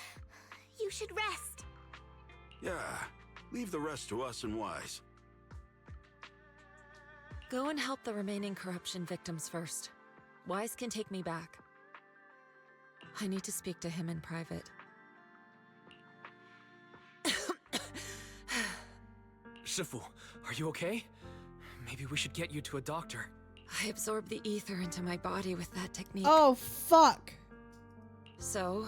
you should rest.
Yeah, leave the rest to us and Wise.
Go and help the remaining corruption victims first. Wise can take me back. I need to speak to him in private.
Shifu, are you okay? Maybe we should get you to a doctor.
I absorbed the ether into my body with that technique.
Oh, fuck.
So,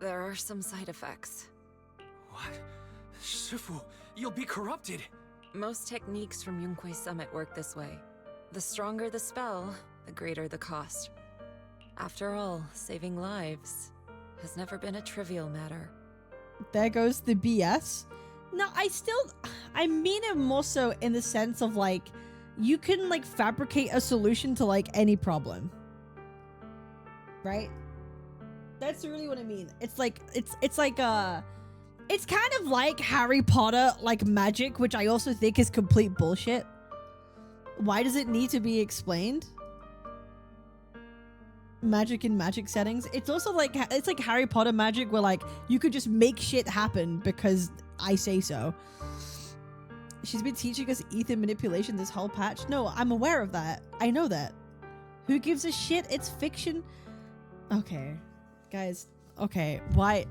there are some side effects.
What? Shifu, you'll be corrupted.
Most techniques from Yunque's summit work this way. The stronger the spell, the greater the cost. After all, saving lives has never been a trivial matter.
There goes the BS. No, I mean it more so in the sense of like, you can like fabricate a solution to like any problem. Right? That's really what I mean. It's like, it's kind of like Harry Potter, like magic, which I also think is complete bullshit. Why does it need to be explained? Magic in magic settings. It's also like, it's like Harry Potter magic where like, you could just make shit happen because I say so. She's been teaching us ether manipulation this whole patch. No, I'm aware of that. I know that. Who gives a shit? It's fiction. Okay. Guys. Okay. Why?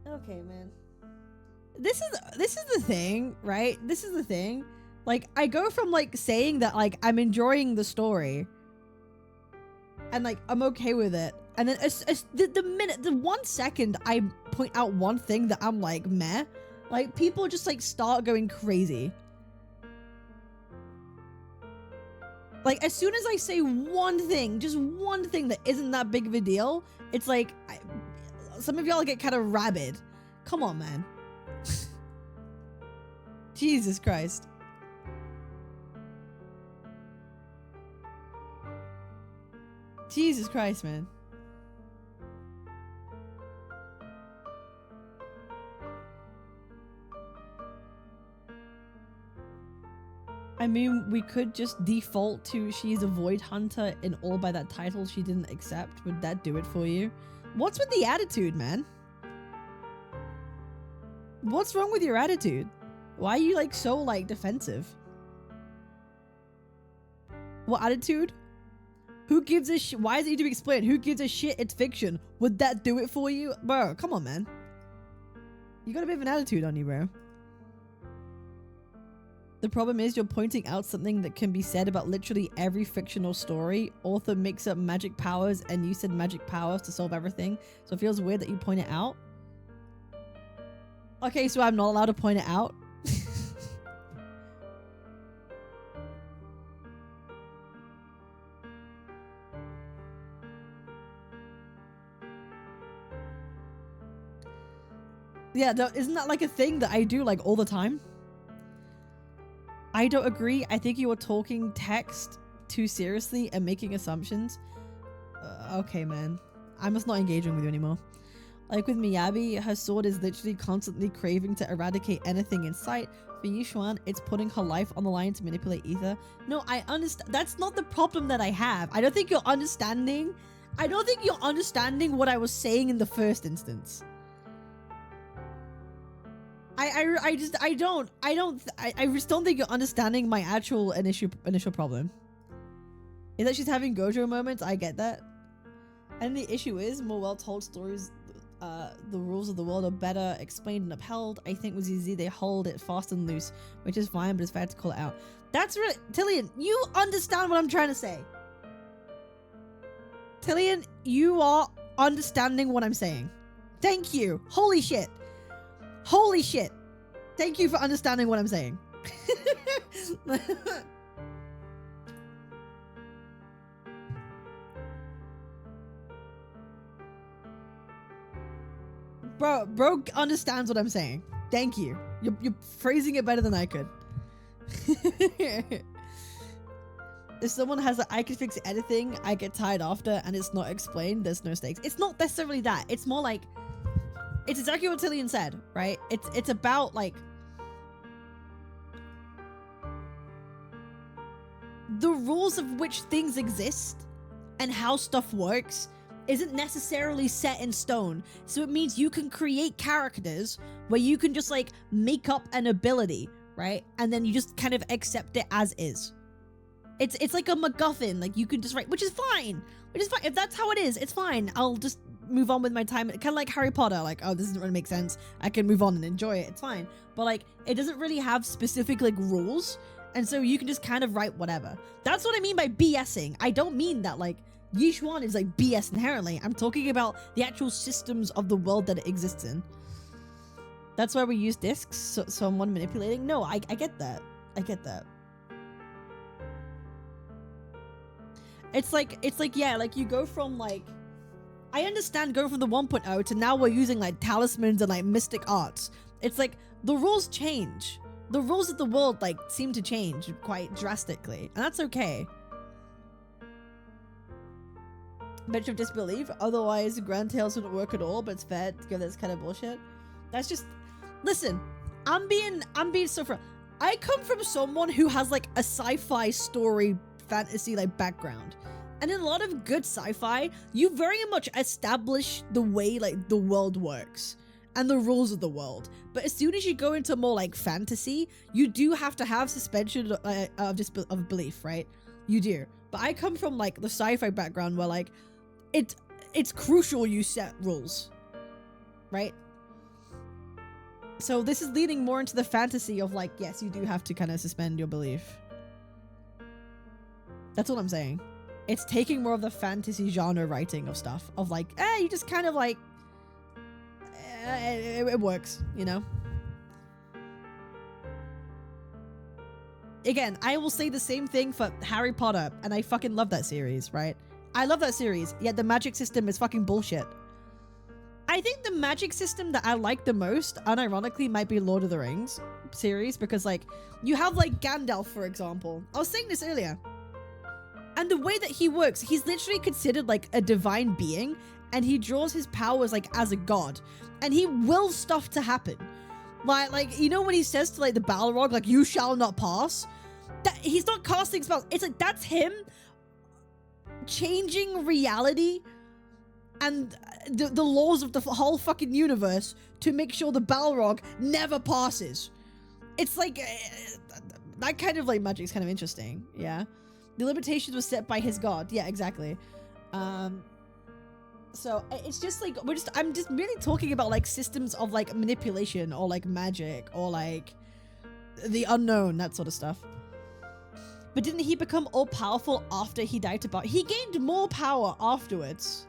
Okay, man. this is the thing, right? This is the thing. Like, I go from like saying that like I'm enjoying the story and like I'm okay with it, and then the 1 second I point out one thing that I'm like meh, like people just like start going crazy. Like, as soon as I say one thing, just one thing that isn't that big of a deal, it's like some of y'all get kind of rabid. Come on, man. Jesus Christ. Jesus Christ, man. I mean, we could just default to she's a void hunter in all by that title she didn't accept. Would that do it for you? What's with the attitude, man? What's wrong with your attitude? Why are you like so like defensive? What attitude? Who gives a shit? Why does it need to be explained? Who gives a shit? It's fiction. Would that do it for you? Bro, come on, man. You got a bit of an attitude on you, bro. The problem is you're pointing out something that can be said about literally every fictional story. Author makes up magic powers and you said magic powers to solve everything. So it feels weird that you point it out. Okay, so I'm not allowed to point it out. Yeah, no, isn't that like a thing that I do like all the time? I don't agree. I think you are talking text too seriously and making assumptions. Okay, man. I'm just not engaging with you anymore. Like with Miyabi, her sword is literally constantly craving to eradicate anything in sight. For Yishuan, it's putting her life on the line to manipulate ether. No, I understand. That's not the problem that I have. I don't think you're understanding. I don't think you're understanding what I was saying in the first instance. I just don't think you're understanding my actual initial problem. Is that she's having Gojo moments? I get that. And the issue is, more well-told stories, the rules of the world are better explained and upheld. I think with ZZ, they hold it fast and loose, which is fine, but it's fair to call it out. That's really... Tillian, you understand what I'm trying to say. Tillian, you are understanding what I'm saying. Thank you. Holy shit. Holy shit. Thank you for understanding what I'm saying. Bro understands what I'm saying. Thank you. You're phrasing it better than I could. If someone has I can fix anything, I get tired after, and it's not explained, there's no stakes. It's not necessarily that. It's more like... It's exactly what Tillian said, right? It's about, like... the rules of which things exist and how stuff works isn't necessarily set in stone. So it means you can create characters where you can just, like, make up an ability, right? And then you just kind of accept it as is. It's like a MacGuffin. Like, you can just write, which is fine. Which is fine. If that's how it is, it's fine. I'll just... move on with my time. Kind of like Harry Potter, like, oh, this doesn't really make sense, I can move on and enjoy it, it's fine. But like, it doesn't really have specific like rules, and so you can just kind of write whatever. That's what I mean by BSing. I don't mean that like Yishuan is like BS inherently. I'm talking about the actual systems of the world that it exists in. That's why we use discs, so someone manipulating. No, I get that. I get that. It's like yeah, like you go from like, I understand going from the 1.0 to now we're using like talismans and like mystic arts. It's like the rules change. The rules of the world like seem to change quite drastically, and that's okay. Bench of disbelief. Otherwise, Grand Tales wouldn't work at all. But it's fair to give this kind of bullshit. That's just... Listen, I'm being so far. I come from someone who has like a sci-fi story fantasy like background. And in a lot of good sci-fi, you very much establish the way like the world works and the rules of the world. But as soon as you go into more like fantasy, you do have to have suspension of belief, right? You do. But I come from like the sci-fi background where like it's crucial you set rules, right? So this is leaning more into the fantasy of like, yes, you do have to kind of suspend your belief. That's what I'm saying. It's taking more of the fantasy genre writing of stuff. Of like, you just kind of like... it works, you know? Again, I will say the same thing for Harry Potter, and I fucking love that series, right? I love that series, yet the magic system is fucking bullshit. I think the magic system that I like the most, unironically, might be Lord of the Rings series, because like, you have like Gandalf, for example. I was saying this earlier. And the way that he works, he's literally considered like a divine being, and he draws his powers like as a god, and he wills stuff to happen. Like you know when he says to like the Balrog, like, you shall not pass? That he's not casting spells. It's like, that's him changing reality and the laws of the whole fucking universe to make sure the Balrog never passes. It's like, that kind of like magic is kind of interesting, yeah. The limitations were set by his god. Yeah, exactly. So it's just like, I'm just merely talking about like systems of like manipulation or like magic or like the unknown, that sort of stuff. But didn't he become all powerful after he died to power? He gained more power afterwards.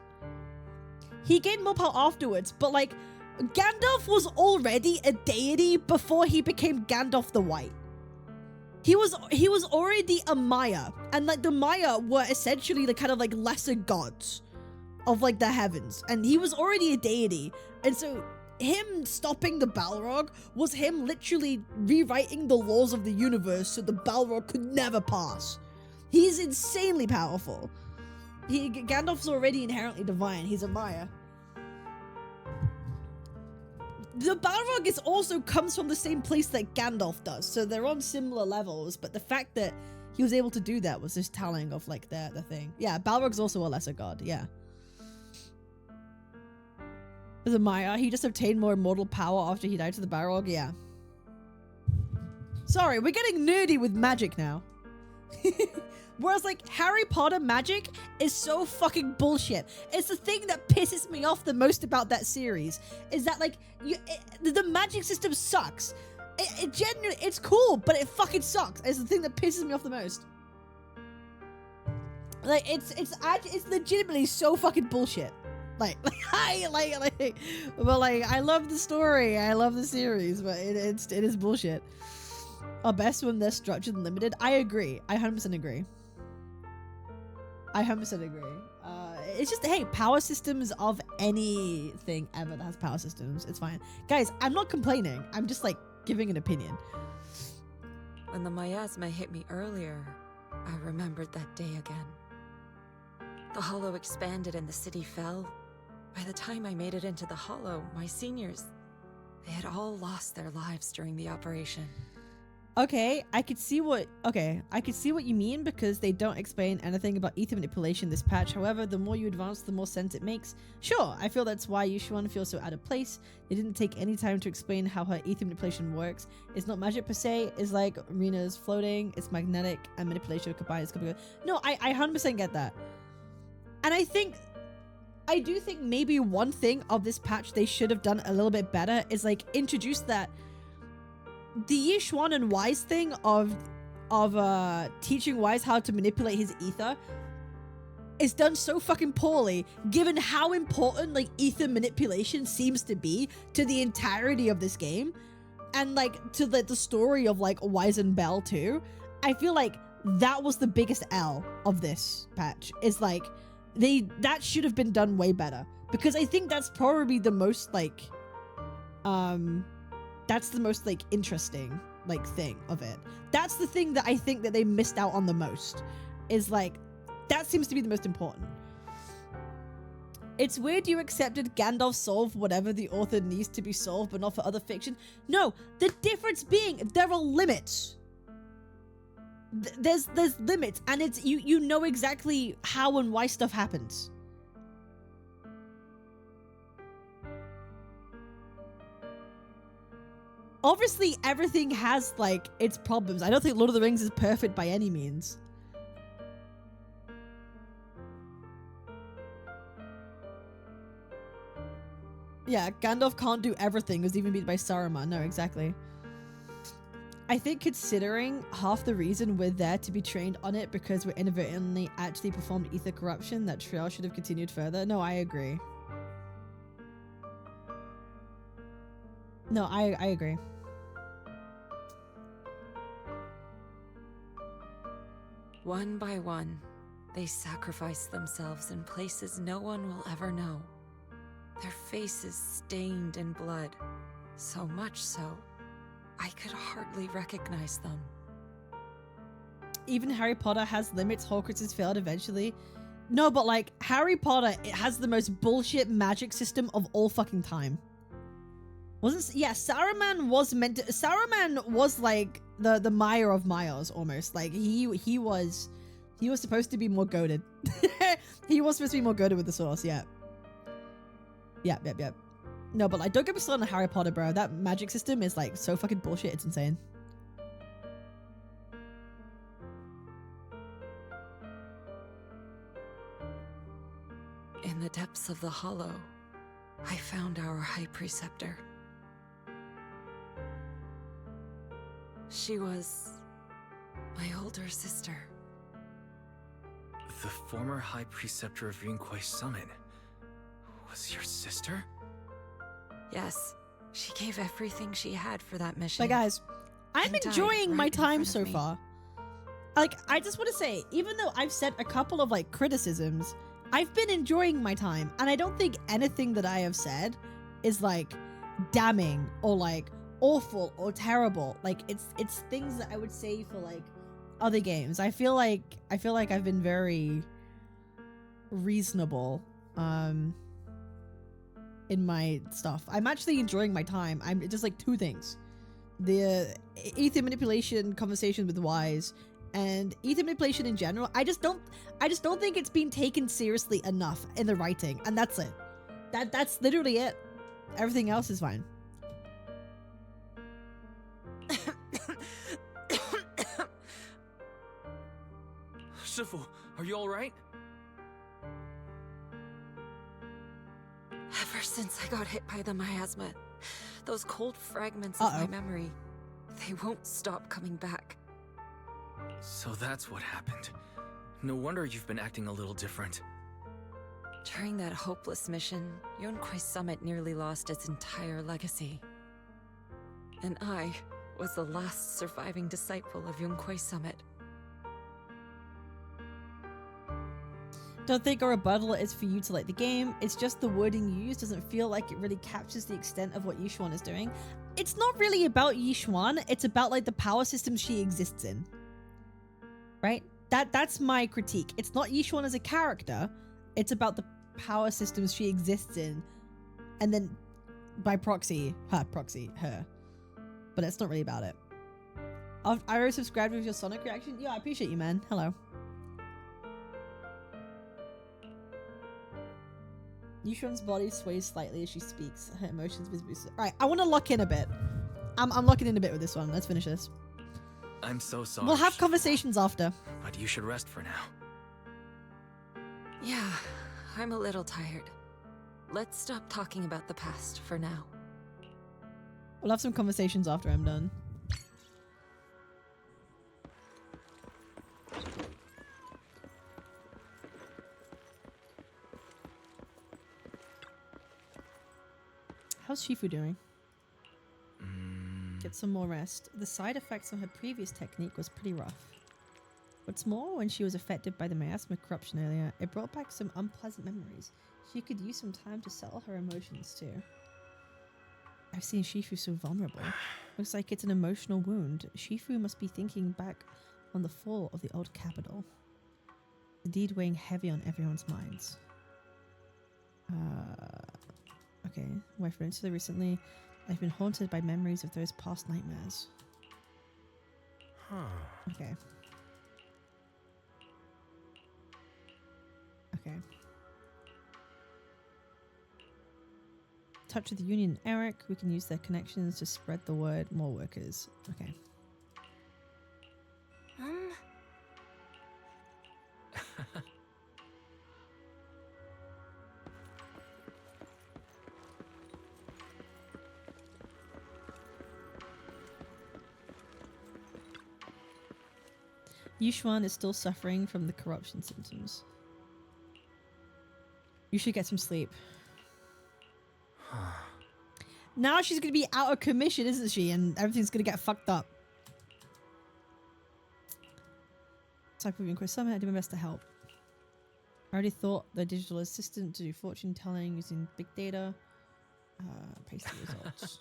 But like Gandalf was already a deity before he became Gandalf the White. He was already a Maya, and like the Maya were essentially the kind of like lesser gods of like the heavens, and he was already a deity. And so him stopping the Balrog was him literally rewriting the laws of the universe so the Balrog could never pass. He's insanely powerful. Gandalf's already inherently divine. He's a Maya. The Balrog is also comes from the same place that Gandalf does, so they're on similar levels, but the fact that he was able to do that was just telling of like the thing. Yeah, Balrog's also a lesser god, yeah. The Maya, he just obtained more immortal power after he died to the Balrog, yeah. Sorry, we're getting nerdy with magic now. Whereas like Harry Potter magic is so fucking bullshit. It's the thing that pisses me off the most about that series, is that like the magic system sucks. It genuinely, it's cool, but it fucking sucks. It's the thing that pisses me off the most. Like it's legitimately so fucking bullshit. I love the story, I love the series, but it is bullshit. Are best when they're structured and limited. I agree. I 100% agree. It's just, hey, power systems of anything ever that has power systems, it's fine. Guys, I'm not complaining. I'm just like giving an opinion.
When the miasma hit me earlier, I remembered that day again. The hollow expanded and the city fell. By the time I made it into the hollow, my seniors, they had all lost their lives during the operation.
Okay, I could see what you mean, because they don't explain anything about ether manipulation this patch. However, the more you advance, the more sense it makes. Sure, I feel that's why Yushuan feels so out of place. They didn't take any time to explain how her ether manipulation works. It's not magic per se, it's like Rena's floating, it's magnetic, and manipulation combined. No, I 100% get that. And I do think maybe one thing of this patch they should have done a little bit better is like introduce that the Yishuan and Wise thing of teaching Wise how to manipulate his ether is done so fucking poorly, given how important like ether manipulation seems to be to the entirety of this game, and like to the story of like Wise and Bell too. I feel like that was the biggest L of this patch, is like that should have been done way better, because I think that's probably the most like that's the most like interesting like thing of it. That's the thing that I think that they missed out on the most, is like that seems to be the most important. It's weird you accepted Gandalf solved whatever the author needs to be solved, but not for other fiction. No, the difference being there are limits. There's limits, and it's you know exactly how and why stuff happens. Obviously, everything has like its problems. I don't think Lord of the Rings is perfect by any means. Yeah, Gandalf can't do everything. He was even beat by Saruman. No, exactly. I think considering half the reason we're there to be trained on it because we're inadvertently actually performed ether corruption, that trail should have continued further. No, I agree. No, I agree.
One by one, they sacrificed themselves in places no one will ever know. Their faces stained in blood, so much so, I could hardly recognize them.
Even Harry Potter has limits. Horcruxes failed eventually. No, but like, Harry Potter, it has the most bullshit magic system of all fucking time. Yeah, Saruman was meant to... Saruman was like the Mire of Mires, almost. Like, he was supposed to be more goated. He was supposed to be more goated with the Source, yeah. Yep. No, but like, don't get me started on Harry Potter, bro. That magic system is like so fucking bullshit. It's insane.
In the depths of the hollow, I found our High Preceptor. She was my older sister.
The former High Preceptor of Yunquay Summit was your sister?
Yes, she gave everything she had for that mission.
But guys, I'm
and died
enjoying my
right in
time
front
so
of me.
far. Like, I just want to say, even though I've said a couple of like criticisms, I've been enjoying my time, and I don't think anything that I have said is like damning or like awful or terrible. Like, it's things that I would say for like other games. I feel like I've been very reasonable in my stuff. I'm actually enjoying my time. I'm just like two things: the ether manipulation conversation with Wise and ether manipulation in general. I just don't think it's been taken seriously enough in the writing, and that's it. That's literally it. Everything else is fine.
Shifu, are you alright?
Ever since I got hit by the miasma, those cold fragments of my memory, they won't stop coming back.
So that's what happened. No wonder you've been acting a little different.
During that hopeless mission, Yunquay Summit nearly lost its entire legacy. And I was the last surviving disciple of Yunquay Summit.
Don't think a rebuttal is for you to like the game. It's just the wording you use doesn't feel like it really captures the extent of what Yishuan is doing. It's not really about Yishuan. It's about like the power systems she exists in. Right? That's my critique. It's not Yishuan as a character. It's about the power systems she exists in. And then by proxy, her. But it's not really about it. I already subscribed with your Sonic reaction. Yeah, I appreciate you, man. Hello. Yushuan's body sways slightly as she speaks. Her emotions visibly. Alright, I want to lock in a bit. I'm locking in a bit with this one. Let's finish this.
I'm so sorry.
We'll have conversations after.
But you should rest for now.
Yeah, I'm a little tired. Let's stop talking about the past for now.
We'll have some conversations after I'm done. How's Shifu doing? Get some more rest. The side effects of her previous technique was pretty rough. What's more, when she was affected by the miasma corruption earlier, it brought back some unpleasant memories. She could use some time to settle her emotions too. I've seen Shifu so vulnerable. Looks like it's an emotional wound. Shifu must be thinking back on the fall of the old capital. The deed weighing heavy on everyone's minds. Okay, wife recently. Recently, I've been haunted by memories of those past nightmares.
Huh.
Okay. Okay. Touch with the Union and Eric. We can use their connections to spread the word. More workers. Okay. Yushuan is still suffering from the corruption symptoms. You should get some sleep. Now she's gonna be out of commission, isn't she? And everything's gonna get fucked up. It's like we've been Quiz Summit. I did my best to help. I already thought the digital assistant to do fortune telling using big data. Paste the results.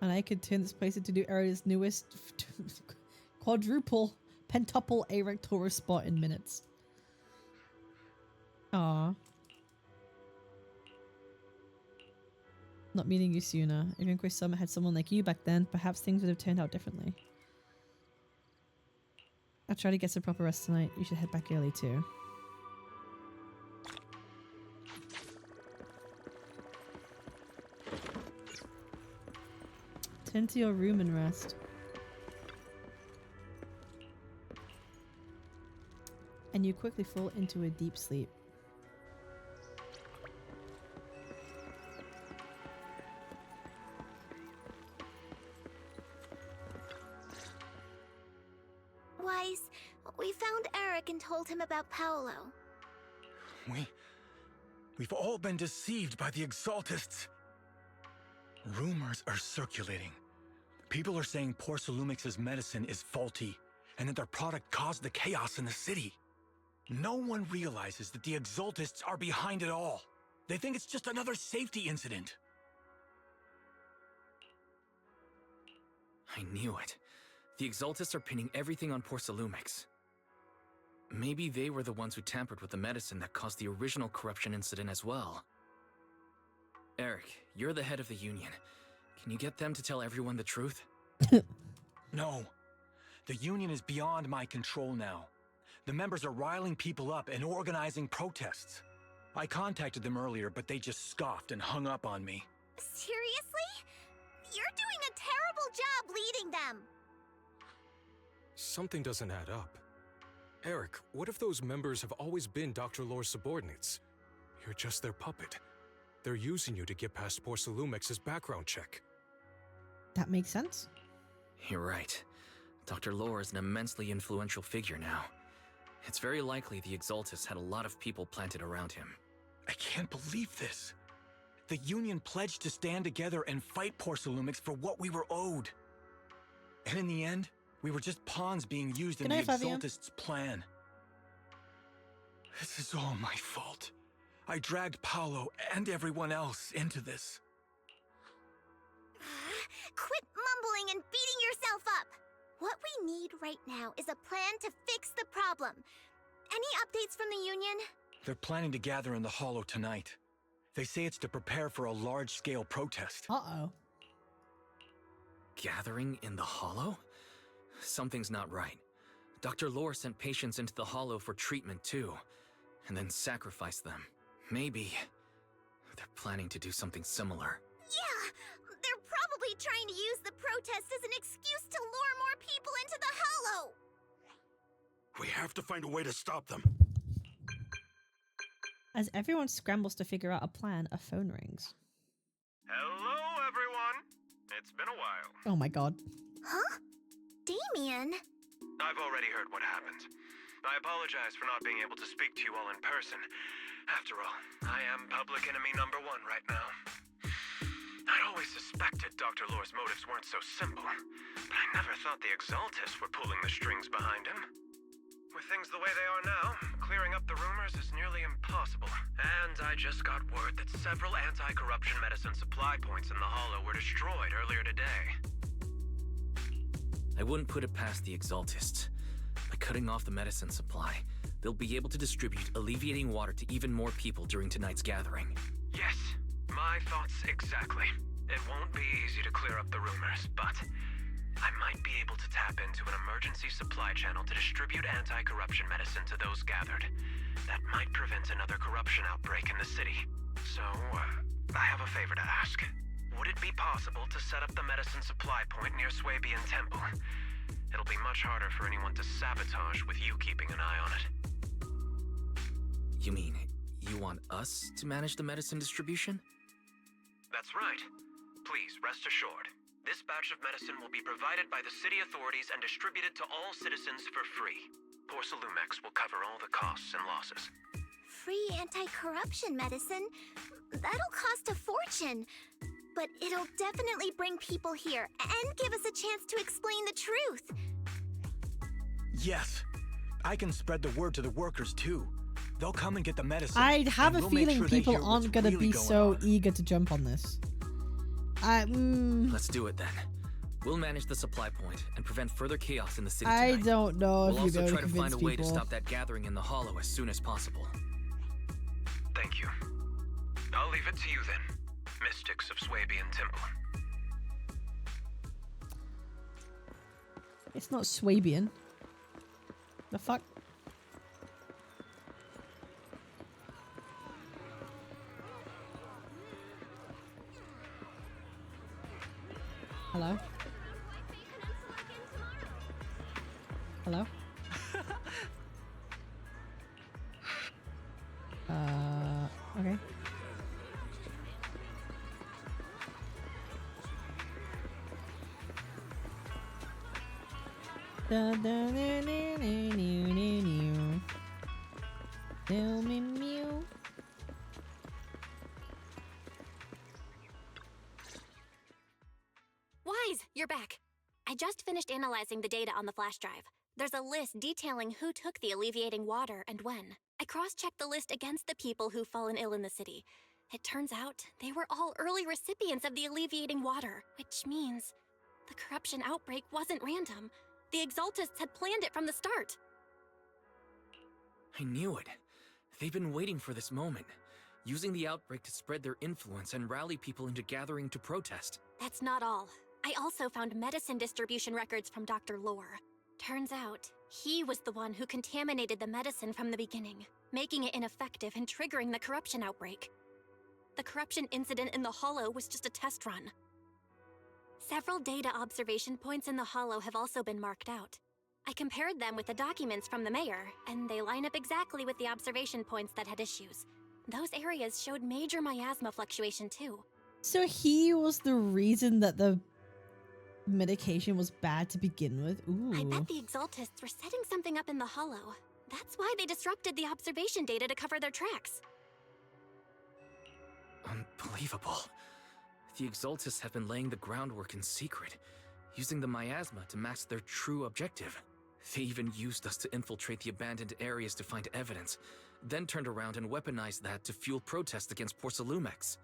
And I could turn this place into New Area's newest quadruple, pentuple erectoral spot in minutes. Aww. Not meeting you sooner. If Quiz Summit had someone like you back then, perhaps things would have turned out differently. I'll try to get some proper rest tonight. You should head back early too. Tend to your room and rest. And you quickly fall into a deep sleep.
Wise, we found Eric and told him about Paolo.
We've all been deceived by the Exaltists. Rumors are circulating. People are saying Porcelumix's medicine is faulty, and that their product caused the chaos in the city. No one realizes that the Exaltists are behind it all. They think it's just another safety incident.
I knew it. The Exaltists are pinning everything on Porcelumix. Maybe they were the ones who tampered with the medicine that caused the original corruption incident as well. Eric, you're the head of the Union. Can you get them to tell everyone the truth?
No. The Union is beyond my control now. The members are riling people up and organizing protests. I contacted them earlier, but they just scoffed and hung up on me.
Seriously? You're doing a terrible job leading them.
Something doesn't add up. Eric, what if those members have always been Dr. Lore's subordinates? You're just their puppet. They're using you to get past Porcelumix's background check.
That makes sense.
You're right. Dr. Lore is an immensely influential figure now. It's very likely the Exaltists had a lot of people planted around him.
I can't believe this. The Union pledged to stand together and fight Porcelumix for what we were owed. And in the end, we were just pawns being used in the Exaltists' plan. This is all my fault. I dragged Paolo and everyone else into this.
Quit mumbling and beating yourself up! What we need right now is a plan to fix the problem. Any updates from the Union?
They're planning to gather in the Hollow tonight. They say it's to prepare for a large-scale protest.
Uh-oh.
Gathering in the Hollow? Something's not right. Dr. Lore sent patients into the Hollow for treatment too, and then sacrificed them. Maybe they're planning to do something similar.
Yeah! They're probably trying to use the protest as an excuse to lure more people into the Hollow!
We have to find a way to stop them.
As everyone scrambles to figure out a plan, a phone rings.
Hello, everyone. It's been a while.
Oh my god.
Huh? Damien?
I've already heard what happened. I apologize for not being able to speak to you all in person. After all, I am public enemy #1 right now. I'd always suspected Dr. Lore's motives weren't so simple, but I never thought the Exaltists were pulling the strings behind him. With things the way they are now, clearing up the rumors is nearly impossible. And I just got word that several anti-corruption medicine supply points in the Hollow were destroyed earlier today.
I wouldn't put it past the Exaltists. By cutting off the medicine supply, they'll be able to distribute alleviating water to even more people during tonight's gathering.
Yes, my thoughts exactly. It won't be easy to clear up the rumors, but I might be able to tap into an emergency supply channel to distribute anti-corruption medicine to those gathered. That might prevent another corruption outbreak in the city. So, I have a favor to ask. Would it be possible to set up the medicine supply point near Swabian Temple? It'll be much harder for anyone to sabotage with you keeping an eye on it.
You mean, you want us to manage the medicine distribution?
That's right. Please, rest assured. This batch of medicine will be provided by the city authorities and distributed to all citizens for free. Porcelumex will cover all the costs and losses.
Free anti-corruption medicine? That'll cost a fortune. But it'll definitely bring people here and give us a chance to explain the truth.
Yes. I can spread the word to the workers too. They'll come and get the medicine.
I have a
we'll make
feeling
sure they
people
hear
aren't
what's
gonna
really
be
going
so
on.
eager to jump on this.
Let's do it then. We'll manage the supply point and prevent further chaos in the city
I
tonight.
don't know if
We'll
you'll be
also
able to
try to find
convince
a way to
people.
stop that gathering in the hollow as soon as possible.
Thank you. I'll leave it to you then, mystics of Swabian Temple.
It's not Swabian. The fuck? Hello? Hello? Okay. Da, da, da, da, da, da. Tell me mew.
Wise, you're back. I just finished analyzing the data on the flash drive. There's a list detailing who took the alleviating water and when. I cross-checked the list against the people who've fallen ill in the city. It turns out they were all early recipients of the alleviating water, which means the corruption outbreak wasn't random. The Exaltists had planned it from the start.
I knew it. They've been waiting for this moment, using the outbreak to spread their influence and rally people into gathering to protest.
That's not all. I also found medicine distribution records from Dr. Lore. Turns out, he was the one who contaminated the medicine from the beginning, making it ineffective and triggering the corruption outbreak. The corruption incident in the Hollow was just a test run. Several data observation points in the Hollow have also been marked out. I compared them with the documents from the mayor, and they line up exactly with the observation points that had issues. Those areas showed major miasma fluctuation too.
So he was the reason that the medication was bad to begin with? Ooh.
I bet the Exaltists were setting something up in the Hollow. That's why they disrupted the observation data to cover their tracks.
Unbelievable. The Exaltists have been laying the groundwork in secret, using the miasma to mask their true objective. They even used us to infiltrate the abandoned areas to find evidence, then turned around and weaponized that to fuel protests against Porcelumex.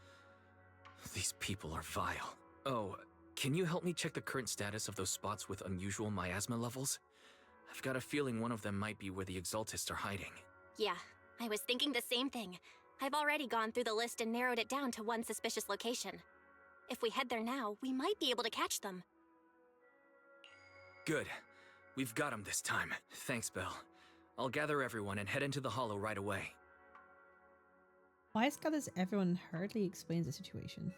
These people are vile. Oh, can you help me check the current status of those spots with unusual miasma levels? I've got a feeling one of them might be where the Exaltists are hiding.
Yeah, I was thinking the same thing. I've already gone through the list and narrowed it down to one suspicious location. If we head there now, we might be able to catch them.
Good. We've got them this time. Thanks, Belle. I'll gather everyone and head into the Hollow right away.
Why is this everyone hardly explains the situation?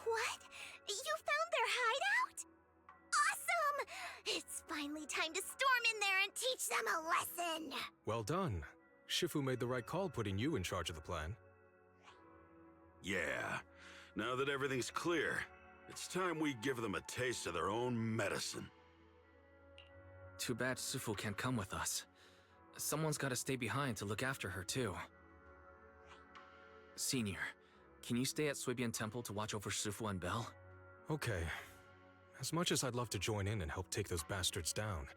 What? You found their hideout? Awesome! It's finally time to storm in there and teach them a lesson!
Well done. Shifu made the right call putting you in charge of the plan.
Yeah. Now that everything's clear, it's time we give them a taste of their own medicine.
Too bad Sufu can't come with us. Someone's gotta stay behind to look after her, too. Senior, can you stay at Swabian Temple to watch over Sufu and Belle?
Okay. As much as I'd love to join in and help take those bastards down,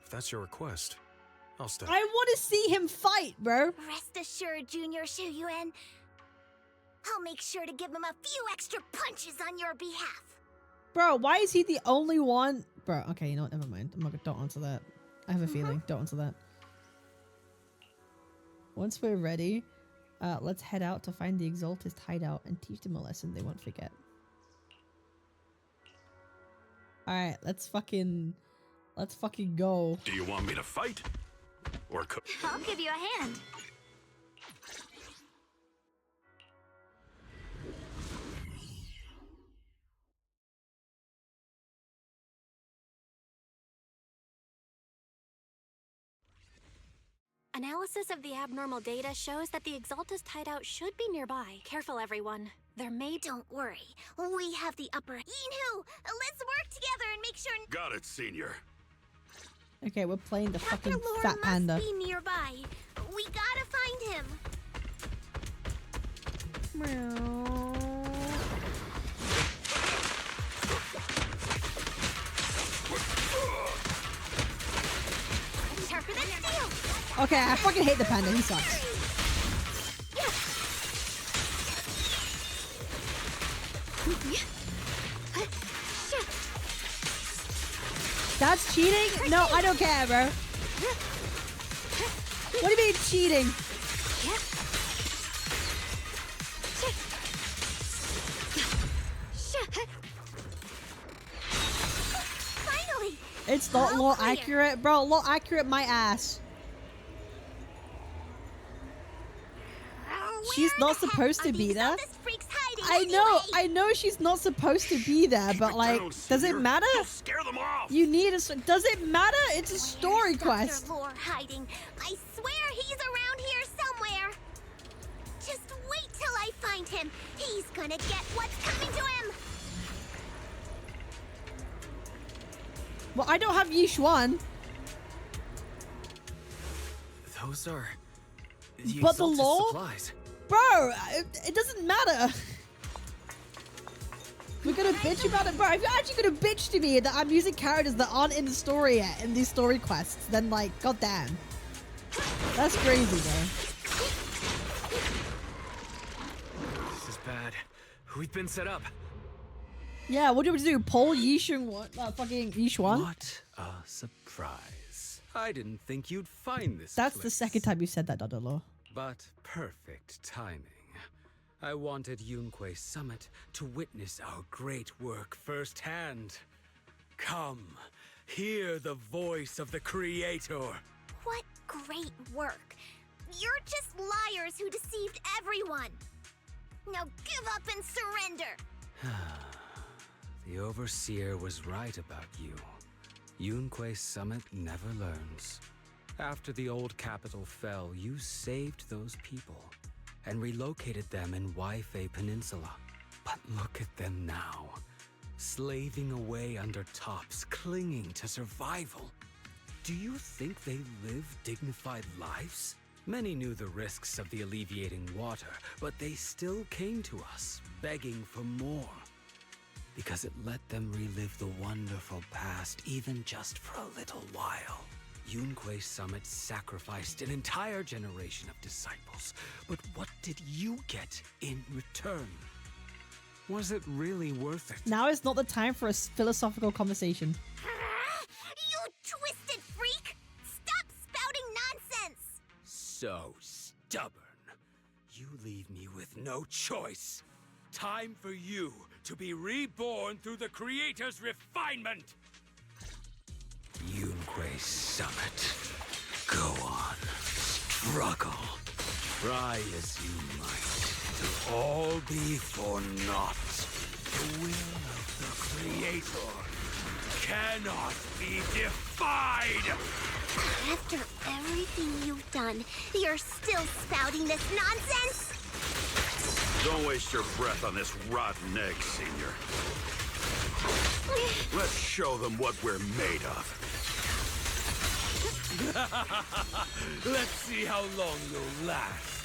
if that's your request, I'll stay.
I want to see him fight, bro.
Rest assured, Junior Shuyuan. I'll make sure to give him a few extra punches on your behalf.
Bro, why is he the only one? Bro, okay, you know what? Never mind. I'm not gonna, don't answer that. I have a feeling. Don't answer that. Once we're ready, let's head out to find the Exaltist hideout and teach them a lesson they won't forget. Alright, let's fucking go.
Do you want me to fight? Or cook?
I'll give you a hand.
Analysis of the abnormal data shows that the Exaltus hideout should be nearby. Careful, everyone. There may...
Don't worry. We have the upper... Yinhu! Let's work together and make sure...
Got it, Senior.
Okay, we're playing the
Dr.
fucking
Lore
fat panda.
must be nearby. We gotta find him. Sharper than steel.
Okay, I fucking hate the panda. He sucks. That's cheating? No, I don't care, bro. What do you mean cheating?
Finally.
It's not law accurate, bro. Law accurate my ass. She's not supposed to be there. I know she's not supposed to be there, but like, does it matter?
Scare them off.
You need a. Does it matter? It's a story quest.
Dr. Lore hiding. I swear he's around here somewhere. Just wait till I find him. He's gonna get what's coming to him.
Well, I don't have Yishuan.
Those are...
But the
Exaltus
law?
supplies.
Bro, it doesn't matter. We're gonna bitch about it, bro. If you're actually gonna bitch to me that I'm using characters that aren't in the story yet, in these story quests, then like, goddamn. That's crazy, bro.
This is bad. We've been set up.
Yeah, what do we do? Pull Yishuan what? Fucking Yishuan?
What a surprise. I didn't think you'd find this
That's
place.
the second time you said that, Dr. Law.
But perfect timing. I wanted Yunque's summit to witness our great work firsthand. Come, hear the voice of the Creator.
What great work. You're just liars who deceived everyone. Now give up and surrender.
The Overseer was right about you. Yunque's summit never learns. After the old capital fell, you saved those people and relocated them in Waifei Peninsula. But look at them now, slaving away under tops, clinging to survival. Do you think they live dignified lives? Many knew the risks of the alleviating water, but they still came to us, begging for more. Because it let them relive the wonderful past, even just for a little while. Yunque's summit sacrificed an entire generation of disciples, but what did you get in return? Was it really worth it?
Now is not the time for a philosophical conversation.
You twisted freak! Stop spouting nonsense!
So stubborn. You leave me with no choice. Time for you to be reborn through the Creator's refinement. Yunque's summit. Go on. Struggle. Try as you might. To all be for naught. The will of the Creator cannot be defied!
After everything you've done, you're still spouting this nonsense?
Don't waste your breath on this rotten egg, Senior. Let's show them what we're made of.
Let's see how long you'll last.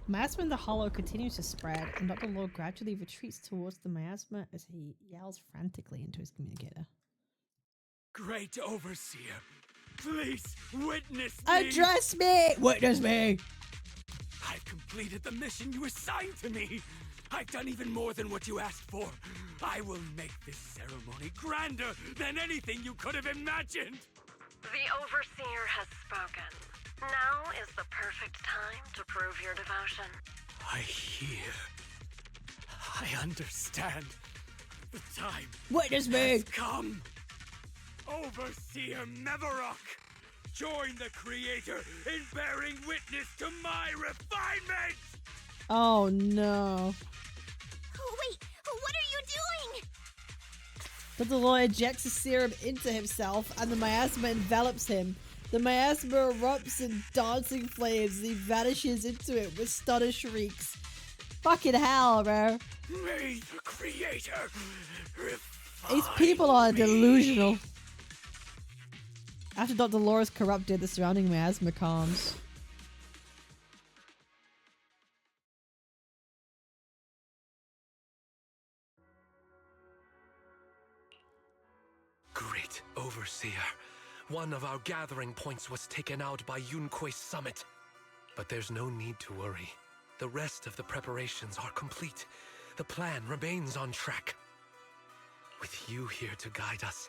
Miasma in the hollow continues to spread, and Dr. Lore gradually retreats towards the miasma as he yells frantically into his communicator.
Great Overseer, please witness me!
Address me! Witness me!
I've completed the mission you assigned to me! I've done even more than what you asked for! I will make this ceremony grander than anything you could have imagined!
The Overseer has spoken. Now is the perfect time to prove your devotion.
I hear. I understand. The time
Witness me!
has come. Overseer Mevarok, join the Creator in bearing witness to my refinement!
Oh no.
Wait, what are you doing?
Dr. Lore ejects the serum into himself, and the miasma envelops him. The miasma erupts in dancing flames, and he vanishes into it with stutter shrieks. Fucking hell, bro.
May the Creator
These people are delusional. After Dr. Lore is corrupted, the surrounding miasma calms.
Great Overseer. One of our gathering points was taken out by Yunque's summit. But there's no need to worry. The rest of the preparations are complete. The plan remains on track. With you here to guide us,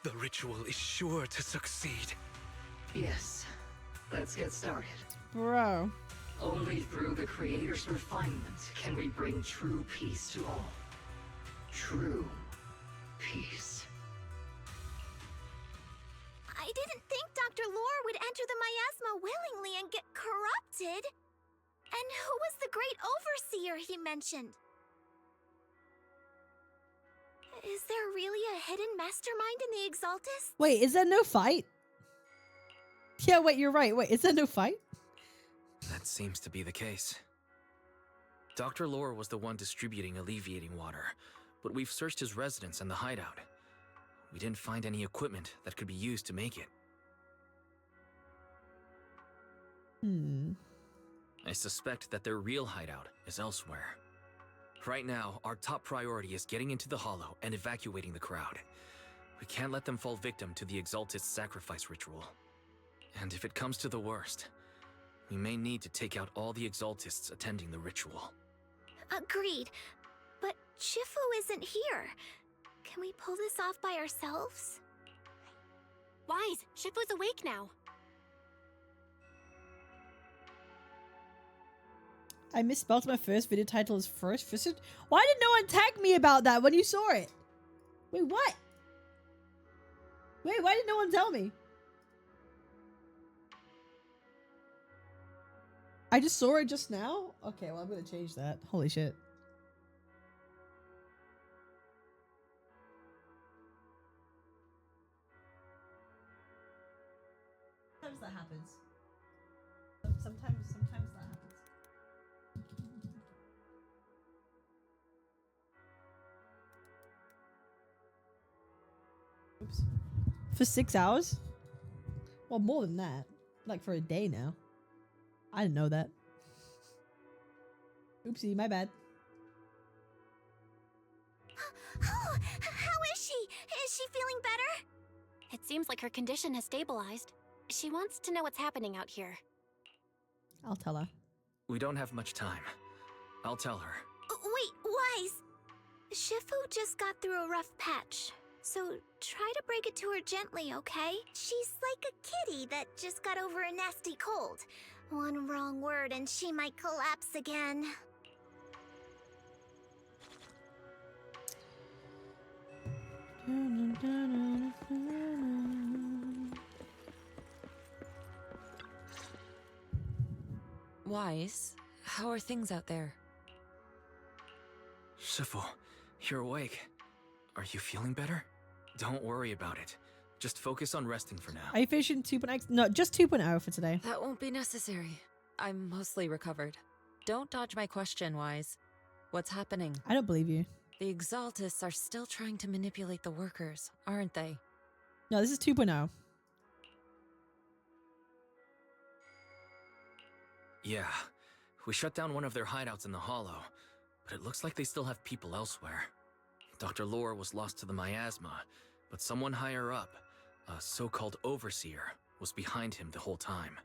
the ritual is sure to succeed.
Yes. Let's get started.
Bro.
Only through the Creator's refinement can we bring true peace to all. True peace.
I didn't think Dr. Lore would enter the miasma willingly and get corrupted. And who was the great overseer he mentioned? Is there really a hidden mastermind in the Exaltus?
Wait, is there no fight? Yeah, wait, you're right. Wait, is there no fight?
That seems to be the case. Dr. Lore was the one distributing alleviating water, but we've searched his residence and the hideout. We didn't find any equipment that could be used to make it. I suspect that their real hideout is elsewhere. Right now, our top priority is getting into the Hollow and evacuating the crowd. We can't let them fall victim to the Exaltist sacrifice ritual. And if it comes to the worst, we may need to take out all the Exaltists attending the ritual.
Agreed. But Shifu isn't here. Can we pull this off by ourselves?
Wise, Shifu's awake now.
I misspelled my first video title as First Visit. Why did no one tag me about that when you saw it? Wait, what? Wait, why did no one tell me? I just saw it just now? Okay, well, I'm gonna change that. Holy shit. Sometimes that happens. Sometimes that happens. Oops. For 6 hours? Well, more than that. Like for a day now. I didn't know that. Oopsie, my bad.
Oh, how is she? Is she feeling better?
It seems like her condition has stabilized. She wants to know what's happening out here.
I'll tell her.
We don't have much time. I'll tell her.
Wait, Wise. Shifu just got through a rough patch. So try to break it to her gently, okay? She's like a kitty that just got over a nasty cold. One wrong word and she might collapse again.
Wise, how are things out there?
Shifu, you're awake. Are you feeling better? Don't worry about it. Just focus on resting for now.
Are you finishing 2.0? No, just 2.0 for today.
That won't be necessary. I'm mostly recovered. Don't dodge my question, Wise. What's happening?
I don't believe you.
The Exaltists are still trying to manipulate the workers, aren't they?
No, this is 2.0.
Yeah, we shut down one of their hideouts in the Hollow, but it looks like they still have people elsewhere. Dr. Lore was lost to the miasma, but someone higher up, a so-called overseer, was behind him the whole time.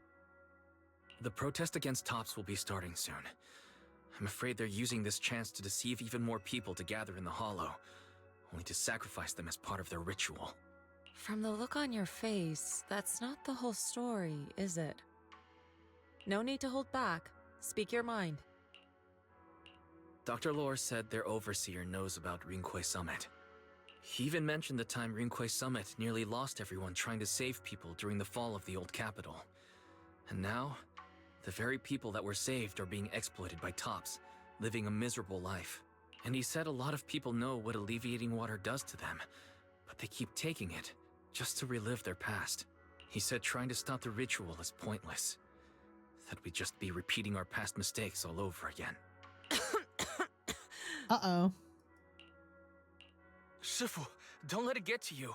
The protest against Tops will be starting soon. I'm afraid they're using this chance to deceive even more people to gather in the Hollow, only to sacrifice them as part of their ritual.
From the look on your face, that's not the whole story, is it? No need to hold back. Speak your mind.
Dr. Lore said their overseer knows about Rinque Summit. He even mentioned the time Rinque Summit nearly lost everyone trying to save people during the fall of the old capital. And now, the very people that were saved are being exploited by Tops, living a miserable life. And he said a lot of people know what alleviating water does to them, but they keep taking it, just to relive their past. He said trying to stop the ritual is pointless. That we'd just be repeating our past mistakes all over again.
Uh-oh.
Shifu, don't let it get to you.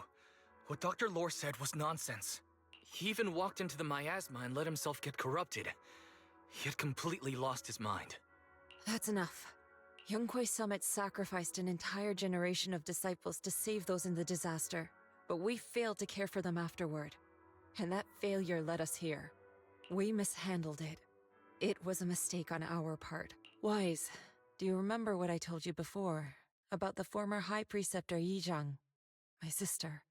What Dr. Lore said was nonsense. He even walked into the miasma and let himself get corrupted. He had completely lost his mind.
That's enough. Yunquei Summit sacrificed an entire generation of disciples to save those in the disaster, but we failed to care for them afterward. And that failure led us here. We mishandled it. It was a mistake on our part. Wise, do you remember what I told you before about the former High Preceptor Yizhang, my sister?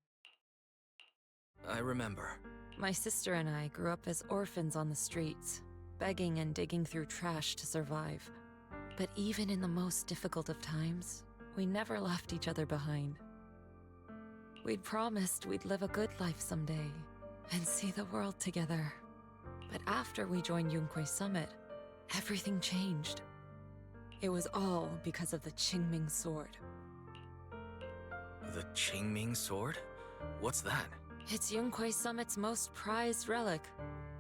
I remember.
My sister and I grew up as orphans on the streets, begging and digging through trash to survive. But even in the most difficult of times, we never left each other behind. We'd promised we'd live a good life someday and see the world together. But after we joined Yunquei Summit, everything changed. It was all because of the Qingming Sword.
The Qingming Sword? What's that?
It's Yunquei Summit's most prized relic.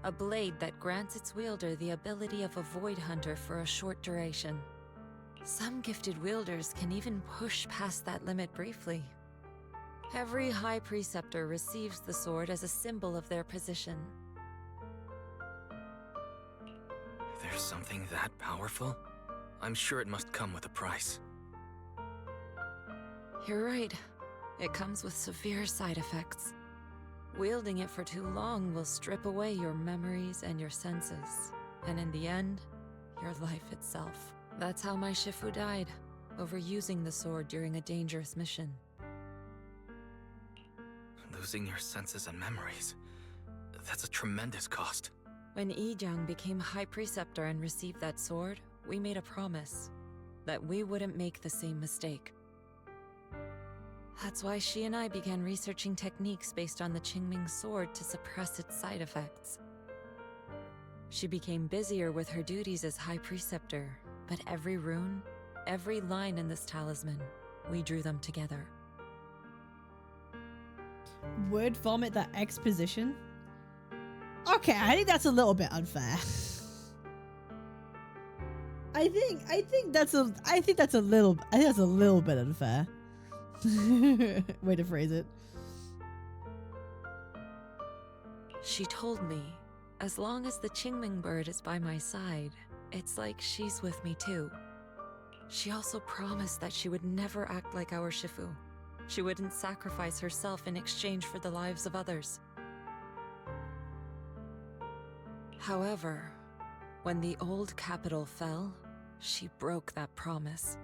A blade that grants its wielder the ability of a Void Hunter for a short duration. Some gifted wielders can even push past that limit briefly. Every High Preceptor receives the sword as a symbol of their position.
There's something that powerful? I'm sure it must come with a price.
You're right. It comes with severe side effects. Wielding it for too long will strip away your memories and your senses, and in the end, your life itself. That's how my Shifu died, overusing the sword during a dangerous mission.
Losing your senses and memories. That's a tremendous cost.
When Yizhang became High Preceptor and received that sword, we made a promise that we wouldn't make the same mistake. That's why she and I began researching techniques based on the Qingming Sword to suppress its side effects. She became busier with her duties as High Preceptor, but every rune, every line in this talisman, we drew them together.
Word vomit that exposition? Okay, I think that's a little bit unfair. I think that's a little bit unfair. Way to phrase it.
She told me, as long as the Qingming bird is by my side, it's like she's with me too. She also promised that she would never act like our Shifu. She wouldn't sacrifice herself in exchange for the lives of others. However, when the old capital fell, she broke that promise.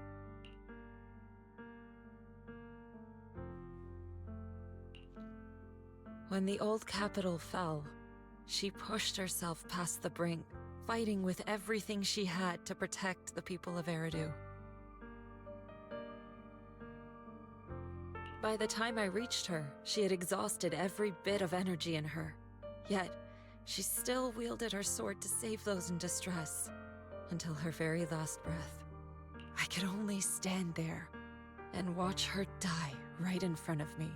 When the old capital fell, she pushed herself past the brink, fighting with everything she had to protect the people of Eridu. By the time I reached her, she had exhausted every bit of energy in her. Yet, she still wielded her sword to save those in distress, until her very last breath. I could only stand there and watch her die right in front of me.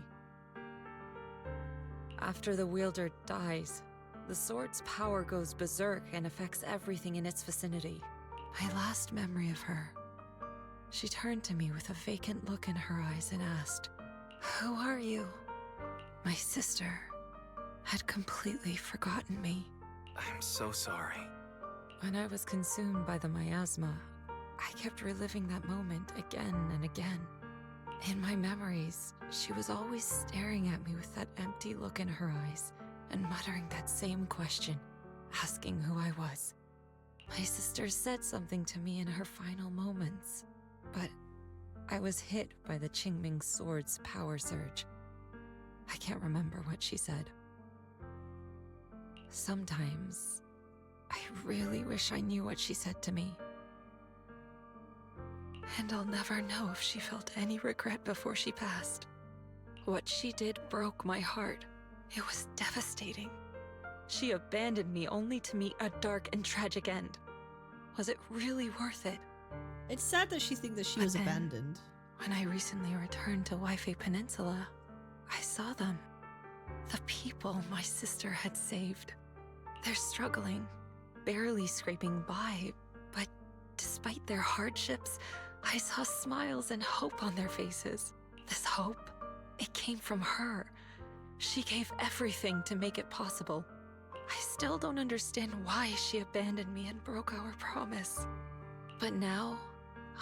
After the wielder dies, the sword's power goes berserk and affects everything in its vicinity. My last memory of her, she turned to me with a vacant look in her eyes and asked, "Who are you?" My sister had completely forgotten me.
I'm so sorry.
When I was consumed by the miasma, I kept reliving that moment again and again. In my memories, she was always staring at me with that empty look in her eyes and muttering that same question, asking who I was. My sister said something to me in her final moments, but I was hit by the Qingming Sword's power surge. I can't remember what she said. Sometimes, I really wish I knew what she said to me. And I'll never know if she felt any regret before she passed. What she did broke my heart. It was devastating. She abandoned me only to meet a dark and tragic end. Was it really worth it?
It's sad that she thinks that she was abandoned.
When I recently returned to Wi-Fi Peninsula, I saw them. The people my sister had saved. They're struggling, barely scraping by, but despite their hardships, I saw smiles and hope on their faces. This hope, it came from her. She gave everything to make it possible. I still don't understand why she abandoned me and broke our promise. But now,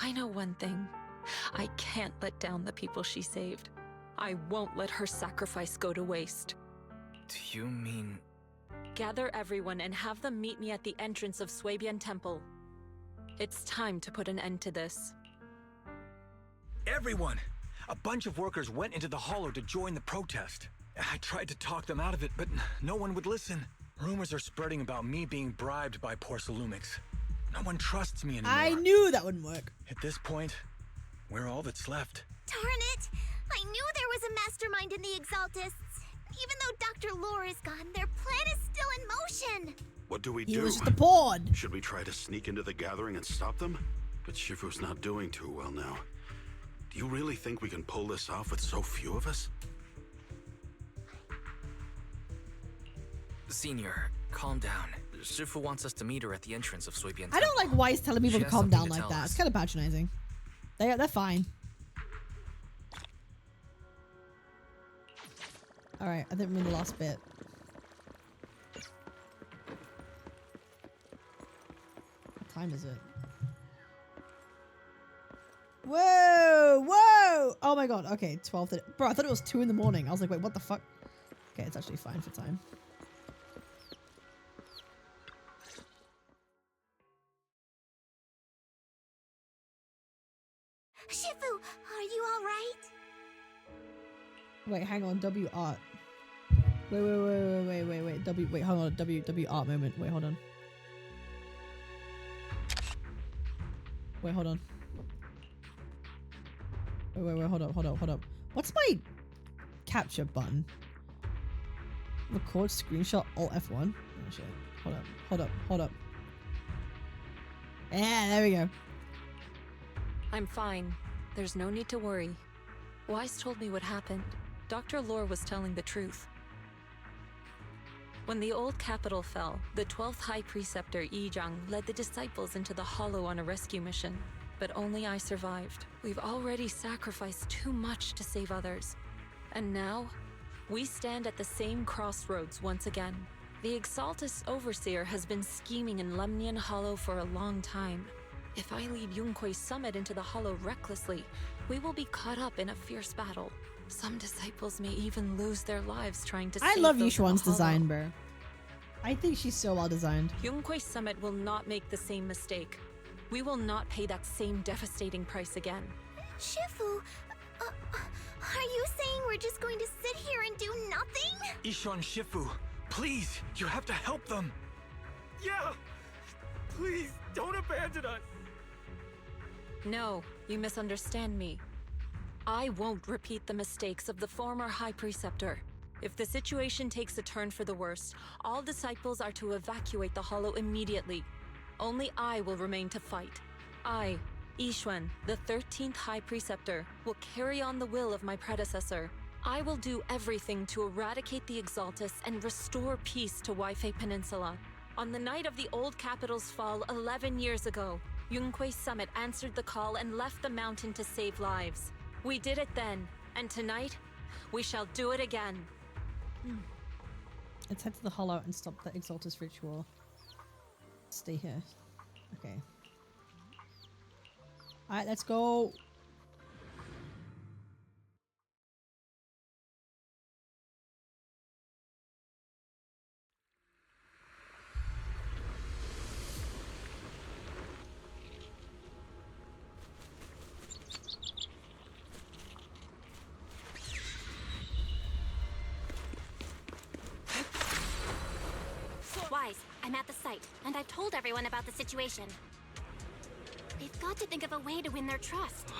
I know one thing. I can't let down the people she saved. I won't let her sacrifice go to waste.
Do you mean...
Gather everyone and have them meet me at the entrance of Swabian Temple. It's time to put an end to this.
Everyone! A bunch of workers went into the Hollow to join the protest. I tried to talk them out of it, but no one would listen. Rumors are spreading about me being bribed by Porcelumix. No one trusts me anymore.
I knew that wouldn't work.
At this point, we're all that's left.
Darn it! I knew there was a mastermind in the Exaltists. Even though Dr. Lore is gone, their plan is still in motion.
What do we
He
do?
was the pawn.
Should we try to sneak into the gathering and stop them? But Shifu's not doing too well now. Do you really think we can pull this off with so few of us?
Senior, calm down. Shifu wants us to meet her at the entrance of Swabian Temple.
I don't like why he's telling people
She
to
has
calm
something
down
to
like
tell
that.
us.
It's kind of patronizing. They're fine. Alright, I think we're in the last bit. What time is it? Whoa! Whoa! Oh my god, okay, 12:30. Bro, I thought it was 2 in the morning. I was like, wait, what the fuck? Okay, it's actually fine for time.
Shifu, are you alright?
Wait, hang on, W art. Wait, wait, hold on, W art moment. Wait, hold on. Wait, hold on. Wait, hold up. What's my capture button? Record screenshot, Alt F1. Oh shit. Hold up. Yeah, there we go.
I'm fine. There's no need to worry. Wise told me what happened. Dr. Lore was telling the truth. When the old capital fell, the 12th High Preceptor Yizhang led the disciples into the Hollow on a rescue mission. But only I survived. We've already sacrificed too much to save others. And now, we stand at the same crossroads once again. The Exaltus Overseer has been scheming in Lemnian Hollow for a long time. If I lead Yunque's summit into the Hollow recklessly, we will be caught up in a fierce battle. Some disciples may even lose their lives trying to save
I love
those in the
Yishuan's
Hollow.
design, bro. I think she's so well designed.
Yunque's summit will not make the same mistake. We will not pay that same devastating price again.
Shifu, are you saying we're just going to sit here and do nothing?
Ishan Shifu, please, you have to help them.
Yeah! Please, don't abandon us!
No, you misunderstand me. I won't repeat the mistakes of the former High Preceptor. If the situation takes a turn for the worst, all disciples are to evacuate the Hollow immediately. Only I will remain to fight. I, Yishuan, the 13th High Preceptor, will carry on the will of my predecessor. I will do everything to eradicate the Exaltus and restore peace to Waifei Peninsula. On the night of the old capital's fall 11 years ago, Yunque's summit answered the call and left the mountain to save lives. We did it then, and tonight, we shall do it again.
Let's head to the Hollow and stop the Exaltus ritual. Stay here. Okay. Alright, let's go.
Wise, I'm at the site, and I've told everyone about the situation. We've got to think of a way to win their trust.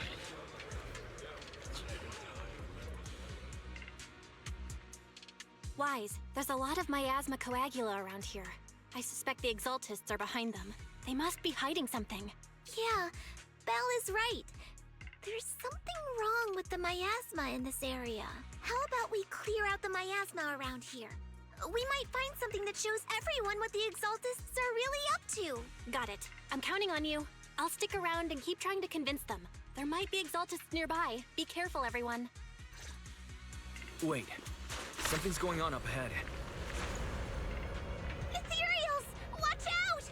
Wise, there's a lot of miasma coagula around here. I suspect the Exaltists are behind them. They must be hiding something.
Yeah, Belle is right. There's something wrong with the miasma in this area. How about we clear out the miasma around here? We might find something that shows everyone what the Exaltists are really up to.
Got it. I'm counting on you. I'll stick around and keep trying to convince them. There might be Exaltists nearby. Be careful, everyone.
Wait. Something's going on up ahead.
Ethereals! Watch out!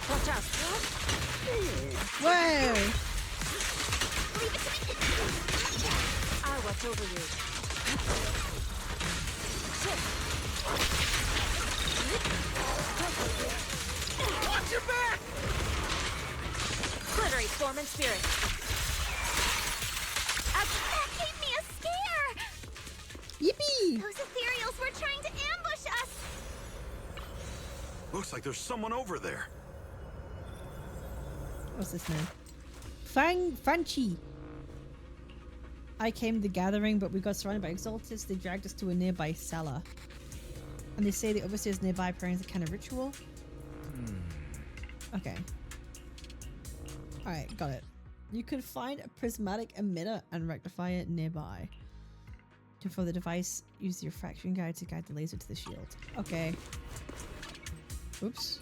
Watch out.
Whoa!
I'll watch over you.
Watch your back!
Glittery form and spirit.
That gave me a scare!
Yippee!
Those ethereals were trying to ambush us!
Looks like there's someone over there.
What's this name? Franchi. I came to the gathering, but we got surrounded by Exaltists. They dragged us to a nearby cellar. And they say the overseer's nearby preparing a kind of ritual. Okay. Alright, got it. You could find a prismatic emitter and rectify it nearby. To throw the device, use the refraction guide to guide the laser to the shield. Okay. Oops.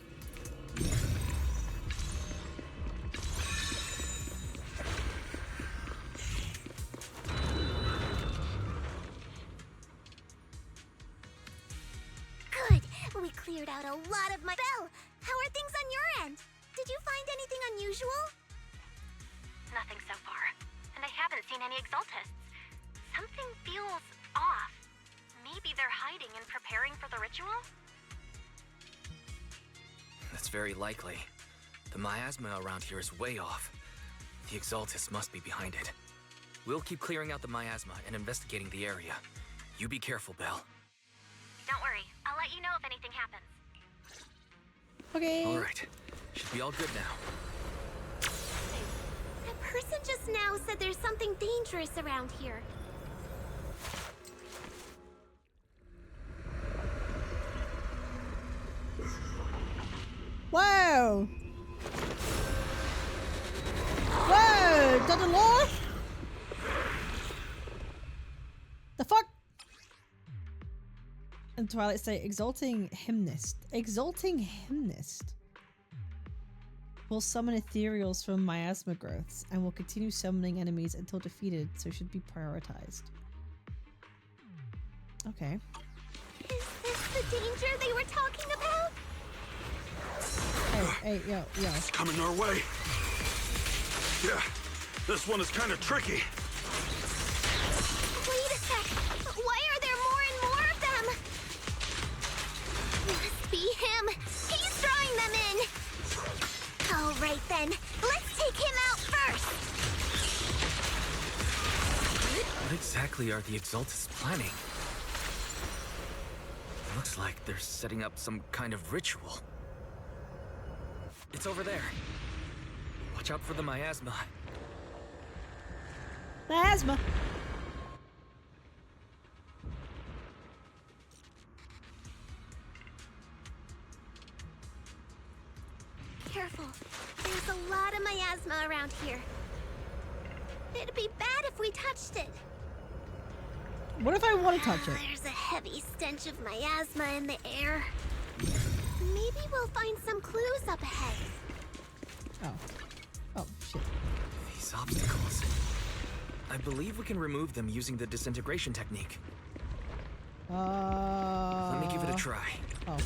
Good! We cleared out a lot of my... Belle, how are things on your end? Did you find anything unusual?
Nothing so far. And I haven't seen any Exaltists. Something feels off. Maybe they're hiding and preparing for the ritual?
That's very likely. The miasma around here is way off. The Exaltists must be behind it. We'll keep clearing out the miasma and investigating the area. You be careful, Belle.
Don't worry. I'll let you know if anything happens.
Okay.
Alright. Should be all good now.
That person just now said there's something dangerous around here.
Whoa! Whoa! Dr. Law? The fuck? And Twilight say exalting hymnist. Exalting hymnist will summon ethereals from miasma growths and will continue summoning enemies until defeated, so should be prioritized. Okay.
Is this the danger they were talking about?
Hey, yo.
It's coming our way. Yeah, this one is kind of tricky.
Wait a sec. Why are there more and more of them? Must be him. He's drawing them in. All right then. Let's take him out first.
What exactly are the Exaltists planning? Looks like they're setting up some kind of ritual. It's over there. Watch out for the miasma.
Miasma.
Careful. There's a lot of miasma around here. It'd be bad if we touched it.
What if I want to touch it?
There's a heavy stench of miasma in the air. Maybe we'll find some clues up ahead.
Oh, shit.
These obstacles. I believe we can remove them using the disintegration technique. Let me give it a try.
Oh.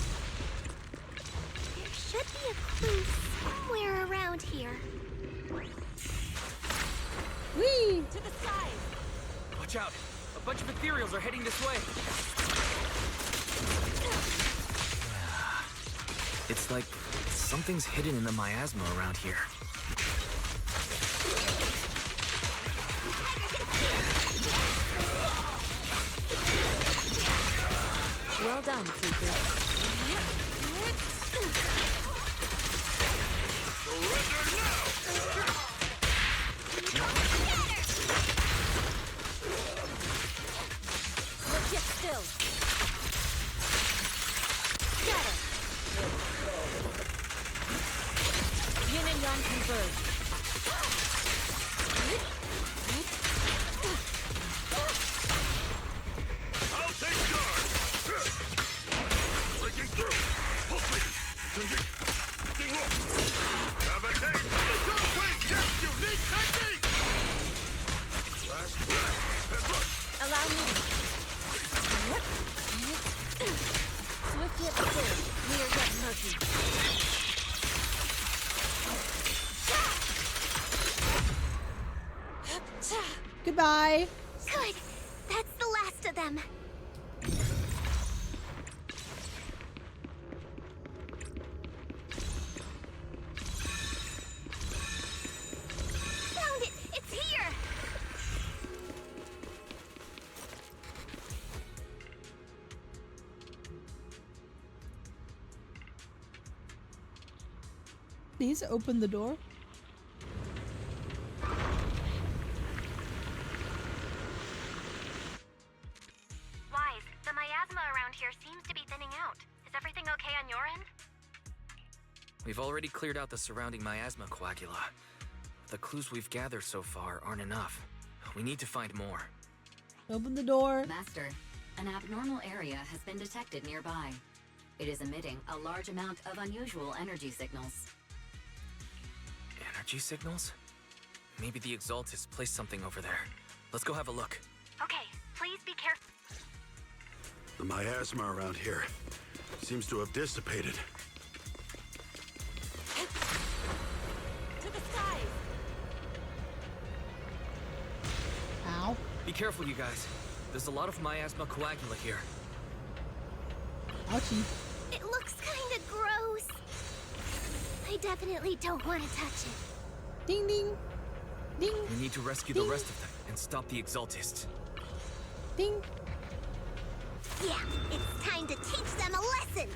There should be a clue somewhere around here.
Whee!
To the side!
Watch out! A bunch of ethereals are heading this way. It's like something's hidden in the miasma around here.
Well done, Fufu.
Allow me. Swift yet clear. Clear yet murky.
Goodbye.
Good. That's the last of them. Found it! It's here!
Please open the door.
Wise, the miasma around here seems to be thinning out. Is everything okay on your end?
We've already cleared out the surrounding miasma coagula. The clues we've gathered so far aren't enough. We need to find more.
Open the door.
Master, an abnormal area has been detected nearby. It is emitting a large amount of unusual energy signals.
Energy signals? Maybe the Exaltists placed something over there. Let's go have a look.
Okay, please be careful.
The miasma around here seems to have dissipated.
To the skies!
Ow.
Be careful, you guys. There's a lot of miasma coagula here.
Ouchie.
It looks kinda gross. I definitely don't want to touch it.
Ding ding. Ding.
We need to rescue the rest of them and stop the Exaltists.
Ding.
Yeah, it's time to teach them a lesson.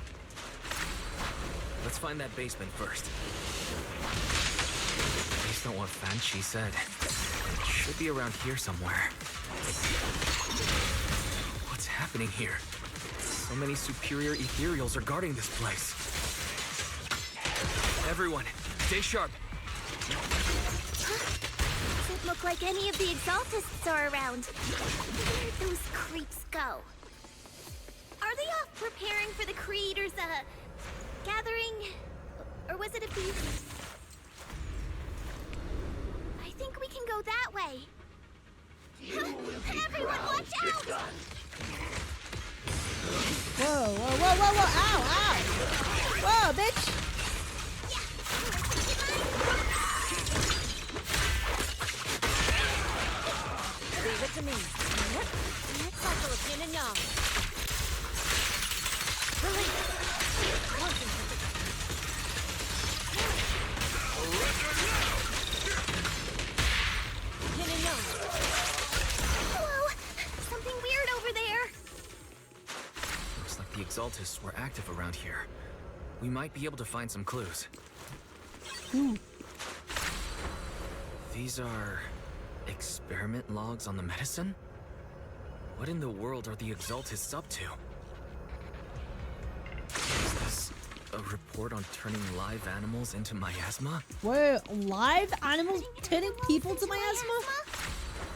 Let's find that basement first. Based on what Fan-Chi said, it should be around here somewhere. What's happening here? So many superior ethereals are guarding this place. Everyone, stay sharp.
Doesn't look like any of the Exaltists are around. Where'd those creeps go? Are they off preparing for the Creator's, gathering? Or was it a feast? I think we can go that way. Everyone, watch out!
Whoa, whoa, whoa, whoa, whoa, ow, ow! Whoa, bitch!
Leave it to me. Cycle of yin and yang. Release. Concentrate. Yin and yang.
Whoa! Something weird over there.
Looks like the Exaltists were active around here. We might be able to find some clues. These are experiment logs on the medicine? What in the world are the Exaltists up to? Is this a report on turning live animals into miasma?
Wait, live animals turning people to miasma?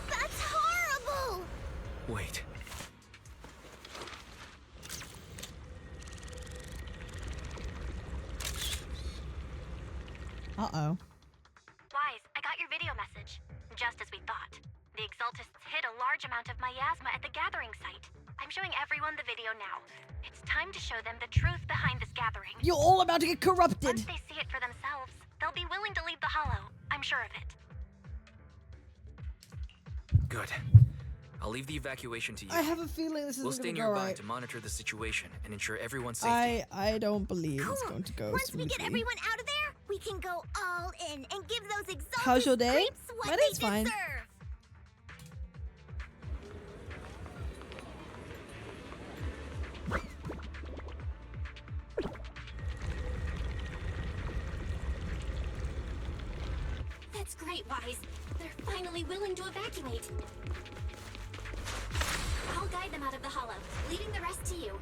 That's horrible!
Wait.
Uh-oh.
Wise, I got your video message. Just as we thought. The Exaltists hid a large amount of miasma at the gathering site. I'm showing everyone the video now. It's time to show them the truth behind this gathering.
You're all about to get corrupted.
Once they see it for themselves, they'll be willing to leave the Hollow. I'm sure of it.
Good. I'll leave the evacuation to you.
I have a feeling this
We'll
isn't
stay
going to go
nearby
right.
to monitor the situation and ensure everyone's safety.
I don't believe it's going to go
Once we
smoothly.
get everyone out of there, we can go all in and give those Exalted
How's your day?
creeps what
My
they
day's fine.
deserve.
That's great, Wise. They're finally willing to evacuate.
I'll guide them out of the Hollow, leaving the rest to you.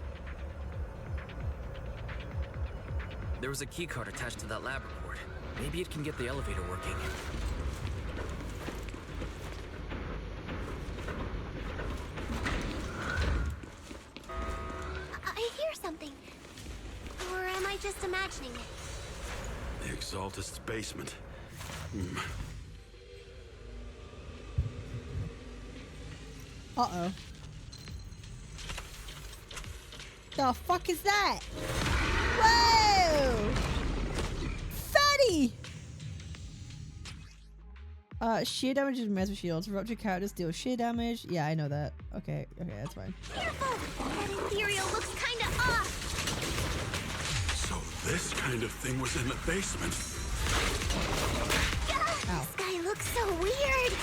There was a keycard attached to that lab report. Maybe it can get the elevator working.
I hear something. Or am I just imagining it?
The Exaltist's basement.
Uh-oh. The fuck is that? Whoa! Fatty! Sheer damage is massive shields. Ruptured characters deal sheer damage. Yeah, I know that. Okay, that's fine.
Careful! That ethereal looks kinda off!
So this kind of thing was in the basement.
This guy looks so weird!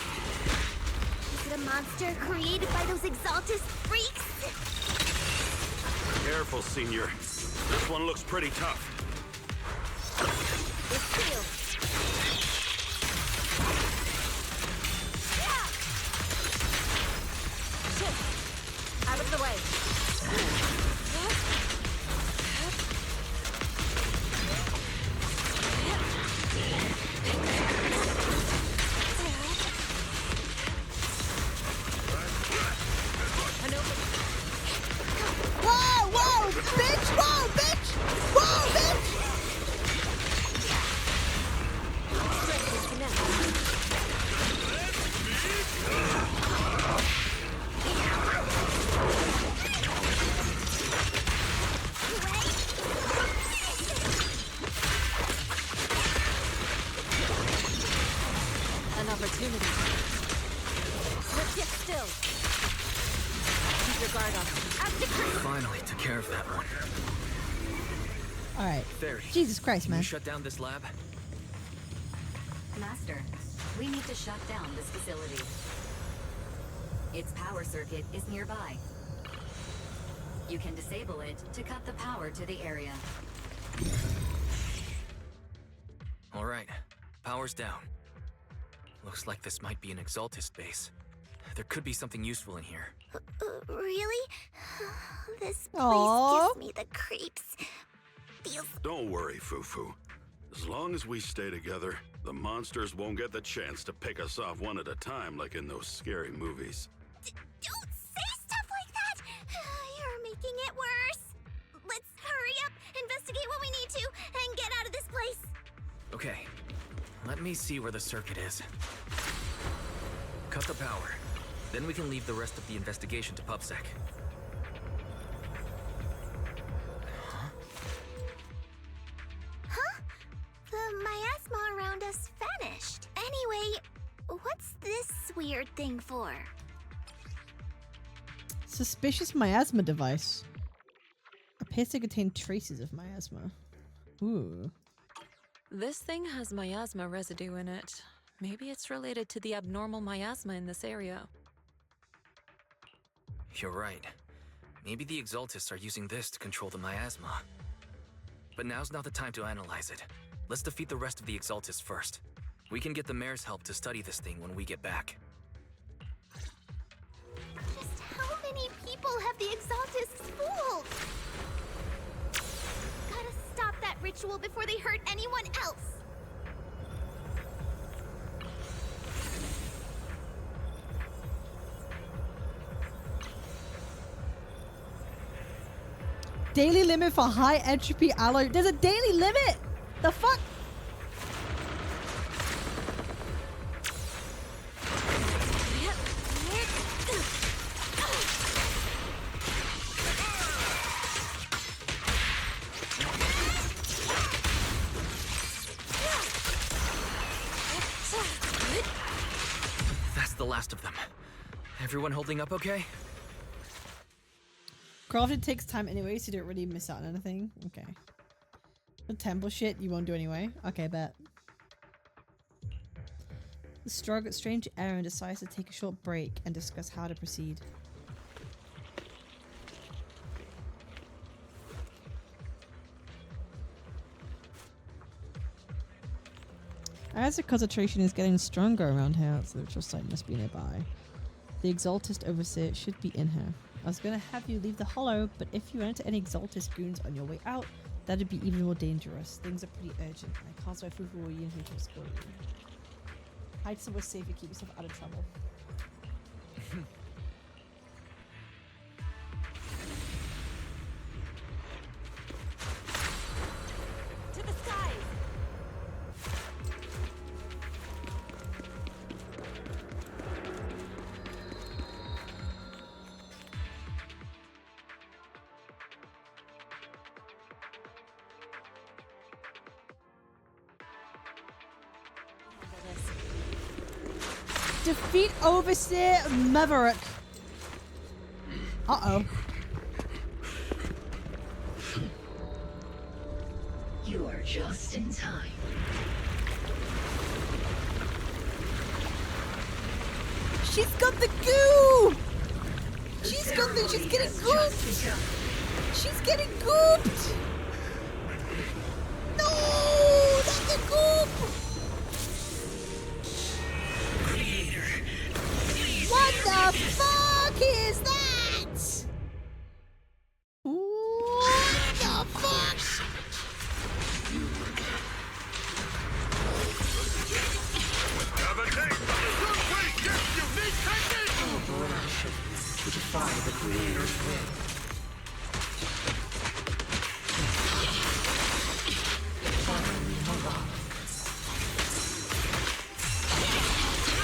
Is it a monster created by those Exaltus freaks?
Careful, Senior. This one looks pretty tough.
It's sealed. Shit! Out of the way.
Whoa, whoa, bitch! Whoa, bitch! Whoa, bitch!
An opportunity. Let's get still. Keep your guard up.
Finally took care of that one.
Alright.
Fairy,
Jesus Christ,
can
man.
you shut down this lab?
Master, we need to shut down this facility. Its power circuit is nearby. You can disable it to cut the power to the area.
All right, power's down. Looks like this might be an Exaltist base. There could be something useful in here.
Really? This place
Aww.
gives me the creeps. Feels...
Don't worry, Fufu. As long as we stay together, the monsters won't get the chance to pick us off one at a time like in those scary movies.
Don't say stuff like that! You're making it worse. Let's hurry up, investigate what we need to, and get out of this place.
Okay, let me see where the circuit is. Cut the power. Then we can leave the rest of the investigation to PubSec.
Huh? The miasma around us vanished. Anyway, what's this weird thing for?
Suspicious miasma device. Appears to contain traces of miasma. Ooh.
This thing has miasma residue in it. Maybe it's related to the abnormal miasma in this area.
You're right. Maybe the Exaltists are using this to control the miasma. But now's not the time to analyze it. Let's defeat the rest of the Exaltists first. We can get the mayor's help to study this thing when we get back.
Just how many people have the Exaltists fooled? Gotta stop that ritual before they hurt anyone else.
Daily limit for high entropy alloy. There's a daily limit! The fuck?
That's the last of them. Everyone holding up okay?
Crafting takes time anyway, so you don't really miss out on anything. Okay. The temple shit you won't do anyway. Okay, bet. The strange Aaron decides to take a short break and discuss how to proceed. As the concentration is getting stronger around here, so the ritual site must be nearby. The Exaltist Overseer should be in here. I was gonna have you leave the hollow, but if you run into any Exaltist goons on your way out, that'd be even more dangerous. Things are pretty urgent. I can't so Fufu or Yin to escort you. Hide somewhere safe and keep yourself out of trouble.
To the skies!
Defeat Overseer Maverick. Uh-oh.
You are just in time.
She's got the goo! She's getting gooped! She's getting gooped! No! Not the goop! What the fuck is that? What the fuck?
Have a taste of the Zenless unique technique!
To defy the Creator's will. Follow me along.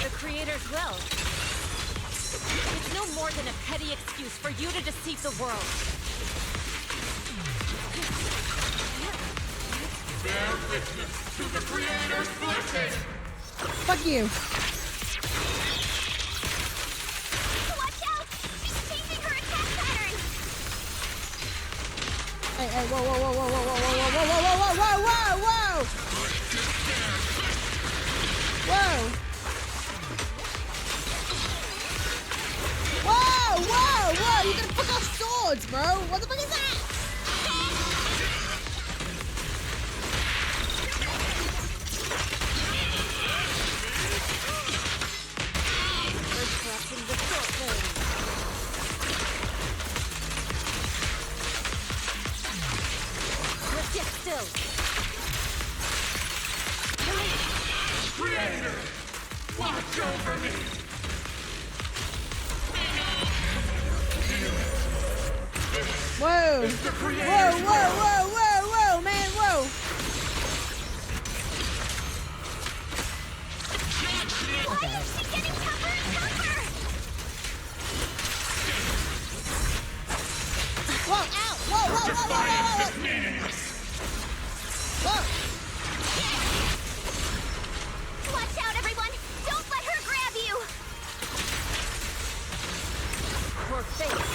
The Creator's will. It's no more than a petty excuse for you to deceive the world.
Bear witness to the Creator's blessing!
Fuck you.
Watch out! She's changing her attack pattern!
Hey, whoa, whoa, whoa, whoa, whoa, whoa, whoa, whoa, whoa, whoa, whoa, whoa, whoa! Whoa! Whoa, whoa, whoa! You're gonna fuck off swords, bro! What the fuck is that?
Get still.
Creator! Watch over me!
Whoa! Whoa, whoa, whoa, whoa, whoa, man, whoa!
Why is she getting tougher and tougher?
Whoa, ow! Whoa, whoa, whoa, whoa, whoa, whoa!
Watch out, everyone! Don't let her grab you!
Poor face.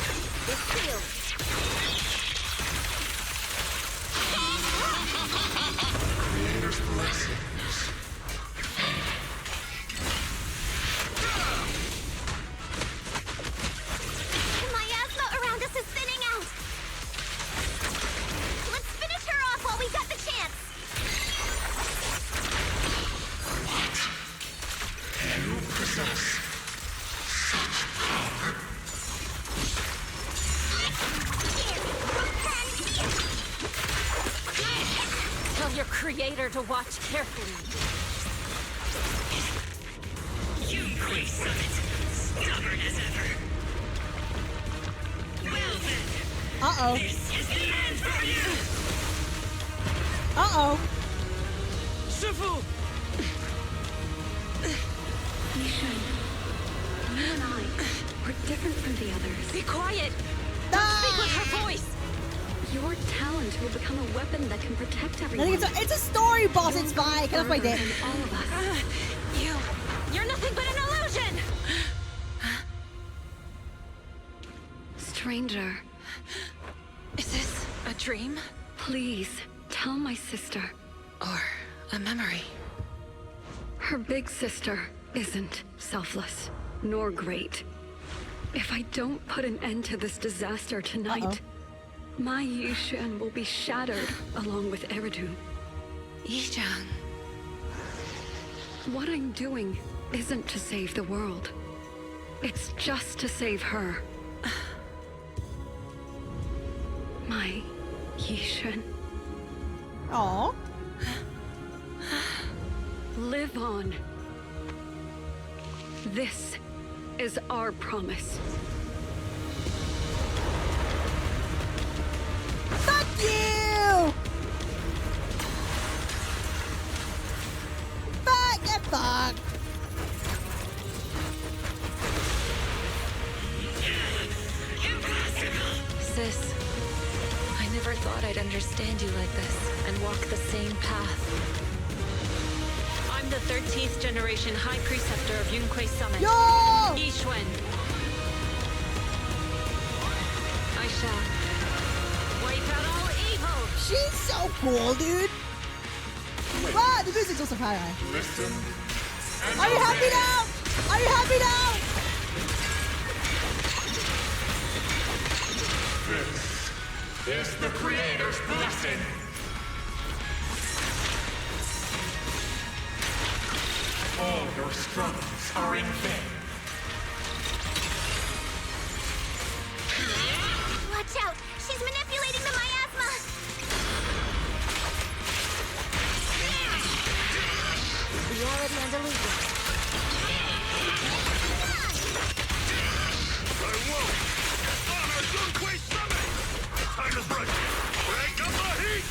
This field.
Creator's blessing.
The miasma around us is thinning out! Let's finish her off while we got the chance!
You possess such power.
Tell your Creator to watch carefully.
Yunquei Summit, stubborn as ever. Well then,
Uh-oh.
this is the end for you!
Uh-oh.
Shifu!
Yishun, you and I are different from the others.
Be quiet! Don't speak with her voice!
Your talent will become a weapon that can protect everyone.
I think it's a story, boss. It's fine. Get off my dick.
All of us.
You're nothing but an illusion!
Stranger.
Is this a dream?
Please, tell my sister.
Or a memory?
Her big sister isn't selfless, nor great. If I don't put an end to this disaster tonight, my Yishan will be shattered along with Eridu.
Yizhang.
What I'm doing isn't to save the world. It's just to save her. My Yishan.
Aww.
Live on. This is our promise.
Fuck you! Fuck the fuck!
Sis, I never thought I'd understand you like this and walk the same path.
I'm
I'm the 13th generation High Preceptor of Yunquei Summit.
Yo!
Yixuan. I shall wipe out all evil.
She's so cool, dude. Wow, the music's also high.
Listen.
Are you happy now? Are you happy now?
This is the Creator's blessing. All your struggles are in vain.
Watch out! She's manipulating the miasma!
We already under legal.
I won't! Honor Yunquei Summit! Time to break! Break up the heat!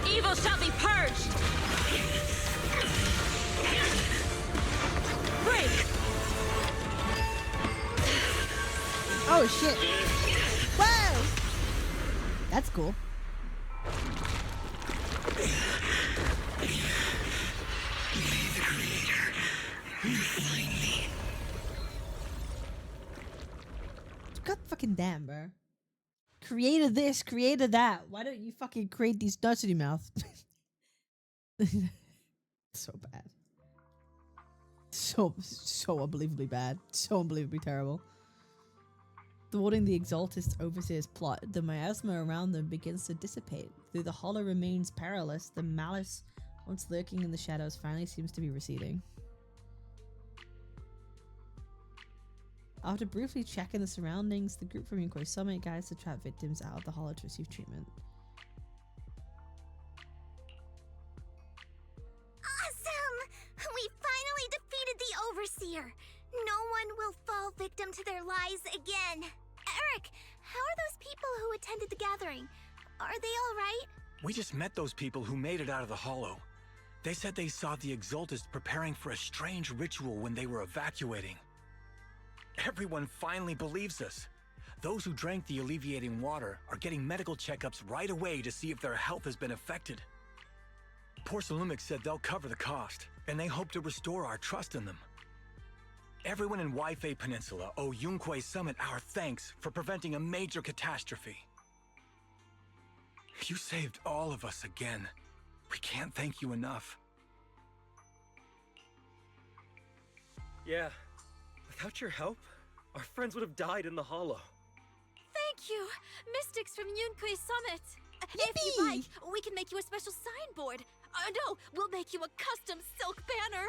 Evil shall be purged. Break.
Oh shit. Wow. That's cool. God fucking damn, bro. Created this, created that. Why don't you fucking create these nuts in your mouth? So bad. So unbelievably bad. So unbelievably terrible. Thwarting the Exaltist Overseer's plot, the miasma around them begins to dissipate. Though the hollow remains perilous, the malice once lurking in the shadows finally seems to be receding. After briefly checking the surroundings, the group from Yunquei Summit guides the trapped victims out of the hollow to receive treatment.
Awesome! We finally defeated the Overseer! No one will fall victim to their lies again! Eric, how are those people who attended the gathering? Are they alright?
We just met those people who made it out of the hollow. They said they saw the Exaltists preparing for a strange ritual when they were evacuating. Everyone finally believes us. Those who drank the alleviating water are getting medical checkups right away to see if their health has been affected. Porcelumix said they'll cover the cost, and they hope to restore our trust in them. Everyone in Wi-Fi Peninsula owe Yunquei Summit our thanks for preventing a major catastrophe. You saved all of us again. We can't thank you enough.
Yeah. Without your help, our friends would have died in the hollow.
Thank you, Mystics from Yunquei Summit. If you like, we can make you a special signboard. No, we'll make you a custom silk banner.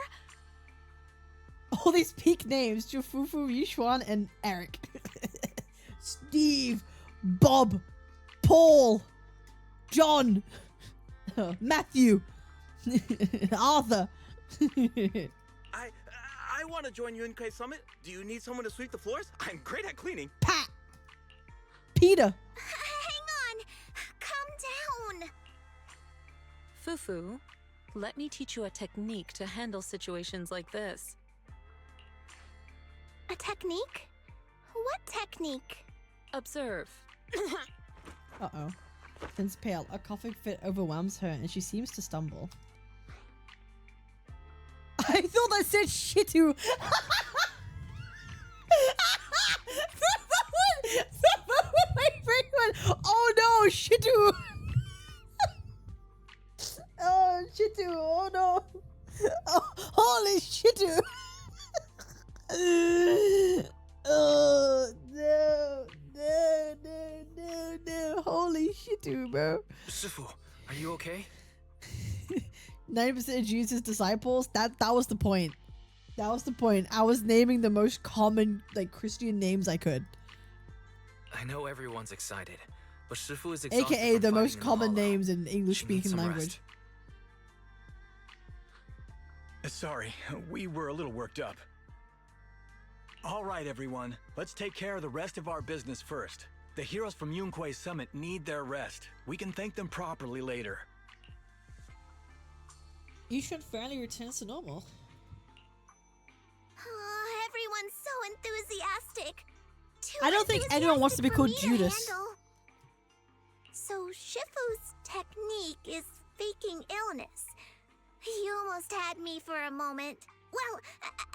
All these peak names: Jufufu, Yishuan, and Eric. Steve, Bob, Paul, John, Matthew, Arthur.
I want to join Yunquei Summit. Do you need someone to sweep the floors? I'm great at cleaning.
Pat. Peter.
Hang on. Calm down.
Fufu, let me teach you a technique to handle situations like this.
A technique? What technique?
Observe.
Uh-oh. Finn's pale. A coughing fit overwhelms her and she seems to stumble. I thought that said shitu. everyone! Oh no, Shitu! Oh, Shitu! Oh no! Oh, holy Shitu! Oh no! No! No! No! No! Holy Shitu, bro!
Shifu, are you okay?
90% of Jesus' disciples. That was the point. That was the point. I was naming the most common like Christian names I could.
I know everyone's excited, but Shifu is exhausted
AKA
from
the
fighting
most
in the
common
hollow.
names in English
She needs
speaking
some
language.
rest.
Sorry, we were a little worked up. All right, everyone. Let's take care of the rest of our business first. The heroes from Yunque's summit need their rest. We can thank them properly later.
You should finally return to normal.
Oh, everyone's so enthusiastic. Too
I don't think anyone wants to be called
enthusiastic for me to
Judas.
handle. So Shifu's technique is faking illness. You almost had me for a moment. Well,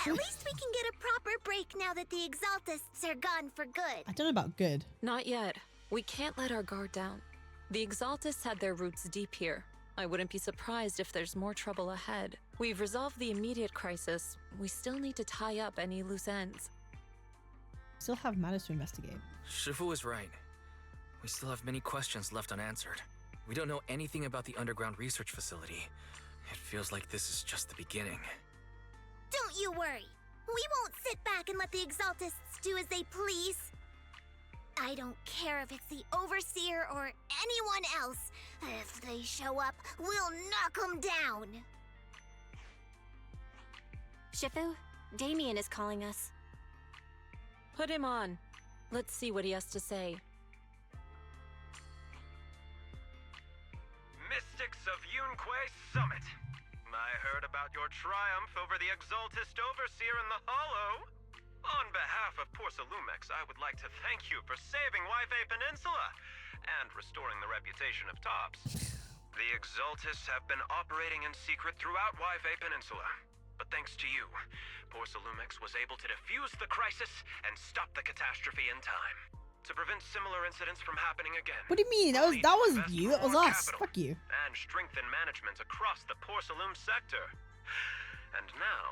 at least we can get a proper break now that the Exaltists are gone for good.
I don't know about good.
Not yet. We can't let our guard down. The Exaltists had their roots deep here. I wouldn't be surprised if there's more trouble ahead. We've resolved the immediate crisis. We still need to tie up any loose ends.
Still have matters to investigate.
Shifu is right. We still have many questions left unanswered. We don't know anything about the underground research facility. It feels like this is just the beginning.
Don't you worry. We won't sit back and let the Exaltists do as they please. I don't care if it's the Overseer or anyone else. If they show up, we'll knock them down.
Shifu, Damien is calling us.
Put him on. Let's see what he has to say.
Mystics of Yunque Summit. I heard about your triumph over the Exaltist Overseer in the Hollow. On behalf of Porsalumex, I would like to thank you for saving Yunque Peninsula and restoring the reputation of Tops. The Exaltists have been operating in secret throughout Yunque Peninsula. But thanks to you, Porsalumex was able to defuse the crisis and stop the catastrophe in time. To prevent similar incidents from happening again.
What do you mean? That was you. That was us. Fuck you.
And strengthen management across the Porsalume sector. And now,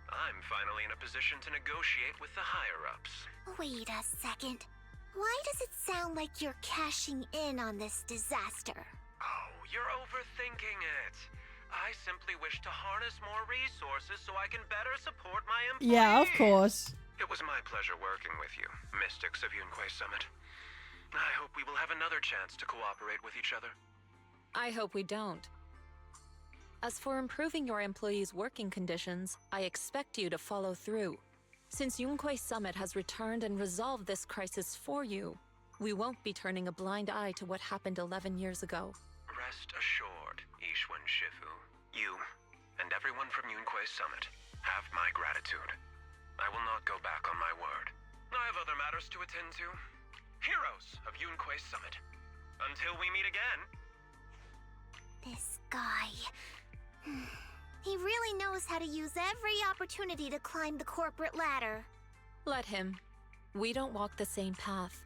I'm finally in a position to negotiate with the higher-ups.
Wait a second. Why does it sound like you're cashing in on this disaster?
Oh, you're overthinking it. I simply wish to harness more resources so I can better support my employees.
Yeah, of course.
It was my pleasure working with you, Mystics of Yunque Summit. I hope we will have another chance to cooperate with each other.
I hope we don't. As for improving your employees' working conditions, I expect you to follow through. Since Yunque Summit has returned and resolved this crisis for you, we won't be turning a blind eye to what happened 11 years ago.
Rest assured, Ishwan Shifu. You, and everyone from Yunque Summit, have my gratitude. I will not go back on my word. I have other matters to attend to. Heroes of Yunque Summit. Until we meet again.
This guy... He really knows how to use every opportunity to climb the corporate ladder.
Let him. We don't walk the same path.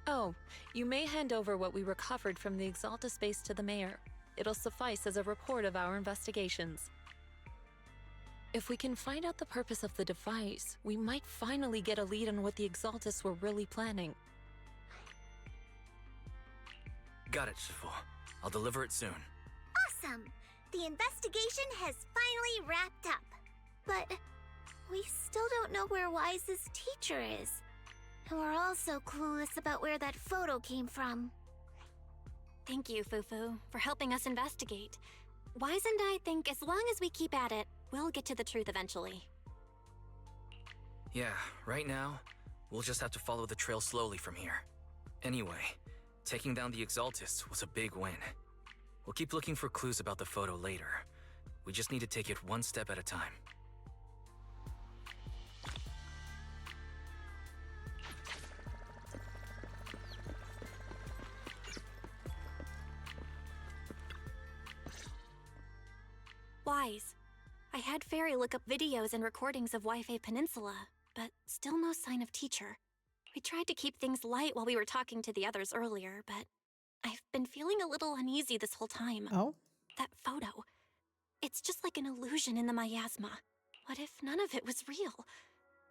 Oh, you may hand over what we recovered from the Exalta space to the mayor. It'll suffice as a report of our investigations. If we can find out the purpose of the device, we might finally get a lead on what the Exaltus were really planning.
Got it, Shifu. I'll deliver it soon.
Awesome! The investigation has finally wrapped up. But we still don't know where Wise's teacher is. And we're also clueless about where that photo came from.
Thank you, Fufu, for helping us investigate. Wise and I think as long as we keep at it, we'll get to the truth eventually.
Yeah, right now, we'll just have to follow the trail slowly from here. Anyway, taking down the Exaltists was a big win. We'll keep looking for clues about the photo later. We just need to take it one step at a time.
Wise, I had Fairy look up videos and recordings of Yunque Peninsula, but still no sign of teacher. We tried to keep things light while we were talking to the others earlier, but I've been feeling a little uneasy this whole time.
Oh?
That photo. It's just like an illusion in the miasma. What if none of it was real?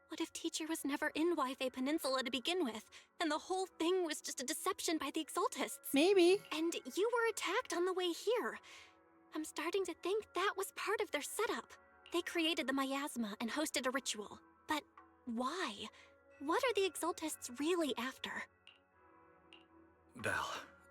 What if Teacher was never in Wi-Fi Peninsula to begin with, and the whole thing was just a deception by the Exaltists?
Maybe.
And you were attacked on the way here. I'm starting to think that was part of their setup. They created the miasma and hosted a ritual. But why? What are the Exaltists really after?
Belle,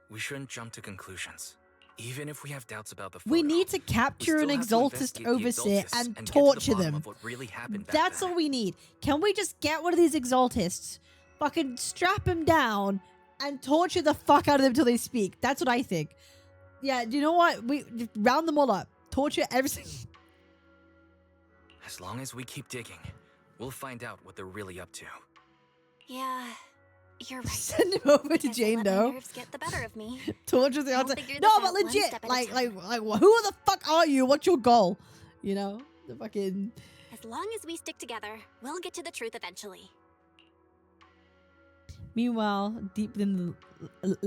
we shouldn't jump to conclusions. Even if we have doubts about the photo,
We need to capture an Exaltist overseer and torture them.
Really
That's all we need. Can we just get one of these Exaltists, fucking strap him down, and torture the fuck out of them till they speak? That's what I think. Yeah, you know what? We round them all up. Torture everything.
As long as we keep digging, we'll find out what they're really up to.
Yeah, you're right.
Send him over to Jane Doe.
Nerves get the better of me.
Torture the
I'll
outside.
figure
No,
this
but
out one
legit.
step at a
Like,
time.
who the fuck are you? What's your goal? You know, the fucking.
As long as we stick together, we'll get to the truth eventually.
Meanwhile, deep in the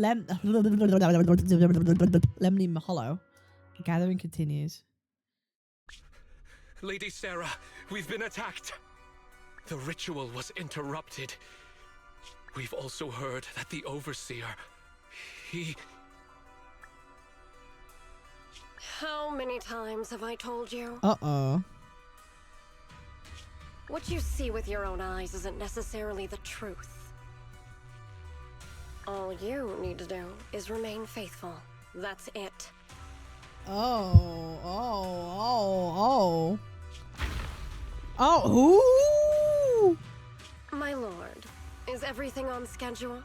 Lemony Hollow, the gathering continues.
Lady Sarah, we've been attacked. The ritual was interrupted. We've also heard that the Overseer, he...
How many times have I told you?
Uh-oh.
What you see with your own eyes isn't necessarily the truth. All you need to do is remain faithful. That's it.
Oh. Who?
My lord, is everything on schedule?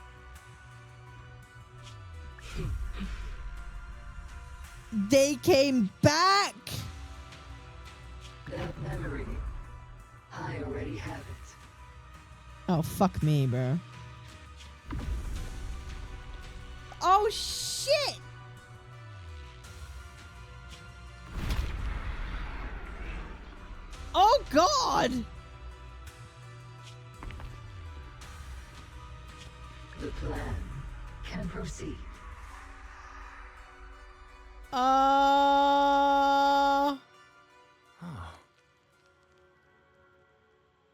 They came back.
That memory, I already have it.
Oh, fuck me, bro. Oh, shit. Oh, God.
The plan can proceed.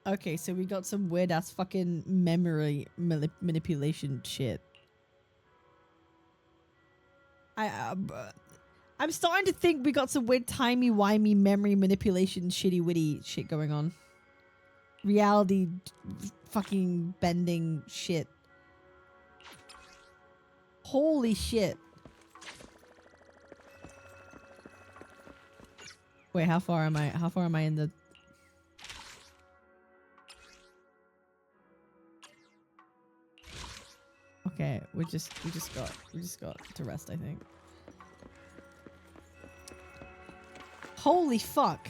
Okay, so we got some weird ass fucking memory manipulation shit. I'm starting to think we got some weird timey-wimey memory manipulation shitty-witty shit going on. Reality fucking bending shit. Holy shit. Wait, how far am I? How far am I in the... Okay, we just got to rest, I think. Holy fuck.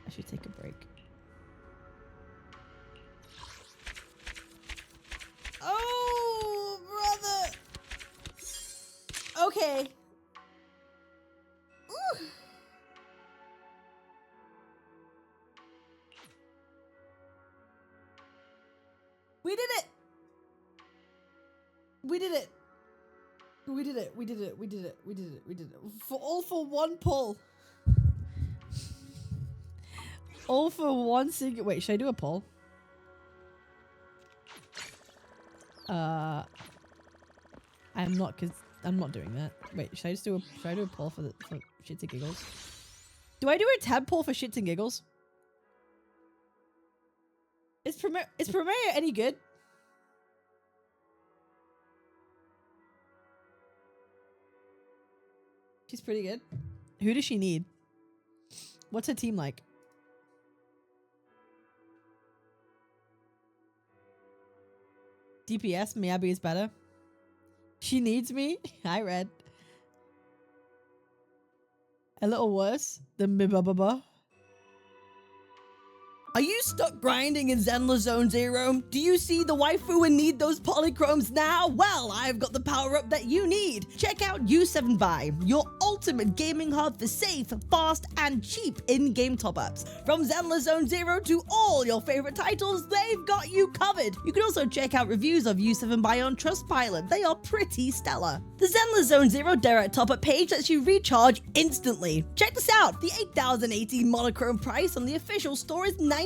I should take a break. Oh, brother. Okay. Ooh. We did it. We did it. We did it. We did it. We did it. We did it. We did it. For one pull. All for one single. Wait, should I do a pull? I'm not, cause I'm not doing that. Wait, should I do a pull for shits and giggles? Do I do a tab pull for shits and giggles? Is Premier any good? She's pretty good. Who does she need? What's her team like? DPS, Miyabi is better. She needs me. I read. A little worse than Mibababa. Are you stuck grinding in Zenless Zone Zero? Do you see the waifu and need those polychromes now? Well, I've got the power-up that you need. Check out U7Buy, your ultimate gaming hub for safe, fast, and cheap in-game top-ups. From Zenless Zone Zero to all your favorite titles, they've got you covered. You can also check out reviews of U7Buy on Trustpilot. They are pretty stellar. The Zenless Zone Zero direct top-up page lets you recharge instantly. Check this out. The 8080 monochrome price on the official store is $99.99.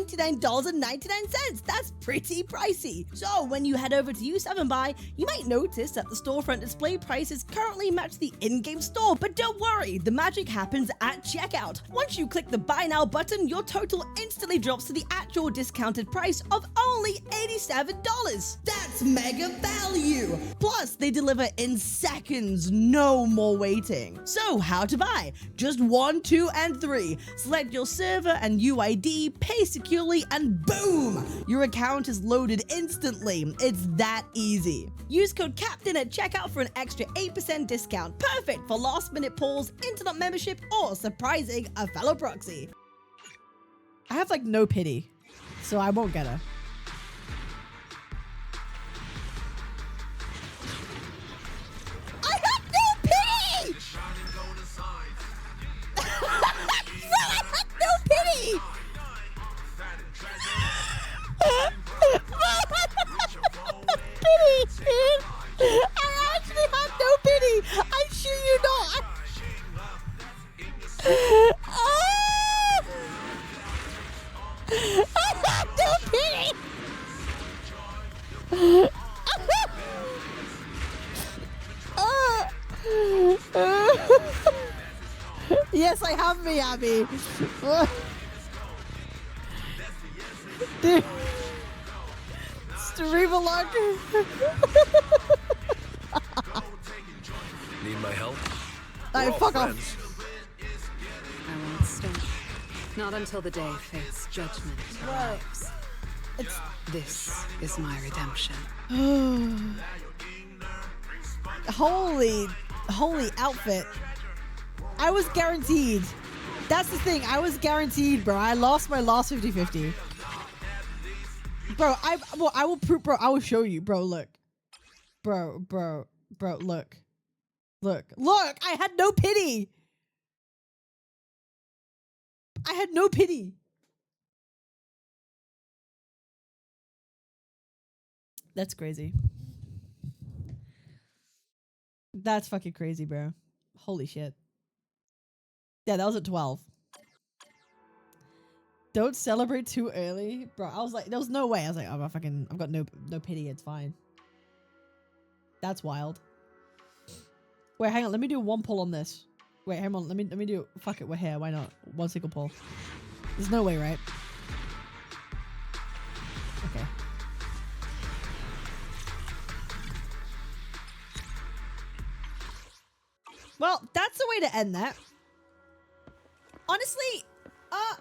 That's pretty pricey. So when you head over to U7Buy, you might notice that the storefront display prices currently match the in-game store, but don't worry, the magic happens at checkout. Once you click the buy now button, your total instantly drops to the actual discounted price of only $87. That's mega value. Plus, they deliver in seconds, no more waiting. So how to buy? Just 1, 2, and 3. Select your server and UID, pay securely, and boom! Your account is loaded instantly. It's that easy. Use code CAPTAIN at checkout for an extra 8% discount. Perfect for last-minute pulls, internet membership, or surprising a fellow proxy. I have like no pity, so I won't get her. I have no pity! No, I have no pity! Pity, dude. I actually have no pity. I sure you not. I have no pity. Yes, I have me, Abby. Dude. Stream a lot.
Need my help?
Fuck off.
I won't stop. Not until the day fate's judgment arrives. This is my redemption.
Holy outfit. I was guaranteed. That's the thing. I was guaranteed, bro. I lost my last 50-50. Bro, I will prove, bro. I will show you, bro. Look, bro. Look. I had no pity. I had no pity. That's crazy. That's fucking crazy, bro. Holy shit. Yeah, that was at 12. Don't celebrate too early. Bro, I was like, there was no way. I was like, oh, I've got no pity. It's fine. That's wild. Wait, hang on. Let me do one pull on this. Wait, hang on. Let me do, fuck it. We're here. Why not? One single pull. There's no way, right? Okay. Well, that's the way to end that. Honestly, I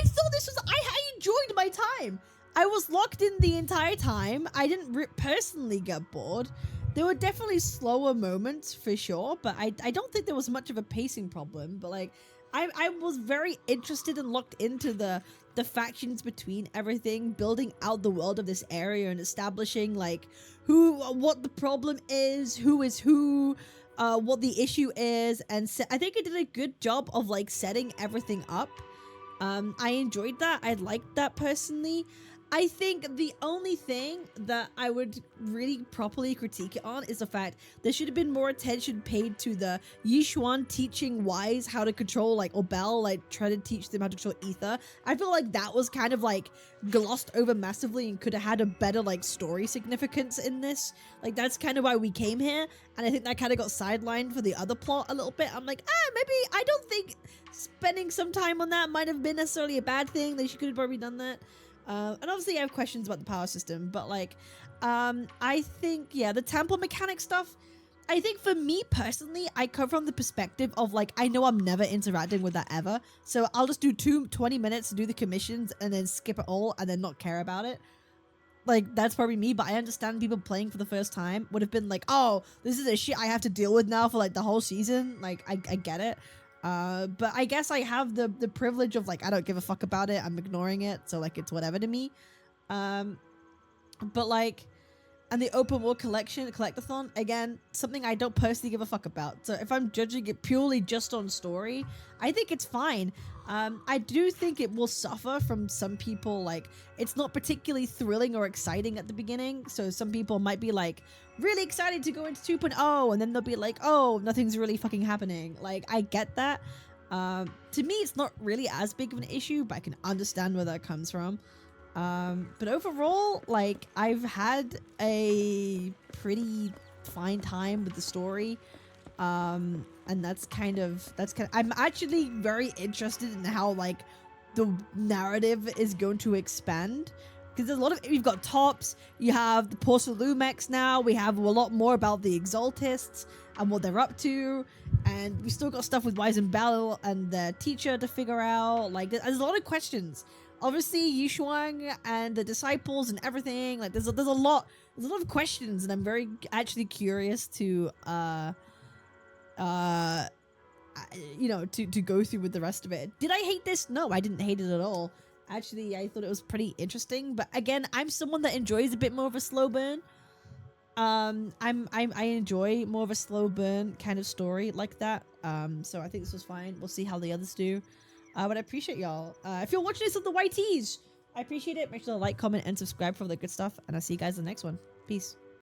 thought this was, I enjoyed my time. I was locked in the entire time. I didn't personally get bored. There were definitely slower moments for sure, but I don't think there was much of a pacing problem. But like, I was very interested and locked into the factions between everything, building out the world of this area and establishing like what the problem is, who is who, what the issue is, and I think I did a good job of like setting everything up. I enjoyed that. I liked that personally. I think the only thing that I would really properly critique it on is the fact there should have been more attention paid to the Yishuan teaching Wise how to control, like, or Belle, like, try to teach them how to control Ether. I feel like that was kind of, like, glossed over massively and could have had a better, like, story significance in this. Like, that's kind of why we came here, and I think that kind of got sidelined for the other plot a little bit. I'm like, maybe, I don't think spending some time on that might have been necessarily a bad thing. They could have probably done that. And obviously I have questions about the power system, but like, I think, yeah, the temple mechanic stuff, I think for me personally, I come from the perspective of like, I know I'm never interacting with that ever. So I'll just do 20 minutes to do the commissions and then skip it all and then not care about it. Like, that's probably me, but I understand people playing for the first time would have been like, oh, this is a shit I have to deal with now for like the whole season. Like, I get it. But I guess I have the privilege of like, I don't give a fuck about it. I'm ignoring it. So like, it's whatever to me. But like, and the open world collectathon, again, something I don't personally give a fuck about. So if I'm judging it purely just on story, I think it's fine. I do think it will suffer from some people, like, it's not particularly thrilling or exciting at the beginning. So some people might be like really excited to go into 2.0 and then they'll be like, oh, nothing's really fucking happening. Like, I get that. To me, it's not really as big of an issue, but I can understand where that comes from. But overall, like, I've had a pretty fine time with the story. And that's kind of, I'm actually very interested in how, like, the narrative is going to expand. Because there's a lot of, we've got Tops, you have the Porcelumex now, we have a lot more about the Exaltists and what they're up to, and we still got stuff with Wise and Bell and their teacher to figure out. Like, there's a lot of questions. Obviously, Yishuang and the disciples and everything, like, there's a lot of questions, and I'm very actually curious to you know, to go through with the rest of it. Did I hate this? No, I didn't hate it at all. Actually, I thought it was pretty interesting, but again, I'm someone that enjoys a bit more of a slow burn. I enjoy more of a slow burn kind of story like that. So I think this was fine. We'll see how the others do. But I appreciate y'all. If you're watching this on the YTs, I appreciate it. Make sure to like, comment, and subscribe for the good stuff. And I'll see you guys in the next one. Peace.